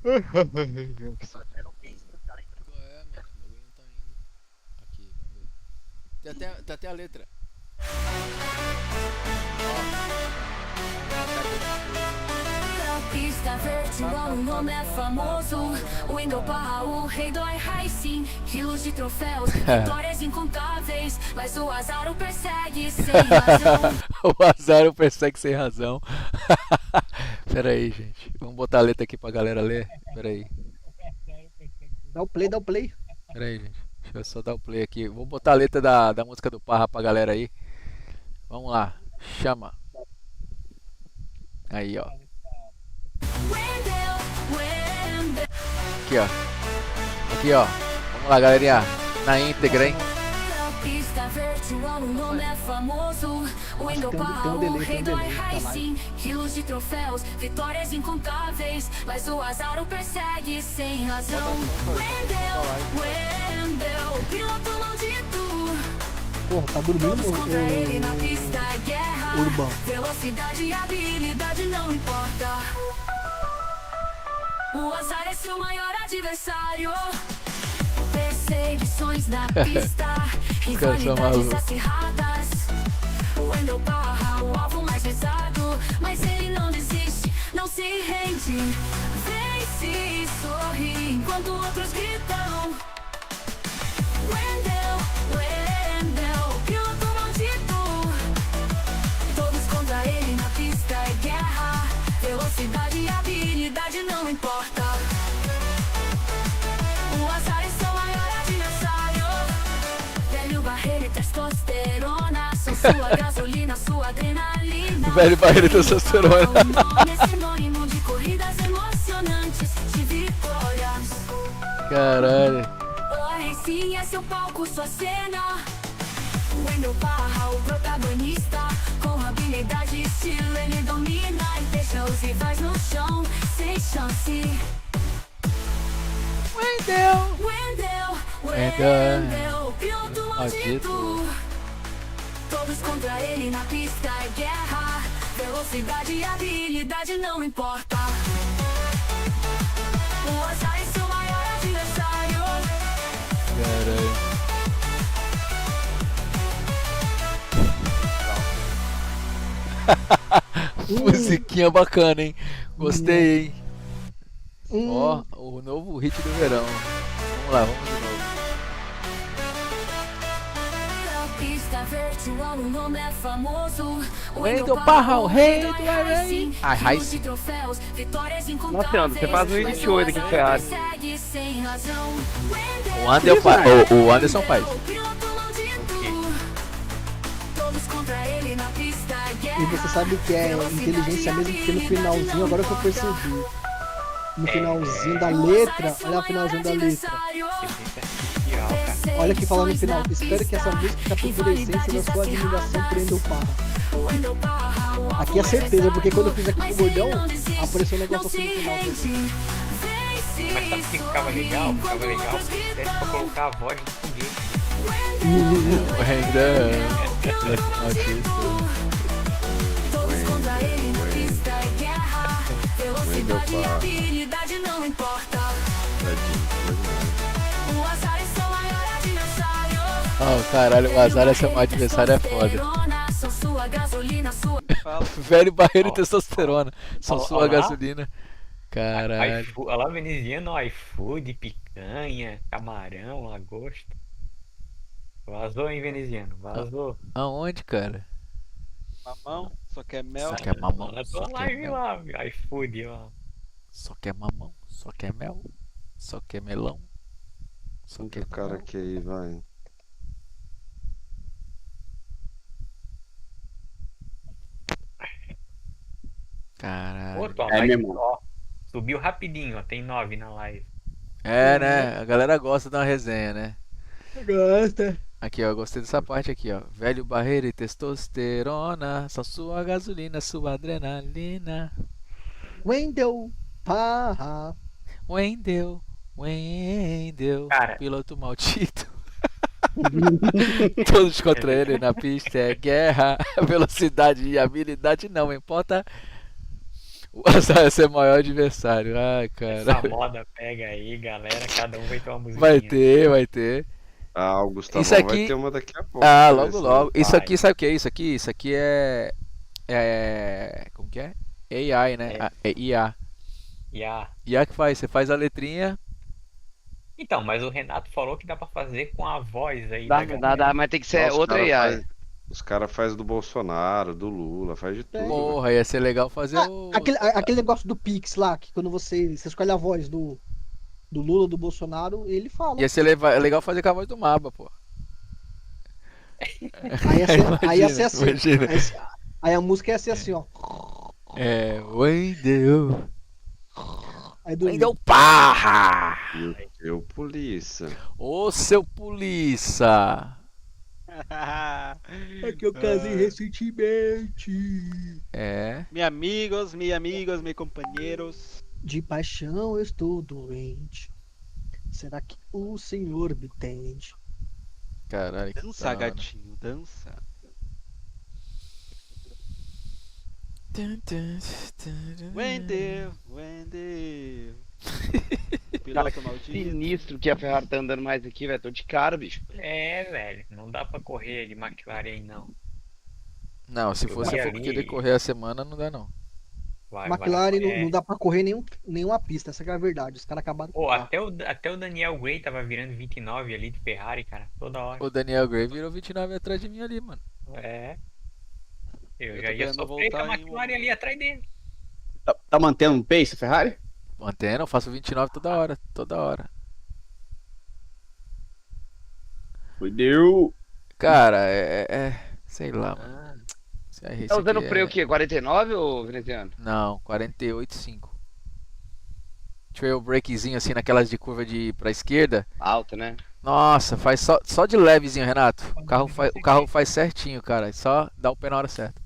S2: É, mano, o bagulho não tá indo. Aqui, vamos ver. Tem até a letra.
S18: Pista vertical, o nome é famoso. Wendel Parra, o rei do iRacing. Quilos de troféus, vitórias incontáveis. Mas o azar o persegue sem razão.
S2: O azar o persegue sem razão. Pera aí, gente. Vamos botar a letra aqui pra galera ler. Pera aí.
S8: Dá o play.
S2: Pera aí, gente. Deixa eu só dar o play aqui. Vou botar a letra da música do Parra pra galera aí. Vamos lá. Chama. Aí, ó. Aqui, ó. Aqui, ó. Vamos lá, galerinha. Na íntegra, hein?
S18: Pista vertical, o nome é famoso. Wendel Barra, o rei do iRacing. Quilos de troféus, vitórias incontáveis. Mas o azar o persegue sem razão. Wendel, piloto maldito.
S8: Porra, tá dormindo,
S18: Todos contra ele na pista é guerra.
S8: Urbano.
S18: Velocidade e habilidade não importa. O azar é seu maior adversário. Perseguições na pista, rivalidades acirradas. O Wendel Barra, o alvo mais pesado, mas ele não desiste, não se rende. Vence e sorri enquanto outros gritam. Wendel, piloto maldito. Todos contra ele na pista é guerra. Velocidade e habilidade não importa. O azar é seu maior adversário. Velho Barreira e testosterona são sua gasolina, sua adrenalina.
S2: Velho Barreira e testosterona.
S18: O nome é sinônimo de corridas emocionantes, de vitórias.
S2: Caralho.
S18: O Racing é seu palco, sua cena. Wendel Barra, o protagonista. Com habilidade e estilo ele domina e deixa os rivais no chão, sem chance. Wendel, piloto maldito. Todos contra ele na pista é guerra. Velocidade e habilidade não importa. O azar é seu maior adversário.
S2: Caralho. Musiquinha bacana, hein? Gostei, hein? Ó, o novo hit do verão. Vamos lá, vamos de novo.
S18: Pista vertical, o nome é famoso.
S2: Wendel Barra, o rei do iRacing.
S18: iRacing.
S10: Nossa, André, você faz 1,28 aqui, Ferrari.
S2: O Anderson faz.
S8: E você sabe que é inteligência mesmo, porque no finalzinho, agora que eu percebi. No finalzinho da letra, olha o finalzinho da letra. Olha que fala no final. Espero que essa música capture a essência da sua admiração por Wendel Barra. Aqui é certeza, porque quando eu fiz aqui com o bordão, apareceu um negócio assim no final.
S12: Mas sabe o que ficava legal? Ficava legal porque desse pra colocar a voz do foguete.
S18: Todos contra ele na pista é guerra. Velocidade e habilidade não importa. O azar é seu maior adversário.
S2: Oh, caralho, o azar é seu adversário, é foda.
S18: São sua gasolina, sua.
S2: Velho Barreira e testosterona. São sua gasolina. Caralho.
S12: Olha lá, veneziano, iFood, picanha, camarão, lagosta. Vazou, hein, veneziano? Vazou.
S2: Aonde, cara?
S7: Mamão, só quer mel.
S2: Só quer mamão.
S12: Na
S2: Só
S12: tua
S2: quer
S12: live
S2: mel.
S12: lá, iFood, ó.
S2: Só quer mamão. Só quer mel. Só quer melão. Só
S13: Quem que
S2: quer
S13: o cara aqui aí, vai?
S2: Caralho.
S12: Pô, tua
S15: É
S12: live,
S15: mesmo.
S12: ó, subiu rapidinho, ó. Tem 9 na live.
S2: É, né? A galera gosta de uma resenha, né?
S8: Gosta.
S2: Aqui, ó, gostei dessa parte aqui, ó. Velho Barreira e testosterona, só sua gasolina, sua adrenalina.
S8: Wendel Barra.
S2: Wendel,
S12: Cara.
S2: piloto maldito. Todos contra ele na pista é guerra. Velocidade e habilidade não importa. O azar é seu maior adversário. Ai,
S12: Essa
S2: cara.
S12: moda pega aí, galera. Cada um vai ter uma musiquinha.
S2: Vai ter.
S13: Ah, o Gustavão
S2: Isso aqui-
S13: vai ter uma daqui a pouco.
S2: Ah,
S13: parece,
S2: logo,
S13: né?
S2: logo. Isso
S12: Vai.
S2: aqui, sabe o que é isso aqui? Isso aqui é. Como que é? AI, né? É IA.
S12: Yeah.
S2: IA que faz. Você faz a letrinha.
S12: Então, mas o Renato falou que dá pra fazer com a voz aí
S10: Dá,
S12: da galera.
S10: dá, mas tem que ser
S13: Ah, os
S10: outra
S13: cara
S10: IA.
S13: faz- Os caras fazem do Bolsonaro, do Lula, faz de tudo.
S2: Porra, ia ser legal fazer o.
S8: Aquele negócio do Pix lá, que quando você escolhe a voz do Lula, do Bolsonaro, ele fala.
S2: Ia ser legal fazer com a voz do Maba, pô.
S8: Aí ia ser assim.
S2: Imagina.
S8: Aí a música ia ser assim, ó.
S2: É, Wendel.
S8: Aí dormiu.
S2: Wendel Parra!
S13: Eu, polícia.
S2: Ô, seu polícia!
S8: É que eu casei recentemente.
S2: É.
S7: Meus amigos, meus companheiros.
S8: De paixão eu estou doente. Será que o senhor me entende?
S2: Caralho, que
S7: Dança,
S2: da hora.
S7: gatinho, dança. Wendel.
S10: Cara,
S7: Piloto maldito.
S10: sinistro que a Ferrari tá andando mais aqui, velho. Tô de cara, bicho.
S12: É, velho, não dá pra correr de McLaren, não.
S2: Não, se
S12: Eu
S2: você
S12: vi
S2: for
S12: ali-
S2: querer correr a semana, não dá não.
S8: McLaren
S12: é.
S8: não dá pra correr nenhuma pista, essa que é a verdade. Os caras acabaram com
S12: Pô,
S8: o carro.
S12: até o Daniel Gray tava virando 29 ali de Ferrari, cara, toda hora.
S2: O Daniel Gray virou 29 atrás de mim ali, mano.
S12: É. Eu
S7: Eu
S12: já
S7: tô
S12: ia
S7: querendo
S12: sofrer com
S7: voltar
S12: a
S7: em
S12: McLaren ali atrás dele.
S13: Tá mantendo um pace, Ferrari?
S2: Mantendo, eu faço 29 toda hora, toda hora.
S13: Fudeu.
S2: Cara, sei lá, mano.
S10: Tá usando freio o quê? 49 ou veneziano?
S2: Não, 48,5. Trail breakzinho assim naquelas de curva pra esquerda.
S10: Alta, né?
S2: Nossa, faz só de levezinho, Renato. O carro faz certinho, cara. Só dá o pé na hora certa.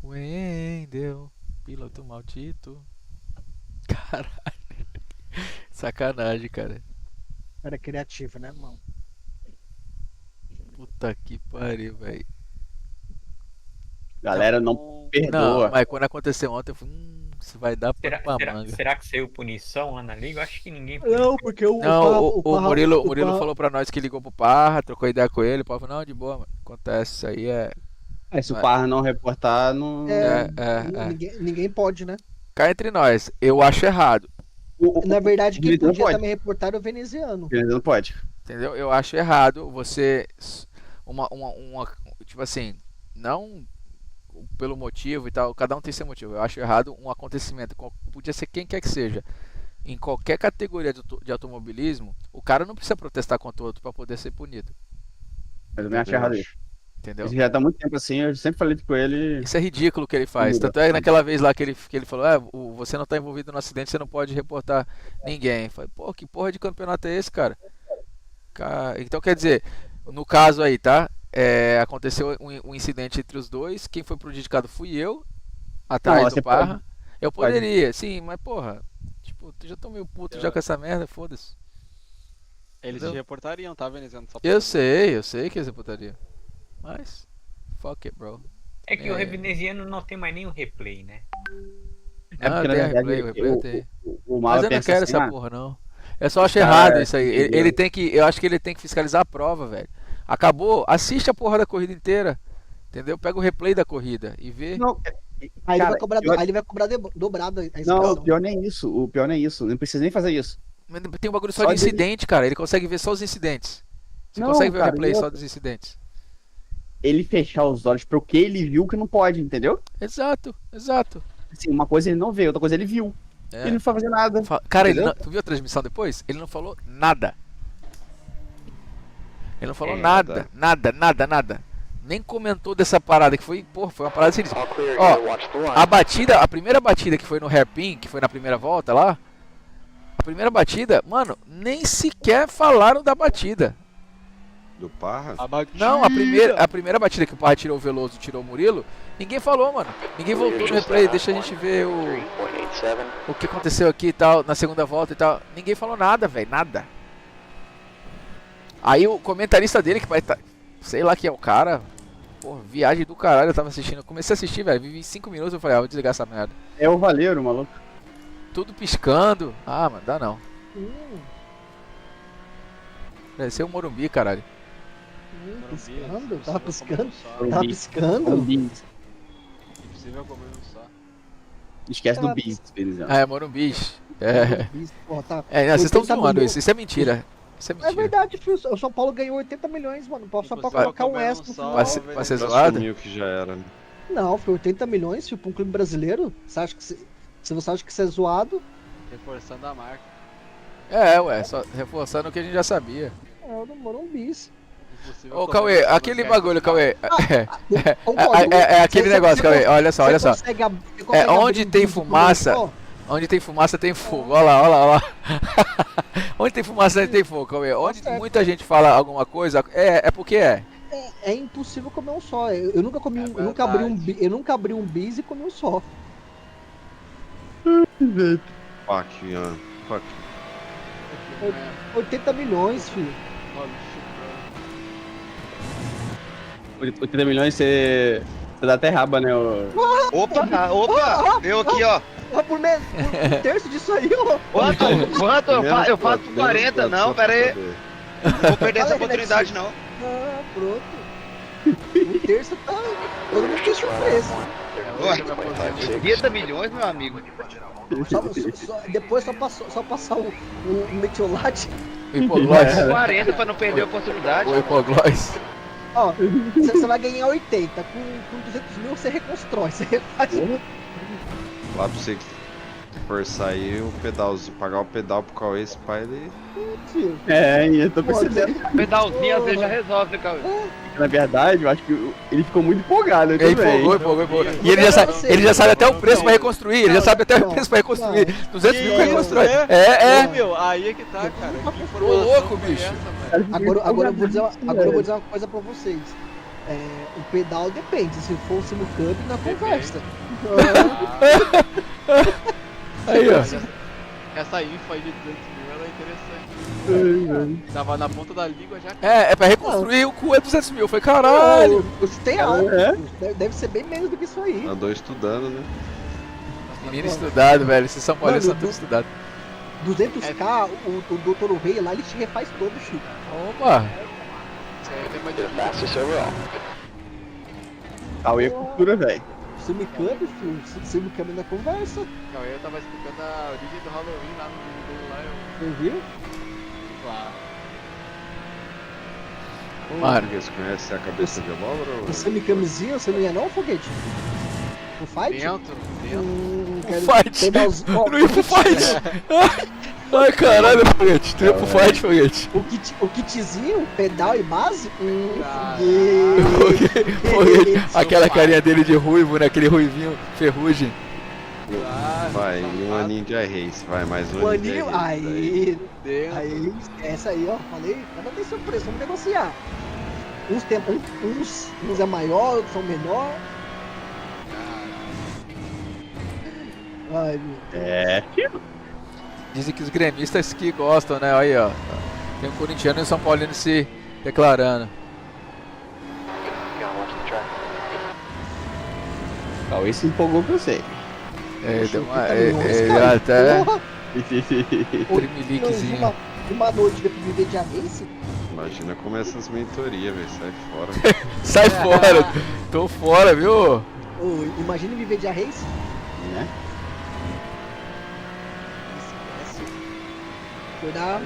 S2: Wendel, piloto maldito. Caralho. Sacanagem, cara.
S8: Era criativo, né, mano?
S2: Puta que pariu, velho.
S13: Galera não perdoa.
S2: Não, mas quando aconteceu ontem, eu falei, isso vai dar
S12: Será,
S2: pra
S12: será,
S2: manga.
S12: será que saiu punição lá na liga? Eu acho que ninguém.
S8: Não, porque o
S2: Murilo falou pra nós que ligou pro Parra, trocou ideia com ele. O Parra falou, não, de boa, mano. Acontece, isso aí é.
S13: Se o Parra não reportar, não.
S8: Ninguém pode, né?
S2: Cá entre nós, eu acho errado.
S8: Na verdade, quem
S13: Veneziano
S8: podia
S13: pode.
S8: também reportar era o veneziano.
S13: Não pode.
S2: Entendeu? Eu acho errado você. Tipo assim, não pelo motivo e tal, cada um tem seu motivo. Eu acho errado um acontecimento, podia ser quem quer que seja. Em qualquer categoria de automobilismo, o cara não precisa protestar contra o outro pra poder ser punido.
S13: Eu também acho errado isso.
S2: Entendeu?
S13: Ele já tá há muito tempo assim, eu sempre falei com ele.
S2: Isso é ridículo o que ele faz. Tanto é que naquela vez lá que ele falou, você não tá envolvido no acidente, você não pode reportar ninguém. Eu falei, pô, que porra de campeonato é esse, cara? Então quer dizer, no caso aí, tá? Aconteceu um incidente entre os dois, quem foi prejudicado fui eu, atrás do Parra. Eu poderia, sim, mas porra, tipo, já tô meio puto já com essa merda, foda-se.
S7: Eles
S2: Entendeu?
S7: te reportariam, tá, veneziano? Só
S2: Eu sei que eles reportariam. Mas, fuck it, bro.
S12: É que o veneziano não tem mais nenhum replay, né?
S13: É porque, na
S2: tem
S13: verdade,
S2: replay tem.
S13: o
S2: Mas eu não
S13: pensa
S2: quero
S13: assim,
S2: essa porra, não. Eu só acho errado isso aí. Ele tem que. Eu acho que ele tem que fiscalizar a prova, velho. Acabou, assiste a porra da corrida inteira. Entendeu? Pega o replay da corrida e vê.
S13: Não,
S8: Aí,
S13: cara,
S8: ele vai cobrar dobrado a
S13: Não,
S8: inscrição.
S13: o pior nem isso. O pior nem isso. Não precisa nem fazer isso.
S2: Mas tem um bagulho só de incidente, cara. Ele consegue ver só os incidentes. Você consegue ver o replay só dos incidentes.
S13: Ele fechar os olhos pro que ele viu que não pode, entendeu?
S2: Exato.
S13: Assim, uma coisa ele não vê, outra coisa ele viu. Ele não foi fazer nada.
S2: Cara, tu viu a transmissão depois? Ele não falou nada. Ele não falou nada. Nem comentou dessa parada que foi, porra, foi uma parada assim. Ó, a primeira batida que foi no hairpin, que foi na primeira volta lá, a primeira batida, mano, nem sequer falaram da batida.
S13: Do Parra?
S2: Não, a primeira batida que o Parra tirou o Veloso, tirou o Murilo, ninguém falou, mano. Ninguém voltou no replay, deixa a gente ver o que aconteceu aqui e tal, na segunda volta e tal. Ninguém falou nada, velho, nada. Aí o comentarista dele, que vai estar, sei lá quem é o cara, porra, viagem do caralho, eu tava assistindo. Eu comecei a assistir, velho, vivi 5 minutos, eu falei, vou desligar essa merda.
S13: É o Valeiro, maluco.
S2: Tudo piscando. Ah, mano, dá não. Deve ser o Morumbi, caralho.
S8: Piscando? Tava piscando?
S2: Morumbi.
S8: Tava piscando?
S7: Impossível comer um só.
S13: Esquece do bis, Veneziano.
S2: Ah, é Morumbi. É.
S8: Porra, tá.
S2: Vocês estão
S8: 80
S2: zoando
S8: milhões.
S2: isso é mentira. Isso é
S8: É
S2: mentira.
S8: verdade, filho. O São Paulo ganhou 80 milhões, mano. Só pra colocar um S no final.
S2: Pra ser zoado?
S13: Que já era.
S8: Não, foi 80 milhões, filho, pra um clube brasileiro. Você acha que se você acha que isso é zoado?
S7: Reforçando a marca.
S2: Ué, só reforçando o que a gente já sabia.
S8: É o do Morumbi.
S2: Ô, Cauê, aquele bagulho, Cauê.
S8: concordo.
S2: É aquele
S8: Você-
S2: negócio,
S8: você
S2: Cauê. Olha só,
S8: você
S2: olha só.
S8: consegue ab- você
S2: É,
S8: consegue
S2: onde
S8: abrir um
S2: tem
S8: vídeo com
S2: fumaça,
S8: só?
S2: onde tem fumaça tem fogo. Olha lá, olha lá, olha lá. Onde tem fumaça tem fogo, Cauê. Onde muita gente fala alguma coisa, é porque é.
S8: É impossível comer um só. Eu nunca comi eu nunca abri eu nunca abri um bis e comi um só.
S13: Fuck, Ian. Fuck.
S8: 80 milhões, filho.
S15: 80 milhões você dá até raba, né?
S10: Opa, eu aqui, ó.
S8: Por um terço disso aí, ó.
S10: Quanto? Eu faço 40, não, pera aí. Não vou perder essa oportunidade, não.
S8: Ah, pronto. Um terço tá. Todo mundo tem surpresa.
S10: 80 milhões, meu amigo.
S8: Depois só passar o metiolate.
S2: O hipoglós.
S10: 40 pra não perder a oportunidade.
S2: O hipoglós.
S8: Ó, você vai ganhar 80. Com 200 mil você reconstrói. Você refaz.
S13: Lá pra você que for sair o pedalzinho, pagar o pedal pro Cauê, esse pai ele.
S15: Eu tô percebendo.
S10: Pedalzinho às vezes já resolve, cara.
S15: Na verdade, eu acho que ele ficou muito empolgado.
S2: Ele empolgou. E ele já sabe até o preço pra reconstruir. Ele já sabe até o preço pra reconstruir. 200 mil pra reconstruir.
S7: Ô, meu, aí é que tá, cara. Que
S2: Ô, louco, bicho.
S8: Agora eu vou dizer uma coisa pra vocês. O pedal depende. Se fosse no camp, na conversa.
S2: Aí, ó.
S7: Essa info aí de 200 mil, ela é interessante. Tava na ponta da língua já.
S2: É pra reconstruir o cu é 200 mil. Foi caralho.
S8: Você tem alto. Deve ser bem menos do que isso aí.
S13: Andou estudando, né?
S2: Menino estudado, velho. Esses São Paulinos são tudo estudados.
S8: 200k, o Dr. Rei lá, ele te refaz todo, Chico.
S2: Opa!
S15: Cauê é cultura, velho.
S8: Simicamp, filho. Simicamp na conversa.
S7: Cauê, eu tava explicando a origem do Halloween lá no vídeo dele lá.
S8: Você viu?
S7: Claro.
S2: Mano,
S13: você conhece a cabeça de abóbora?
S8: O Semicampzinho, você não ia não, Foguete? O fight?
S7: Dentro.
S2: Fight! Não ia pro fight! Ai, caralho, Foguete. Tu ia pro fight, Foguete.
S8: O kitzinho, pedal e base?
S2: Foguete. Aquela carinha dele de ruivo, né? Aquele ruivinho ferrugem.
S13: Vai, e um Ninja Race, vai, mais um
S8: O
S13: Ninja
S8: aninho,
S13: Race.
S8: aí, esquece aí, ó. Falei, cada tem seu preço, vamos negociar. Uns é maior, outros são menor. Ai, meu Deus.
S2: Dizem que os gremistas que gostam, né? Aí, ó. Tem um corintiano e um São Paulino se declarando.
S15: Cauê se empolgou que eu sei.
S2: Deu uma. Até.
S8: Trimiliquezinho. Uma noite depois de viver de Race?
S13: Imagina como essas mentorias, velho. Sai fora.
S2: Sai fora. Tô fora, viu?
S8: Imagina viver de Race?
S15: Né?
S8: Cuidado.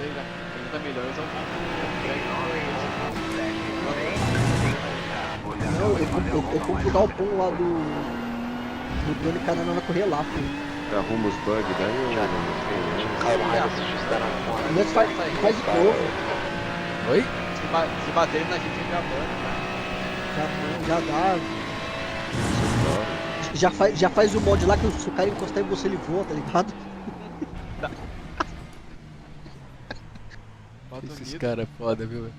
S7: 30 milhões é
S8: Não, eu compro o galpão lá do Tony Canana na correr lá, filho.
S13: Arruma os bugs daí
S8: Nós faz de novo.
S2: Oi?
S7: Se bater na gente já bana,
S8: Já dá. Já faz o mod lá que se o cara encostar em você ele voa, tá ligado?
S2: Esses caras é foda, viu?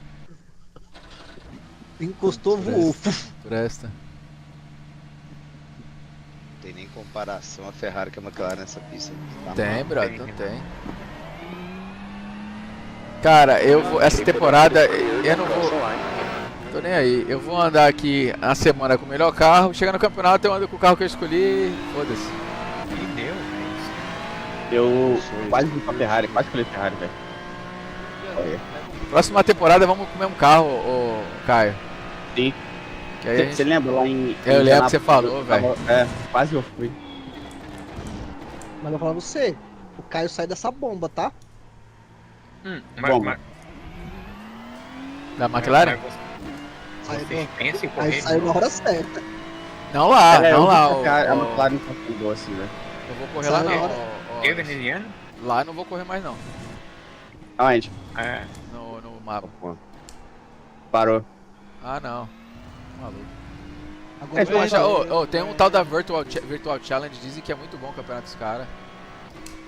S8: Encostou, voou.
S2: Presta.
S10: Não tem nem comparação a Ferrari com a McLaren nessa pista.
S2: Tem, brother, não tem. Cara, eu vou. Essa temporada eu não vou. Tô nem aí. Eu vou andar aqui a semana com o melhor carro. Chega no campeonato, eu ando com o carro que eu escolhi. Foda-se.
S12: E deu,
S15: Eu quase fui pra Ferrari, quase escolhi Ferrari, velho.
S2: Próxima temporada vamos com o mesmo carro, ô Caio.
S15: Sim.
S2: Você
S15: lembra lá em.
S2: Eu lembro que você falou, velho.
S15: Quase eu fui.
S8: Mas eu vou falar pra você, o Caio sai dessa bomba, tá?
S15: Bomba.
S2: Da McLaren?
S8: Aí saiu na hora certa.
S2: Não lá, não lá.
S15: A McLaren tá com boa assim, velho.
S2: Eu vou correr lá não.
S12: Eu, veneziano?
S2: Lá eu não vou correr mais não.
S15: Aonde?
S12: É.
S2: No mapa.
S15: Parou.
S2: Ah, não. Maluco.
S8: Agora
S2: Mas já, tem um tal da Virtual Challenge, dizem que é muito bom o campeonato dos caras.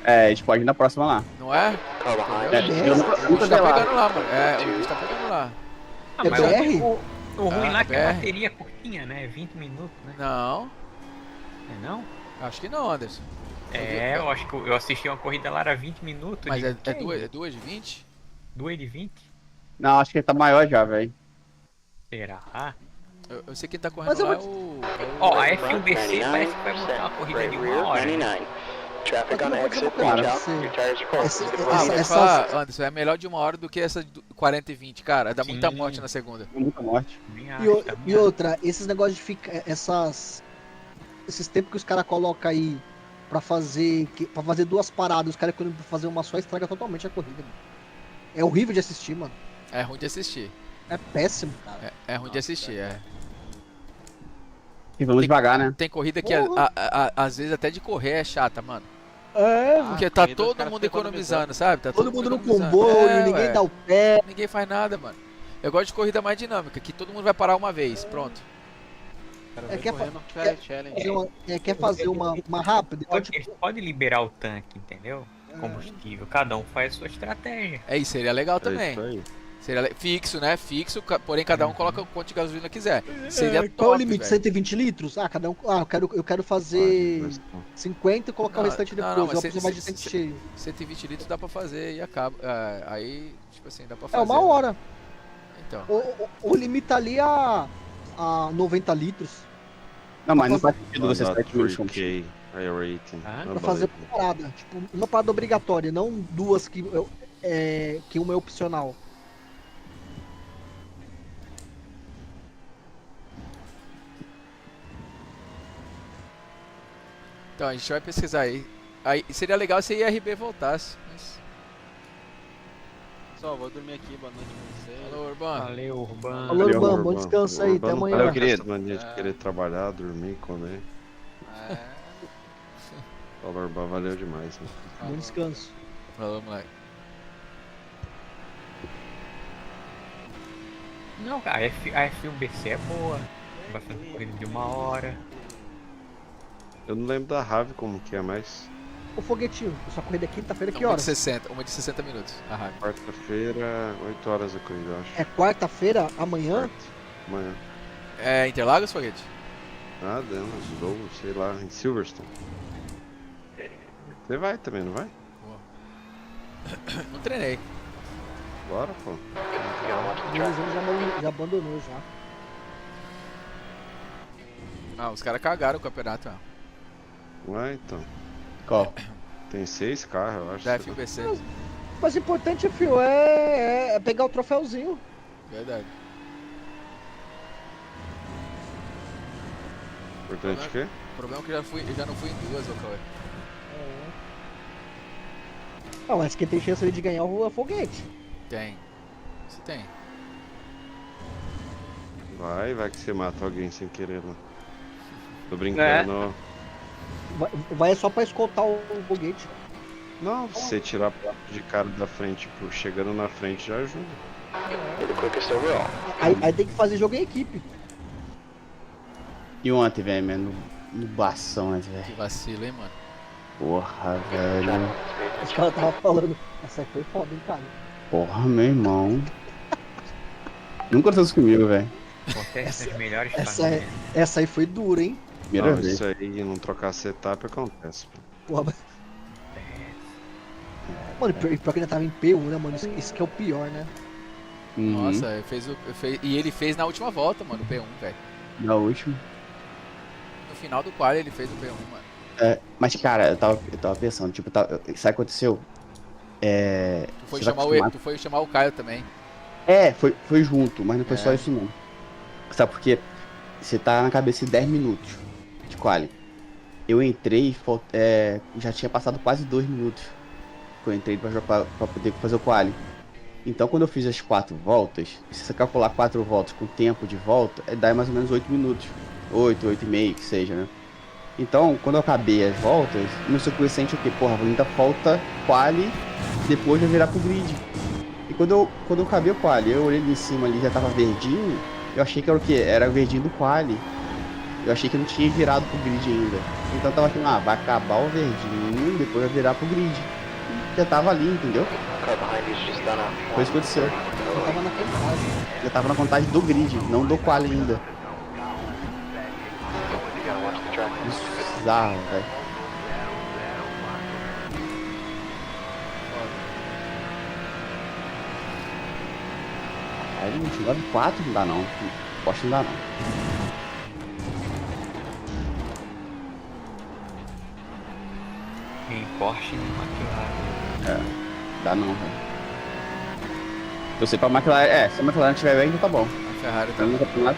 S15: É, a gente pode ir na próxima lá.
S2: Não é?
S15: Eu nunca
S2: O tá
S15: vi lá.
S2: pegando lá, mano. É, o bicho tá pegando lá.
S12: Ah, mas
S8: BR?
S12: o ruim lá é que a
S2: BR.
S12: bateria é curtinha, né? 20 minutos, né?
S2: Não,
S12: É não?
S2: acho que não, Anderson.
S12: É, eu acho que eu assisti uma corrida lá, era 20 minutos.
S2: Mas
S12: digo,
S2: é duas de 20?
S12: 2 de 20?
S15: Não, acho que ele tá maior já, velho.
S12: Será?
S2: Eu sei que ele tá correndo
S8: Mas eu
S2: lá
S8: vou
S2: o...
S12: Ó, a FUBC parece que vai montar uma corrida de 1 hora.
S1: Traffic on
S8: Mas eu
S1: exit,
S8: vou dizer uma
S1: watch
S8: coisa
S1: out.
S8: pra
S1: Your tires are cold.
S8: Esse-
S2: Ah,
S8: essa-
S2: vou te
S8: essas-
S2: falar, Anderson, é melhor de 1 hora do que essa 40 e 20, cara. Dá muita
S12: Sim.
S2: morte na segunda.
S15: Muita morte.
S8: E outra, esses negócios de ficar. Esses tempos que os caras colocam aí pra fazer 2 paradas, os caras querem fazer uma só, estraga totalmente a corrida, mano. É horrível de assistir, mano.
S2: É ruim de assistir.
S8: É péssimo, cara.
S2: É ruim de assistir, é.
S15: E vamos devagar, né?
S2: Tem corrida que às vezes até de correr é chata, mano.
S8: É,
S2: Porque tá todo mundo economizando, sabe? Tá
S8: todo mundo no
S2: economizando.
S8: comboio, ninguém
S2: ué.
S8: dá o pé.
S2: Ninguém faz nada, mano. Eu gosto de corrida mais dinâmica, que todo mundo vai parar uma vez, pronto.
S8: Quer fazer uma rápida?
S12: Eles podem liberar o tanque, entendeu? Combustível. Cada um faz a sua estratégia.
S2: É isso, seria legal também.
S13: isso aí.
S2: Seria fixo, né? Fixo, porém cada um coloca o quanto de gasolina quiser. Seria top,
S8: Qual é o limite?
S2: velho.
S8: 120 litros? Ah, cada um. Ah, eu quero fazer 50 e colocar o restante depois. Eu
S2: mas
S8: preciso mais de tanque cheio.
S2: 120 litros dá pra fazer e acaba. Aí, tipo assim, dá pra
S8: É
S2: fazer.
S8: uma hora.
S2: Então.
S8: O limite tá ali a 90 litros.
S15: Não, mas não faz sentido você
S13: Mandar
S15: 7 minutos de
S13: 3K,
S15: combustível.
S13: high rating.
S8: Pra fazer uma parada. Tipo, uma parada obrigatória, não duas que uma é opcional.
S2: Então, a gente vai pesquisar aí. Aí seria legal se a IRB voltasse. Mas...
S7: Pessoal, vou dormir aqui, boa noite pra vocês.
S2: Alô, Urbano.
S12: Valeu, Urbano.
S8: Alô, Urbano, bom descanso aí, até amanhã.
S13: Valeu, querido. Mania de querer trabalhar, dormir, comer. Falou, Urbano, valeu demais, mano.
S8: Bom descanso.
S2: Falou, moleque.
S12: Não, cara, a FUBC é boa. Vai fazer corrida de 1 hora.
S13: Eu não lembro da Rave como que é, mas...
S8: O foguetinho, sua corrida é quinta-feira, que
S2: Uma
S8: horas?
S2: de 60, uma de 60 minutos. A rádio.
S13: Quarta-feira, 8 horas a corrida, eu acho.
S8: É quarta-feira, amanhã?
S13: Amanhã.
S2: É Interlagos, Foguete?
S13: Nada, ou sei lá, em Silverstone. Você vai também, não vai?
S2: Não treinei.
S13: Bora, pô.
S8: O já abandonou já.
S2: Ah, os caras cagaram o campeonato, ó.
S13: Vai, então.
S15: Qual?
S13: Tem 6 carros, eu acho.
S2: Da FUBC.
S8: Mas o importante, fio, é pegar o troféuzinho.
S2: Verdade.
S13: Importante o quê?
S2: O problema é que eu já não fui em duas, ô Cauê.
S8: Ah, mas quem tem chance ali de ganhar é o foguete.
S2: Tem. Isso tem.
S13: Vai que você mata alguém sem querer, não. Tô brincando.
S8: Vai só pra escoltar o foguete.
S13: Não, se você tirar a placa de cara da frente, chegando na frente já ajuda.
S8: Aí tem que fazer jogo em equipe.
S15: E ontem, velho, mano, no bação, né, velho?
S2: Que vacilo, hein, mano.
S15: Porra, velho.
S8: Os caras estavam falando. Essa aí foi foda, hein, cara.
S15: Porra, meu irmão. Nunca aconteceu isso comigo, velho.
S12: Acontece nas melhores
S8: Essa
S12: famílias.
S8: aí foi dura, hein?
S15: Primeira
S13: Não,
S15: vez.
S13: isso aí, não trocar setup acontece.
S8: Porra, mas... Mano, pior que ainda tava em P1, né, mano? Isso que é o pior, né?
S15: Uhum.
S2: Nossa, e ele fez na última volta, mano, o P1, velho.
S15: Na última.
S2: No final do quadro ele fez o P1, mano.
S15: É, mas, cara, eu tava pensando, tipo, sabe o que aconteceu?
S2: Tu foi chamar o Caio também.
S15: Foi junto, mas não foi só isso não. Sabe por quê? Você tá na cabeça de 10 minutos de quali. Eu entrei e já tinha passado quase 2 minutos que eu entrei pra poder fazer o quali. Então quando eu fiz as 4 voltas, se você calcular 4 voltas com o tempo de volta, dá mais ou menos 8 minutos. 8,5 que seja, né? Então, quando eu acabei as voltas, meu subconsciente o quê? Porra, ainda falta quali, depois vai virar pro grid. E quando eu acabei o quali, eu olhei ali em cima ali, já tava verdinho. Eu achei que era o quê? Era o verdinho do quali. Eu achei que não tinha virado pro grid ainda. Então eu tava achando, vai acabar o verdinho, depois vai virar pro grid. E já tava ali, entendeu? Foi isso que aconteceu.
S8: Eu tava na contagem.
S15: Já tava na contagem do grid, não do quali ainda. Bizarro, velho. Aí 29.4 não dá não. Porsche não dá não.
S12: Em Porsche e McLaren.
S15: Dá não, velho. Eu sei pra McLaren. Se a McLaren tiver bem, então tá bom.
S2: A Ferrari tá
S15: no campeonato.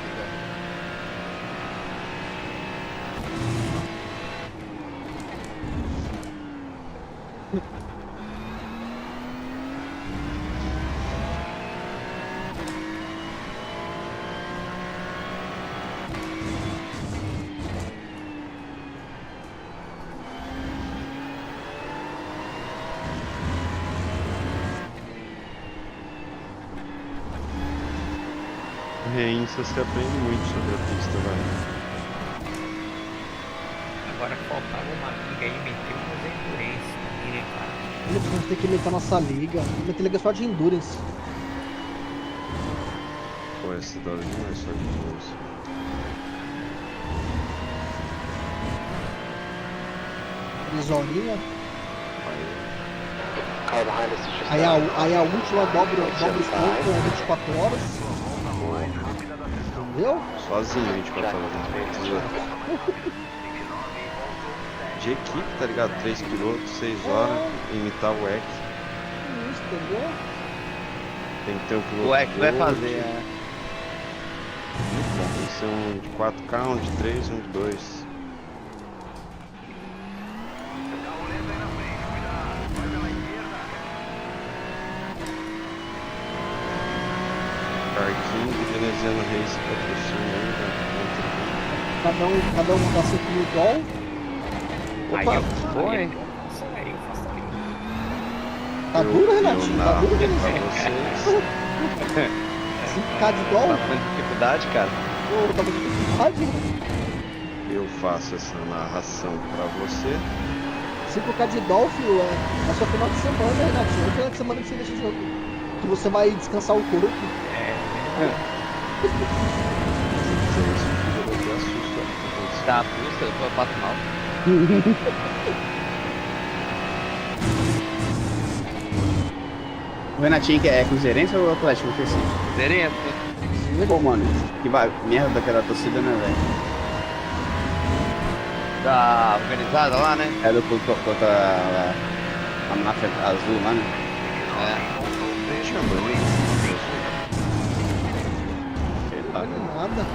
S13: Reinça se aprende muito sobre a pista, velho.
S12: Agora faltava uma liga aí, meteu umas endurance ali, né, cara?
S8: Vamos ter que meter a nossa liga. Meter liga só de endurance.
S13: Pô, essa da liga não é só de endurance.
S8: Zoninha. Aí a última dobra os pontos, 24 horas. Entendeu?
S13: Sozinho 24 horas. De equipe, tá ligado? 3 pilotos, 6 horas, imitar o EC.
S8: Isso, entendeu?
S13: Tem que ter um piloto.
S10: O EC vai
S13: coach.
S10: fazer,
S13: Tem que ser um de 4K, um de 3, um de 2. Carquinho de Veneziano Race patrocínio aí,
S8: Cada um dá 5.000 doll.
S12: Aí eu vou, hein?
S8: Tá duro, Renatinho? Tá duro,
S13: pra
S8: Renatinho?
S13: vocês.
S8: 5k de doll?
S10: Tá com dificuldade, cara?
S8: Pô, tá com dificuldade?
S13: Eu faço essa narração pra você.
S8: 5k de doll, filho, é só final de semana, Renatinho. É o final de semana que você deixa de jogo. Que você vai descansar o corpo.
S10: Tá, assusta, eu passo mal.
S15: O Renatinho que é cruzeirense ou Atlético? Não sei se.
S10: Cruzeirense.
S15: Pô, mano, que merda daquela torcida, né, velho?
S10: Da organizada lá, né?
S15: É do contra a máfia azul lá, né?
S8: Nada.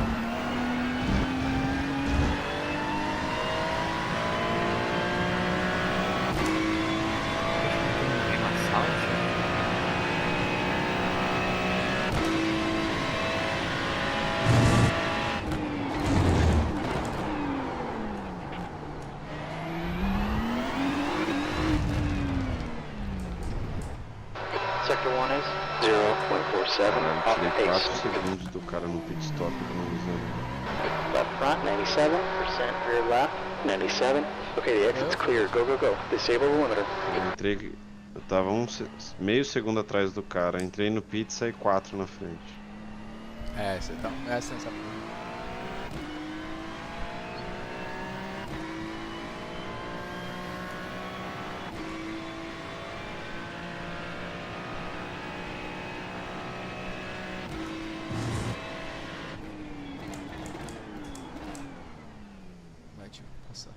S1: Sector 1 is 0.47 off
S13: Tirei
S1: pace.
S13: 4 segundos do cara no pit stop economizando.
S1: Left front, 97%, rear left, 97. Okay, the exit's clear, go, go, go. Disable the limiter.
S13: Eu tava meio segundo atrás do cara, entrei no pit e saí 4 na frente.
S2: Você tá nessa porra. Passar.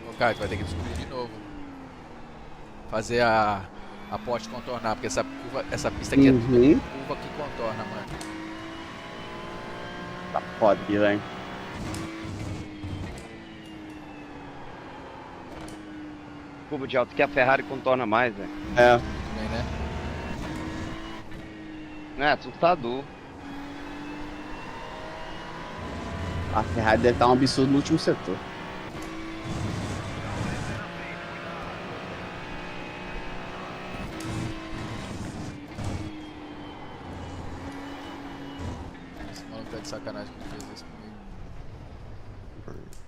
S2: Ô, cara, tu vai ter que descobrir de novo. Fazer a Porsche contornar, porque essa pista aqui é tudo curva que contorna, mano.
S15: Tá foda, velho.
S10: curva de alto que a Ferrari contorna mais, velho.
S15: É.
S2: Bem, né?
S10: É assustador.
S15: A Ferrari deve estar um absurdo no último setor.
S2: Esse maluco tá de sacanagem que fez isso comigo.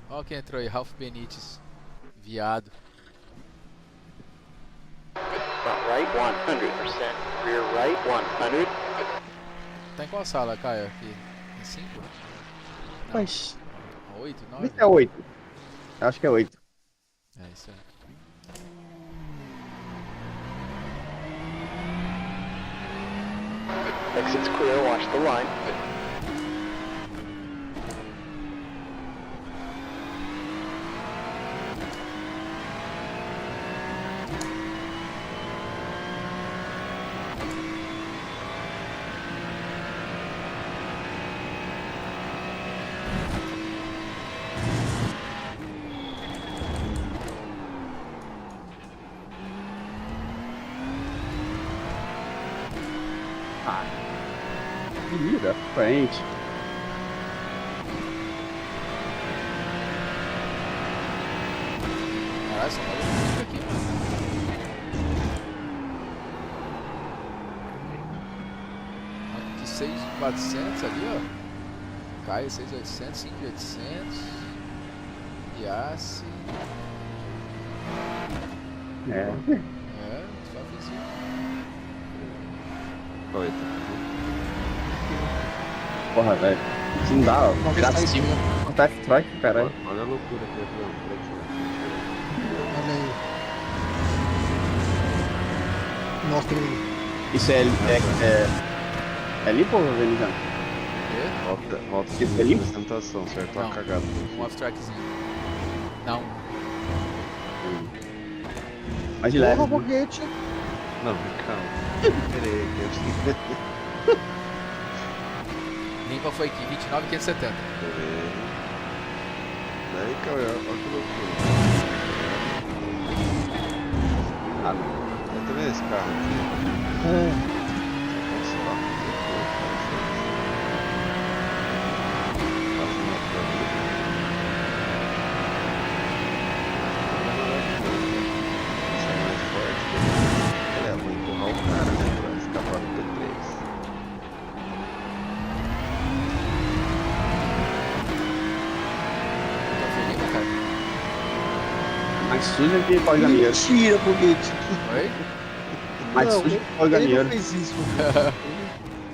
S2: Ó quem entrou aí, Ralph Benítez. Viado.
S1: Front right 100%. Rear right 100.
S2: Tá em qual sala, Caio? Aqui? Em 5?
S15: Mas.
S2: 8, 9?
S15: Isso é 8. Eu acho que é 8.
S2: É isso aí.
S1: Exit's clear, watch the line.
S15: Ih, frente.
S2: Caralho, só maluco aqui, mano. Aqui 6.400 ali, ó. Caio 6.800, 5.800. Yassi.
S15: É.
S2: É, só fiz isso.
S13: 8.
S15: Porra, velho. Isso não dá, ó. Virar
S8: sai
S15: cima. Cortar F-Troy, caralho.
S13: Olha a loucura aqui,
S8: Olha aí. Mostra aí.
S15: Isso é limpo ou Venizão?
S13: Volta
S15: Isso
S13: de
S15: é limpo?
S13: apresentação, certo?
S2: Não.
S13: Uma cagada.
S2: Um off-trackzinho. Não.
S15: Mais de leve.
S8: Porra, foguete.
S13: Não, calma. Peraí, que
S2: Limpa foi aqui, 29.570.
S13: Peraí. Daí, Cauê, olha que loucura. Ah, não. Eu também esse carro aqui. Vou empurrar o cara, né? Pra escapar do P3.
S15: Mais suja que pau de galinheiro.
S8: Mentira, foguete.
S2: Oi?
S15: Mais
S8: Não,
S15: suja que pau de
S8: ele
S15: galinheiro.
S8: não fez isso.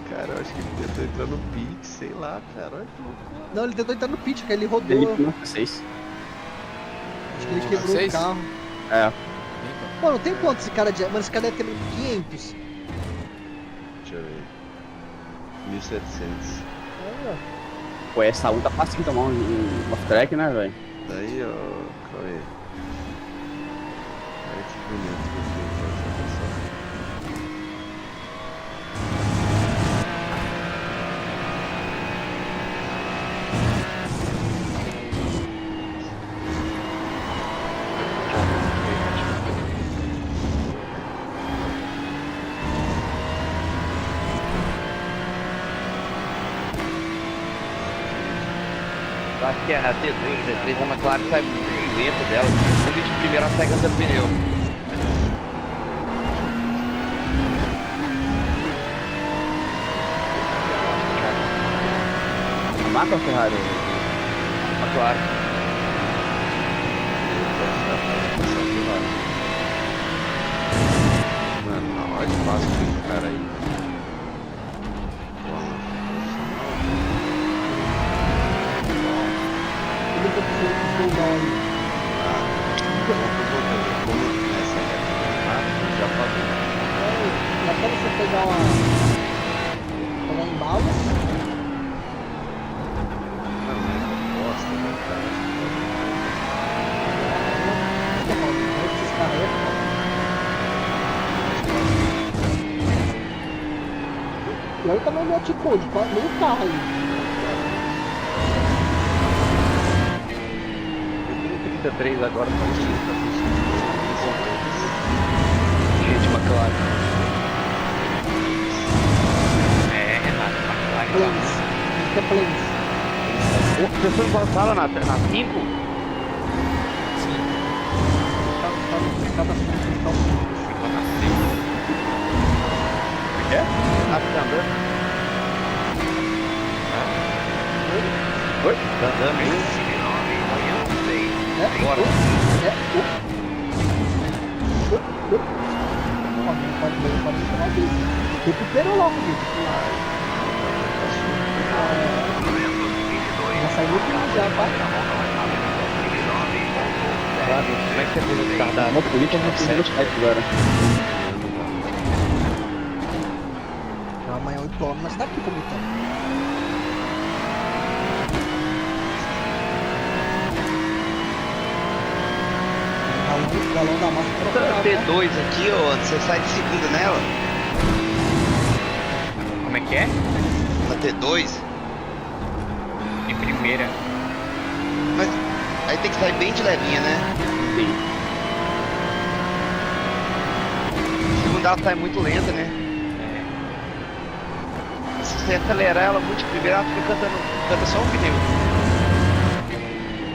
S13: Cara, eu acho que ele tentou entrar no pit, sei lá, cara. Olha que loucura.
S8: Não, ele tentou entrar no pit, cara. Ele rodou.
S15: Felipe não fez.
S8: Acho que ele quebrou o carro.
S15: É.
S8: Pô, não tem quanto esse cara de... Mano, esse cara deve ter 500.
S13: Deixa eu ver. 1700.
S15: Pô, essa 1 tá fácil de tomar um off-track, né, velho?
S13: Daí, ó, Cauê. Olha que bonito que eu fiz essa pessoa.
S10: Eu acho que a T3, a McLaren sai muito lento dela. Quando de primeira ela sai gastando pneu.
S15: A Maca ou a Ferrari?
S10: McLaren.
S13: Mano, olha o espaço desse cara aí.
S8: Ele tá precisando de ali.
S13: Como nessa época, já falei.
S8: Dá pra você pegar uma embalo.
S13: Não, mas bosta, né, cara?
S8: Esses caras aí, e aí também não aticou, de meio carro aí.
S10: Eu tenho 33 agora, mas
S12: Gente, McLaren. Renato, McLaren.
S8: Planes. Fica planes.
S12: Você foi voltar lá na 5?
S10: É? Tá andando? Oi? Tá andando aí? Bora.
S8: Recupera logo, gente. Já saiu tudo já, pá.
S12: Como é que você fez o retardado?
S15: Uma polícia vai ter no site agora.
S8: Amanhã 8 horas, mas tá aqui como então. O galão da massa
S10: Tá T2 aqui, ó, você sai de segunda nela.
S12: Como é que é?
S10: Na T2.
S12: De primeira.
S10: Mas aí tem que sair bem de levinha, né?
S15: Sim.
S10: Segunda ela sai muito lenta, né? Se você acelerar ela muito de primeira, ela fica canta só um pneu.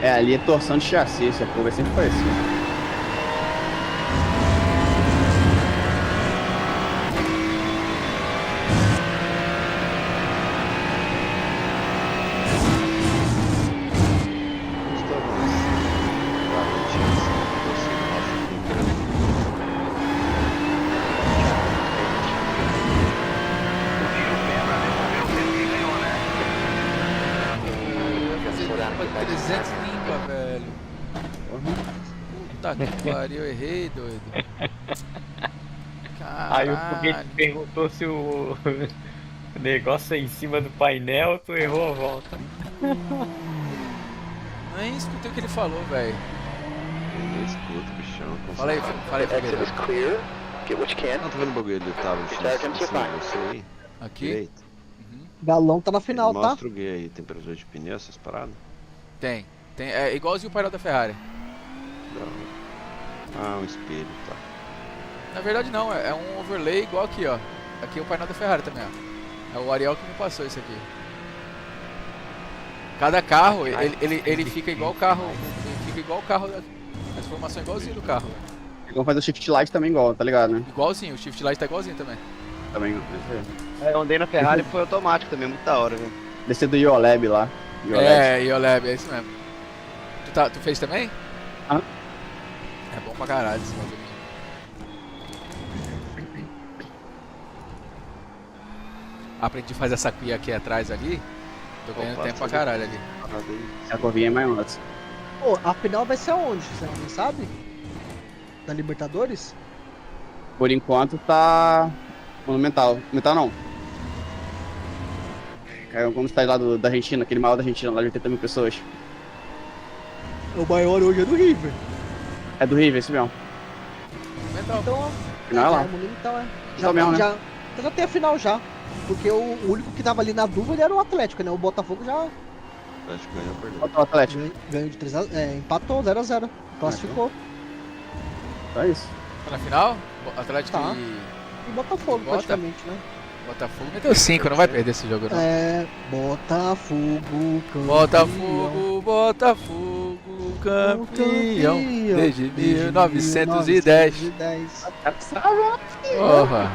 S15: É, ali é torção de chassi, essa curva é sempre parecida.
S2: Puta que pariu, eu errei, doido. Caralho.
S12: Aí o foguete perguntou se o negócio é em cima do painel, tu errou a volta.
S2: Nem escutei o que ele falou, velho.
S13: Eu escuto, bichão.
S2: Fala aí,
S1: Exit is clear. Get what you can.
S13: Não, tô vendo o bagulho do tava em cima de você aí.
S2: Aqui?
S13: Direito.
S8: Galão tá na final, tá?
S13: Mostra o guia aí, temperatura de pneu, essas paradas.
S2: Tem. É igualzinho o painel da Ferrari.
S13: Ah, um espelho, tá.
S2: Na verdade não, é um overlay igual aqui, ó. Aqui é o painel da Ferrari também, ó. É o Ariel que me passou isso aqui. Cada carro, ele fica igual o carro. Ele fica igual o carro. A informação é igualzinho do carro.
S15: Vamos fazer o shift light também igual, tá ligado, né?
S2: Igualzinho, o shift light tá igualzinho também.
S15: Também.
S10: Eu andei na Ferrari e foi automático também, muito da hora, velho.
S15: Descer do IOLab lá.
S2: IOLab, é isso mesmo. Tu fez também?
S15: Ah.
S2: É bom pra caralho esse bagulho. Aprendi a fazer essa cuia aqui atrás ali. Tô ganhando tempo pra caralho ali.
S15: A curvinha é maior.
S8: Pô, a final vai ser aonde? Você não sabe? Da Libertadores?
S15: Por enquanto tá Monumental. Monumental não. É como está lá da Argentina, aquele maior da Argentina, lá de 80 mil pessoas.
S8: O maior hoje é do River.
S15: É do River, esse mesmo.
S2: Monumental.
S8: Então,
S15: Final é lá.
S8: Monumental é.
S15: Então mesmo, né?
S8: Já tem a final já. Porque o único que tava ali na dúvida era o Atlético, né? O Botafogo já
S13: Acho que ganhou, perdeu.
S15: Bota o Atlético.
S8: ganhou de 3 a... empatou 0x0. Classificou.
S15: Só isso.
S2: Tá na final? Atlético
S8: Tá.
S2: e
S8: Botafogo,
S2: Bota.
S8: praticamente, né?
S2: Botafogo meteu 5, não vai perder esse jogo não.
S8: É. Botafogo, campeão.
S2: Botafogo, campeão desde 1910. Porra.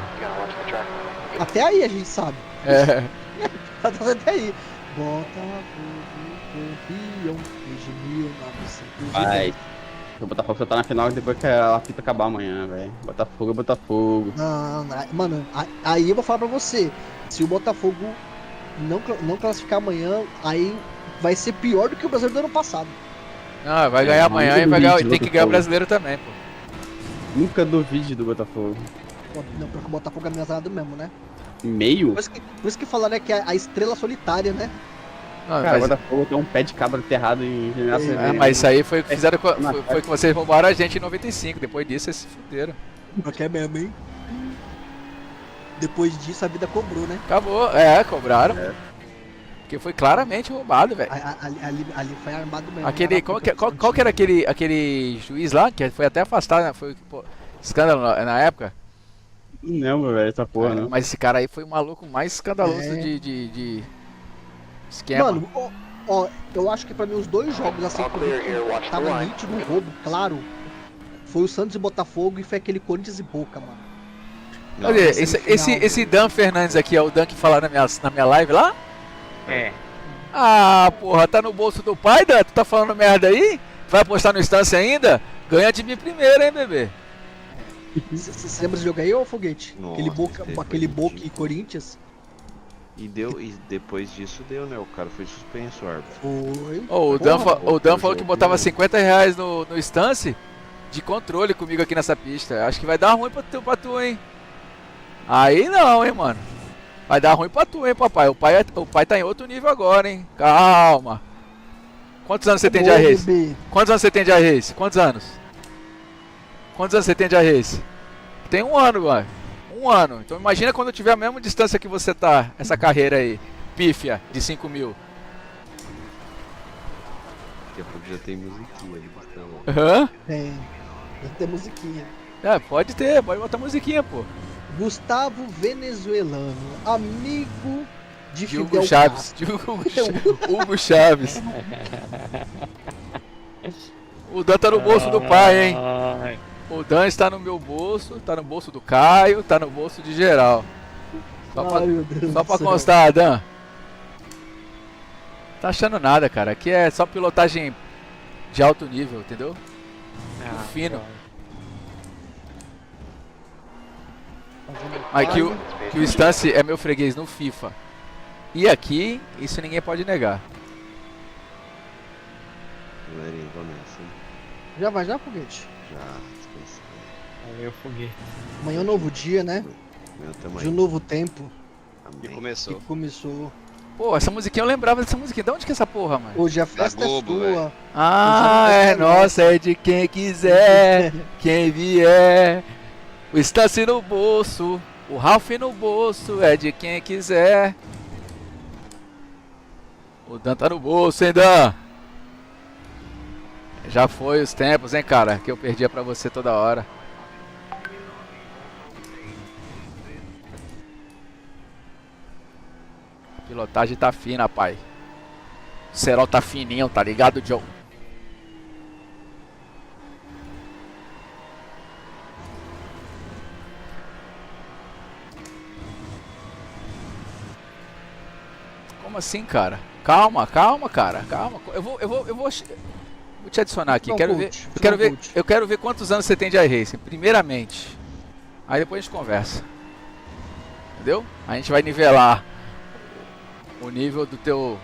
S8: Até aí a gente sabe.
S2: É.
S8: Até aí. Botafogo, campeão desde 1910.
S15: Vai. O Botafogo só tá na final depois que a fita acabar amanhã, velho. Botafogo é Botafogo.
S8: Não, mano, aí eu vou falar pra você. Se o Botafogo não classificar amanhã, aí vai ser pior do que o brasileiro do ano passado.
S2: Não, vai ganhar amanhã e vai ganhar, tem que ganhar o brasileiro também, pô.
S15: Nunca duvide do Botafogo.
S8: Não, porque o Botafogo é ameaçado mesmo, né?
S15: Meio?
S8: Por isso que falaram, né, que é a estrela solitária, né?
S2: Não,
S15: Cara, o
S2: mas...
S15: Botafogo tem um pé de cabra enterrado em General Cerveja.
S2: mas isso aí foi o que fizeram foi que vocês roubaram a gente em 95. Depois disso, vocês se fuderam.
S8: Porque é mesmo, hein? Depois disso, a vida cobrou, né?
S2: Acabou, cobraram. Porque foi claramente roubado, velho.
S8: Ali foi armado mesmo.
S2: Aquele, qual que era aquele juiz lá, que foi até afastado, né? Foi pô, escândalo na época?
S15: Não lembro, velho, essa porra, não.
S2: Mas esse cara aí foi o maluco mais escandaloso de esquema.
S8: Mano, ó, eu acho que pra mim os dois jogos assim que eu vi tava nítido um roubo, claro. Foi o Santos e Botafogo e foi aquele Corinthians e Boca, mano.
S2: Olha, esse Dan Fernandes aqui é o Dan que falaram na minha live lá?
S12: É.
S2: Ah, porra, tá no bolso do pai, Dan? Tu tá falando merda aí? Vai apostar no Instância ainda? Ganha de mim primeiro, hein, bebê?
S8: Você lembra desse jogo aí, ô Foguete?
S13: Nossa,
S8: aquele Boca e Corinthians.
S13: E depois disso deu, né? O cara foi suspenso, o árbitro.
S8: Foi.
S2: O Dan falou que botava R$50 no Instance de controle comigo aqui nessa pista. Acho que vai dar ruim pra tu, hein? Aí não, hein, mano. Vai dar ruim pra tu, hein, papai. O pai tá em outro nível agora, hein? Calma. Quantos anos você tem de iRace? Quantos anos você tem de iRace? Quantos anos? Quantos anos você tem de iRace? Tem 1 ano, vai. 1 ano. Então imagina quando eu tiver a mesma distância que você tá, essa carreira aí, pífia, de 5.000.
S13: Daqui a pouco já tem musiquinha ali.
S2: Aham?
S8: Tem. Já tem musiquinha.
S2: É, pode botar musiquinha, pô.
S8: Gustavo Venezuelano, amigo de
S2: Hugo Chaves. Hugo Chaves. O Dan tá no bolso do pai, hein? O Dan está no meu bolso, tá no bolso do Caio, tá no bolso de geral. Só pra constar, Dan. Tá achando nada, cara. Aqui é só pilotagem de alto nível, entendeu? Fino. Mas que o Stance é meu freguês no FIFA. E aqui, isso ninguém pode negar.
S13: Galerinha, começa, hein?
S8: Já vai, Foguete?
S13: Já, descansei.
S12: Valeu, Foguete.
S8: Amanhã é um novo dia, né? De um novo tempo.
S10: E começou.
S2: Pô, essa musiquinha eu lembrava dessa musiquinha. De onde que é essa porra, mano?
S8: Hoje a festa é sua.
S2: Ah, é nossa, é de quem quiser, quem vier. O Stance no bolso, o Ralph no bolso, é de quem quiser. O Dan tá no bolso, hein, Dan? Já foi os tempos, hein, cara, que eu perdia pra você toda hora. A pilotagem tá fina, pai. O cerol tá fininho, tá ligado, Joe? Como assim, cara? Calma, cara. Calma. Eu vou te adicionar aqui. Eu quero ver quantos anos você tem de iRacing, primeiramente. Aí depois a gente conversa. Entendeu? A gente vai nivelar o nível do teu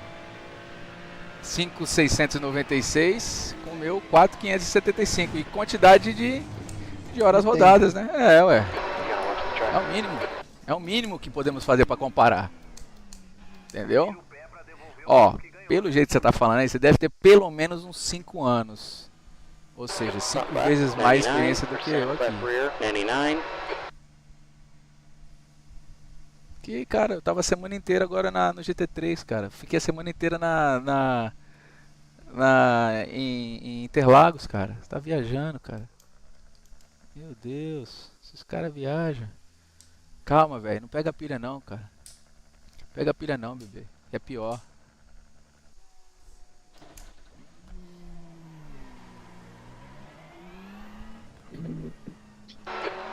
S2: 5.696 com o meu 4.575 e quantidade de horas rodadas, né? É, ué. É o mínimo. É o mínimo que podemos fazer para comparar. Entendeu? Ó, pelo jeito que você tá falando aí, você deve ter pelo menos uns 5 anos. Ou seja, 5 vezes mais experiência do que eu aqui. Que, cara, eu tava a semana inteira agora no GT3, cara. Fiquei a semana inteira em Interlagos, cara. Você tá viajando, cara. Meu Deus, esses caras viajam. Calma, velho, não pega pilha não, cara. Pega pilha não, bebê. É pior.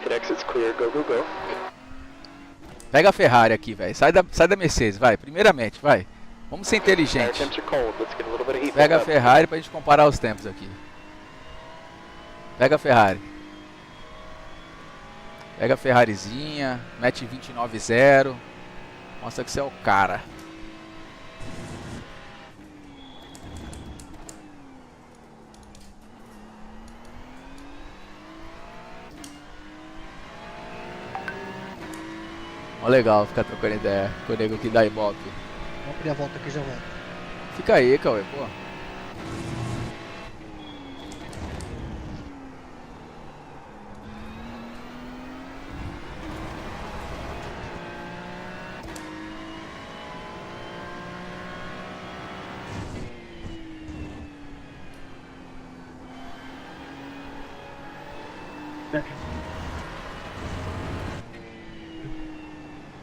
S1: Exit's clear, go, go, go.
S2: Pega a Ferrari aqui, velho. Sai da Mercedes, vai. Primeiramente, vai. Vamos ser inteligentes. Pega a Ferrari pra gente comparar os tempos aqui. Pega a Ferrari. Pega a Ferrarizinha. Mete 29.0. Mostra que você é o cara. Ó, legal ficar trocando ideia com o nego aqui da Ibope.
S8: Vamos abrir a volta aqui e já volto.
S2: Fica aí, Cauê, pô.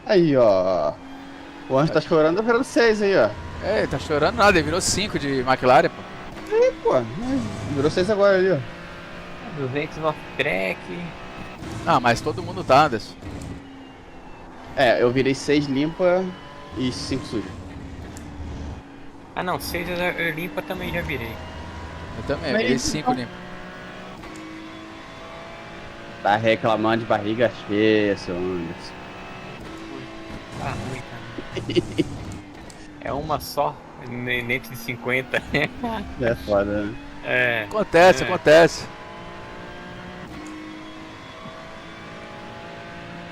S15: Aí, ó. O Anjo tá chorando, tá virando 6 aí, ó.
S2: É, tá chorando nada, ele virou 5 de McLaren, pô.
S15: Aí, pô. Virou 6 agora ali, ó.
S12: 200 off-track.
S2: Ah, mas todo mundo tá, Anderson.
S15: É, eu virei 6 limpa e 5 suja.
S12: Ah não, 6 eu limpa também já virei.
S2: Eu também, eu virei 5 limpo.
S15: Tá reclamando de barriga cheia, seu Anderson.
S12: Tá ruim, tá. É uma só, dentro de 50.
S15: É foda, né?
S12: É.
S2: Acontece, acontece.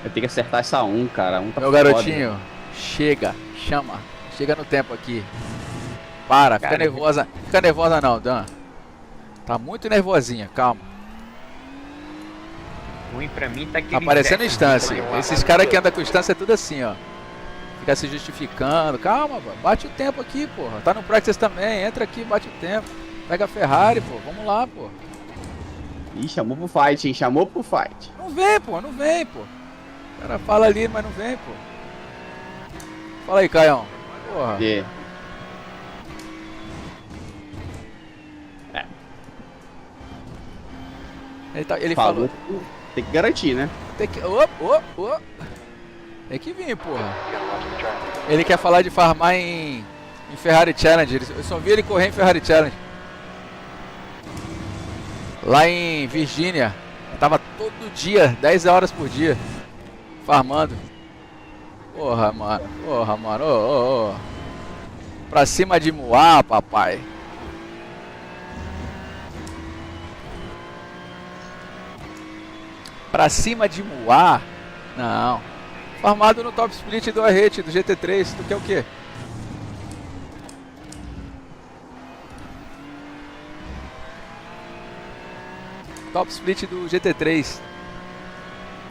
S15: Eu tenho que acertar essa 1, cara. Tá
S2: Meu garotinho, chega, chama. Chega no tempo aqui. Para, fica nervosa. Fica nervosa não, Dan. Tá muito nervosinha, calma.
S12: Ruim pra mim tá aqui.
S2: Tá aparecendo instância. Esses caras que andam com instância é tudo assim, ó. Fica se justificando. Calma, pô. Bate o tempo aqui, porra. Tá no practice também. Entra aqui, bate o tempo. Pega a Ferrari, pô. Vamos lá, pô.
S15: Ih, chamou pro fight, hein? Chamou pro fight.
S2: Não vem, pô. Não vem, pô. O cara fala ali, mas não vem, pô. Fala aí, Caião. Porra. Ele falou.
S15: Tem que garantir, né?
S2: Tem que. Tem que vir, porra. Ele quer falar de farmar em Ferrari Challenge. Eu só vi ele correr em Ferrari Challenge. Lá em Virgínia. Tava todo dia, 10 horas por dia. Farmando. Porra, mano. Porra, mano. Ô. Pra cima de Moá, papai. Pra cima de Moá? Não. Farmado no top split do Arrete, do GT3. Tu quer o quê? Top split do GT3.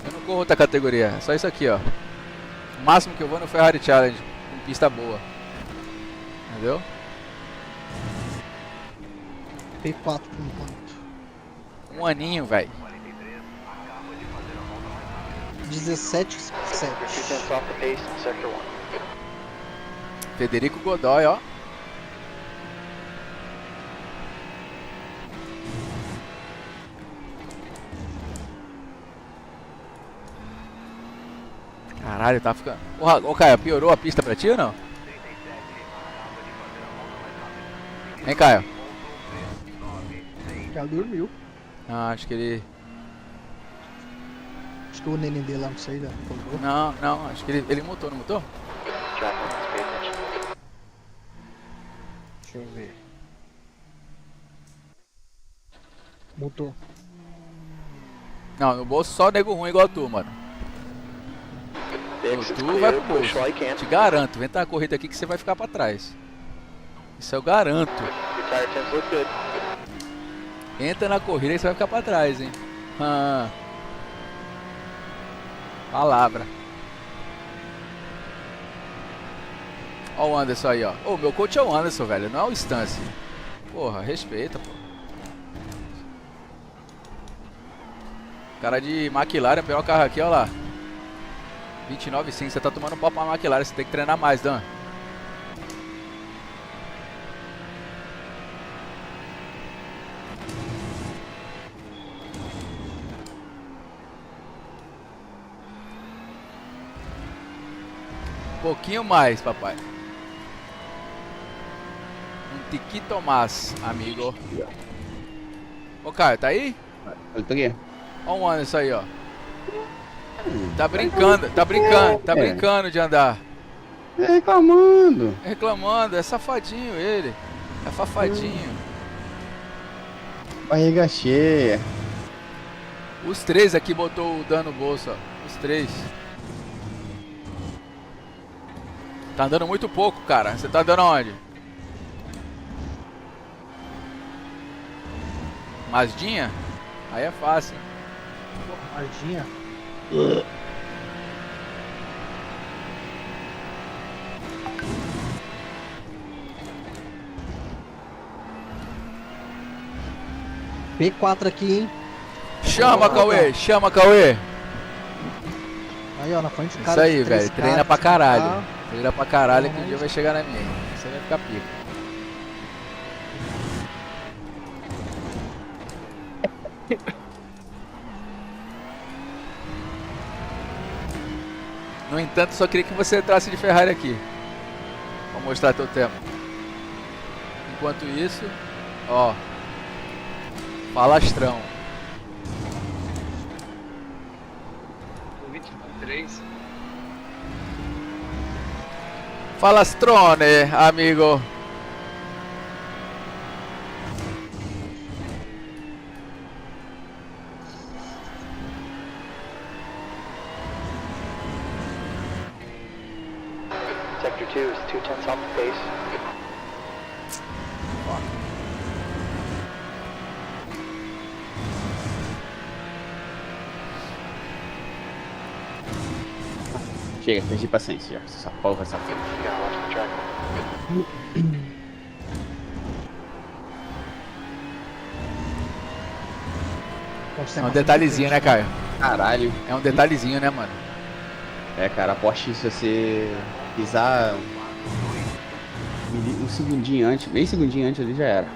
S2: Eu não corro outra categoria. É só isso aqui, ó. O máximo que eu vou no Ferrari Challenge. Com pista boa. Entendeu?
S8: P4 por enquanto.
S2: Um aninho, velho.
S8: 17,7.
S2: Federico Godoy, ó. Caralho, tá ficando... Porra, ô Caio, piorou a pista pra ti ou não? Hein, Caio?
S8: Já dormiu.
S2: Ah, acho que ele...
S8: Acho que o neném dele lá, não sei, né?
S2: Não, acho que ele mutou, não mutou?
S8: Deixa eu ver. Mutou.
S2: Não, no bolso só nego ruim igual tu, mano. Tu vai pro bolso. Te garanto, vem a corrida aqui que você vai ficar pra trás. Isso eu garanto. Entra na corrida e você vai ficar pra trás, hein. Palavra. Ó o Anderson aí, ó. Ô, meu coach é o Anderson, velho. Não é o Stance. Porra, respeita, pô. Cara de McLaren, pegar o carro aqui, ó lá. 29,5. Você tá tomando pau pra McLaren. Você tem que treinar mais, Dan. Pouquinho mais, papai. Um tiquito mais, amigo. Ô, Caio, tá aí?
S15: Eu tô aqui.
S2: Ó o Anderson aí, ó. Tá brincando de andar.
S15: Reclamando.
S2: Reclamando, é safadinho ele. É safadinho.
S15: Barriga cheia.
S2: Os três aqui botou o dano no bolso, ó. Os três. Tá andando muito pouco, cara. Você tá andando aonde? Mazdinha? Aí é fácil, hein?
S8: Mazdinha? P4 aqui, hein?
S2: Chama, Cauê, chama, Cauê.
S8: Aí, ó, na frente do
S2: Isso
S8: cara.
S2: aí,
S8: de três
S2: velho. Treina
S8: caras,
S2: pra
S8: cinco
S2: caralho.
S8: carros.
S2: Treina pra caralho que um dia vai chegar na minha. Você vai ficar pica. No entanto, só queria que você entrasse de Ferrari aqui. Vou mostrar teu tempo. Enquanto isso, ó. Falastrão.
S12: 23.
S2: Falastrone, amigo.
S1: Sector 2 is 2 tenths off the pace.
S15: Chega, perdi paciência já. Essa porra, essa porra.
S1: Yeah, watch the track.
S2: É um detalhezinho, né, Caio?
S15: Caralho.
S2: É um detalhezinho, né, mano?
S15: É, cara, a Porsche, se você pisar um segundinho antes, meio segundinho antes ali já era.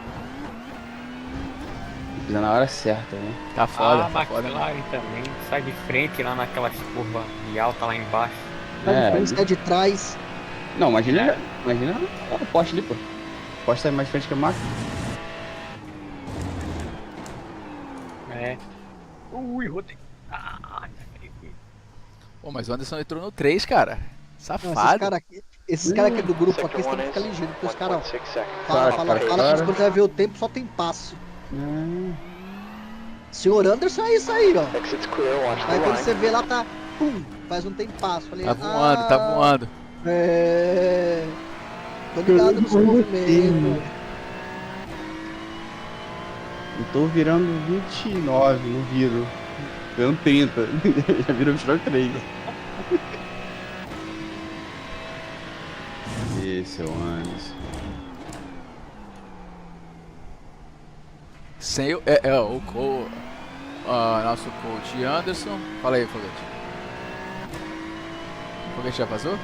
S15: Pisar na hora certa, né?
S2: Tá foda,
S12: A
S2: tá foda.
S12: McLaren também sai de frente lá naquelas curvas de alta lá embaixo.
S8: Sai de trás.
S15: Não, imagina a Porsche ali, pô. A Porsche sai mais de frente que a máquina.
S12: É. Ui, rodei. Ah,
S2: Pô, mas o Anderson entrou no 3, cara.
S8: Não,
S2: Safado.
S8: esses cara aqui do grupo aqui, você tem que ficar ligeiro, porque os caras fala que quando vai ver o tempo só tem passo. Senhor Anderson é isso aí, ó. Aí quando você vê lá, tá. Pum, faz um tempasso. Falei,
S2: Tá voando, tá voando.
S8: É. Tô ligado no seu movimento.
S15: Eu tô virando 29, não viro. Virando 30. Já virou 23. Esse é o Anderson.
S2: Sem o. Nosso coach Anderson. Fala aí, Foguete. Foguete já vazou?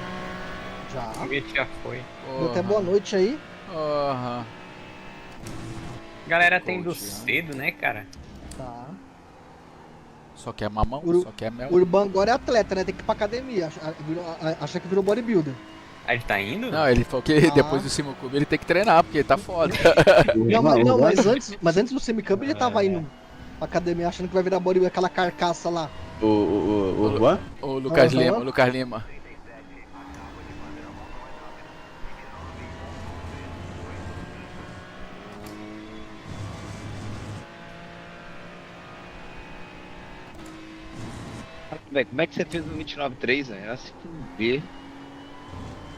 S8: Já.
S12: O foguete já foi.
S8: Deu até boa noite aí.
S2: Aham.
S12: Galera tá indo cedo, né, cara?
S8: Tá.
S2: Só quer mamão, só quer mel.
S8: O Urban agora é atleta, né? Tem que ir pra academia. Acha que virou bodybuilder.
S12: Aí ele tá indo?
S2: Não, ele falou que depois do Simulcube ele tem que treinar, porque ele tá foda.
S8: Mas antes do Semicamp ele tava indo pra academia achando que vai virar bodybuilder, aquela carcaça lá.
S15: O Urban?
S2: O Lucas Lima, o Lucas Lima.
S10: Velho, como é que você fez no 29.3, velho? Era assim que ver.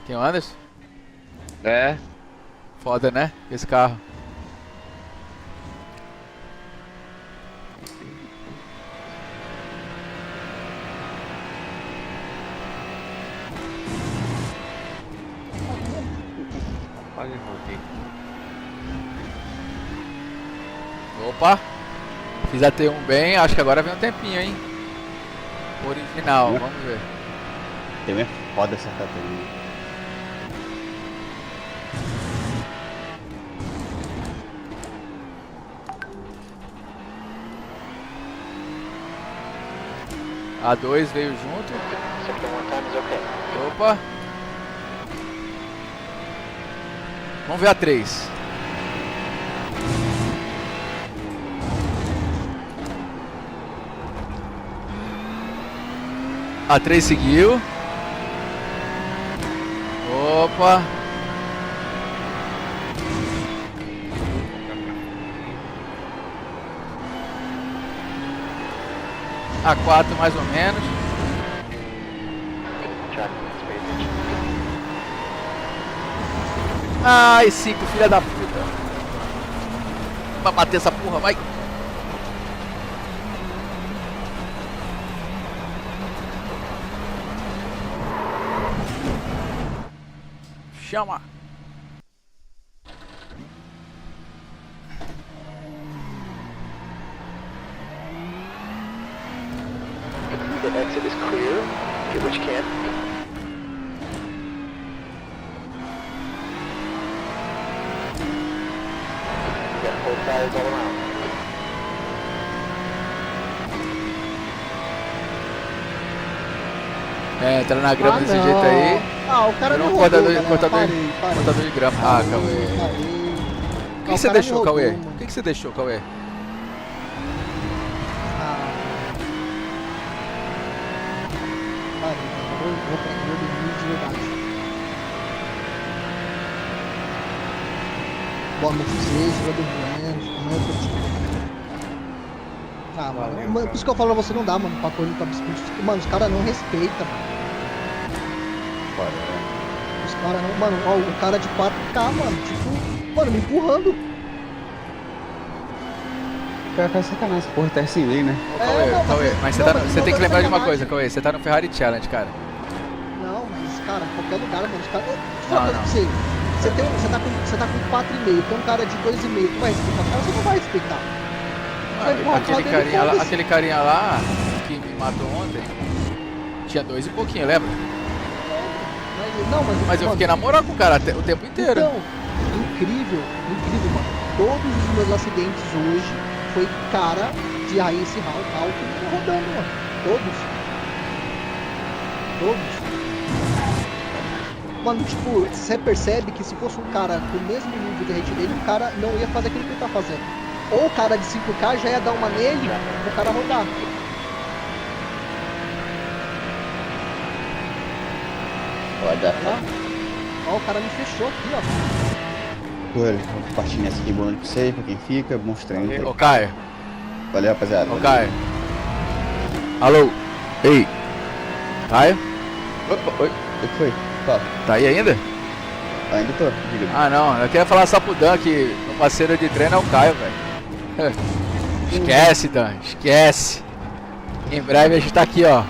S2: Quem é o Anderson?
S10: É.
S2: Foda, né? Esse carro.
S12: Quase rodei.
S2: Opa! Fiz a T1 bem, acho que agora vem um tempinho, hein? Original, vamos ver.
S15: Tem é foda acertar também.
S2: A2 veio junto. Opa! Vamos ver a 3. A 3 seguiu. Opa! A 4 mais ou menos. Ai, 5, filha da puta. Vai bater essa porra, vai. Chama.
S1: The exit is clear. Get what you can. You got full tires all around.
S2: É, entra na grama desse jeito aí.
S8: Ah, o cara
S2: Virou
S8: me
S2: um
S8: roubou,
S2: cortador
S8: galera.
S2: cortador de grama. Ah, Cauê. O que você
S8: cara
S2: deixou,
S8: me roubou,
S2: Cauê?
S8: mano.
S2: O que você deixou, Cauê?
S8: Parei, mano. Vou pegar, vou dormir de verdade. Bota no fusejo, vai dormindo, amanhã eu tô tipo. Ah, mano, por isso que eu falo pra você, não dá, mano, pra correr no top speed. Mano, os caras não respeitam, mano. Os caras não, mano, ó, o cara de 4K, mano, tipo, mano, me empurrando.
S15: Pior que é sacanagem, essa porra tá sem lei, né?
S2: Cauê, mas você tem que lembrar de uma coisa, Cauê. Você tá no Ferrari Challenge, cara.
S8: Não, mas, cara, qualquer lugar, mano, os caras.
S2: Não.
S8: Você tá com 4,5, tem um cara de 2,5, tu vai respeitar o cara, você não vai respeitar.
S2: Aquele carinha lá que me matou ontem tinha 2 e pouquinho, lembra? Mas eu fiquei na moral com o cara o tempo inteiro.
S8: Então, incrível, mano. Todos os meus acidentes hoje foi cara de Race Hall que me rodando, mano. Todos. Mano, tipo, você percebe que se fosse um cara com o mesmo nível de rate dele, o cara não ia fazer aquilo que ele tá fazendo. Ou o cara de 5K já ia dar uma nele pro cara rodar.
S15: Pode
S8: Ó, o cara me fechou aqui, ó.
S15: Olha, vou compartilhar essa aqui boa noite pra você, pra quem fica, bons treinos.
S2: Ô, Caio.
S15: Valeu, rapaziada.
S2: Ô, Caio. Alô? Ei. Caio?
S15: Opa, oi. O que foi? Fala.
S2: Tá aí ainda?
S15: Ainda tô, diga.
S2: Ah, não. Eu queria falar só pro Dan que meu parceiro de treino é o Caio, velho. Esquece, Dan. Esquece. Em breve a gente tá aqui, ó.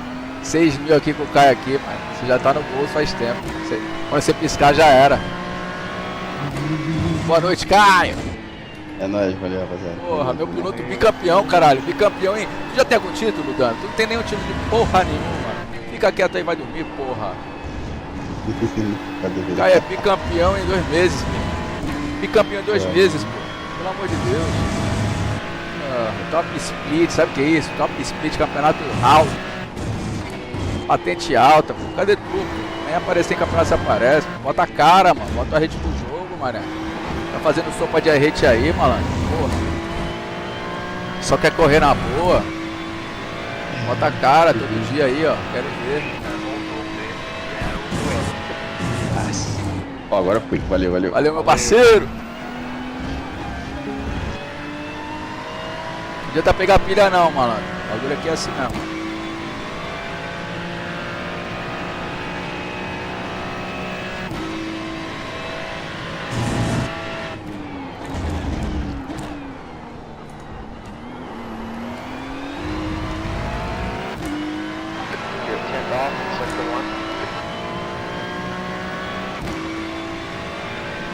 S2: 6 mil aqui com o Caio aqui, mano. Você já tá no bolso faz tempo. Quando você piscar já era. Boa noite, Caio.
S15: É nóis, valeu, rapaziada.
S2: Porra, meu piloto bicampeão, caralho. Bicampeão, hein? Tu já tem algum título, Dan? Tu não tem nenhum título de porra nenhuma. Fica quieto aí, vai dormir, porra. Caio é bicampeão em 2 meses, filho. Bicampeão em 2 meses, pô. Pelo amor de Deus. Top Split, sabe o que é isso? Top Split, campeonato alto. Patente alta, pô. Cadê tu, pô? Nem aparecer em campeonato, você aparece. Pô. Bota a cara, mano. Bota a rede pro jogo, mané. Tá fazendo sopa de arrete aí, malandro. Porra. Só quer correr na boa. Bota a cara todo dia aí, ó. Quero ver.
S15: Ó, agora fui. Valeu.
S2: Valeu, meu parceiro. Não adianta pegar pilha não, malandro. O bagulho aqui é assim mesmo.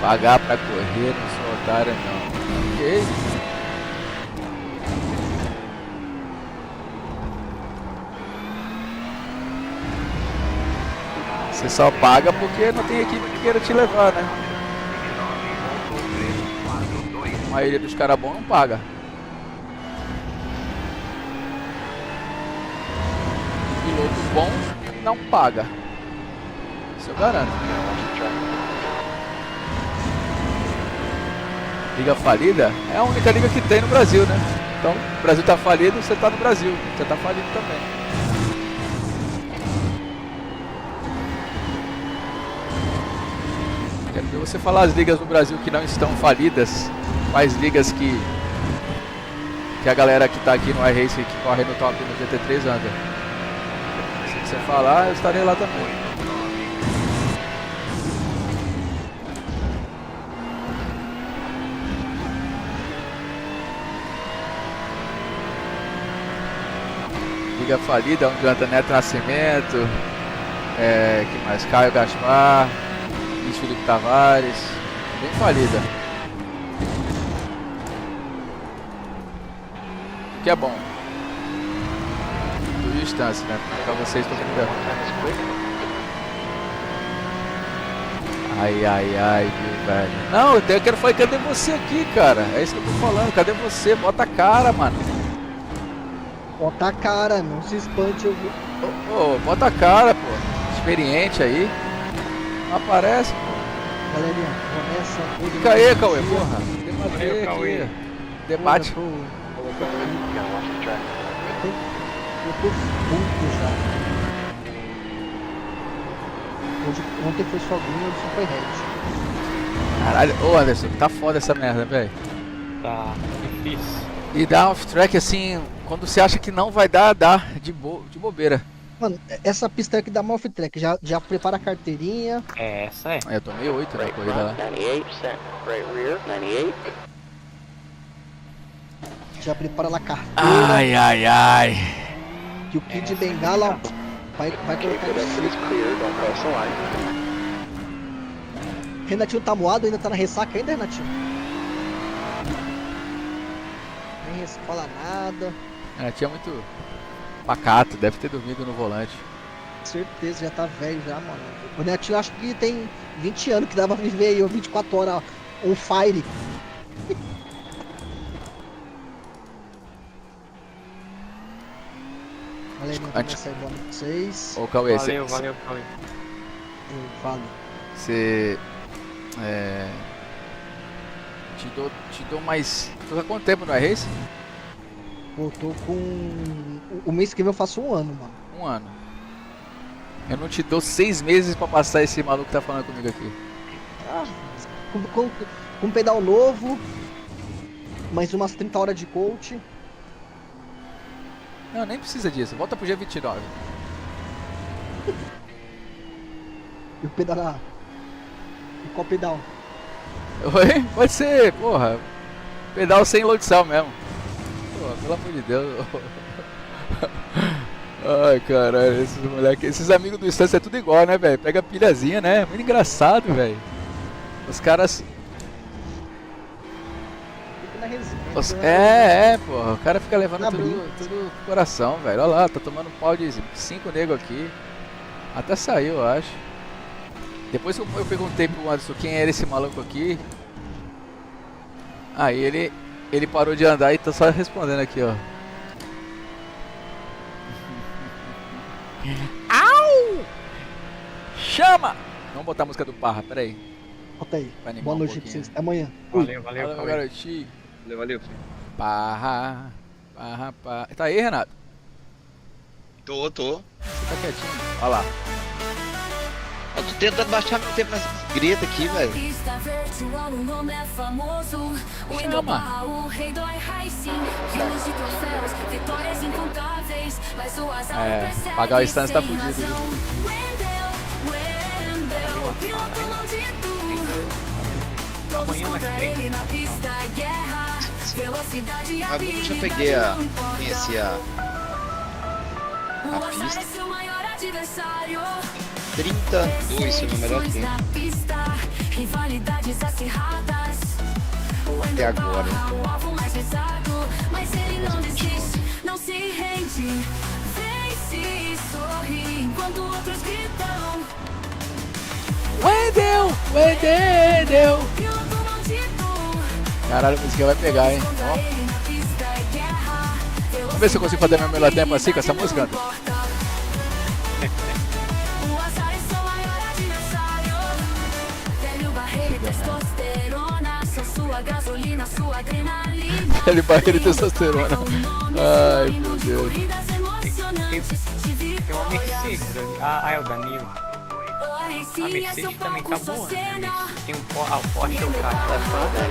S2: Pagar pra correr, não sou otário não. Ok. Você só paga porque não tem equipe que queira te levar, né? A maioria dos caras bons não paga. Pilotos bons não paga. Isso eu garanto. Liga falida é a única liga que tem no Brasil, né? Então, o Brasil tá falido, você tá no Brasil. Você tá falido também. Quero ver você falar as ligas no Brasil que não estão falidas. Quais ligas que a galera que tá aqui no iRace, que corre no top no GT3 anda. Se você falar, eu estarei lá também. Liga falida, onde anda Neto Nascimento, que mais? Caio Gaspar, Luiz Felipe Tavares, bem falida. O que é bom. distância, né? Pra vocês tô vendo. Ai, viu, velho. Não, eu quero falar, cadê você aqui, cara? É isso que eu tô falando, cadê você? Bota a cara, mano.
S8: Bota a cara, não se espante, eu vou.
S2: Ô, bota a cara, pô. Experiente aí. Não aparece, pô.
S8: Galerinha, começa.
S2: Fica aí, Cauê, porra. Debater aqui. Debate.
S8: Eu tô puto já. Ontem foi só green, hoje só foi red.
S2: Caralho, ô Anderson, tá foda essa merda, velho.
S12: Tá difícil.
S2: E dá off-track assim, quando você acha que não vai dar, dá de bobeira.
S8: Mano, essa pista aqui dá uma off-track, já prepara a carteirinha.
S12: É, essa é.
S2: Eu tomei 8 na corrida lá.
S1: 98%. Right rear, 98.
S8: Já prepara lá a carteira.
S2: Ai.
S8: Que o Kid Bengala vai colocar Renatinho tá moado, ainda tá na ressaca ainda, Renatinho? Nem fala nada.
S2: Renatinho é muito pacato, deve ter dormido no volante.
S8: Certeza, já tá velho já, mano. O Renatinho acho que tem 20 anos que dava pra viver aí, 24 horas on fire. Galerinha, começa aí, boa noite pra vocês.
S2: Ô, Cauê,
S12: Valeu, Cauê.
S8: Vale.
S2: Você... Te dou mais... Tu tá há quanto tempo no iRace?
S8: Pô, tô com... O mês que vem eu faço 1 ano, mano.
S2: 1 ano. Eu não te dou 6 meses pra passar esse maluco que tá falando comigo aqui.
S8: Ah, com pedal novo, mais umas 30 horas de coach.
S2: Não, nem precisa disso. Volta pro G29.
S8: E o pedal... E qual pedal?
S2: Oi? Pode ser, porra. Pedal sem load cell mesmo. Porra, pelo amor de Deus. Ai, caralho, esses moleques, esses amigos do Instância é tudo igual, né, velho? Pega a pilhazinha, né? Muito engraçado, velho. Os caras... porra, o cara fica levando tudo pro coração, velho. Olha lá, tá tomando pau de 5 negros aqui. Até saiu, eu acho. Depois eu perguntei pro Anderson quem era esse maluco aqui. Aí ele parou de andar e tá só respondendo aqui, ó. Au! Chama! Vamos botar a música do Parra, peraí.
S8: Bota aí. Boa noite pra vocês, até amanhã.
S12: Valeu,
S2: garotinho.
S10: Valeu.
S2: Parra. Tá aí, Renato?
S10: Tô.
S2: Você tá quietinho? Olha lá.
S10: Eu tô tentando baixar meu tempo nessa greta aqui, velho.
S2: Pagar o instância tá fudido.
S12: Amanhã mais frente.
S10: Mas eu já peguei conheci a pista. 32, se não me melhor tempo. Até agora.
S18: Mas ele não desiste, não se rende. Vence e sorri enquanto outros gritam.
S2: Wendel! Caralho, a música vai pegar, hein? Ó. Vamos ver se eu consigo fazer meu melhor tempo assim com essa música. Ele barreira e testosterona. Ai, meu Deus.
S12: Tem uma Mercedes ali. É o Danilo. A Mercedes também tá boa, né? Tem o Porsche é o carro.
S1: Left front, 99%.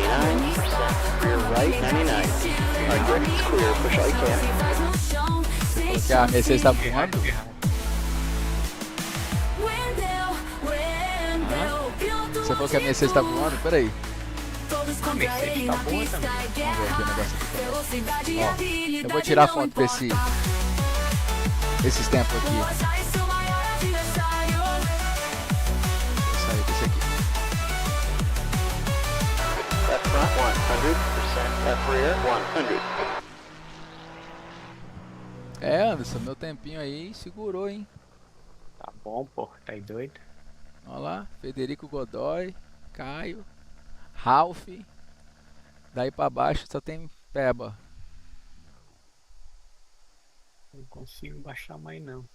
S1: Rear right, 99. Right brake is clear. Push all you can.
S2: Porque a Mercedes tá voando? Você falou que a Mercedes tá voando? Peraí.
S12: A Mercedes tá boa também.
S2: Vamos ver aqui o negócio aqui. Ó, eu vou tirar a foto desses tempos aqui. Vou sair desse aqui.
S1: Left front, 100%. Left rear, 100.
S2: É, Anderson, meu tempinho aí segurou, hein?
S12: Tá bom, pô. Tá aí doido.
S2: Olha lá, Federico Godoy, Caio, Ralph. Daí pra baixo só tem Peba.
S12: Não consigo baixar mais não.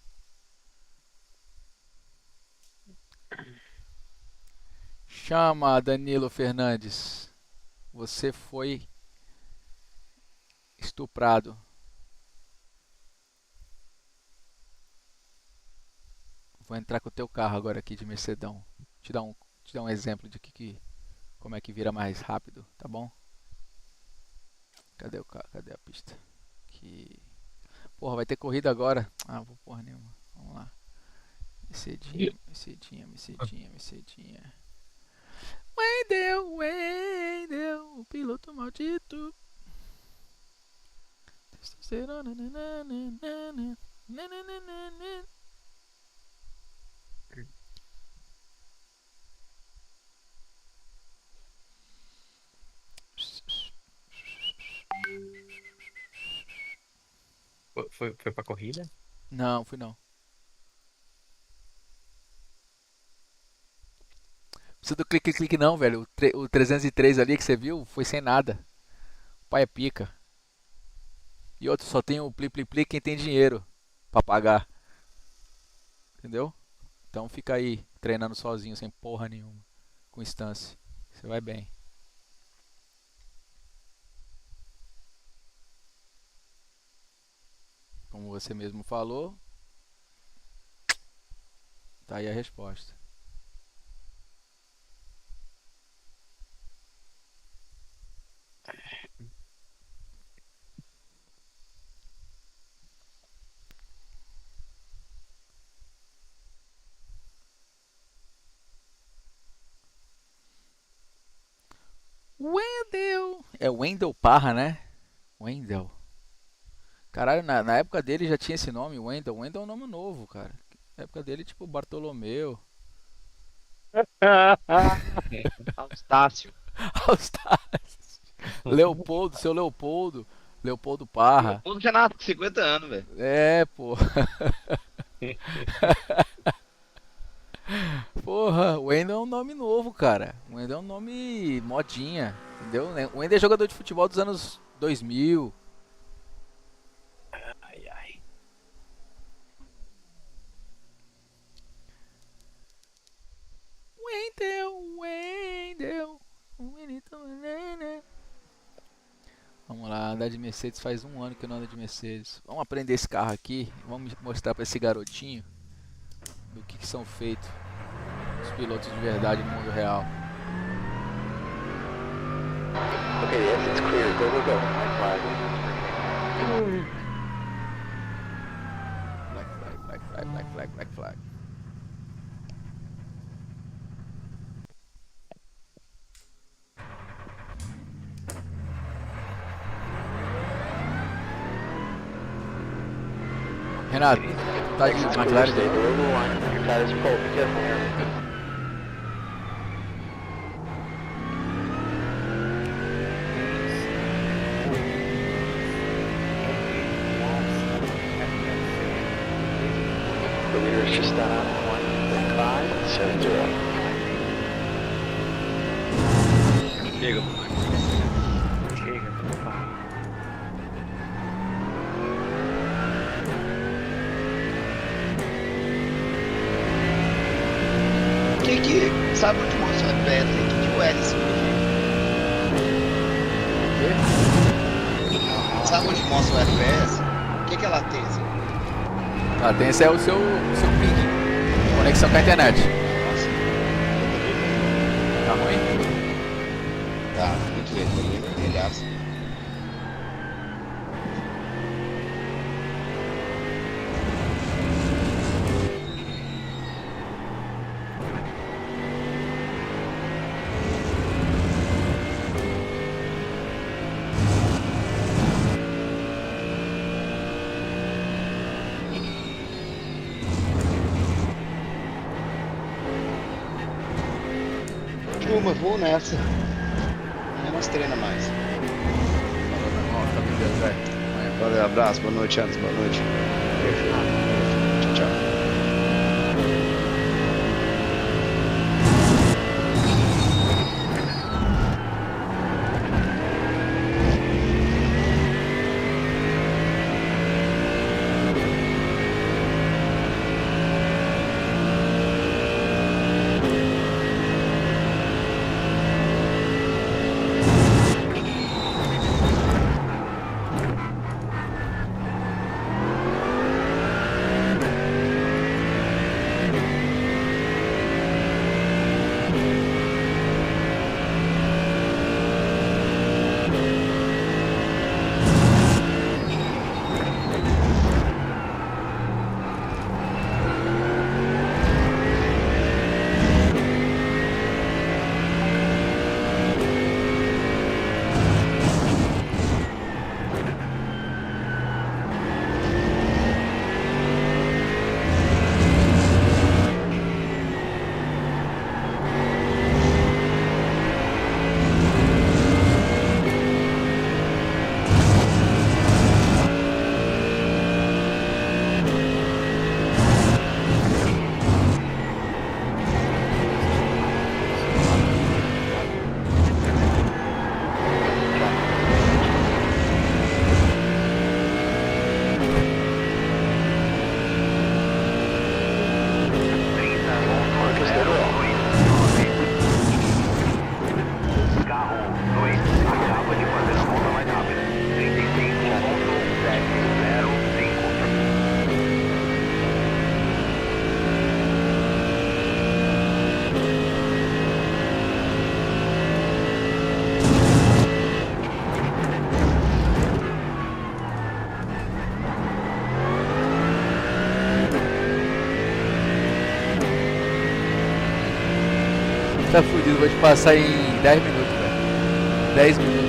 S2: Chama, Danilo Fernandes. Você foi estuprado. Vou entrar com o teu carro agora aqui de Mercedão. Te dar um exemplo de como é que vira mais rápido, tá bom? Cadê o carro? Cadê a pista? Aqui. Porra, vai ter corrida agora. Ah, vou porra nenhuma. Vamos lá. Mercedinha. Wendel, o piloto maldito. Testosterona.
S12: Foi pra corrida?
S2: Não, fui não. Precisa do clique não, velho. O 303 ali que você viu foi sem nada. O pai é pica. E outro, só tem o pli quem tem dinheiro pra pagar. Entendeu? Então fica aí treinando sozinho, sem porra nenhuma. Com instância. Você vai bem. Como você mesmo falou. Tá aí a resposta. Wendel. É Wendel Parra, né? Wendel. Caralho, na época dele já tinha esse nome, Wendel. Wendel é um nome novo, cara. Na época dele, tipo, Bartolomeu.
S14: Eustácio.
S2: Leopoldo, seu Leopoldo. Leopoldo Parra.
S10: Leopoldo já nasce com 50 anos, velho.
S2: É, pô. Porra, o Wendel é um nome novo, cara. O Wendel é um nome modinha, entendeu? O Wendel é jogador de futebol dos anos 2000.
S12: Ai.
S2: Wendel. Vamos lá, andar de Mercedes faz um ano que eu não ando de Mercedes. Vamos aprender esse carro aqui. Vamos mostrar pra esse garotinho do que são feitos os pilotos de verdade no mundo real.
S1: Okay, yes, it's clear. Go, go, go.
S2: Black flag. Renato, tá de McLaren
S1: Stay
S2: aí?
S1: below the line. Your tires are cold. Be careful here. The leader is just down on 1.570.
S10: Chega. Sabe onde mostra o FPS aqui de ULS? Sabe onde mostra o FPS? O que é latência?
S2: Latência é o seu ping. Conexão com a internet.
S10: Nossa,
S2: Tá ruim?
S10: tá, muito vermelho, vermelhaço. Turma, vou nessa. Amanhã nós treina mais.
S2: Falou, meu irmão. Tá me vendo, velho. Amanhã.
S10: Valeu, abraço, boa noite, Anderson, boa noite. Tchau, tchau.
S2: Tá fudido, vou te passar em 10 minutos, velho. 10 minutos.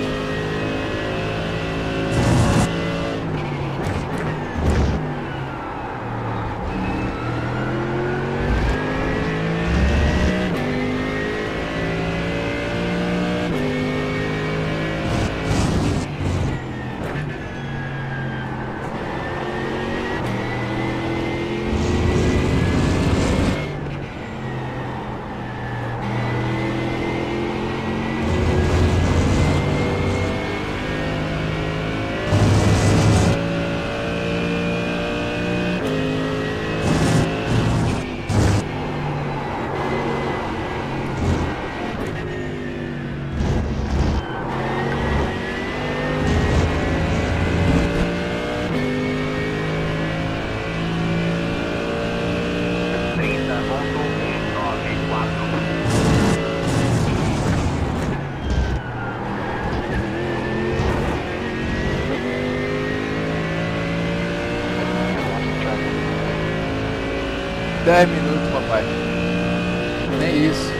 S2: Dez minutos, papai. Nem isso.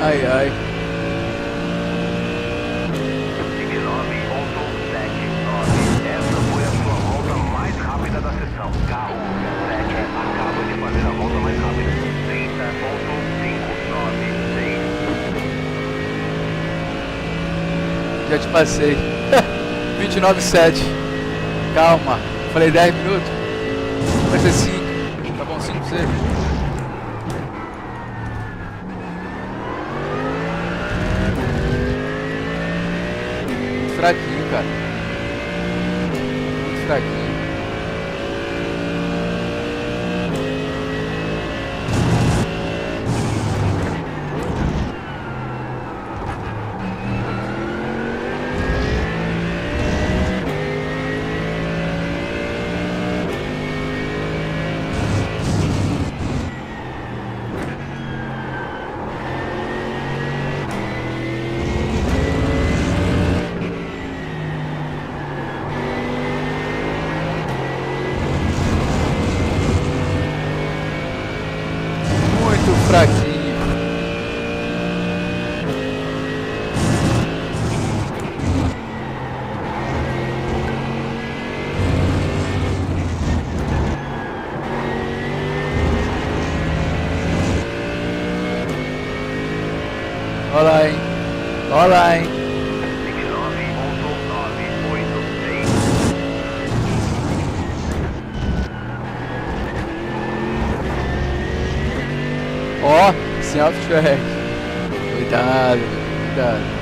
S2: Ai, ai.
S3: 29.79. Essa foi a sua volta mais rápida da sessão. Carro 7 acaba de fazer a volta mais rápida. 30.596.
S2: Já te passei. 29,7. Calma. Falei 10 minutos. Vai ser 5. Tá bom, 5 pra você? fraquinho, cara. Muito fraquinho. Muito fraquinho. Olha lá, hein? Olha lá, hein?
S3: 29.986.
S2: Ó, sem off-track. Cuidado, cuidado.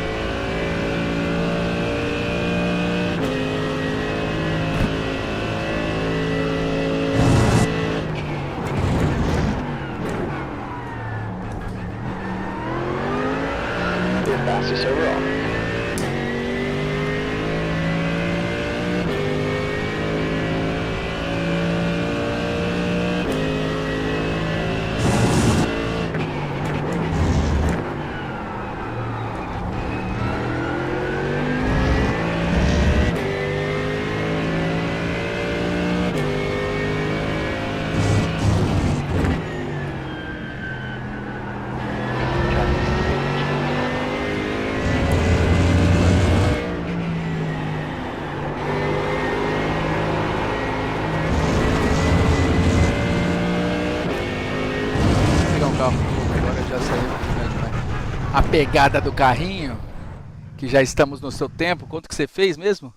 S1: Your fastest overall.
S2: Vou pegar um carro novo agora, já saiu. A pegada do carrinho, que já estamos no seu tempo. Quanto que você fez mesmo?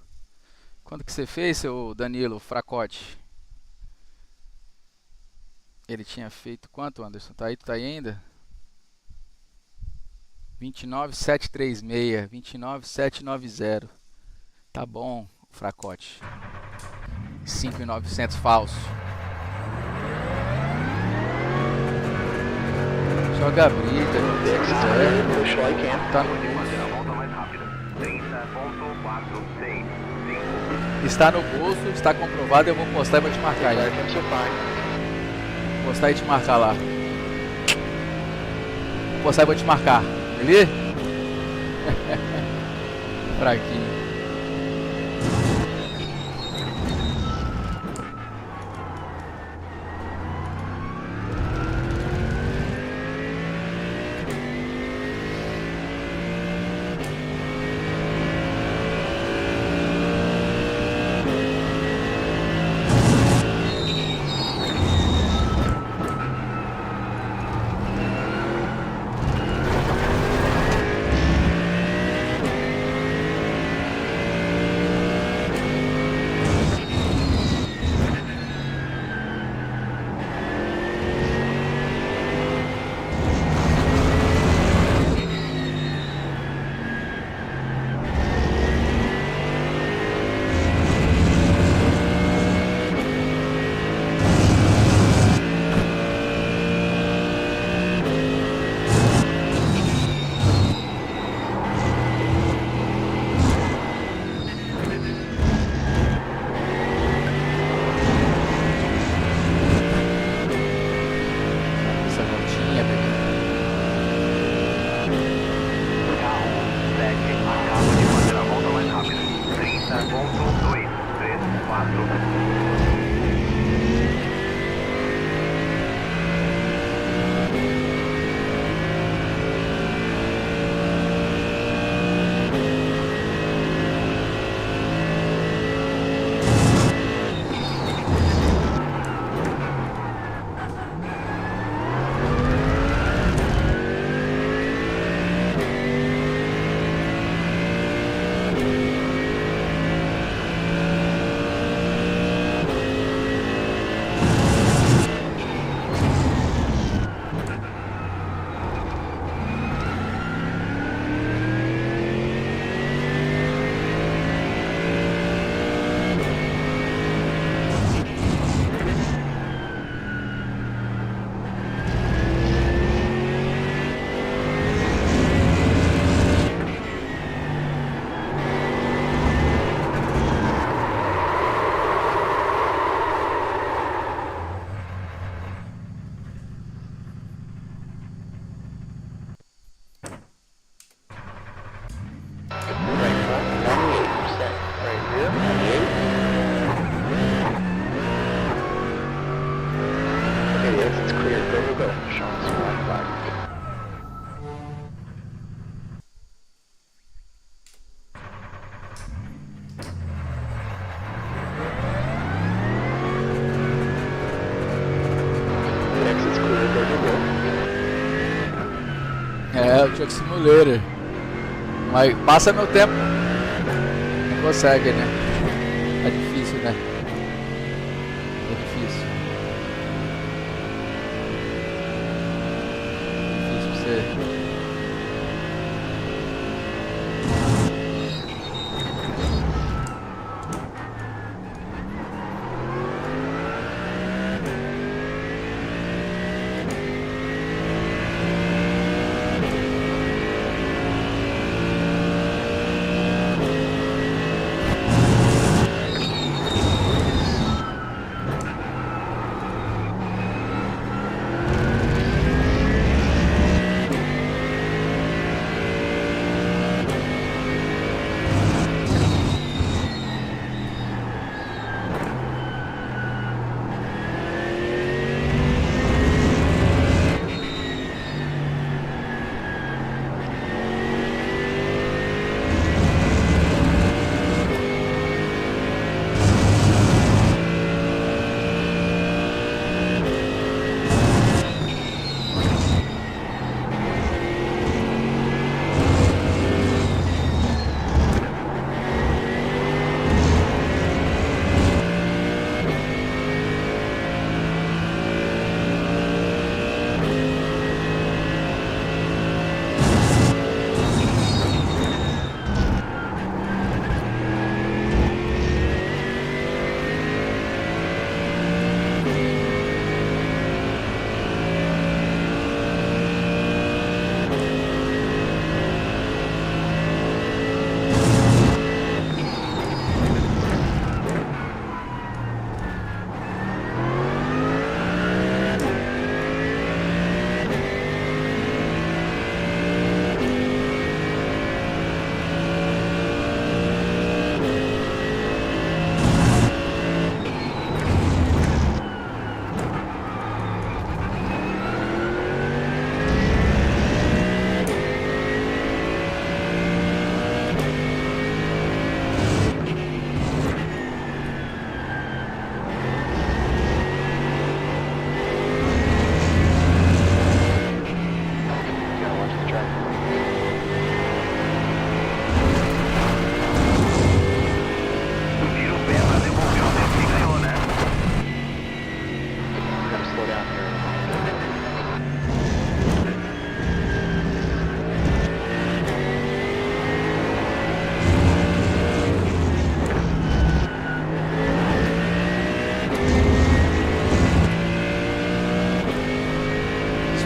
S2: Quanto que você fez, seu Danilo Fracote? Ele tinha feito quanto, Anderson? Tá aí ainda? 29.736, 29.790. Tá bom, Fracote. 5.900 falso. Joga a brita, se quiser. Tá no
S3: Fazer a volta mais rápida. 30.465.
S2: Está no bolso, está comprovado. Eu vou postar e vou te marcar aí. Vou postar e te marcar lá. Vou postar e vou te marcar. Beleza? Fraquinho. Truck Simulator. Mas passa no tempo. Não consegue, né? É difícil, né? É difícil. Difícil pra você.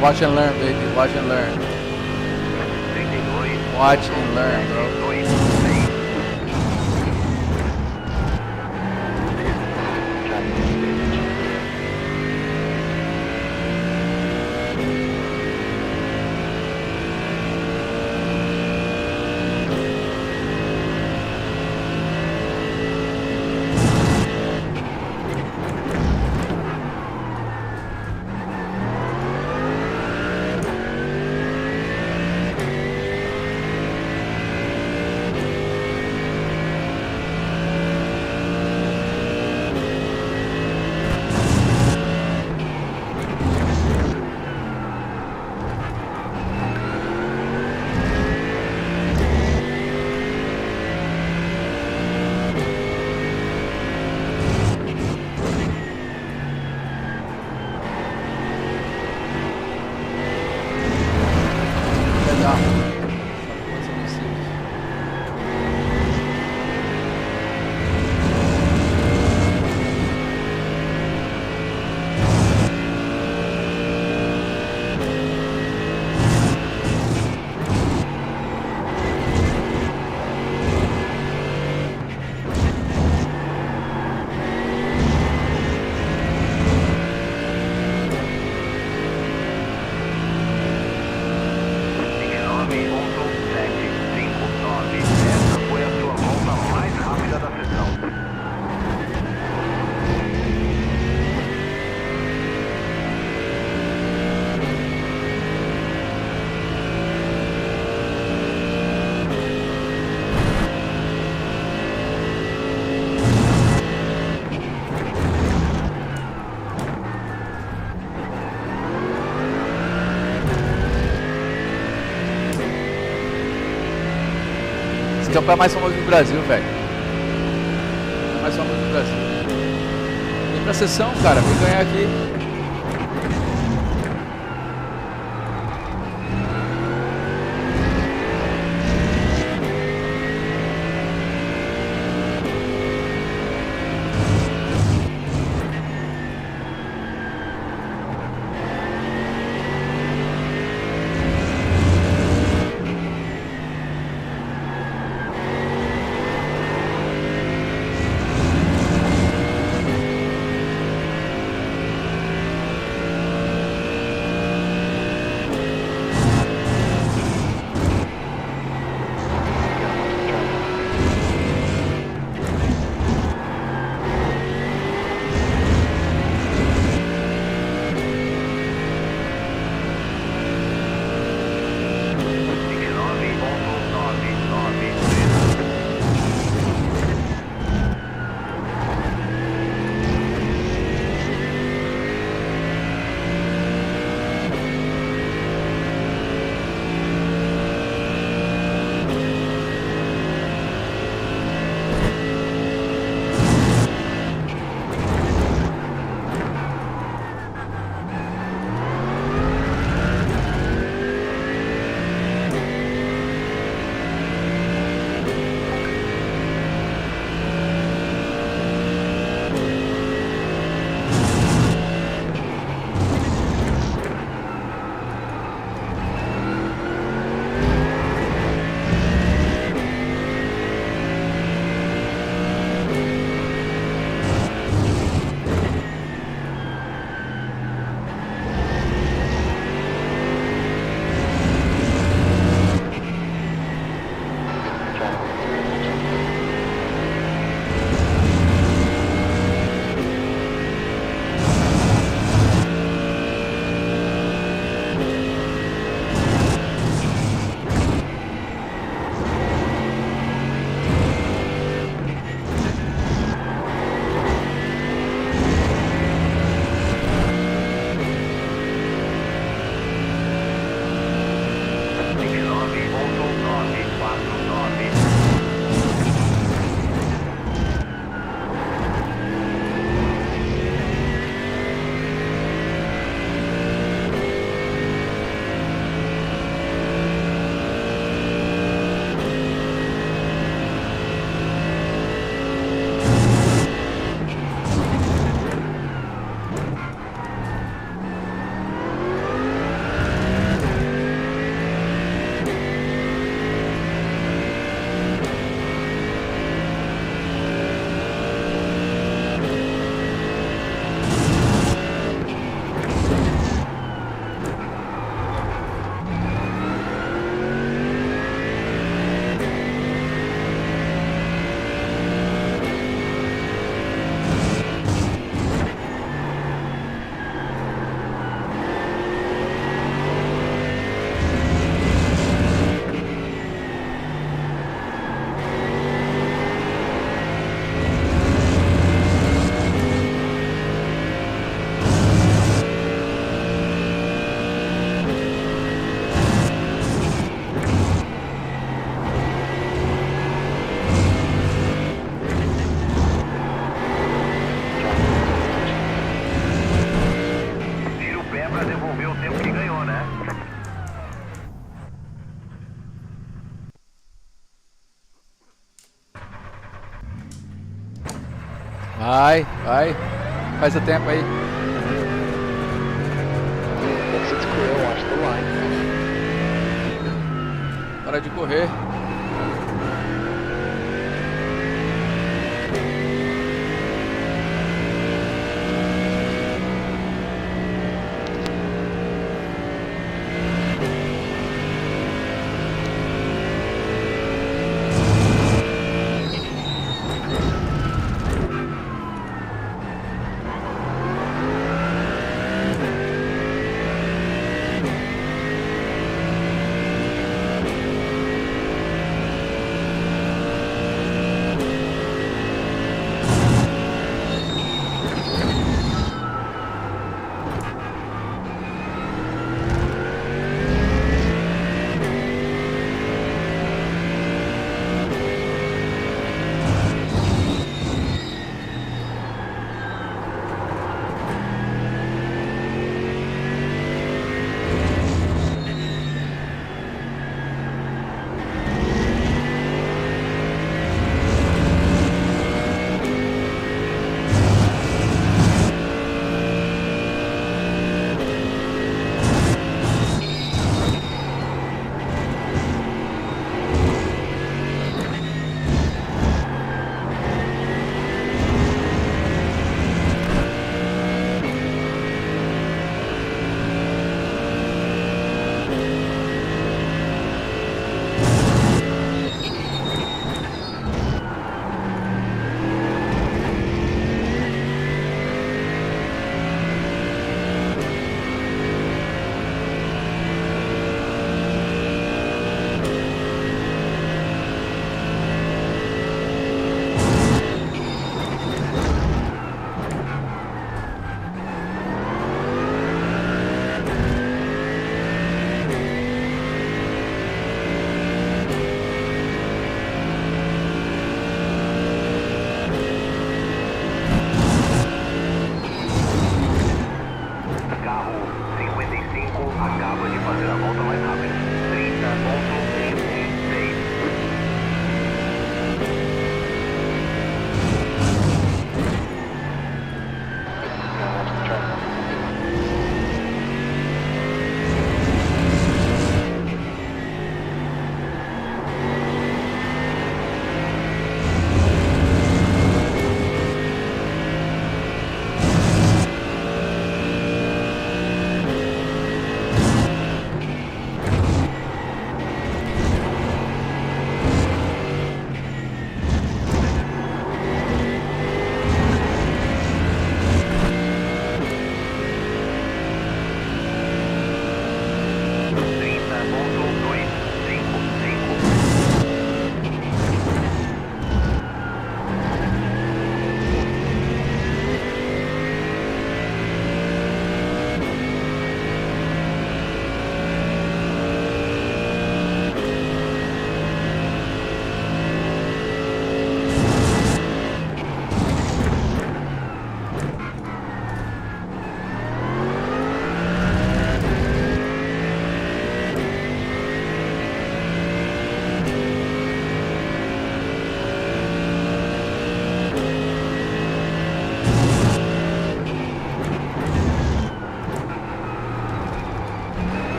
S2: Watch and learn, baby. Watch and learn. Watch and learn, bro. Esse campo é o mais famoso do Brasil, velho. É o mais famoso do Brasil. Vem pra sessão, cara. Vem ganhar aqui. Vai, vai. Faz o tempo aí.
S1: Exit's clear, watch the line.
S2: Para de correr.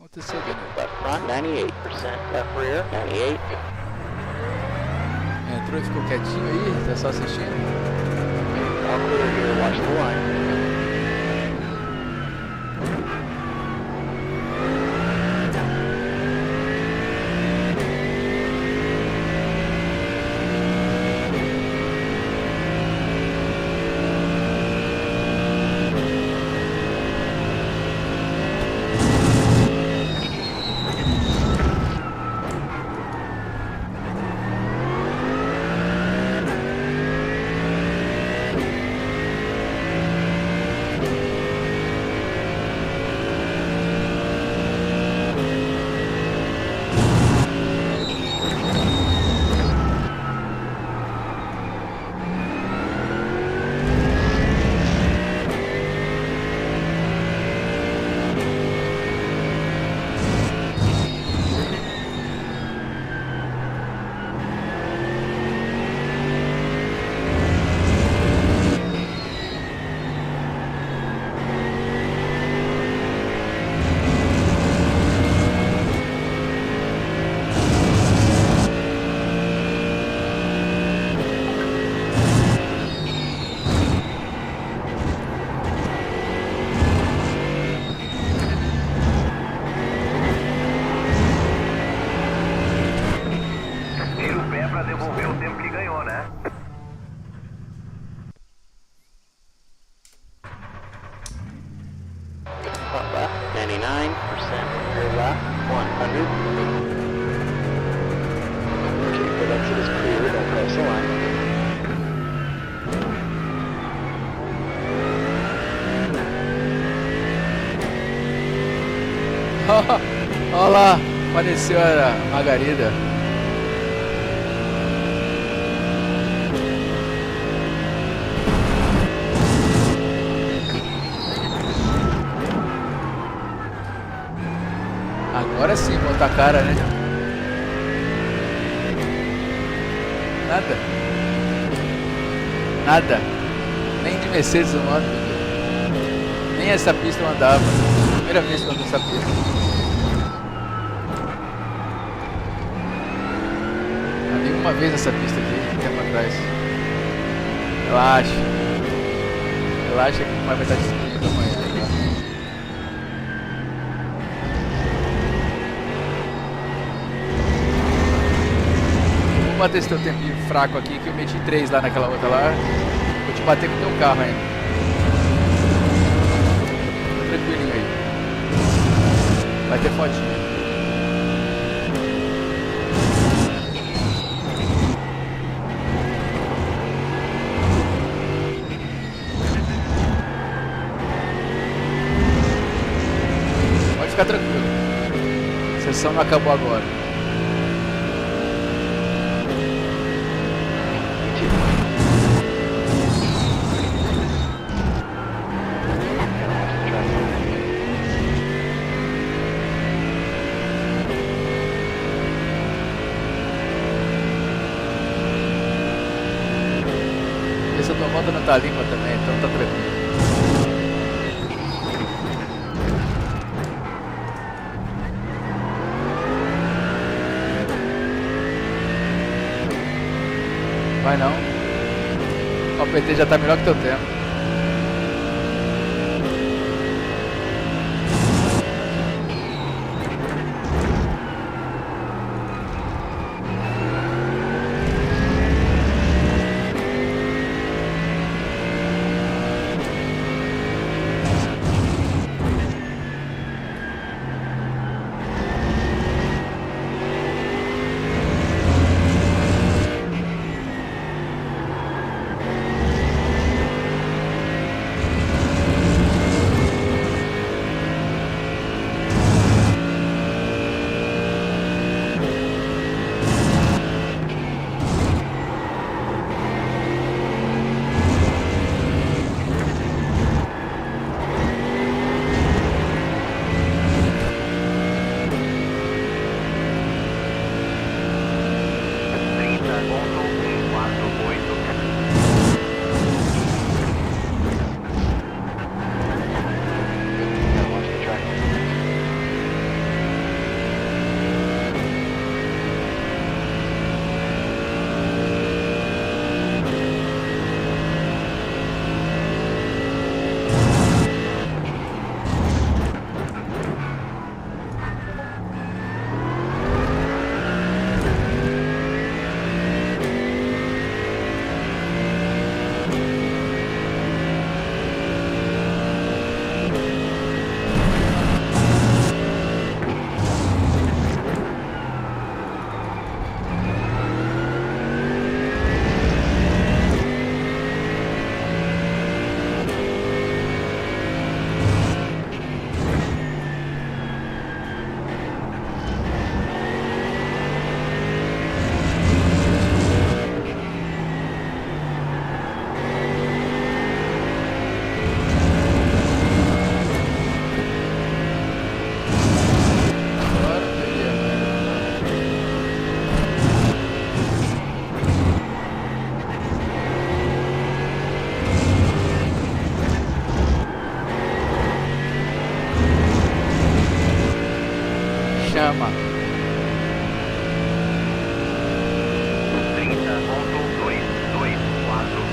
S2: aconteceu, Daniel?
S1: Left front, 98%. Left rear, 98.
S2: Entrou e ficou quietinho aí, tá só assistindo?
S1: All clear here, watch the line.
S3: Tira o pé pra devolver o tempo que ganhou, né?
S1: Front left, 99%. Rear left, 100. Keep the exit is clear, don't cross the line.
S2: Olha lá, apareceu a Margarida. Agora sim, botar a cara, né? Nada. Nada. Nem de Mercedes eu ando. Nem essa pista eu andava. Primeira vez que eu ando nessa pista. Andei uma vez nessa pista aqui, tempo atrás. Relaxa. Relaxa que vai estar disponível amanhã. Tá? Vou bater esse teu tempinho fraco aqui, que eu meti 3 lá naquela outra lá. Vou te bater com o teu carro ainda. Tô tranquilinho aí. Vai ter fotinha. Pode ficar tranquilo. A sessão não acabou agora. Essa tua moto não tá limpa também, então tá tranquilo. Vai não. O PT já tá melhor que teu tempo. chama.
S3: 30.224.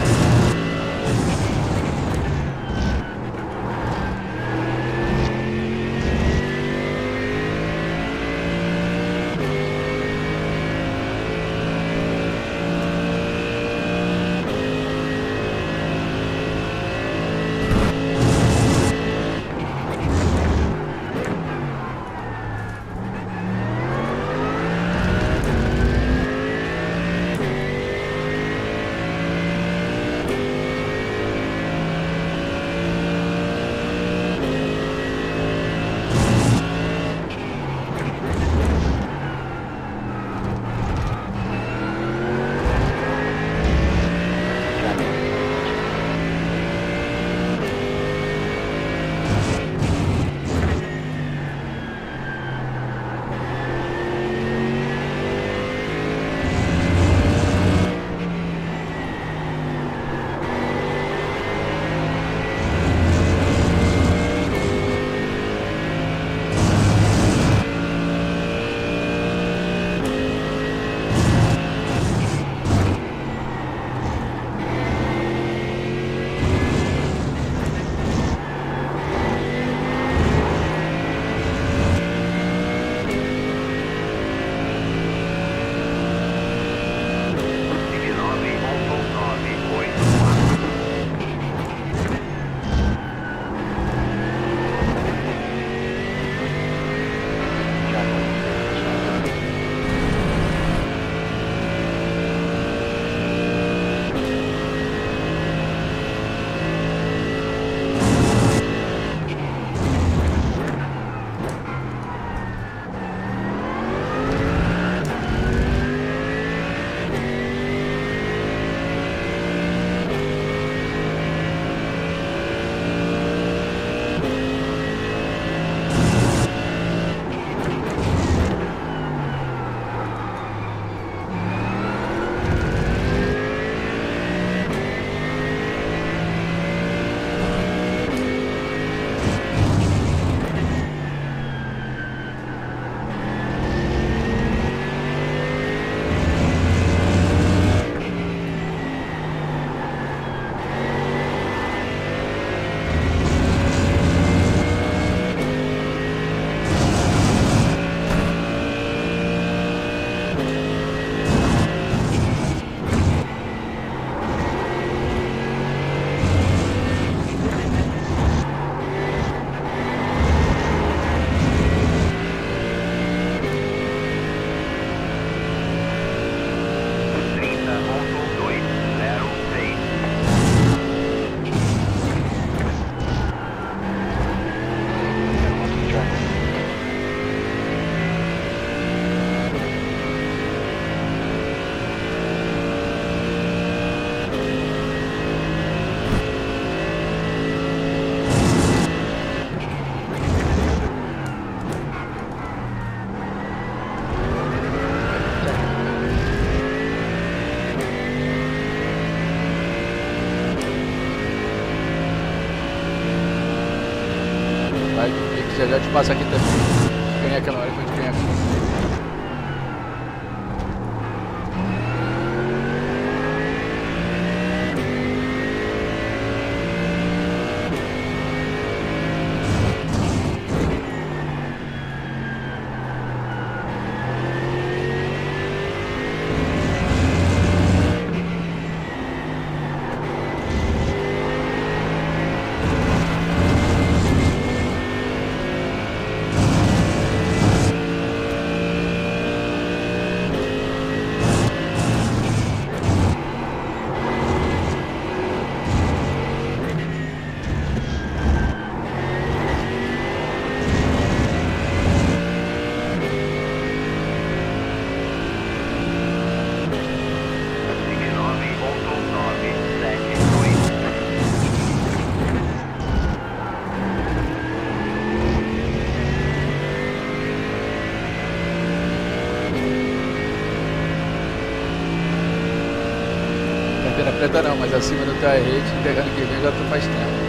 S2: Já te passa aqui também. Ganhar aquela hora que a gente ganha aqui. Preta não, mas acima do teu rate, pegando que vem já tu faz tempo.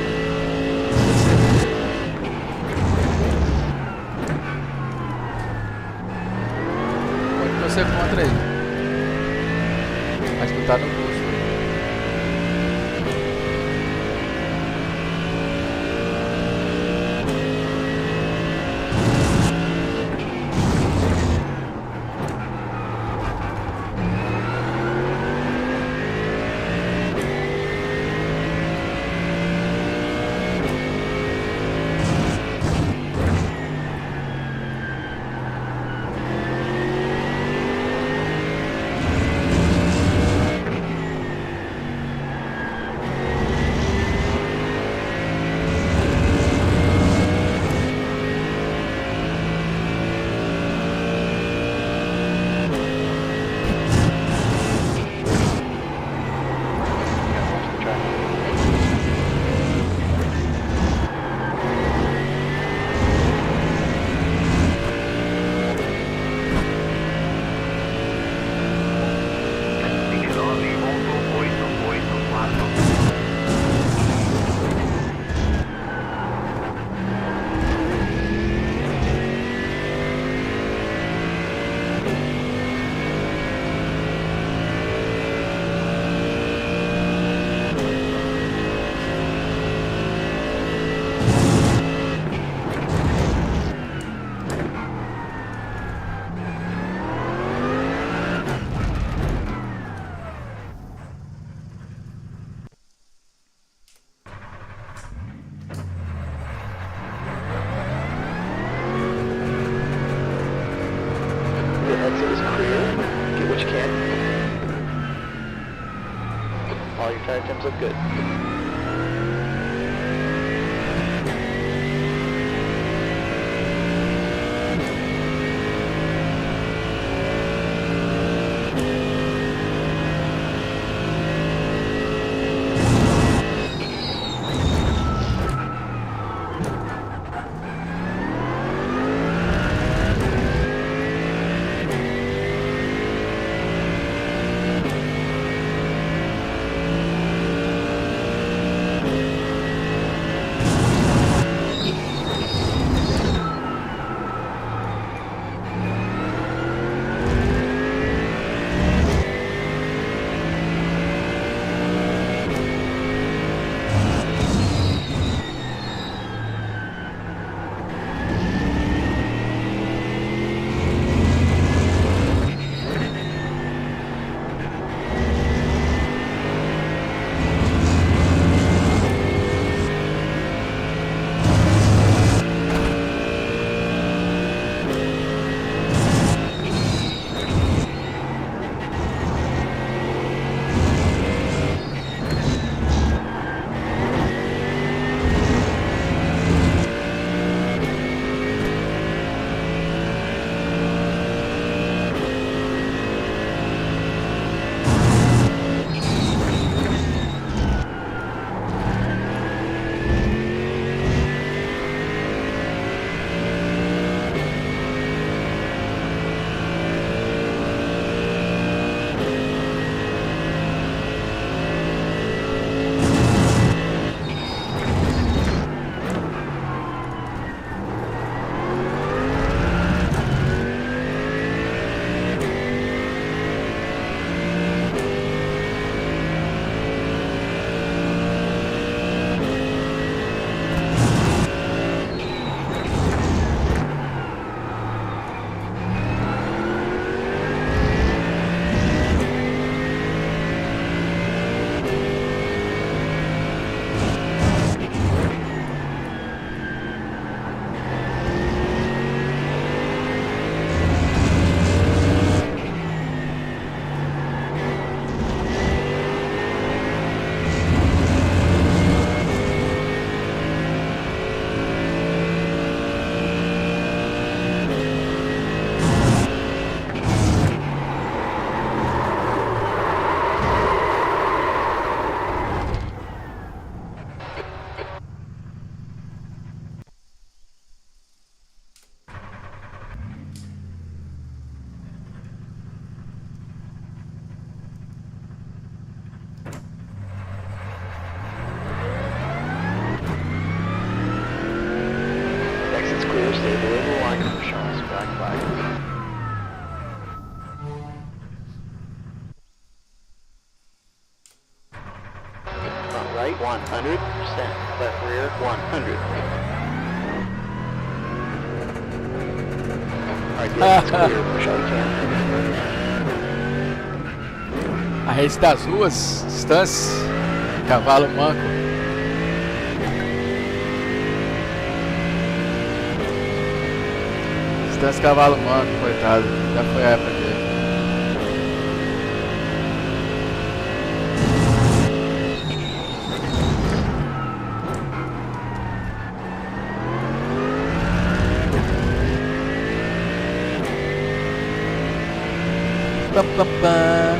S2: você contra aí. Mas tu tá no bolso.
S1: The exit is clear. Get what you can. All your tire temps look good. 100%. Left rear, 100. Alright, the exit's clear. Push all you can.
S2: A rede das ruas, distância, cavalo manco. Distância, cavalo manco, coitado. Já foi a época dele. Pam, pam, pam.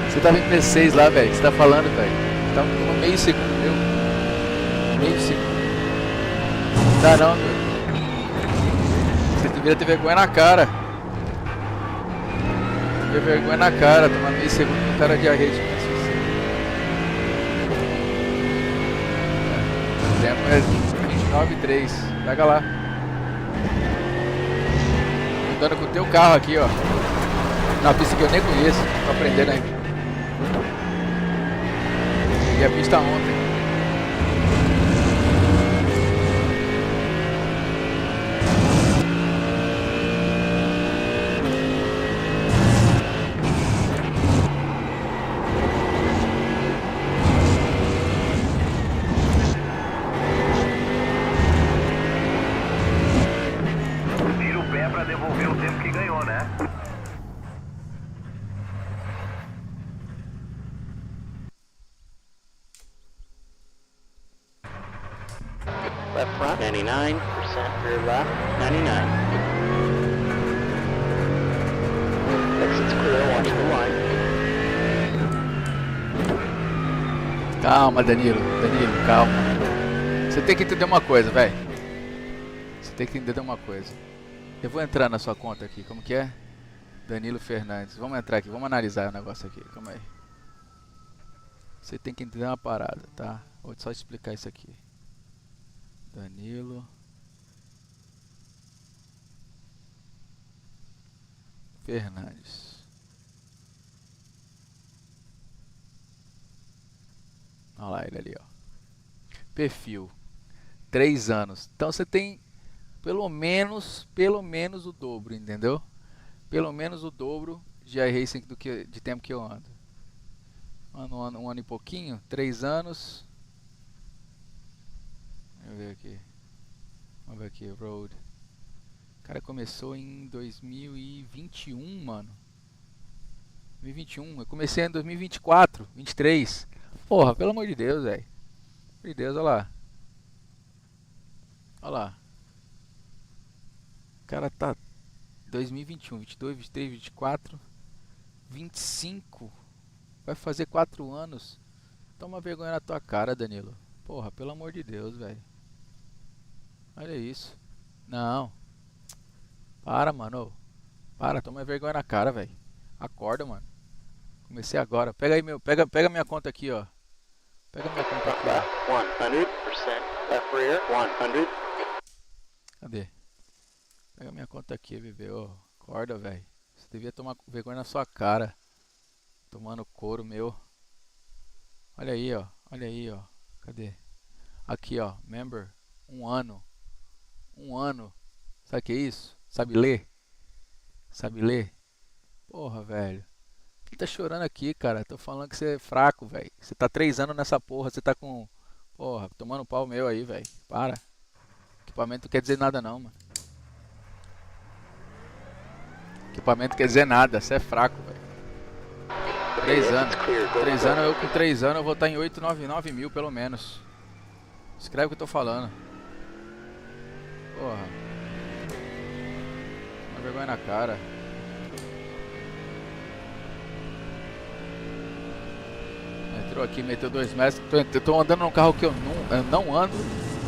S2: Você tava em P6 lá, velho. Você tá falando, velho. Você tava com meio segundo, meu. Meio segundo. Tá não, meu. Você deveria ter vergonha na cara. Ter vergonha na cara, tomar meio segundo com cara de arrede. O tempo é 29,3. Pega lá. Andando com o teu carro aqui, ó. Na pista que eu nem conheço. Tô aprendendo ainda. E a pista ontem.
S3: Tira o pé pra devolver o tempo que ganhou, né?
S1: Left front, 99%. Rear left, 99. Exit's clear, watch the line.
S2: Calma, Danilo. Danilo, calma. Você tem que entender uma coisa, velho. Você tem que entender uma coisa. Eu vou entrar na sua conta aqui. Como que é? Danilo Fernandes. Vamos entrar aqui. Vamos analisar o negócio aqui. Calma aí. Você tem que entender uma parada, tá? Vou só explicar isso aqui. Danilo Fernandes. Olha lá ele ali, ó. Perfil 3 anos. Então você tem pelo menos o dobro, entendeu? Pelo menos o dobro de iRacing do que de tempo que eu ando. Um ano e pouquinho, 3 anos. Deixa eu ver aqui. Vamos ver aqui, road. O cara começou em 2021, mano. 2021. Eu comecei em 2024, 23. Porra, pelo amor de Deus, velho. Pelo amor de Deus, olha lá. Olha lá. O cara tá 2021, 22, 23, 24, 25. Vai fazer 4 anos. Toma vergonha na tua cara, Danilo. Porra, pelo amor de Deus, velho. Olha isso. Não. Para, mano. Para, toma vergonha na cara, velho. Acorda, mano. Comecei agora. Pega aí pega minha conta aqui, ó. Pega minha conta aqui, ó.
S1: 100%. Left rear, 100.
S2: Cadê? Pega minha conta aqui, bebê. Ô, acorda, velho. Você devia tomar vergonha na sua cara. Tomando couro meu. Olha aí, ó. Olha aí, ó. Cadê? Aqui, ó. Member. 1 ano. 1 ano. Sabe o que é isso? Sabe ler? Sabe ler? Porra, velho. Quem tá chorando aqui, cara? Tô falando que você é fraco, velho. Você tá 3 anos nessa porra. Você tá com... Porra, tomando pau meu aí, velho. Para. Equipamento não quer dizer nada não, mano. Equipamento quer dizer nada. Você é fraco, velho. 3 anos. 3 anos, eu com 3 anos eu vou estar em 899 mil pelo menos. Escreve o que eu tô falando. Porra. Uma vergonha na cara. Entrou aqui, meteu 2 metros. Tô andando num carro que eu não ando.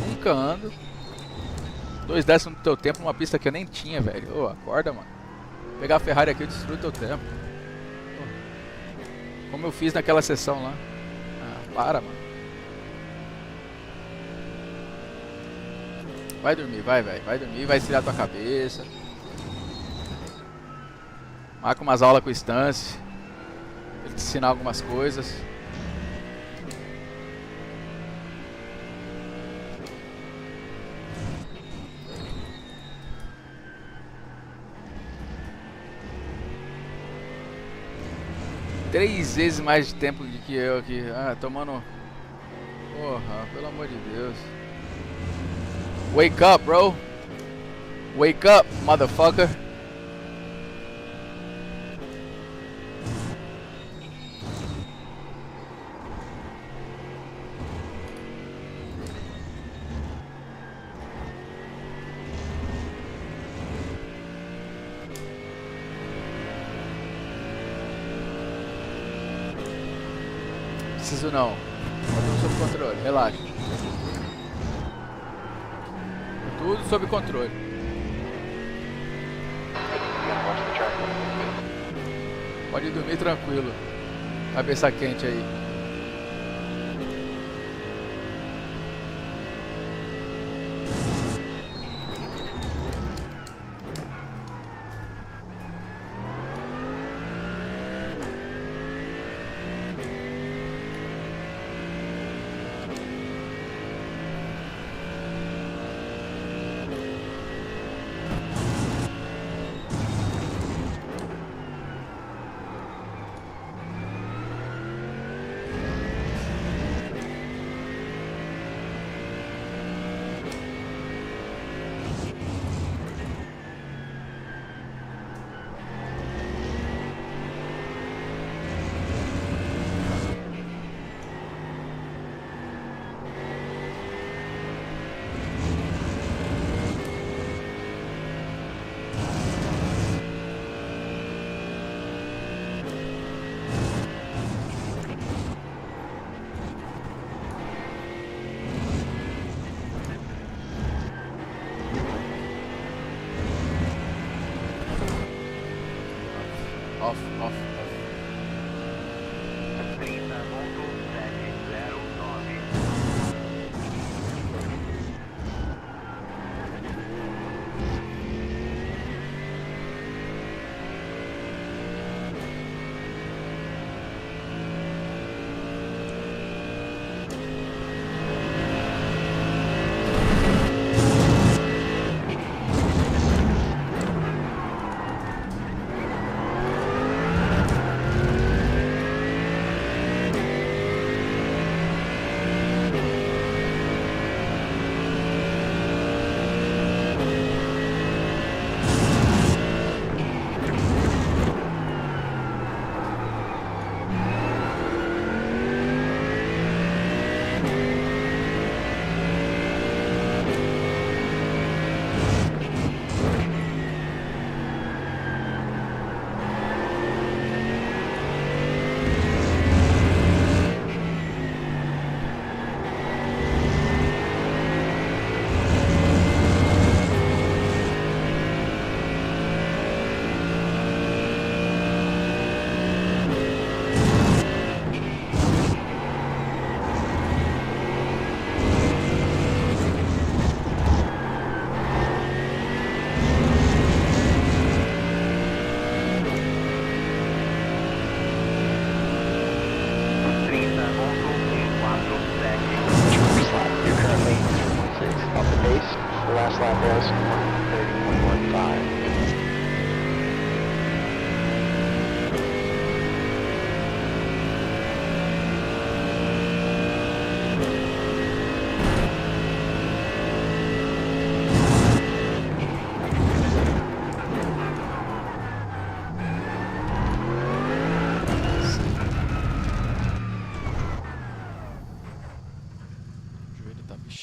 S2: Nunca ando. 2 décimos do teu tempo numa pista que eu nem tinha, velho. Ô, acorda, mano. Pegar a Ferrari aqui eu destruo teu tempo. Como eu fiz naquela sessão lá. Ah, para, mano. Vai dormir, vai, velho. Vai dormir, vai esfriar tua cabeça. Marca umas aulas com o Stance. Ele te ensinar algumas coisas. Três vezes mais de tempo do que eu aqui. Ah, tomando... Porra, pelo amor de Deus. Wake up, bro. Wake up, motherfucker. Preciso não. Tá tudo sob controle, relaxa. Tudo sob controle. Pode dormir tranquilo. Cabeça quente aí. Off.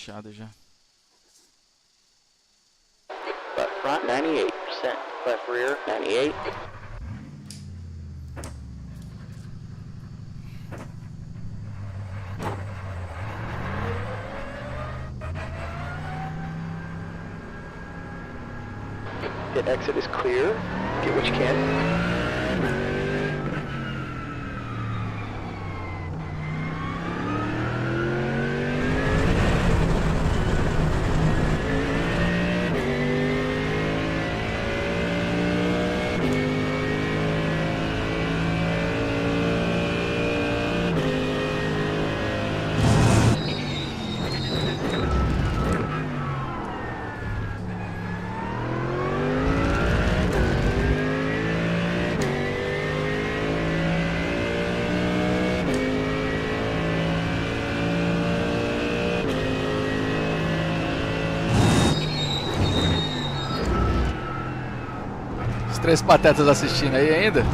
S2: fechado já.
S1: Left front 98%. Left rear 98. The exit is clear. Get what you can.
S2: Os três patetas assistindo aí ainda.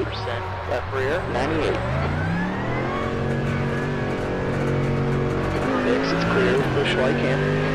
S1: Left rear, 98. The exit's clear, push like him.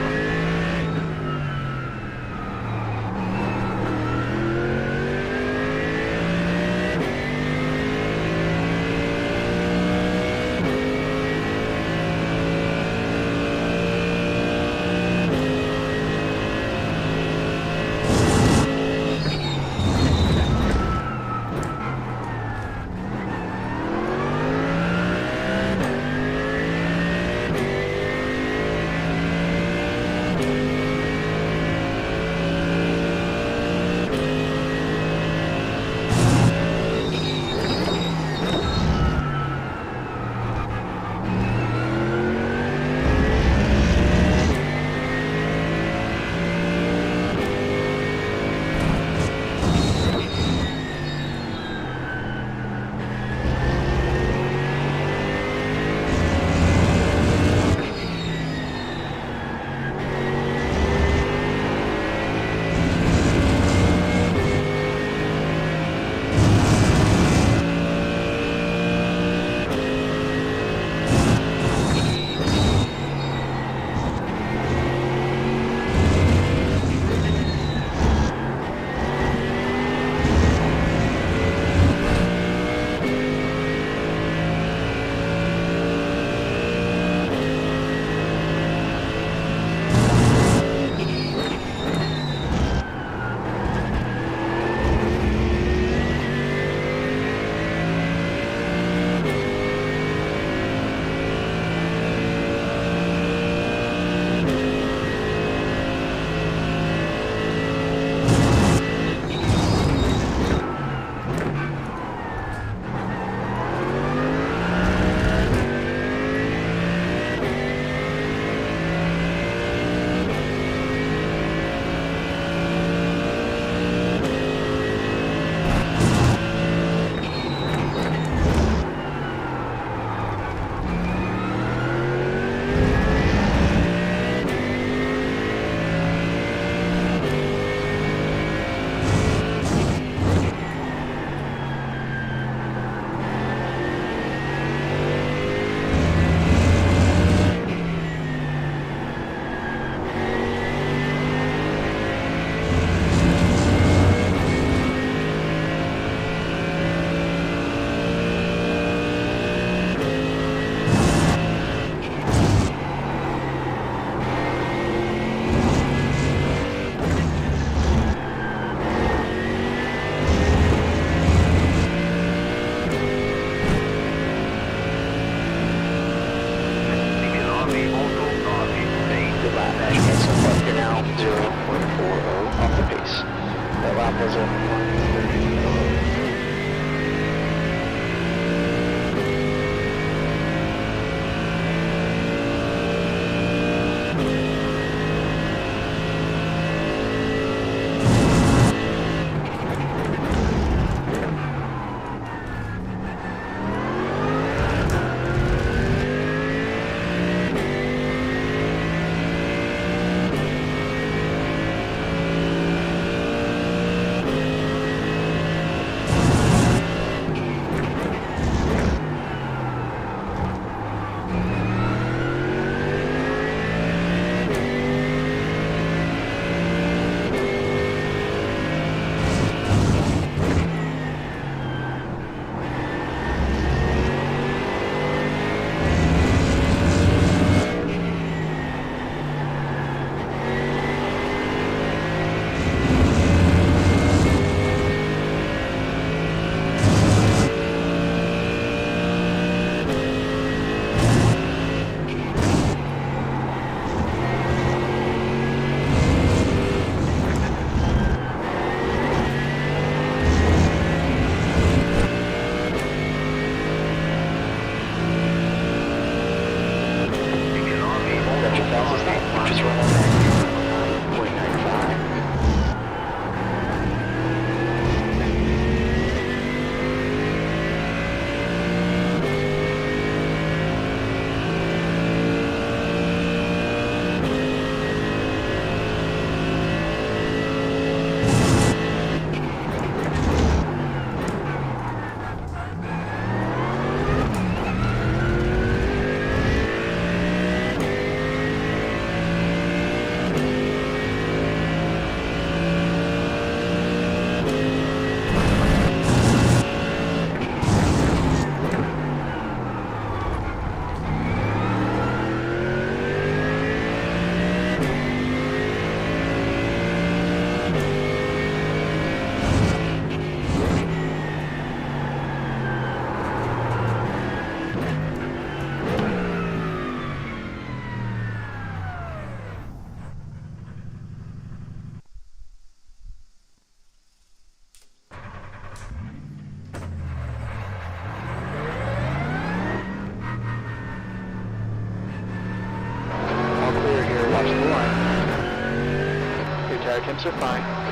S1: Temps are fine.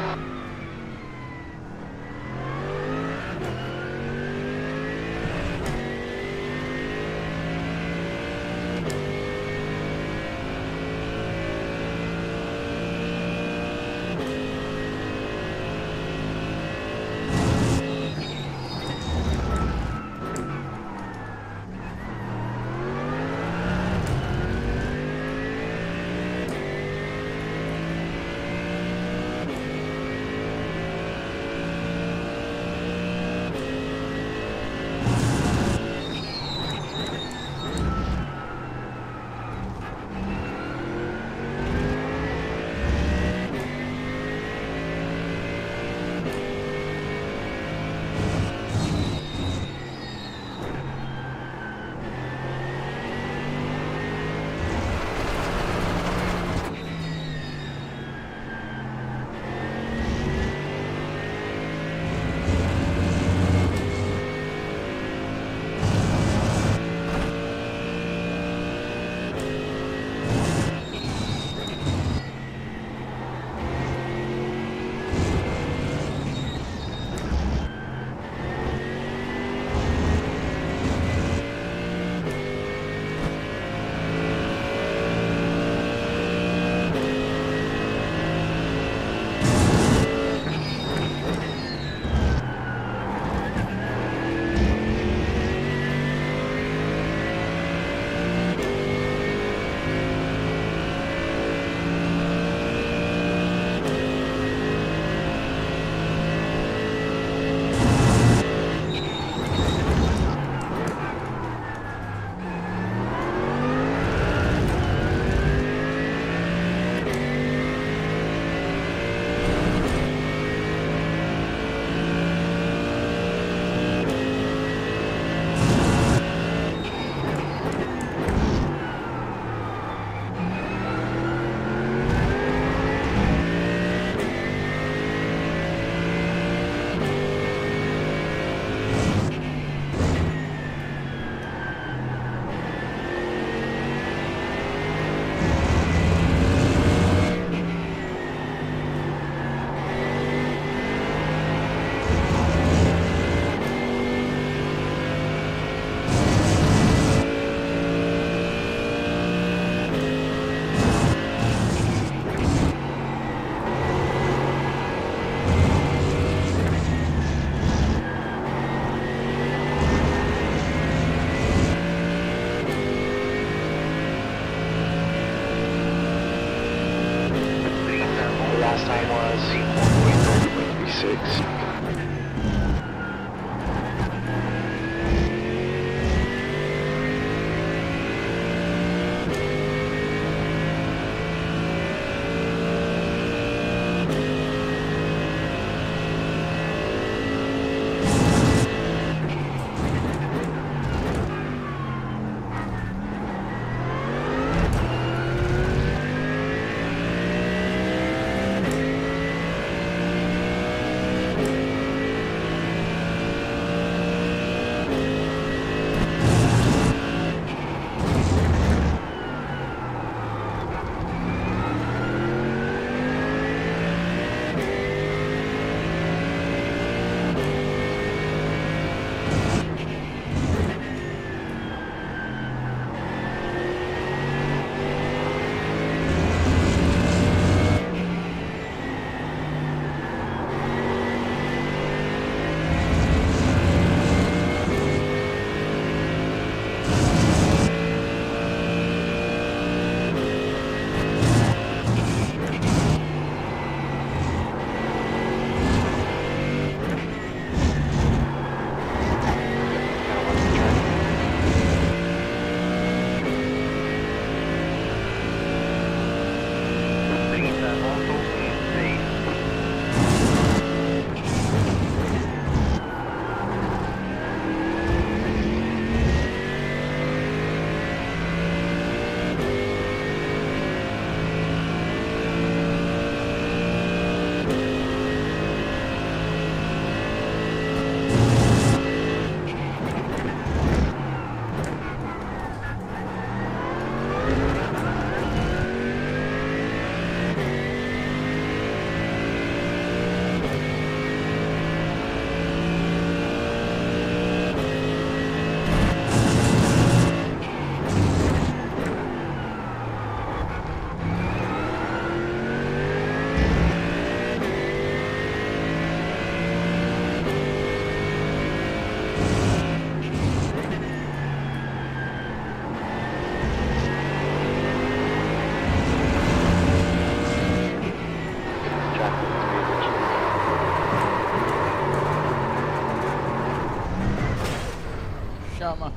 S2: chama.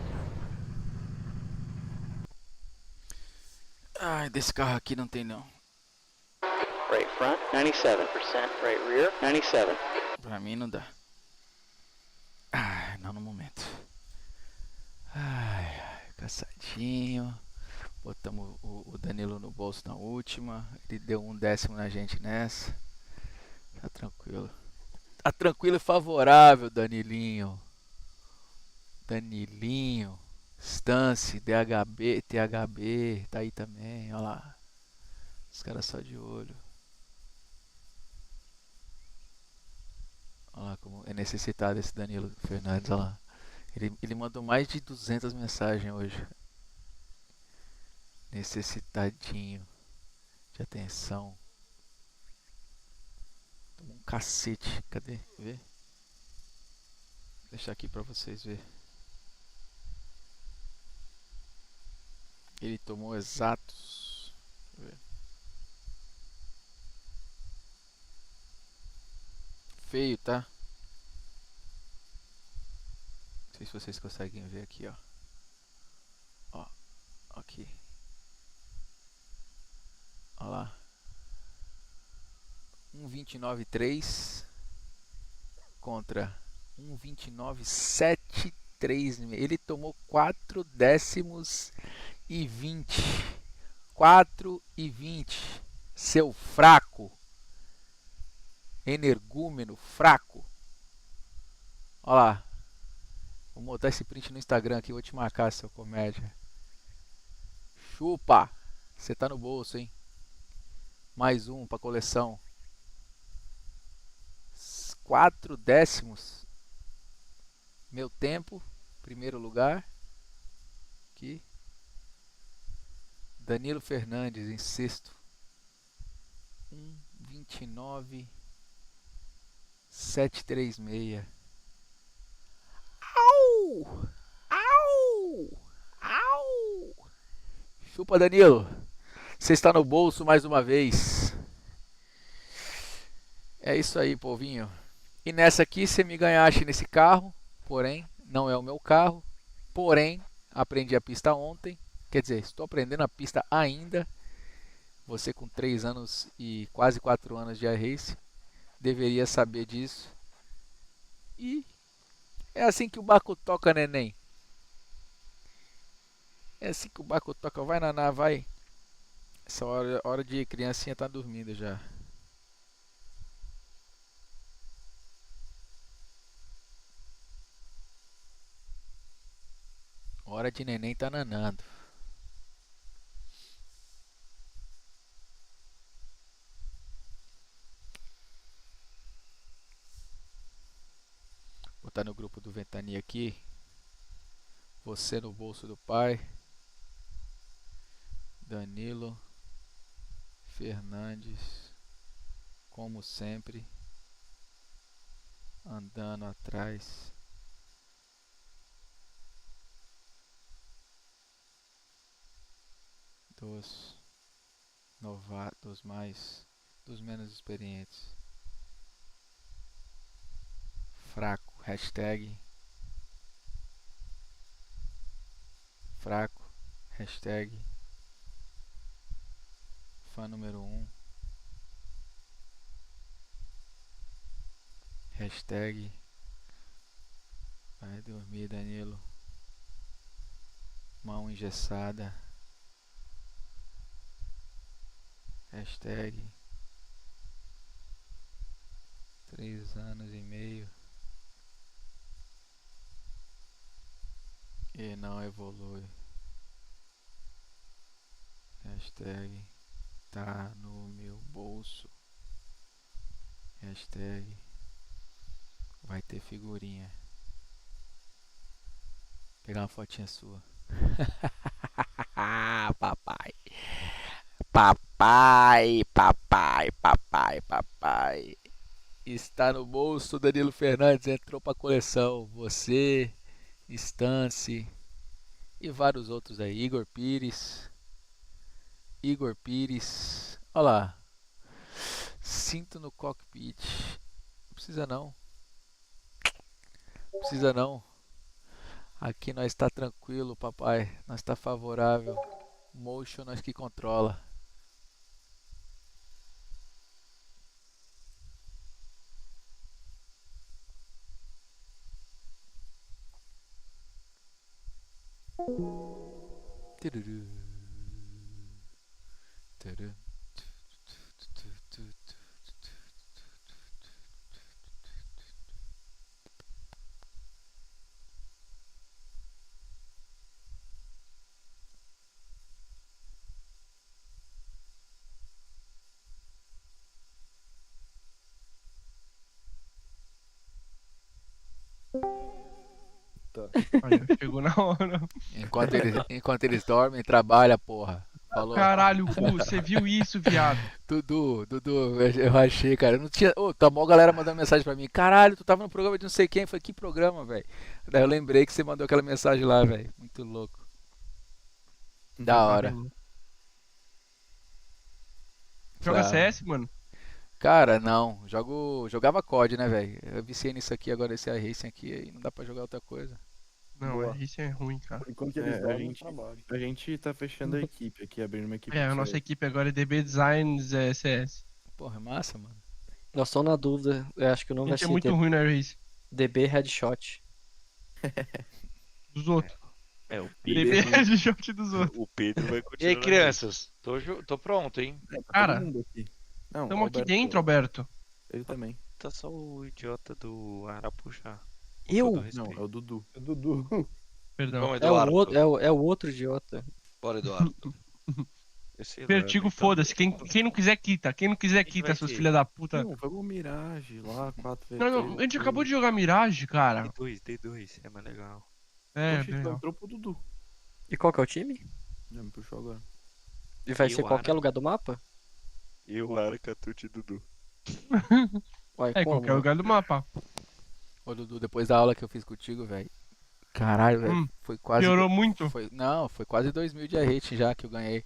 S2: Ai, desse carro aqui não tem não.
S1: Right front, 97%. Right rear, 97.
S2: Pra mim não dá. Ai, não no momento. Ai, cansadinho. Botamos o Danilo no bolso na última. Ele deu 1/10 na gente nessa. Tá tranquilo. Tá tranquilo e favorável, Danilinho. Danilinho. Stance, DHB, THB, tá aí também, olha lá. Os caras só de olho. Olha lá como é necessitado esse Danilo Fernandes, olha lá. Ele mandou mais de 200 mensagens hoje. Necessitadinho de atenção. Tomou um cacete. Cadê? Vê? Vou deixar aqui pra vocês verem. Ele tomou exatos. Deixa eu ver. Feio, tá? Não sei se vocês conseguem ver aqui, ó. Ó, aqui. Olha lá. 1:29.3 contra 1:29.73. Ele tomou 4/10 e 20. 4/20. Seu fraco. Energúmeno fraco. Olha lá. Vou botar esse print no Instagram aqui. Vou te marcar, seu comédia. Chupa. Você tá no bolso, hein? Mais um pra coleção. 4/10. Meu tempo. Primeiro lugar. Aqui. Danilo Fernandes em sexto. 1:29.736. Au! Au! Au! Chupa, Danilo. Você está no bolso mais uma vez. É isso aí, povinho. E nessa aqui você me ganhaste nesse carro. Porém, não é o meu carro. Porém, aprendi a pista ontem. Quer dizer, estou aprendendo a pista ainda. Você com 3 anos e quase 4 anos de iRace deveria saber disso. E é assim que o barco toca, neném. É assim que o barco toca. Vai, Naná, vai. Essa hora de criancinha tá dormindo já. Hora de neném tá nanando. Vou botar no grupo do Ventania aqui. Você no bolso do pai. Danilo Fernandes, como sempre, andando atrás dos novatos, dos menos experientes. Fraco, hashtag fraco, hashtag fã número 1, hashtag vai dormir, Danilo, mão engessada, hashtag 3 anos e meio e não evolui, hashtag tá no meu bolso, hashtag vai ter figurinha, pegar uma fotinha sua. Papai, papai, papai, papai, papai, está no bolso. Danilo Fernandes entrou pra coleção. Você, Stance e vários outros aí. Igor Pires, olha lá, cinto no cockpit, não precisa não, Aqui nós está tranquilo, papai. Nós está favorável. Motion nós que controla. Tururu. Tururu.
S19: Aí, chegou na hora.
S2: Enquanto eles dormem, trabalha, porra. Falou.
S19: Caralho, Gu, você viu isso, viado?
S2: Dudu, eu achei, cara. Eu não tinha. Ô, tá mó galera mandando mensagem pra mim. Caralho, tu tava no programa de não sei quem. Eu falei, que programa, velho? Daí eu lembrei que você mandou aquela mensagem lá, velho. Muito louco. Da hora.
S19: Joga CS, mano?
S2: Cara, não. Jogava COD, né, velho? Eu viciei nisso aqui agora, esse iRacing aqui, aí não dá pra jogar outra coisa.
S19: Não, isso é ruim, cara.
S20: Enquanto eles dormem, a gente tá fechando a equipe aqui, abrindo uma equipe.
S19: A nossa equipe agora é DB Designs CS.
S2: Porra, é massa, mano.
S21: Nós estamos na dúvida, eu acho que o nome
S19: A
S21: vai
S19: gente é
S21: ser
S19: muito ruim na Race.
S21: DB Headshot.
S19: Dos outros.
S12: O
S19: DB Headshot dos outros.
S12: O Pedro vai
S22: E
S12: continuar.
S22: aí, crianças? Tô pronto, hein?
S19: Cara,
S20: Não,
S19: estamos aqui dentro, Alberto.
S20: Ele também.
S12: Tá só o idiota do Arapuxá.
S21: Eu?
S20: Não, é o Dudu.
S21: É o Dudu.
S19: Perdão.
S22: Vamos,
S21: É o,
S22: Eduardo.
S21: outro, é o outro idiota.
S22: Bora, Eduardo.
S19: Vertigo, foda-se. Quem não quiser, quita. Quem não quiser, quita, seus filha da puta.
S20: Não, vamos Mirage lá, 4
S19: Não, a gente acabou de jogar Mirage, cara.
S12: D2, é mais legal.
S19: É,
S20: Oxe,
S19: legal.
S20: entrou pro Dudu.
S21: E qual que é o time?
S20: Já me puxou agora.
S21: E vai
S12: Eu,
S21: ser qualquer
S12: Ara.
S21: lugar do mapa?
S12: Eu, Ara, Catute e Dudu.
S21: Uai,
S19: É,
S21: como?
S19: qualquer lugar do mapa.
S2: Ô, Dudu, depois da aula que eu fiz contigo, velho. Caralho, velho. Foi quase.
S19: Piorou muito?
S2: Não, foi quase 2.000 de rate já que eu ganhei.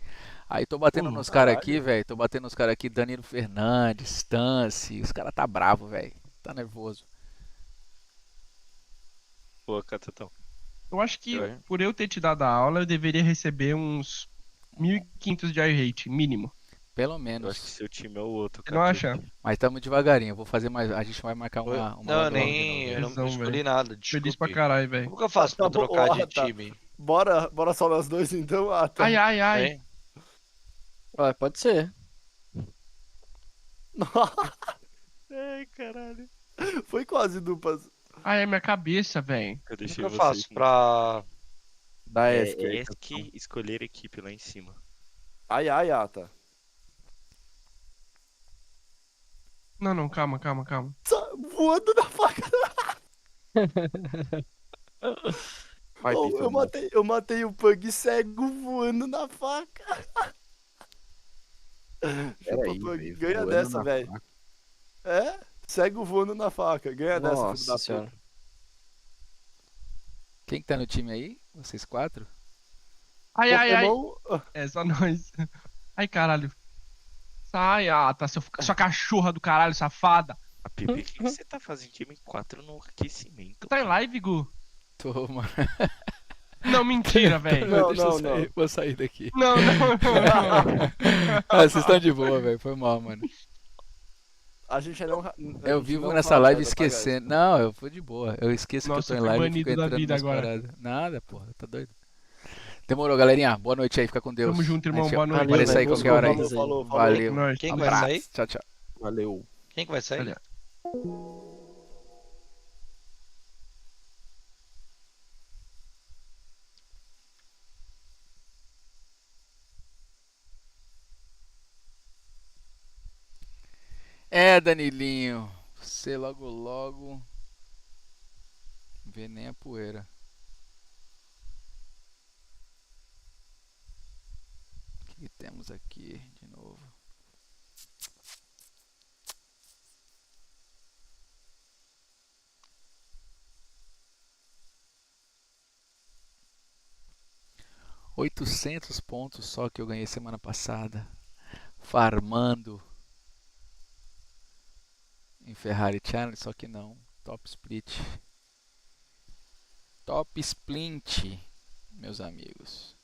S2: Aí tô batendo nos caras aqui, velho. Tô batendo nos caras aqui, Danilo Fernandes, Stance. Os caras tá bravo, velho. Tá nervoso.
S12: Pô, Catatão.
S19: Eu acho que por eu ter te dado a aula, eu deveria receber uns 1.500 de rate, mínimo.
S2: Pelo menos.
S12: Eu acho que seu time é o outro,
S19: Você não acha?
S2: Mas tamo devagarinho. Eu vou fazer mais. A gente vai marcar uma
S22: Não,
S2: live
S22: nem. Eu não escolhi nada.
S19: Feliz pra caralho, velho.
S22: Como que eu faço pra trocar de
S20: tá.
S22: time?
S20: Bora só nós dois então? Ah, tá.
S19: Ai.
S21: Ué, pode ser.
S12: Ai, caralho.
S20: Foi quase duplas.
S19: Ai, é minha cabeça, velho.
S12: Eu deixei
S22: Como que eu
S12: vocês
S22: faço pra.
S20: Da
S12: ESC.
S20: ESC.
S12: ESC, escolher equipe lá em cima.
S20: Ai, Ata.
S19: Não, calma.
S20: Voando na faca.
S15: Vai,
S20: Oh,
S15: Pita,
S20: eu matei o Pug cego voando na faca. Chupa,
S15: Peraí,
S20: Pug.
S15: velho,
S20: Ganha
S15: voando
S20: dessa,
S15: na
S20: velho.
S15: faca.
S20: É? Cego voando na faca. Ganha dessa, filho
S21: Nossa
S20: da
S21: senhora.
S20: puta.
S2: Quem que tá no time aí? Vocês 4?
S19: Ai.
S20: Pokémon-
S19: É só nós. Ai, caralho. Sai, tá sua cachorra do caralho, safada.
S12: A Pipi, o que você tá fazendo time 4 no aquecimento?
S19: Tu tá em live, Gu?
S2: Tô, mano.
S19: Não, mentira, velho.
S2: Deixa eu sair, vou sair daqui.
S19: Não.
S2: Ah, vocês estão de boa, velho. Foi mal, mano.
S20: A gente não.
S2: Eu vivo nessa live esquecendo. Não, eu fui de boa. Eu esqueço
S19: Nossa,
S2: que eu tô
S19: eu
S2: em
S19: fui
S2: live e fico
S19: banido da
S2: entrando
S19: vida
S2: nas
S19: agora.
S2: paradas. Nada, porra. Tá doido? Demorou, galerinha. Boa noite aí. Fica com Deus.
S19: Tamo junto, irmão.
S2: A gente
S19: Boa noite.
S2: Apareça aí
S21: Valeu,
S2: qualquer hora aí.
S20: Falou.
S2: Valeu.
S19: Nós.
S22: Quem que vai
S2: Abraço.
S22: sair?
S2: Tchau, tchau.
S20: Valeu.
S22: Quem que vai sair?
S19: Olha.
S2: É, Danilinho. Você logo vê nem a poeira. O que temos aqui de novo? $800 só que eu ganhei semana passada. Farmando em Ferrari Challenge, só que não. Top Split. Top Splint, meus amigos.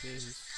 S2: Que isso.